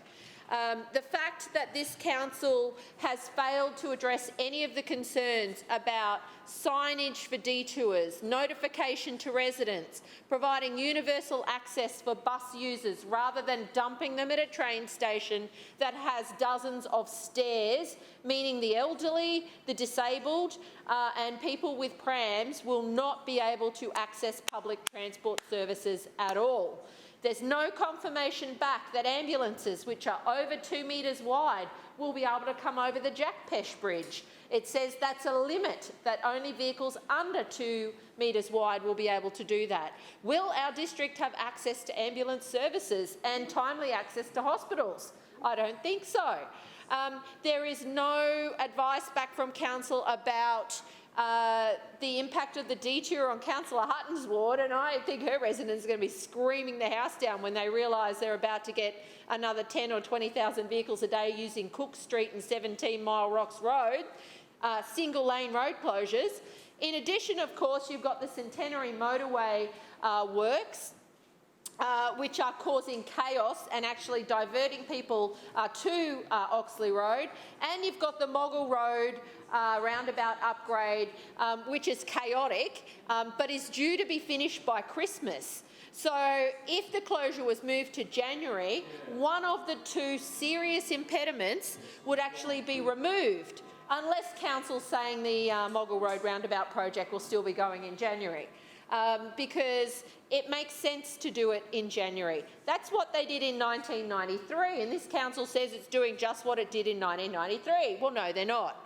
The fact that this council has failed to address any of the concerns about signage for detours, notification to residents, providing universal access for bus users rather than dumping them at a train station that has dozens of stairs, meaning the elderly, the disabled and people with prams will not be able to access public transport services at all. There's no confirmation back that ambulances, which are over 2 metres wide, will be able to come over the Jack Pesh Bridge. It says that's a limit, that only vehicles under 2 metres wide will be able to do that. Will our district have access to ambulance services and timely access to hospitals? I don't think so. There is no advice back from council about the impact of the detour on Councillor Hutton's ward, and I think her residents are going to be screaming the house down when they realise they're about to get another 10 or 20,000 vehicles a day using Cook Street and 17 Mile Rocks Road, single-lane road closures. In addition, of course, you've got the Centenary motorway works, which are causing chaos and actually diverting people to Oxley Road. And you've got the Moggle Road roundabout upgrade, which is chaotic, but is due to be finished by Christmas. So if the closure was moved to January, one of the 2 serious impediments would actually be removed, unless council's saying the Moggle Road roundabout project will still be going in January. Because it makes sense to do it in January. That's what they did in 1993, and this council says it's doing just what it did in 1993. Well, no, they're not.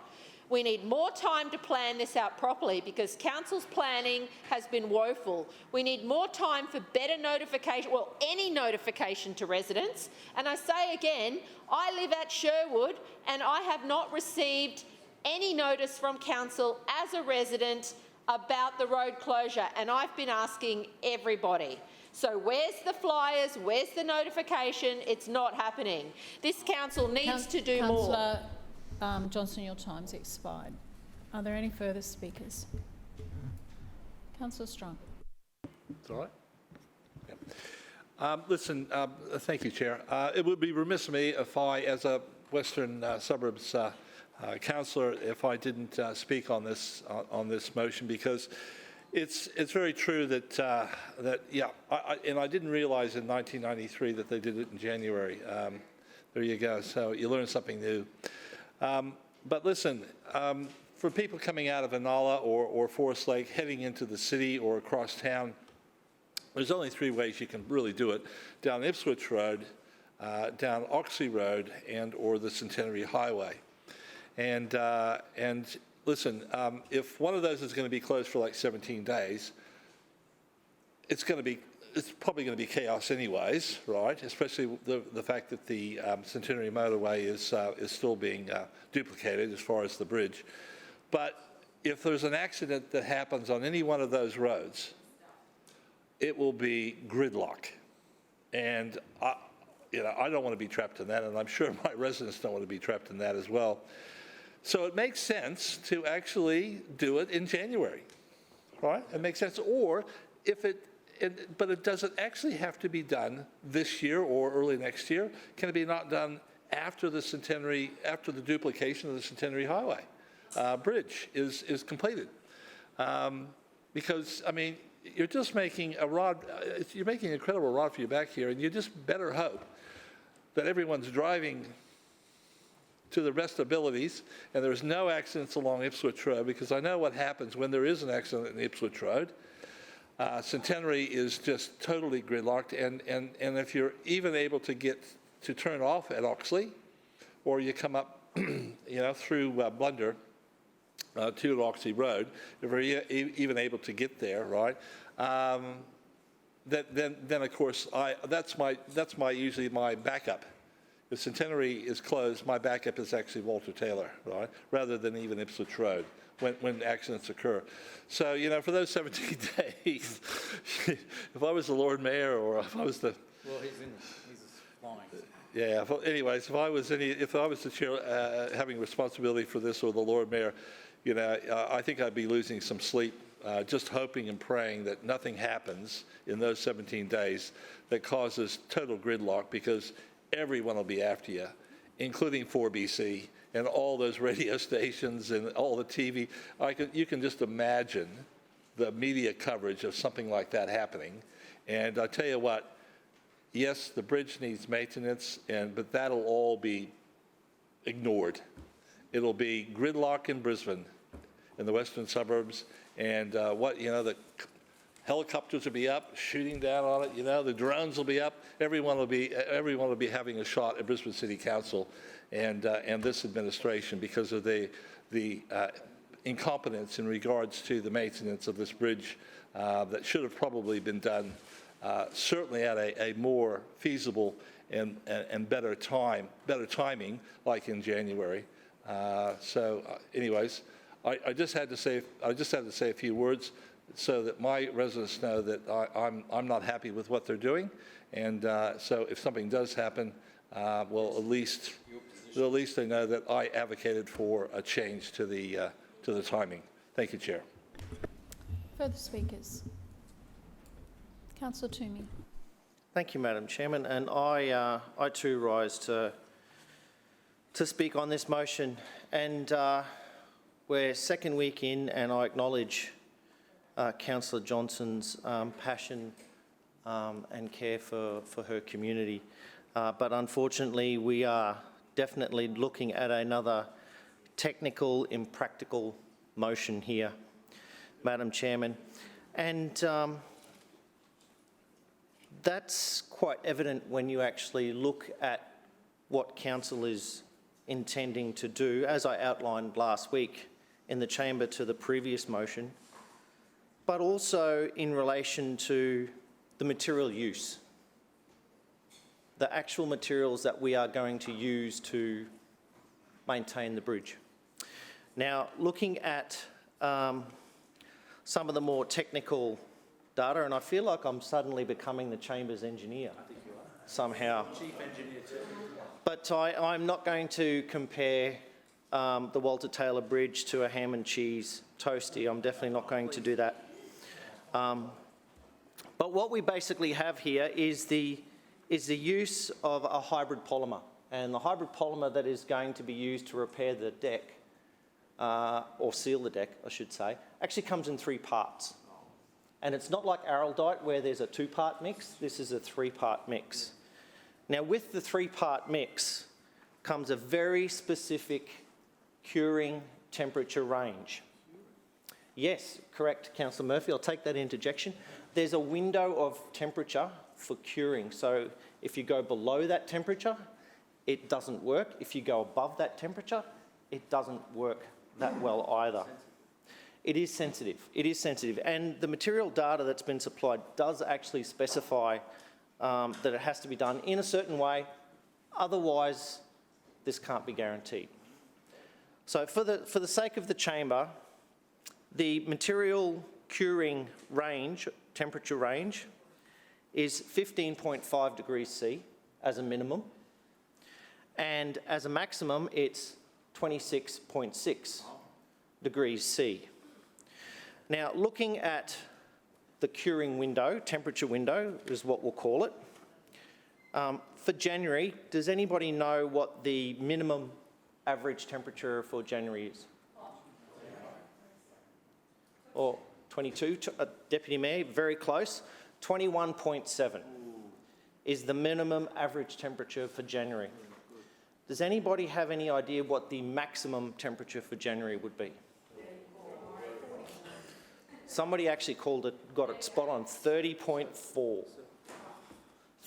We need more time to plan this out properly because council's planning has been woeful. We need more time for better notification, well, any notification to residents. And I say again, I live at Sherwood and I have not received any notice from council as a resident about the road closure, and I've been asking everybody. So where's the flyers? Where's the notification? It's not happening. This council needs to do more. Councillor Johnston, your time's expired. Are there any further speakers? Councillor Strong. It's all right. Listen, thank you, Chair. It would be remiss of me if I, as a Western Suburbs councillor, if I didn't speak on this motion, because it's very true that and I didn't realise in 1993 that they did it in January. There you go. So you learn something new. But listen, for people coming out of Inala or Forest Lake, heading into the city or across town, there's only 3 ways you can really do it: down Ipswich Road, down Oxley Road, and or the Centenary Highway. And listen, if one of those is going to be closed for like 17 days, it's going to be it's probably going to be chaos anyways, right? Especially the fact that the Centenary motorway is still being duplicated as far as the bridge. But if there's an accident that happens on any one of those roads, it will be gridlock. And I don't want to be trapped in that, and I'm sure my residents don't want to be trapped in that as well. So it makes sense to actually do it in January, right? It makes sense. Or if but it doesn't actually have to be done this year or early next year. Can it be not done after the duplication of the Centenary Highway bridge is completed? Because, I mean, you're just making you're making an incredible rod for your back here, and you just better hope that everyone's driving to the best abilities and there's no accidents along Ipswich Road, because I know what happens when there is an accident in Ipswich Road. Centenary is just totally gridlocked, and if you're even able to get to turn off at Oxley, or you come up, through Blunder to Oxley Road, if you're even able to get there, right? Then of course that's usually my backup. If Centenary is closed, my backup is actually Walter Taylor, right? Rather than even Ipswich Road when accidents occur. So, for those 17 days, if I was the Lord Mayor, or if I was the... Well, he's flying. Yeah, anyways, if I was the chair having responsibility for this, or the Lord Mayor, I think I'd be losing some sleep, just hoping and praying that nothing happens in those 17 days that causes total gridlock, because everyone will be after you, including 4BC and all those radio stations and all the TV. You can just imagine the media coverage of something like that happening. And I tell you what, yes, the bridge needs maintenance, but that'll all be ignored. It'll be gridlock in Brisbane, in the western suburbs, and the helicopters will be up, shooting down on it. The drones will be up. Everyone will be having a shot at Brisbane City Council and this administration, because of the incompetence in regards to the maintenance of this bridge that should have probably been done certainly at a more feasible and better timing, like in January. Anyways, I just had to say a few words, so that my residents know that I'm not happy with what they're doing, and so if something does happen, well, at least they know that I advocated for a change to the timing. Thank you, Chair. Further speakers. Councillor Toomey. Thank you, Madam Chairman, and I too rise to speak on this motion, and we're second week in, and I acknowledge Councillor Johnson's passion and care for her community. But unfortunately, we are definitely looking at another technical, impractical motion here, Madam Chairman. And that's quite evident when you actually look at what Council is intending to do, as I outlined last week in the chamber to the previous motion, but also in relation to the material use, the actual materials that we are going to use to maintain the bridge. Now, looking at some of the more technical data, and I feel like I'm suddenly becoming the Chamber's engineer. I think you are. Somehow. Chief engineer too. But I'm not going to compare the Walter Taylor Bridge to a ham and cheese toastie. I'm definitely not going to do that. But what we basically have here is the use of a hybrid polymer. And the hybrid polymer that is going to be used to repair the deck, or seal the deck, I should say, actually comes in 3 parts. And it's not like araldite where there's a 2-part mix. This is a 3-part mix. Now, with the 3-part mix comes a very specific curing temperature range. Yes, correct, Councillor Murphy. I'll take that interjection. There's a window of temperature for curing. So if you go below that temperature, it doesn't work. If you go above that temperature, it doesn't work that well either. It is sensitive. It is sensitive. And the material data that's been supplied does actually specify that it has to be done in a certain way. Otherwise, this can't be guaranteed. So for the sake of the chamber, the material curing range, temperature range, is 15.5 degrees C as a minimum. And as a maximum, it's 26.6 degrees C. Now, looking at the curing window, temperature window is what we'll call it. For January, does anybody know what the minimum average temperature for January is? Or 22, Deputy Mayor, very close. 21.7 is the minimum average temperature for January. Does anybody have any idea what the maximum temperature for January would be? Somebody actually got it spot on, 30.4.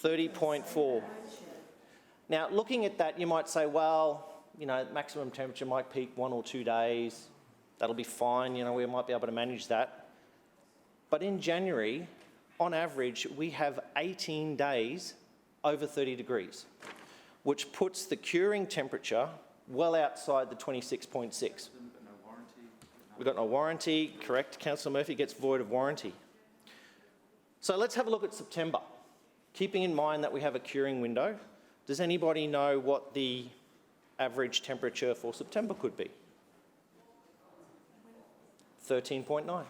30.4. Now, looking at that, you might say, well, you know, maximum temperature might peak 1 or 2 days. That'll be fine, you know, we might be able to manage that. But in January, on average, we have 18 days over 30 degrees, which puts the curing temperature well outside the 26.6. We've got no warranty, correct? Councillor Murphy gets void of warranty. So let's have a look at September. Keeping in mind that we have a curing window, does anybody know what the average temperature for September could be? 13.9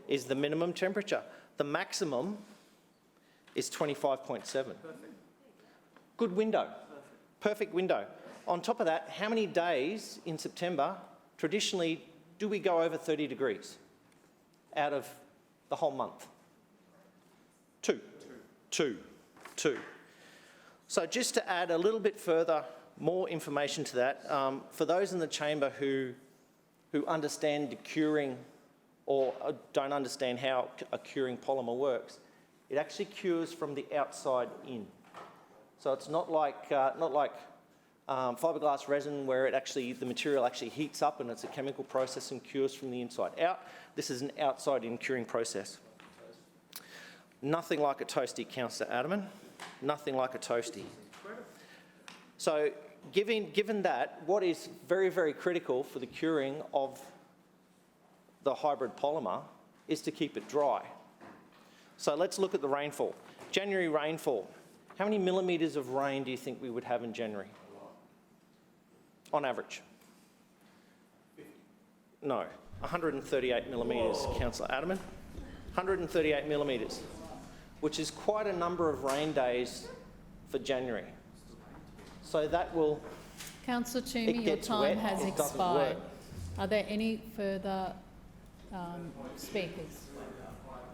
is the minimum temperature. The maximum is 25.7. Good window. Perfect window. On top of that, how many days in September traditionally do we go over 30 degrees out of the whole month? Two. So just to add a little bit further, more information to that, for those in the chamber who understand the curing or don't understand how a curing polymer works, it actually cures from the outside in. So it's not like fiberglass resin where the material actually heats up and it's a chemical process and cures from the inside out. This is an outside-in curing process. Nothing like a toasty, Councillor Adderman. Nothing like a toasty. So given that, what is very, very critical for the curing of the hybrid polymer is to keep it dry. So let's look at the rainfall. January rainfall. How many millimetres of rain do you think we would have in January? On average? No, 138 millimetres, Councillor Adderman. 138 millimetres, which is quite a number of rain days for January. So that will... Councillor Toomey, your time has expired. Are there any further speakers?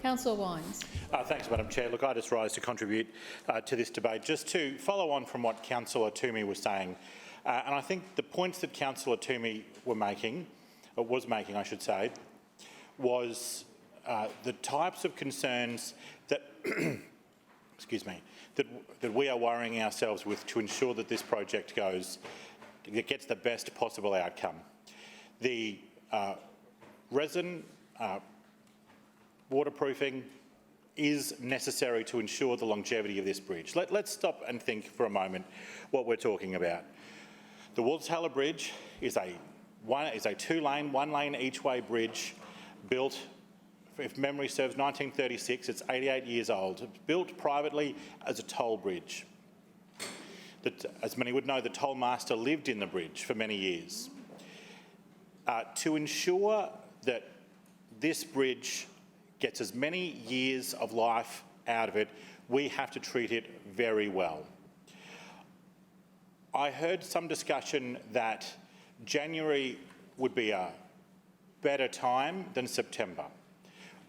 Councillor Wines. Thanks, Madam Chair. Look, I just rise to contribute to this debate. Just to follow on from what Councillor Toomey was saying, and I think the points that Councillor Toomey was making, was the types of concerns that, excuse me, that we are worrying ourselves with to ensure that this project gets the best possible outcome. The resin waterproofing is necessary to ensure the longevity of this bridge. Let's stop and think for a moment what we're talking about. The Walters-Haller Bridge is a two-lane, one-lane each-way bridge built, if memory serves, 1936. It's 88 years old. It's built privately as a toll bridge. As many would know, the toll master lived in the bridge for many years. To ensure that this bridge gets as many years of life out of it, we have to treat it very well. I heard some discussion that January would be a better time than September.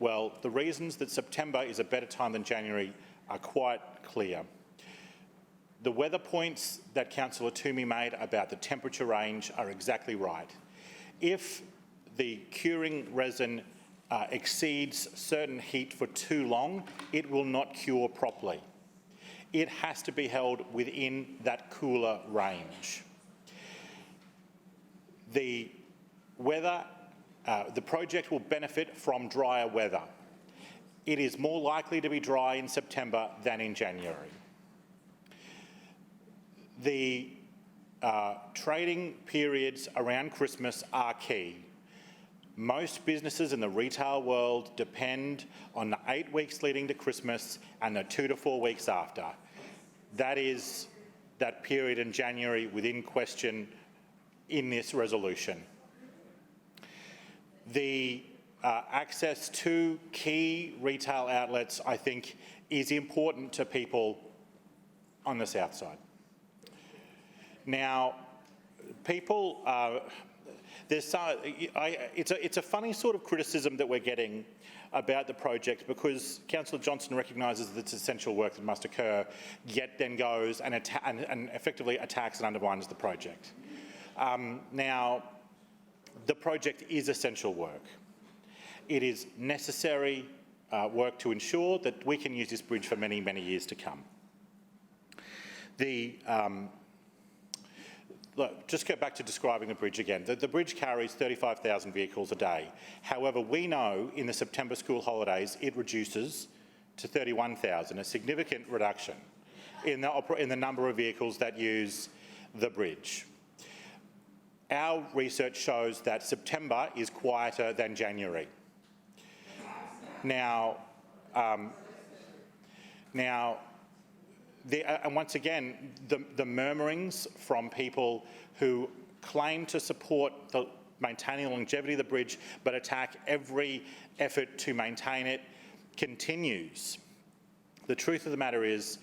Well, the reasons that September is a better time than January are quite clear. The weather points that Councillor Toomey made about the temperature range are exactly right. If the curing resin exceeds certain heat for too long, it will not cure properly. It has to be held within that cooler range. The weather The project will benefit from drier weather. It is more likely to be dry in September than in January. The trading periods around Christmas are key. Most businesses in the retail world depend on the 8 weeks leading to Christmas and the 2 to 4 weeks after. That is that period in January within question in this resolution. The access to key retail outlets, I think, is important to people on the south side. Now, people, it's a funny sort of criticism that we're getting about the project because Councillor Johnson recognises that it's essential work that must occur, yet then goes and effectively attacks and undermines the project. Now, the project is essential work. It is necessary work to ensure that we can use this bridge for many, many years to come. Look, just go back to describing the bridge again. The bridge carries 35,000 vehicles a day. However, we know in the September school holidays it reduces to 31,000, a significant reduction in the number of vehicles that use the bridge. Our research shows that September is quieter than January. And once again, the murmurings from people who claim to support maintaining the longevity of the bridge but attack every effort to maintain it continues. The truth of the matter is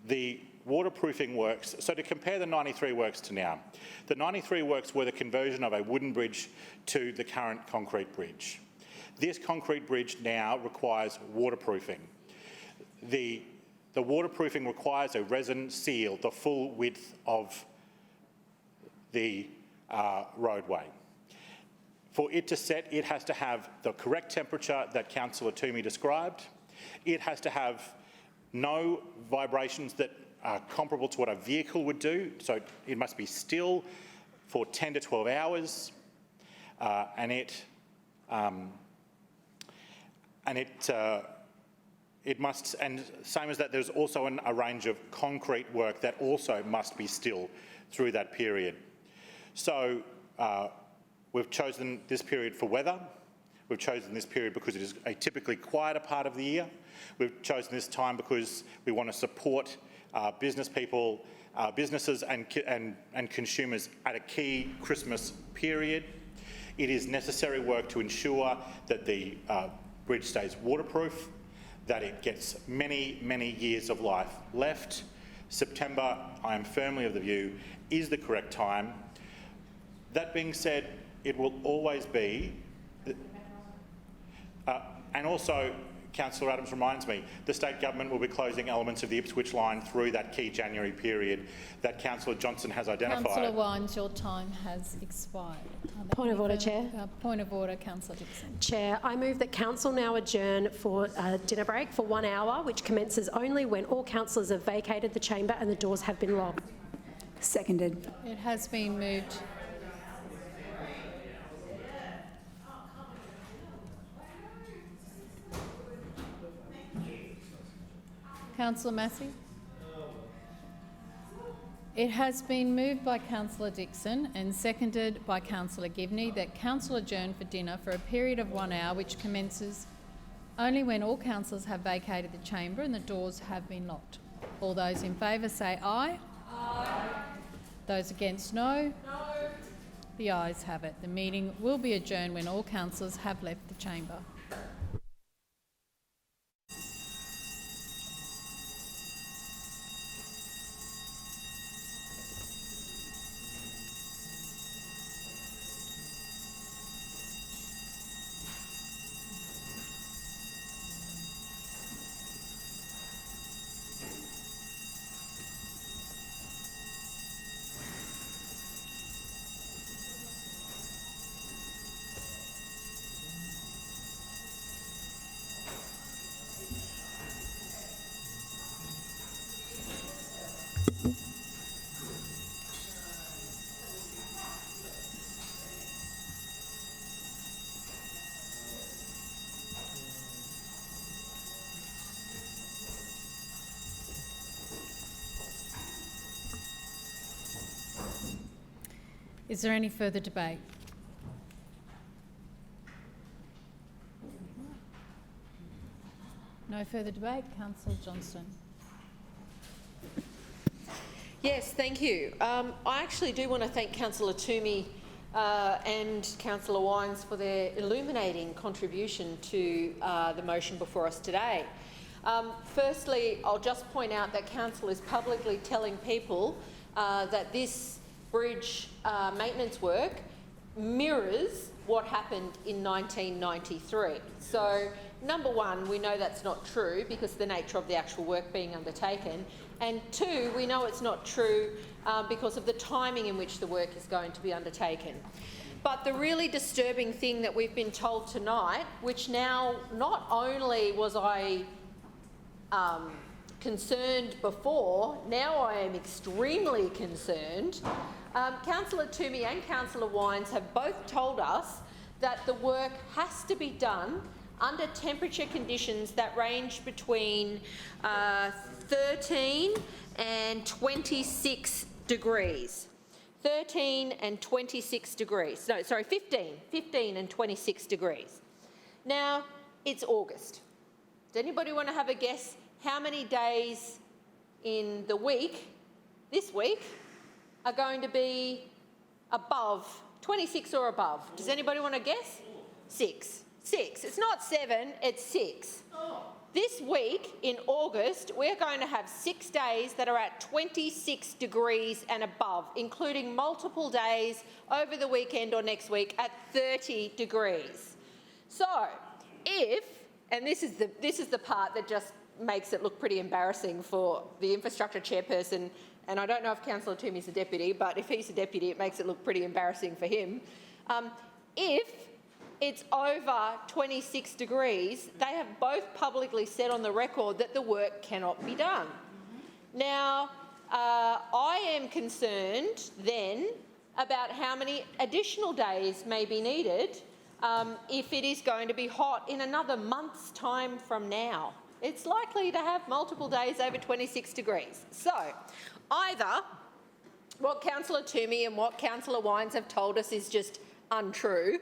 the waterproofing works, so to compare the 93 works to now, the 93 works were the conversion of a wooden bridge to the current concrete bridge. This concrete bridge now requires waterproofing. The waterproofing requires a resin seal the full width of the roadway. For it to set, it has to have the correct temperature that Councillor Toomey described. It has to have no vibrations that are comparable to what a vehicle would do, so it must be still for 10 to 12 hours, it must, and same as that, there's also a range of concrete work that also must be still through that period. So we've chosen this period for weather. We've chosen this period because it is a typically quieter part of the year. We've chosen this time because we want to support businesses and consumers at a key Christmas period. It is necessary work to ensure that the bridge stays waterproof, that it gets many, many years of life left. September, I am firmly of the view, is the correct time. That being said, it will always be, and also, Councillor Adams reminds me, the state government will be closing elements of the Ipswich line through that key January period that Councillor Johnson has identified. Councillor Wines, your time has expired. Point of order, Chair. Point of order, Councillor Dixon. Chair, I move that Council now adjourn for a dinner break for 1 hour, which commences only when all councillors have vacated the chamber and the doors have been locked. Seconded. It has been moved. Councillor Massey? It has been moved by Councillor Dixon and seconded by Councillor Givney that Council adjourn for dinner for a period of 1 hour which commences only when all councillors have vacated the chamber and the doors have been locked. All those in favour say aye. Aye. Those against no. No. The ayes have it. The meeting will be adjourned when all councillors have left the chamber. Is there any further debate? No further debate. Councillor Johnston. Yes, thank you. I actually do want to thank Councillor Toomey and Councillor Wines for their illuminating contribution to the motion before us today. Firstly, I'll just point out that Council is publicly telling people that this bridge maintenance work mirrors what happened in 1993. So, number one, we know that's not true because of the nature of the actual work being undertaken. And two, we know it's not true because of the timing in which the work is going to be undertaken. But the really disturbing thing that we've been told tonight, which now not only was I concerned before, now I am extremely concerned. Councillor Toomey and Councillor Wines have both told us that the work has to be done under temperature conditions that range between 13 and 26 degrees. 13 and 26 degrees. No, sorry, 15 and 26 degrees. Now, it's August. Does anybody want to have a guess how many days in the week, this week, are going to be above 26 or above? Does anybody want to guess? 6. 6. It's not 7, it's 6. This week in August, we're going to have 6 days that are at 26 degrees and above, including multiple days over the weekend or next week at 30 degrees. So, if, and this is the part that just makes it look pretty embarrassing for the infrastructure chairperson, and I don't know if Councillor Toomey's a deputy, but if he's a deputy, it makes it look pretty embarrassing for him. If it's over 26 degrees, they have both publicly said on the record that the work cannot be done. Now, I am concerned then about how many additional days may be needed if it is going to be hot in another month's time from now. It's likely to have multiple days over 26 degrees. So, either what Councillor Toomey and what Councillor Wines have told us is just untrue,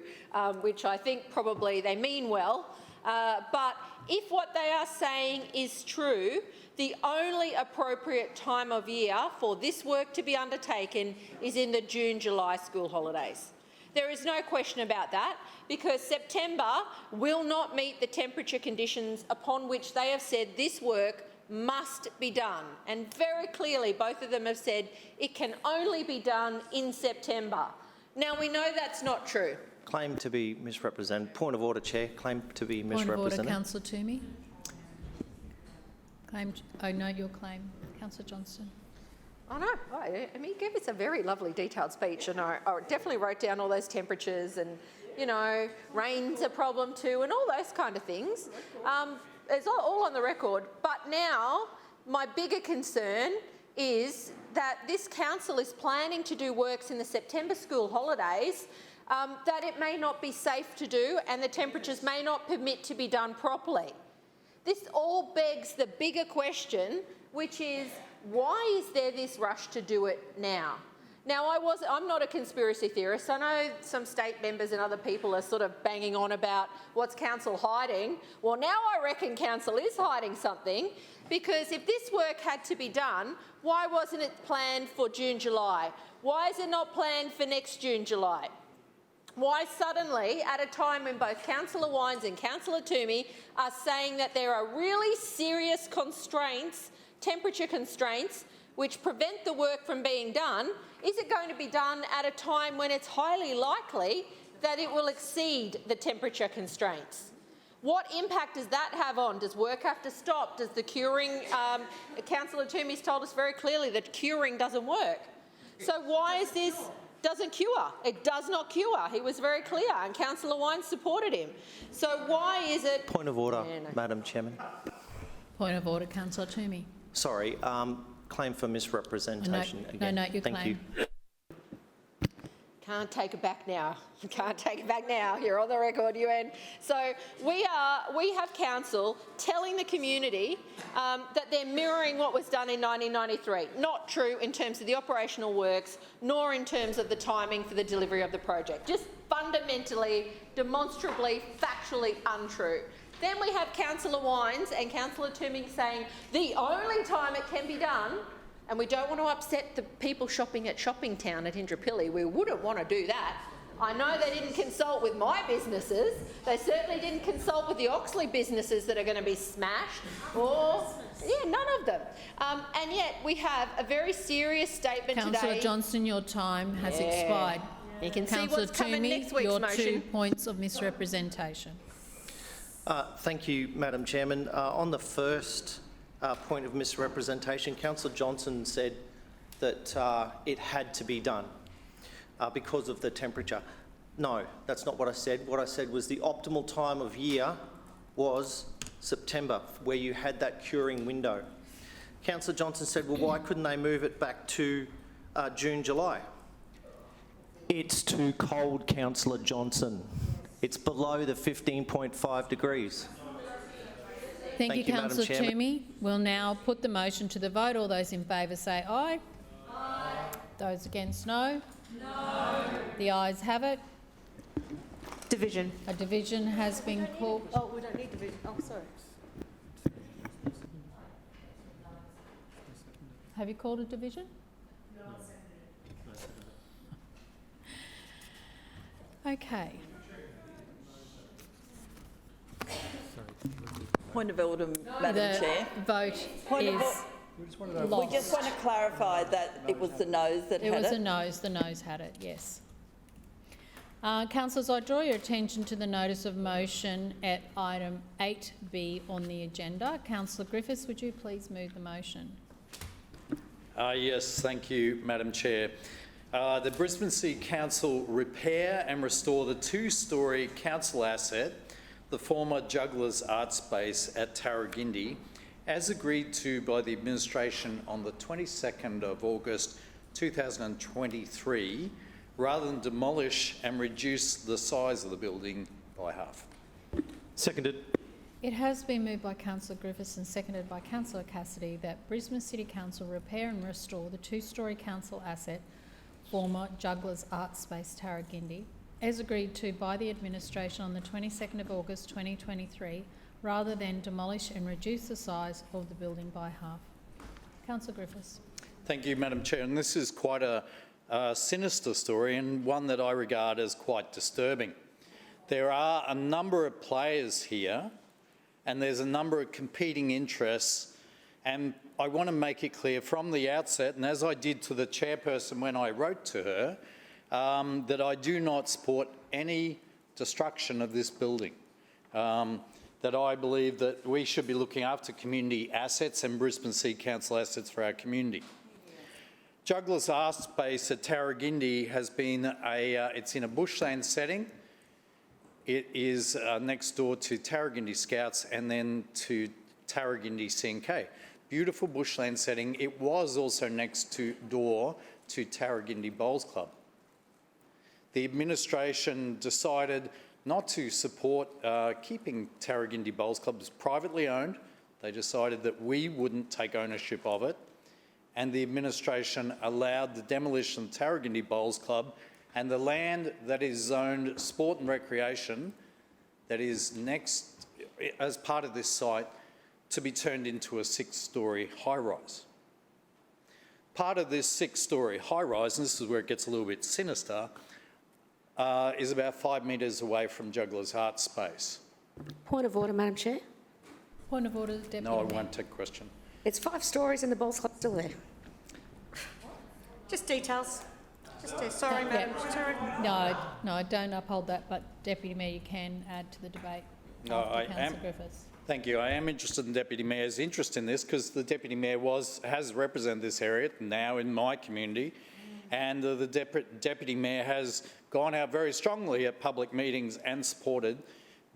which I think probably they mean well, but if what they are saying is true, the only appropriate time of year for this work to be undertaken is in the June-July school holidays. There is no question about that, because September will not meet the temperature conditions upon which they have said this work must be done. And very clearly, both of them have said it can only be done in September. Now, we know that's not true. Claim to be misrepresented. Point of order, Chair. Claim to be misrepresented. Point of order, Councillor Toomey. I note your claim. Councillor Johnston. I know. I mean, he gave us a very lovely detailed speech, and I definitely wrote down all those temperatures and, you know, rain's a problem too and all those kind of things. It's all on the record. But now, my bigger concern is that this council is planning to do works in the September school holidays that it may not be safe to do and the temperatures may not permit to be done properly. This all begs the bigger question, which is, why is there this rush to do it now? Now, I'm not a conspiracy theorist. I know some state members and other people are sort of banging on about what's council hiding. Well, now I reckon council is hiding something, because if this work had to be done, why wasn't it planned for June, July? Why is it not planned for next June, July? Why suddenly, at a time when both Councillor Wines and Councillor Toomey are saying that there are really serious constraints, temperature constraints, which prevent the work from being done, is it going to be done at a time when it's highly likely that it will exceed the temperature constraints? What impact does that have on? Does work have to stop? Does the curing, Councillor Toomey's told us very clearly that curing doesn't work. So why is this, doesn't cure? It does not cure. He was very clear and Councillor Wines supported him. So why is it... Point of order, Madam Chairman. Point of order, Councillor Toomey. Sorry, claim for misrepresentation again. Note your Thank claim. you. Can't take it back now. You can't take it back now. You're on the record, UN. So we have council telling the community that they're mirroring what was done in 1993. Not true in terms of the operational works, nor in terms of the timing for the delivery of the project. Just fundamentally, demonstrably, factually untrue. Then we have Councillor Wines and Councillor Toomey saying the only time it can be done, and we don't want to upset the people shopping at Shopping Town at Indooroopilly. We wouldn't want to do that. I know they didn't consult with my businesses. They certainly didn't consult with the Oxley businesses that are going to be smashed. Or, yeah, none of them. And yet we have a very serious statement today. Councillor Johnston, your time has expired. You can see Councillor what's coming Toomey, next week's your motion. 2 points of misrepresentation. Thank you, Madam Chairman. On the first point of misrepresentation, Councillor Johnson said that it had to be done because of the temperature. No, that's not what I said. What I said was the optimal time of year was September, where you had that curing window. Councillor Johnson said, well, why couldn't they move it back to June, July? It's too cold, Councillor Johnson. It's below the 15.5 degrees. Thank you, Madam Councillor Chairman. Toomey. We'll now put the motion to the vote. All those in favour say aye. Aye. Those against, no. No. The ayes have it. Division. A division has been called. Oh, we don't need division. Oh, sorry. Have you called a division? No. Okay. Point of order, Madam Chair. Vote is lost. We just want to clarify that it was the noes that had it. It was a noes. The noes had it, yes. Councillors, I draw your attention to the notice of motion at item 8B on the agenda. Councillor Griffiths, would you please move the motion? Yes, thank you, Madam Chair. The Brisbane City Council repair and restore the two-storey council asset, the former Jugglers Art Space at Tarragindi, as agreed to by the administration on the 22nd of August 2023, rather than demolish and reduce the size of the building by half. Seconded. It has been moved by Councillor Griffiths and seconded by Councillor Cassidy that Brisbane City Council repair and restore the two-storey council asset, former Jugglers Art Space Tarragindi, as agreed to by the administration on the 22nd of August 2023, rather than demolish and reduce the size of the building by half. Councillor Griffiths. Thank you, Madam Chair. And this is quite a sinister story and one that I regard as quite disturbing. There are a number of players here and there's a number of competing interests, and I want to make it clear from the outset, and as I did to the chairperson when I wrote to her, that I do not support any destruction of this building. That I believe that we should be looking after community assets and Brisbane City Council assets for our community. Jugglers Art Space at Tarragindi has been it's in a bushland setting. It is next door to Tarragindi Scouts and then to Tarragindi CNK. Beautiful bushland setting. It was also next door to Tarragindi Bowls Club. The administration decided not to support keeping Tarragindi Bowls Club as privately owned. They decided that we wouldn't take ownership of it, and the administration allowed the demolition of Tarragindi Bowls Club and the land that is zoned sport and recreation that is next, as part of this site, to be turned into a 6-storey high-rise. Part of this 6-storey high-rise, and this is where it gets a little bit sinister, is about 5 metres away from Jugglers Art Space. Point of order, Madam Chair. Point of order, Deputy No, I Mayor. won't take question. It's 5 stories and the Bowls Club's still there. Just details. Sorry, Madam. Sorry. No, I don't uphold that, but Deputy Mayor, you can add to the debate. No, I after am. Councillor Griffiths. Thank you. I am interested in Deputy Mayor's interest in this because the Deputy Mayor has represented this area now in my community, and the Deputy Mayor has gone out very strongly at public meetings and supported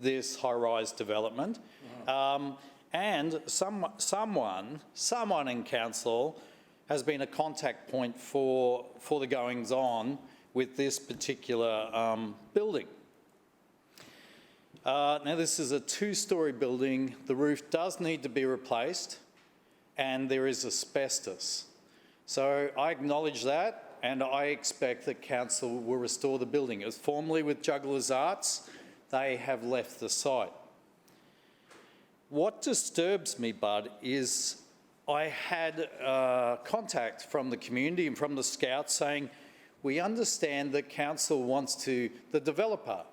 this high-rise development. And someone in council has been a contact point for the goings-on with this particular building. Now, this is a two-storey building. The roof does need to be replaced, and there is asbestos. So I acknowledge that, and I expect that council will restore the building. It was formerly with Jugglers Arts. They have left the site. What disturbs me, Bud, is I had contact from the community and from the Scouts saying, we understand that council wants to, the developer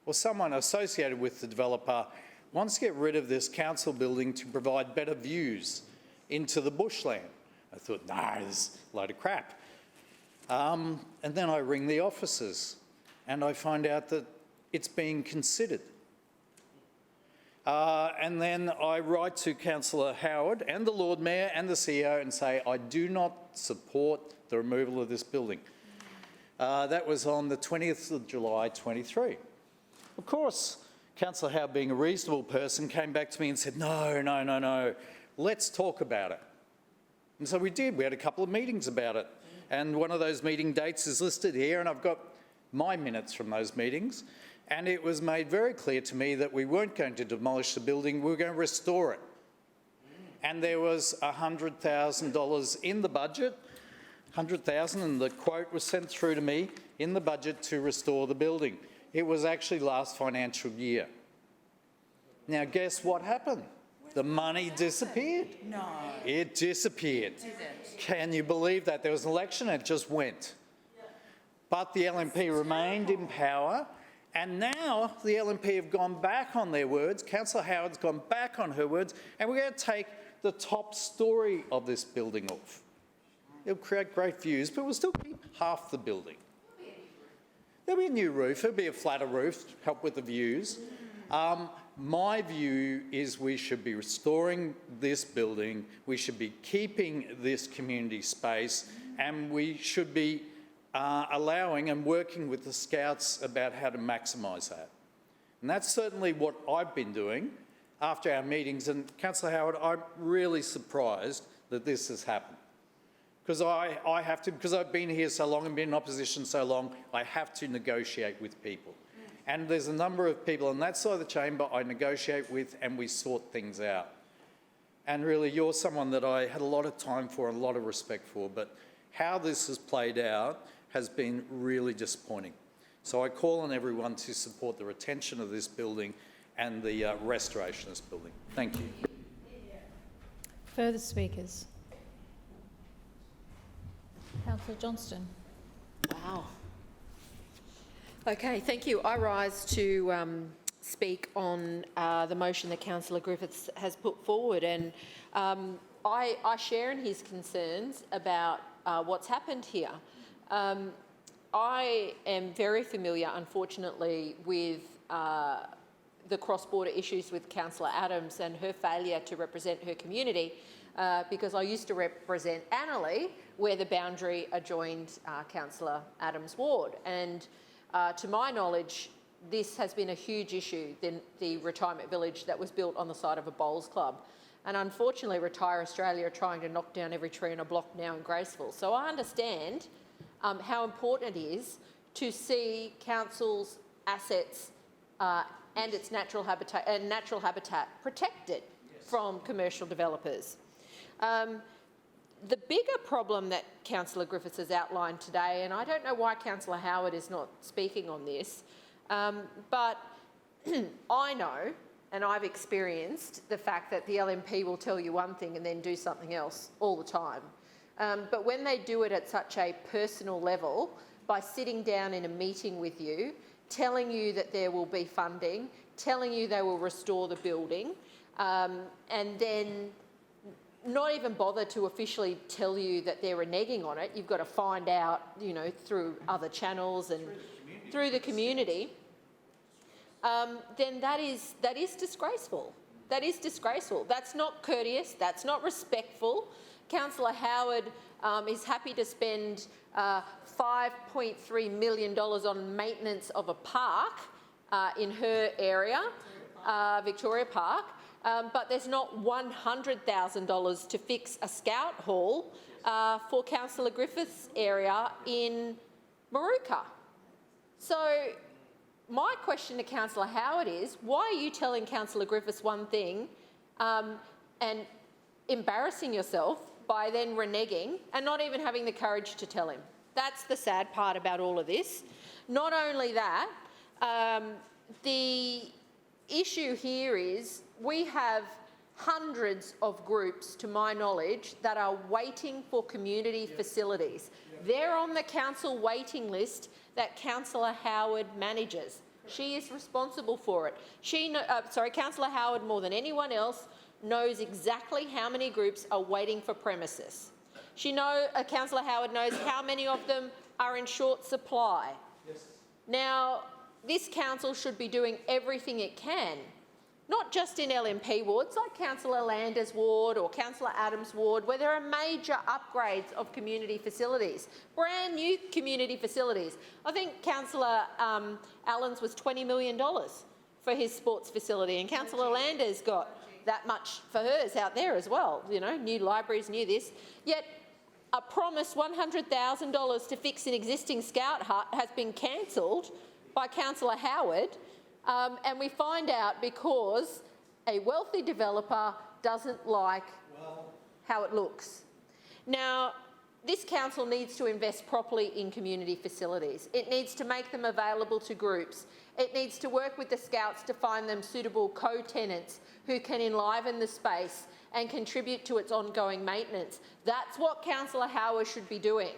or someone associated with the developer wants to get rid of this council building to provide better views into the bushland. I thought, nah, this is a load of crap. And then I ring the officers and I find out that it's being considered. And then I write to Councillor Howard and the Lord Mayor and the CEO and say, I do not support the removal of this building. That was on the 20th of July 23. Of course, Councillor Howard, being a reasonable person, came back to me and said, no, let's talk about it. And so we did. We had a couple of meetings about it. And one of those meeting dates is listed here, and I've got my minutes from those meetings. And it was made very clear to me that we weren't going to demolish the building, we were going to restore it. And there was $100,000 in the budget, 100,000, and the quote was sent through to me in the budget to restore the building. It was actually last financial year. Now, guess what happened? The money disappeared. No. It disappeared. Can you believe that? There was an election and it just went. But the LNP remained in power, and now the LNP have gone back on their words. Councillor Howard's gone back on her words, and we're going to take the top storey of this building off. It'll create great views, but we'll still keep half the building. There'll be a new roof, there'll be a flatter roof, help with the views. My view is we should be restoring this building, we should be keeping this community space, and we should be allowing and working with the Scouts about how to maximise that. And that's certainly what I've been doing after our meetings. And Councillor Howard, I'm really surprised that this has happened. Because I have to, because I've been here so long and been in opposition so long, I have to negotiate with people. And there's a number of people on that side of the chamber I negotiate with, and we sort things out. And really, you're someone that I had a lot of time for and a lot of respect for, but how this has played out has been really disappointing. So I call on everyone to support the retention of this building and the restoration of this building. Thank you. Further speakers? Councillor Johnston. Wow. Okay, thank you. I rise to speak on the motion that Councillor Griffiths has put forward, and I share in his concerns about what's happened here. I am very familiar, unfortunately, with the cross-border issues with Councillor Adams and her failure to represent her community, because I used to represent Annerley, where the boundary adjoined Councillor Adams' ward. And to my knowledge, this has been a huge issue, the retirement village that was built on the side of a bowls club. And unfortunately, Retire Australia are trying to knock down every tree in a block now in Graceville. So I understand how important it is to see council's assets and its natural habitat protected from commercial developers. The bigger problem that Councillor Griffiths has outlined today, and I don't know why Councillor Howard is not speaking on this, but I know and I've experienced the fact that the LNP will tell you one thing and then do something else all the time. But when they do it at such a personal level, by sitting down in a meeting with you, telling you that there will be funding, telling you they will restore the building, and then not even bother to officially tell you that they're reneging on it. You've got to find out, you know, through other channels and through the community. Then that is disgraceful. That is disgraceful. That's not courteous. That's not respectful. Councillor Howard is happy to spend $5.3 million on maintenance of a park in her area, Victoria Park, but there's not $100,000 to fix a scout hall for Councillor Griffith's area in Maruka. So my question to Councillor Howard is, why are you telling Councillor Griffiths one thing and embarrassing yourself by then reneging and not even having the courage to tell him? That's the sad part about all of this. Not only that, the issue here is we have hundreds of groups, to my knowledge, that are waiting for community facilities. They're on the council waiting list that Councillor Howard manages. She is responsible for it. Councillor Howard, more than anyone else, knows exactly how many groups are waiting for premises. Councillor Howard knows how many of them are in short supply. Yes. Now, this council should be doing everything it can, not just in LNP wards like Councillor Landers' ward or Councillor Adams' ward, where there are major upgrades of community facilities, brand new community facilities. I think Councillor Allen's was $20 million for his sports facility, and Councillor Landers got that much for hers out there as well. You know, new libraries, new this. Yet a promised $100,000 to fix an existing scout hut has been cancelled by Councillor Howard, and we find out because a wealthy developer doesn't like how it looks. Now, this council needs to invest properly in community facilities. It needs to make them available to groups. It needs to work with the Scouts to find them suitable co-tenants who can enliven the space and contribute to its ongoing maintenance. That's what Councillor Howard should be doing.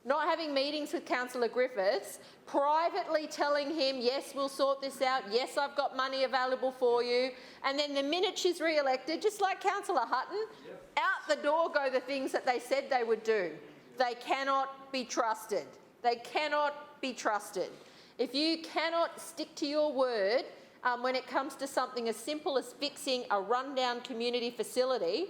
Not having meetings with Councillor Griffiths, privately telling him, yes, we'll sort this out, yes, I've got money available for you, and then the minute she's re-elected, just like Councillor Hutton, out the door go the things that they said they would do. They cannot be trusted. They cannot be trusted. If you cannot stick to your word when it comes to something as simple as fixing a rundown community facility,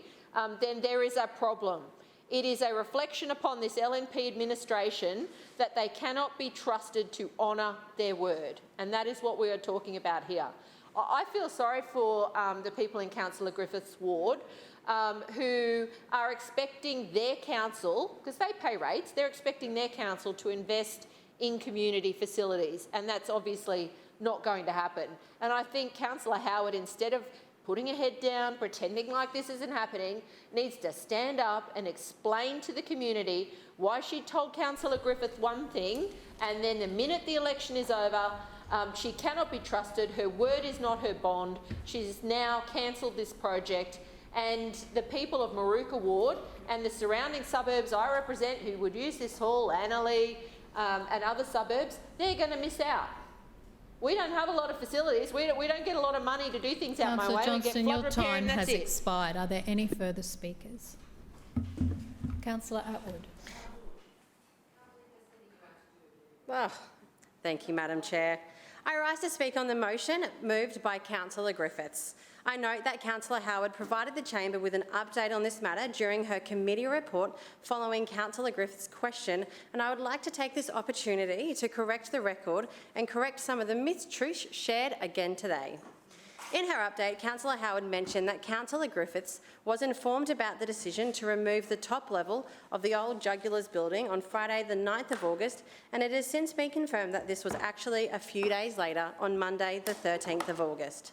then there is a problem. It is a reflection upon this LNP administration that they cannot be trusted to honour their word, and that is what we are talking about here. I feel sorry for the people in Councillor Griffiths' ward who are expecting their council, because they pay rates, they're expecting their council to invest in community facilities, and that's obviously not going to happen. And I think Councillor Howard, instead of putting her head down, pretending like this isn't happening, needs to stand up and explain to the community why she told Councillor Griffith one thing, and then the minute the election is over, she cannot be trusted. Her word is not her bond. She's now cancelled this project, and the people of Maruka Ward and the surrounding suburbs I represent who would use this hall, Annalee and other suburbs, they're going to miss out. We don't have a lot of facilities. We don't get a lot of money to do things out my way. Johnston, we your get flood repair time and that's has it. expired. Are there any further speakers? Councillor Atwood. Well, thank you, Madam Chair. I rise to speak on the motion moved by Councillor Griffiths. I note that Councillor Howard provided the chamber with an update on this matter during her committee report following Councillor Griffiths' question, and I would like to take this opportunity to correct the record and correct some of the mistruths shared again today. In her update, Councillor Howard mentioned that Councillor Griffiths was informed about the decision to remove the top level of the old Jugulars building on Friday the 9th of August, and it has since been confirmed that this was actually a few days later on Monday the 13th of August.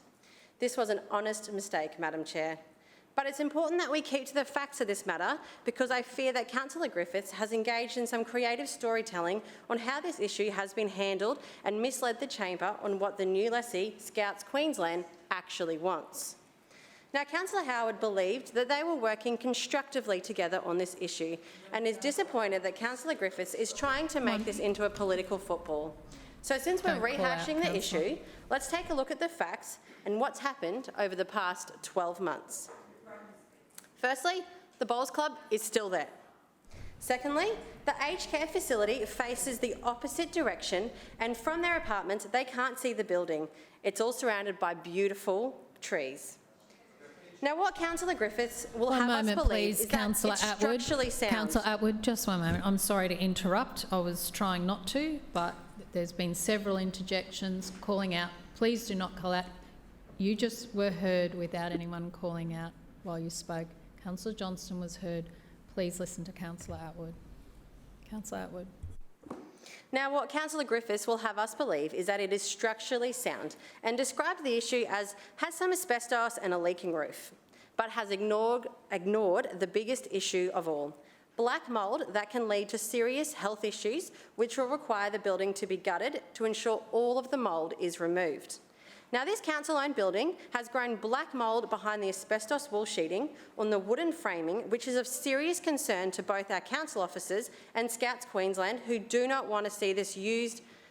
This was an honest mistake, Madam Chair. But it's important that we keep to the facts of this matter, because I fear that Councillor Griffiths has engaged in some creative storytelling on how this issue has been handled and misled the chamber on what the new lessee, Scouts Queensland, actually wants. Now, Councillor Howard believed that they were working constructively together on this issue and is disappointed that Councillor Griffiths is trying to make this into a political football. So since we're rehashing the issue, let's take a look at the facts and what's happened over the past 12 months. Firstly, the Bowls Club is still there. Secondly, the aged care facility faces the opposite direction, and from their apartments they can't see the building. It's all surrounded by beautiful trees. Now, what Councillor Griffiths will have us believe is that it's structurally sound. Councillor Atwood, just one moment. I'm sorry to interrupt. I was trying not to, but there's been several interjections calling out. Please do not call out. You just were heard without anyone calling out while you spoke. Councillor Johnston was heard. Please listen to Councillor Atwood. Councillor Atwood. Now, what Councillor Griffiths will have us believe is that it is structurally sound and described the issue as has some asbestos and a leaking roof, but has ignored the biggest issue of all, black mould that can lead to serious health issues which will require the building to be gutted to ensure all of the mould is removed. Now, this council-owned building has grown black mould behind the asbestos wall sheeting on the wooden framing, which is of serious concern to both our council officers and Scouts Queensland, who do not want to see this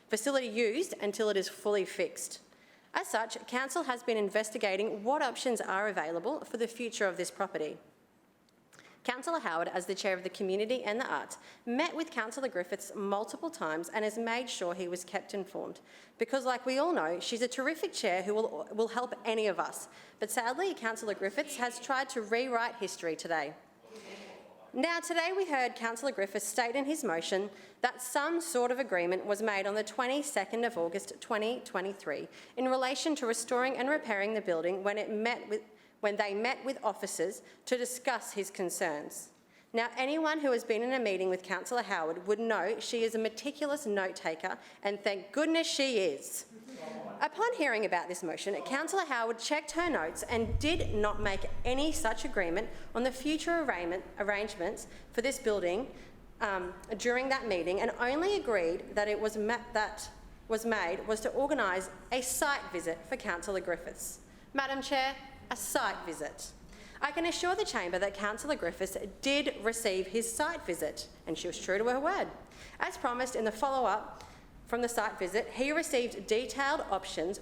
facility used until it is fully fixed. As such, council has been investigating what options are available for the future of this property. Councillor Howard, as the Chair of the Community and the Arts, met with Councillor Griffiths multiple times and has made sure he was kept informed. Because, like we all know, she's a terrific Chair who will help any of us. But sadly, Councillor Griffiths has tried to rewrite history today. Now, today we heard Councillor Griffiths state in his motion that some sort of agreement was made on the 22nd of August 2023 in relation to restoring and repairing the building when they met with officers to discuss his concerns. Now, anyone who has been in a meeting with Councillor Howard would know she is a meticulous note-taker, and thank goodness she is. Upon hearing about this motion, Councillor Howard checked her notes and did not make any such agreement on the future arrangements for this building during that meeting, and only agreed that it was to organise a site visit for Councillor Griffiths. Madam Chair, a site visit. I can assure the Chamber that Councillor Griffiths did receive his site visit, and she was true to her word. As promised in the follow-up from the site visit, he received detailed options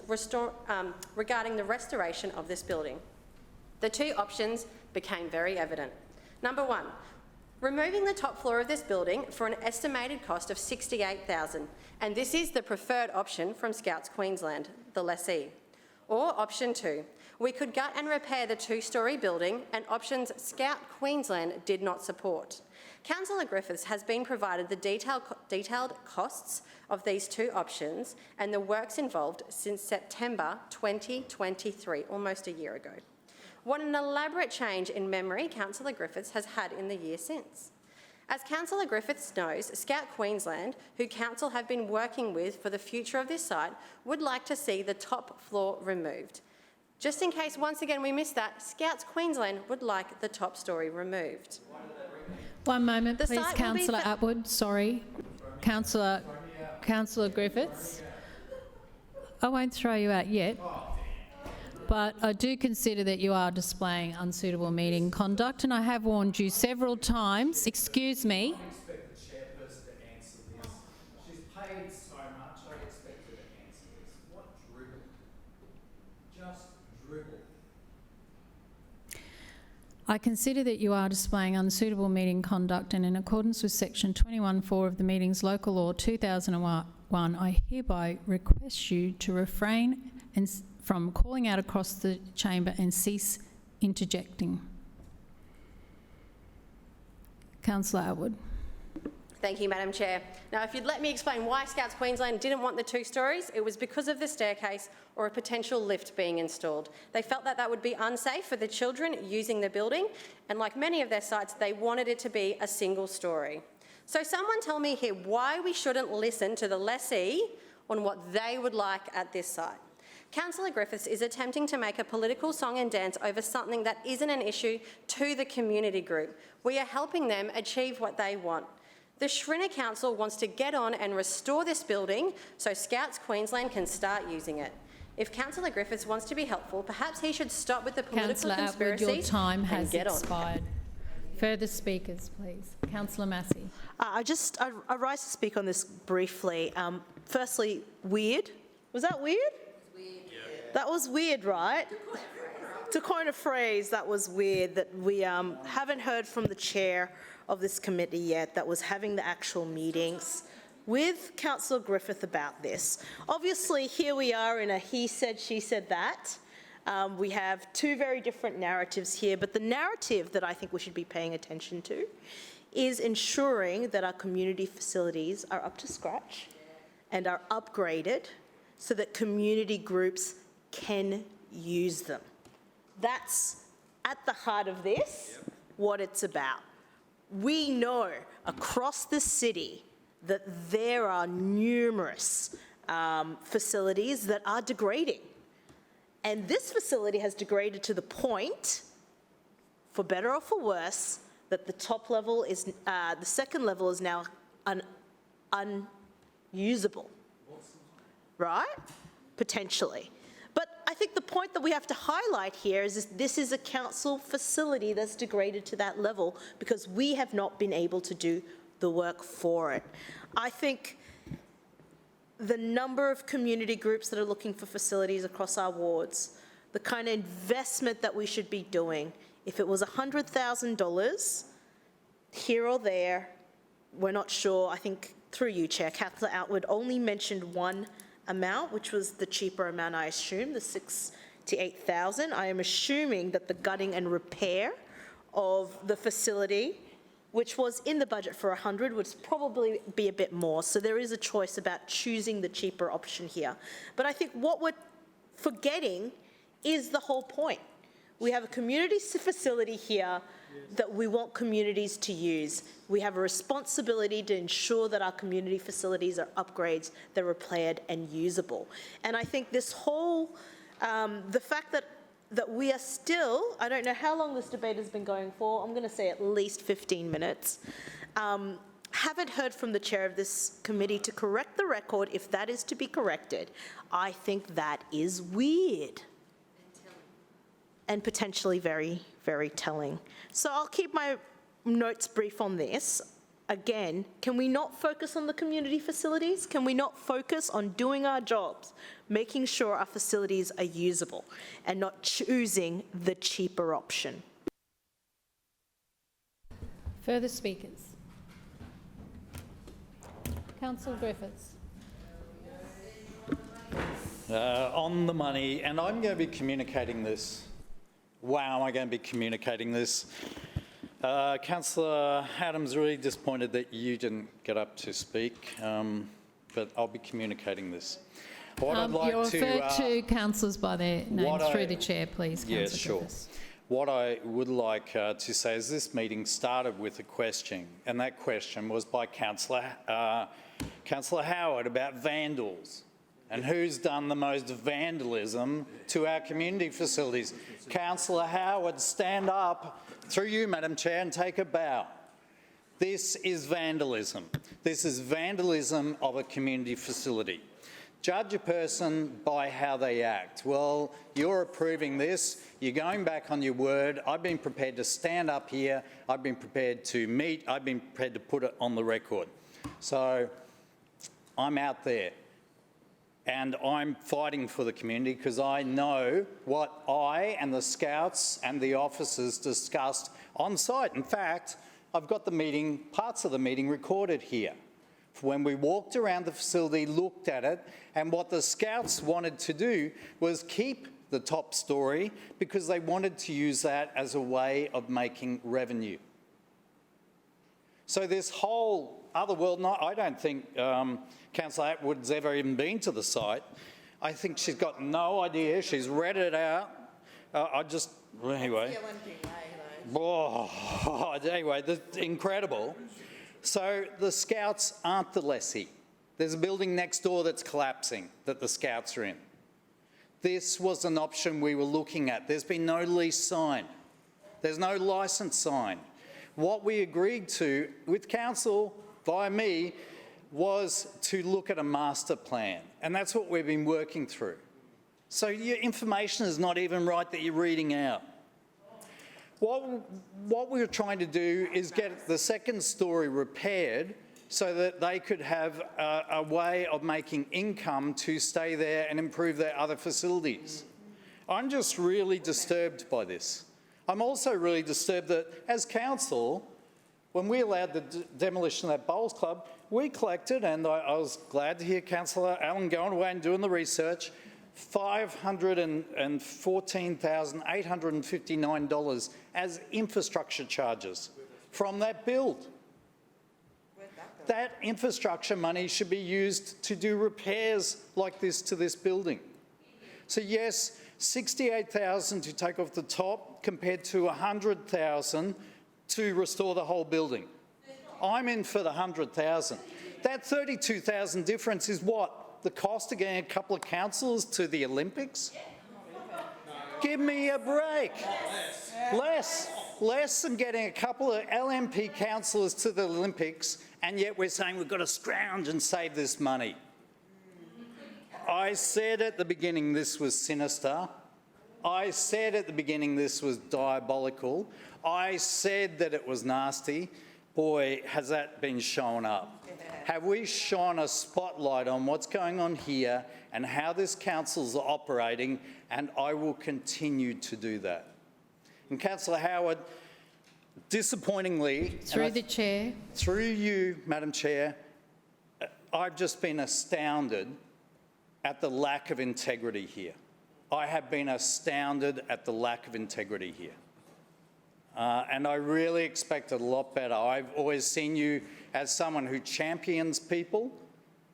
regarding the restoration of this building. The two options became very evident. Number one, removing the top floor of this building for an estimated cost of $68,000, and this is the preferred option from Scouts Queensland, the lessee. Or option two, we could gut and repair the two-storey building, and options Scout Queensland did not support. Councillor Griffiths has been provided the detailed costs of these two options and the works involved since September 2023, almost a year ago. What an elaborate change in memory Councillor Griffiths has had in the year since. As Councillor Griffiths knows, Scout Queensland, who Council have been working with for the future of this site, would like to see the top floor removed. Just in case once again we missed that, Scouts Queensland would like the top storey removed. One moment, please, Councillor Atwood. Sorry. Councillor Griffiths. I won't throw you out yet, but I do consider that you are displaying unsuitable meeting conduct, and I have warned you several times. Excuse me. I expect the chairperson to answer this. She's paid so much, I expect her to answer this. What dribble? Just dribble. I consider that you are displaying unsuitable meeting conduct, and in accordance with section 21(4) of the Meetings Local Law 2001, I hereby request you to refrain from calling out across the chamber and cease interjecting. Councillor Atwood. Thank you, Madam Chair. Now, if you'd let me explain why Scouts Queensland didn't want the two storeys, it was because of the staircase or a potential lift being installed. They felt that that would be unsafe for the children using the building, and like many of their sites, they wanted it to be a single storey. So someone tell me here why we shouldn't listen to the lessee on what they would like at this site. Councillor Griffiths is attempting to make a political song and dance over something that isn't an issue to the community group. We are helping them achieve what they want. The Schrinner Council wants to get on and restore this building so Scouts Queensland can start using it. If Councillor Griffiths wants to be helpful, perhaps he should stop with the political conspiracies Atwood, your time has and get expired. On. Further speakers, please. Councillor Massey. I rise to speak on this briefly. Firstly, weird. Was that weird? That was weird, right? To coin a phrase, that was weird, that we haven't heard from the chair of this committee yet that was having the actual meetings with Councillor Griffith about this. Obviously, here we are in a he said, she said that. We have two very different narratives here, but the narrative that I think we should be paying attention to is ensuring that our community facilities are up to scratch and are upgraded so that community groups can use them. That's at the heart of this, what it's about. We know across the city that there are numerous facilities that are degrading. And this facility has degraded to the point, for better or for worse, that the top level is, the second level is now unusable, right? Potentially. But I think the point that we have to highlight here is this is a council facility that's degraded to that level because we have not been able to do the work for it. I think the number of community groups that are looking for facilities across our wards, the kind of investment that we should be doing, if it was $100,000 here or there, we're not sure. I think through you, Chair, Councillor Outwood only mentioned one amount, which was the cheaper amount, I assume, the $68,000. I am assuming that the gutting and repair of the facility, which was in the budget for 100, would probably be a bit more. So there is a choice about choosing the cheaper option here. But I think what we're forgetting is the whole point. We have a community facility here that we want communities to use. We have a responsibility to ensure that our community facilities are upgrades, they're repaired and usable. And I think this whole, the fact that we are still, I don't know how long this debate has been going for, I'm going to say at least 15 minutes, haven't heard from the chair of this committee to correct the record if that is to be corrected. I think that is weird. And potentially very, very telling. So I'll keep my notes brief on this. Again, can we not focus on the community facilities? Can we not focus on doing our jobs, making sure our facilities are usable and not choosing the cheaper option? Further speakers? Councillor Griffiths. On the money, and I'm going to be communicating this. Wow, am I going to be communicating this? Councillor Adams, really disappointed that you didn't get up to speak, but I'll be communicating this. What I'd like you're referred to councillors by their name through the chair, please, Councillor Yes, sure. Griffiths. What I would like to say is this meeting started with a question, and that question was by Councillor Howard about vandals. And who's done the most vandalism to our community facilities? Councillor Howard, stand up through you, Madam Chair, and take a bow. This is vandalism. This is vandalism of a community facility. Judge a person by how they act. Well, you're approving this. You're going back on your word. I've been prepared to stand up here. I've been prepared to meet. I've been prepared to put it on the record. So I'm out there. And I'm fighting for the community because I know what I and the Scouts and the officers discussed on site. In fact, I've got the meeting, parts of the meeting recorded here. When we walked around the facility, looked at it, and what the Scouts wanted to do was keep the top story because they wanted to use that as a way of making revenue. So this whole other world, I don't think Councillor Atwood's ever even been to the site. I think she's got no idea. She's read it out. Anyway. Anyway, that's incredible. So the Scouts aren't the lessee. There's a building next door that's collapsing that the Scouts are in. This was an option we were looking at. There's been no lease signed. There's no licence signed. What we agreed to with council, via me, was to look at a master plan. And that's what we've been working through. So your information is not even right that you're reading out. What we were trying to do is get the second story repaired so that they could have a way of making income to stay there and improve their other facilities. I'm just really disturbed by this. I'm also really disturbed that as council, when we allowed the demolition of that bowls club, we collected, and I was glad to hear Councillor Allen going away and doing the research, $514,859 as infrastructure charges from that build. That infrastructure money should be used to do repairs like this to this building. So yes, $68,000 to take off the top compared to $100,000 to restore the whole building. I'm in for the $100,000. That $32,000 difference is what? The cost of getting a couple of councillors to the Olympics? Give me a break. Less than getting a couple of LNP councillors to the Olympics, and yet we're saying we've got to scrounge and save this money. I said at the beginning this was sinister. I said at the beginning this was diabolical. I said that it was nasty. Boy, has that been shown up. Have we shone a spotlight on what's going on here and how this council's operating, and I will continue to do that. And Councillor Howard, disappointingly... Through the chair. Through you, Madam Chair, I've just been astounded at the lack of integrity here. I have been astounded at the lack of integrity here. And I really expected a lot better. I've always seen you as someone who champions people,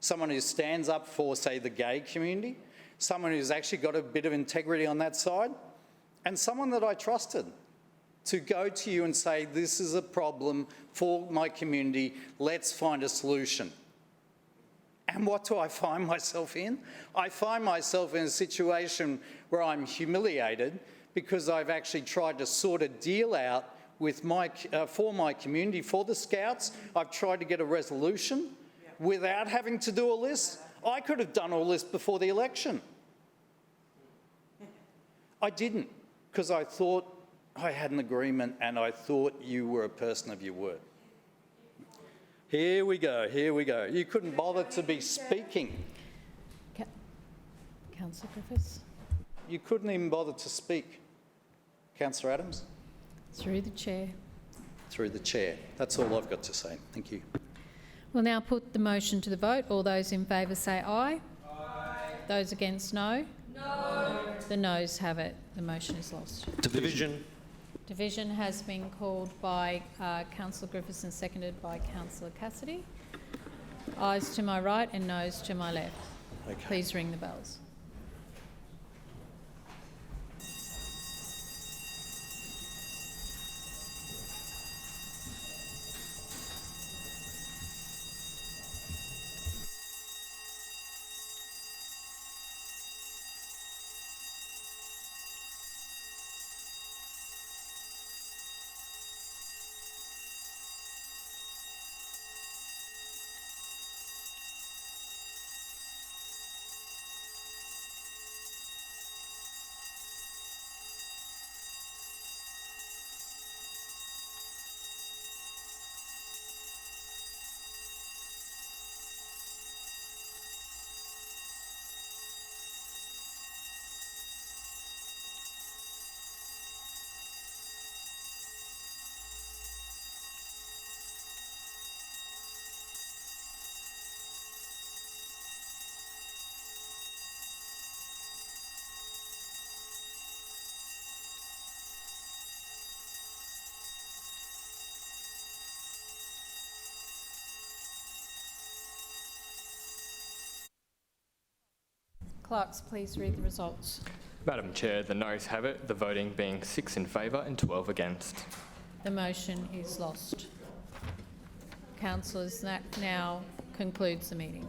someone who stands up for, say, the gay community, someone who's actually got a bit of integrity on that side, and someone that I trusted to go to you and say, this is a problem for my community, let's find a solution. And what do I find myself in? I find myself in a situation where I'm humiliated because I've actually tried to sort a deal out with for my community, for the Scouts. I've tried to get a resolution without having to do all this. I could have done all this before the election. I didn't, because I thought I had an agreement and I thought you were a person of your word. Here we go, here we go. You couldn't bother to be speaking. Councillor Griffiths. You couldn't even bother to speak. Councillor Adams. Through the chair. Through the chair. That's all I've got to say. Thank you. We'll now put the motion to the vote. All those in favour say aye. Aye. Those against, no. No. The noes have it. The motion is lost. Division. Division has been called by Councillor Griffiths and seconded by Councillor Cassidy. Ayes to my right and noes to my left. Okay. Please ring the bells. Clerks, please read the results. Madam Chair, the noes have it, the voting being 6 in favour and 12 against. The motion is lost. Councillors, that now concludes the meeting.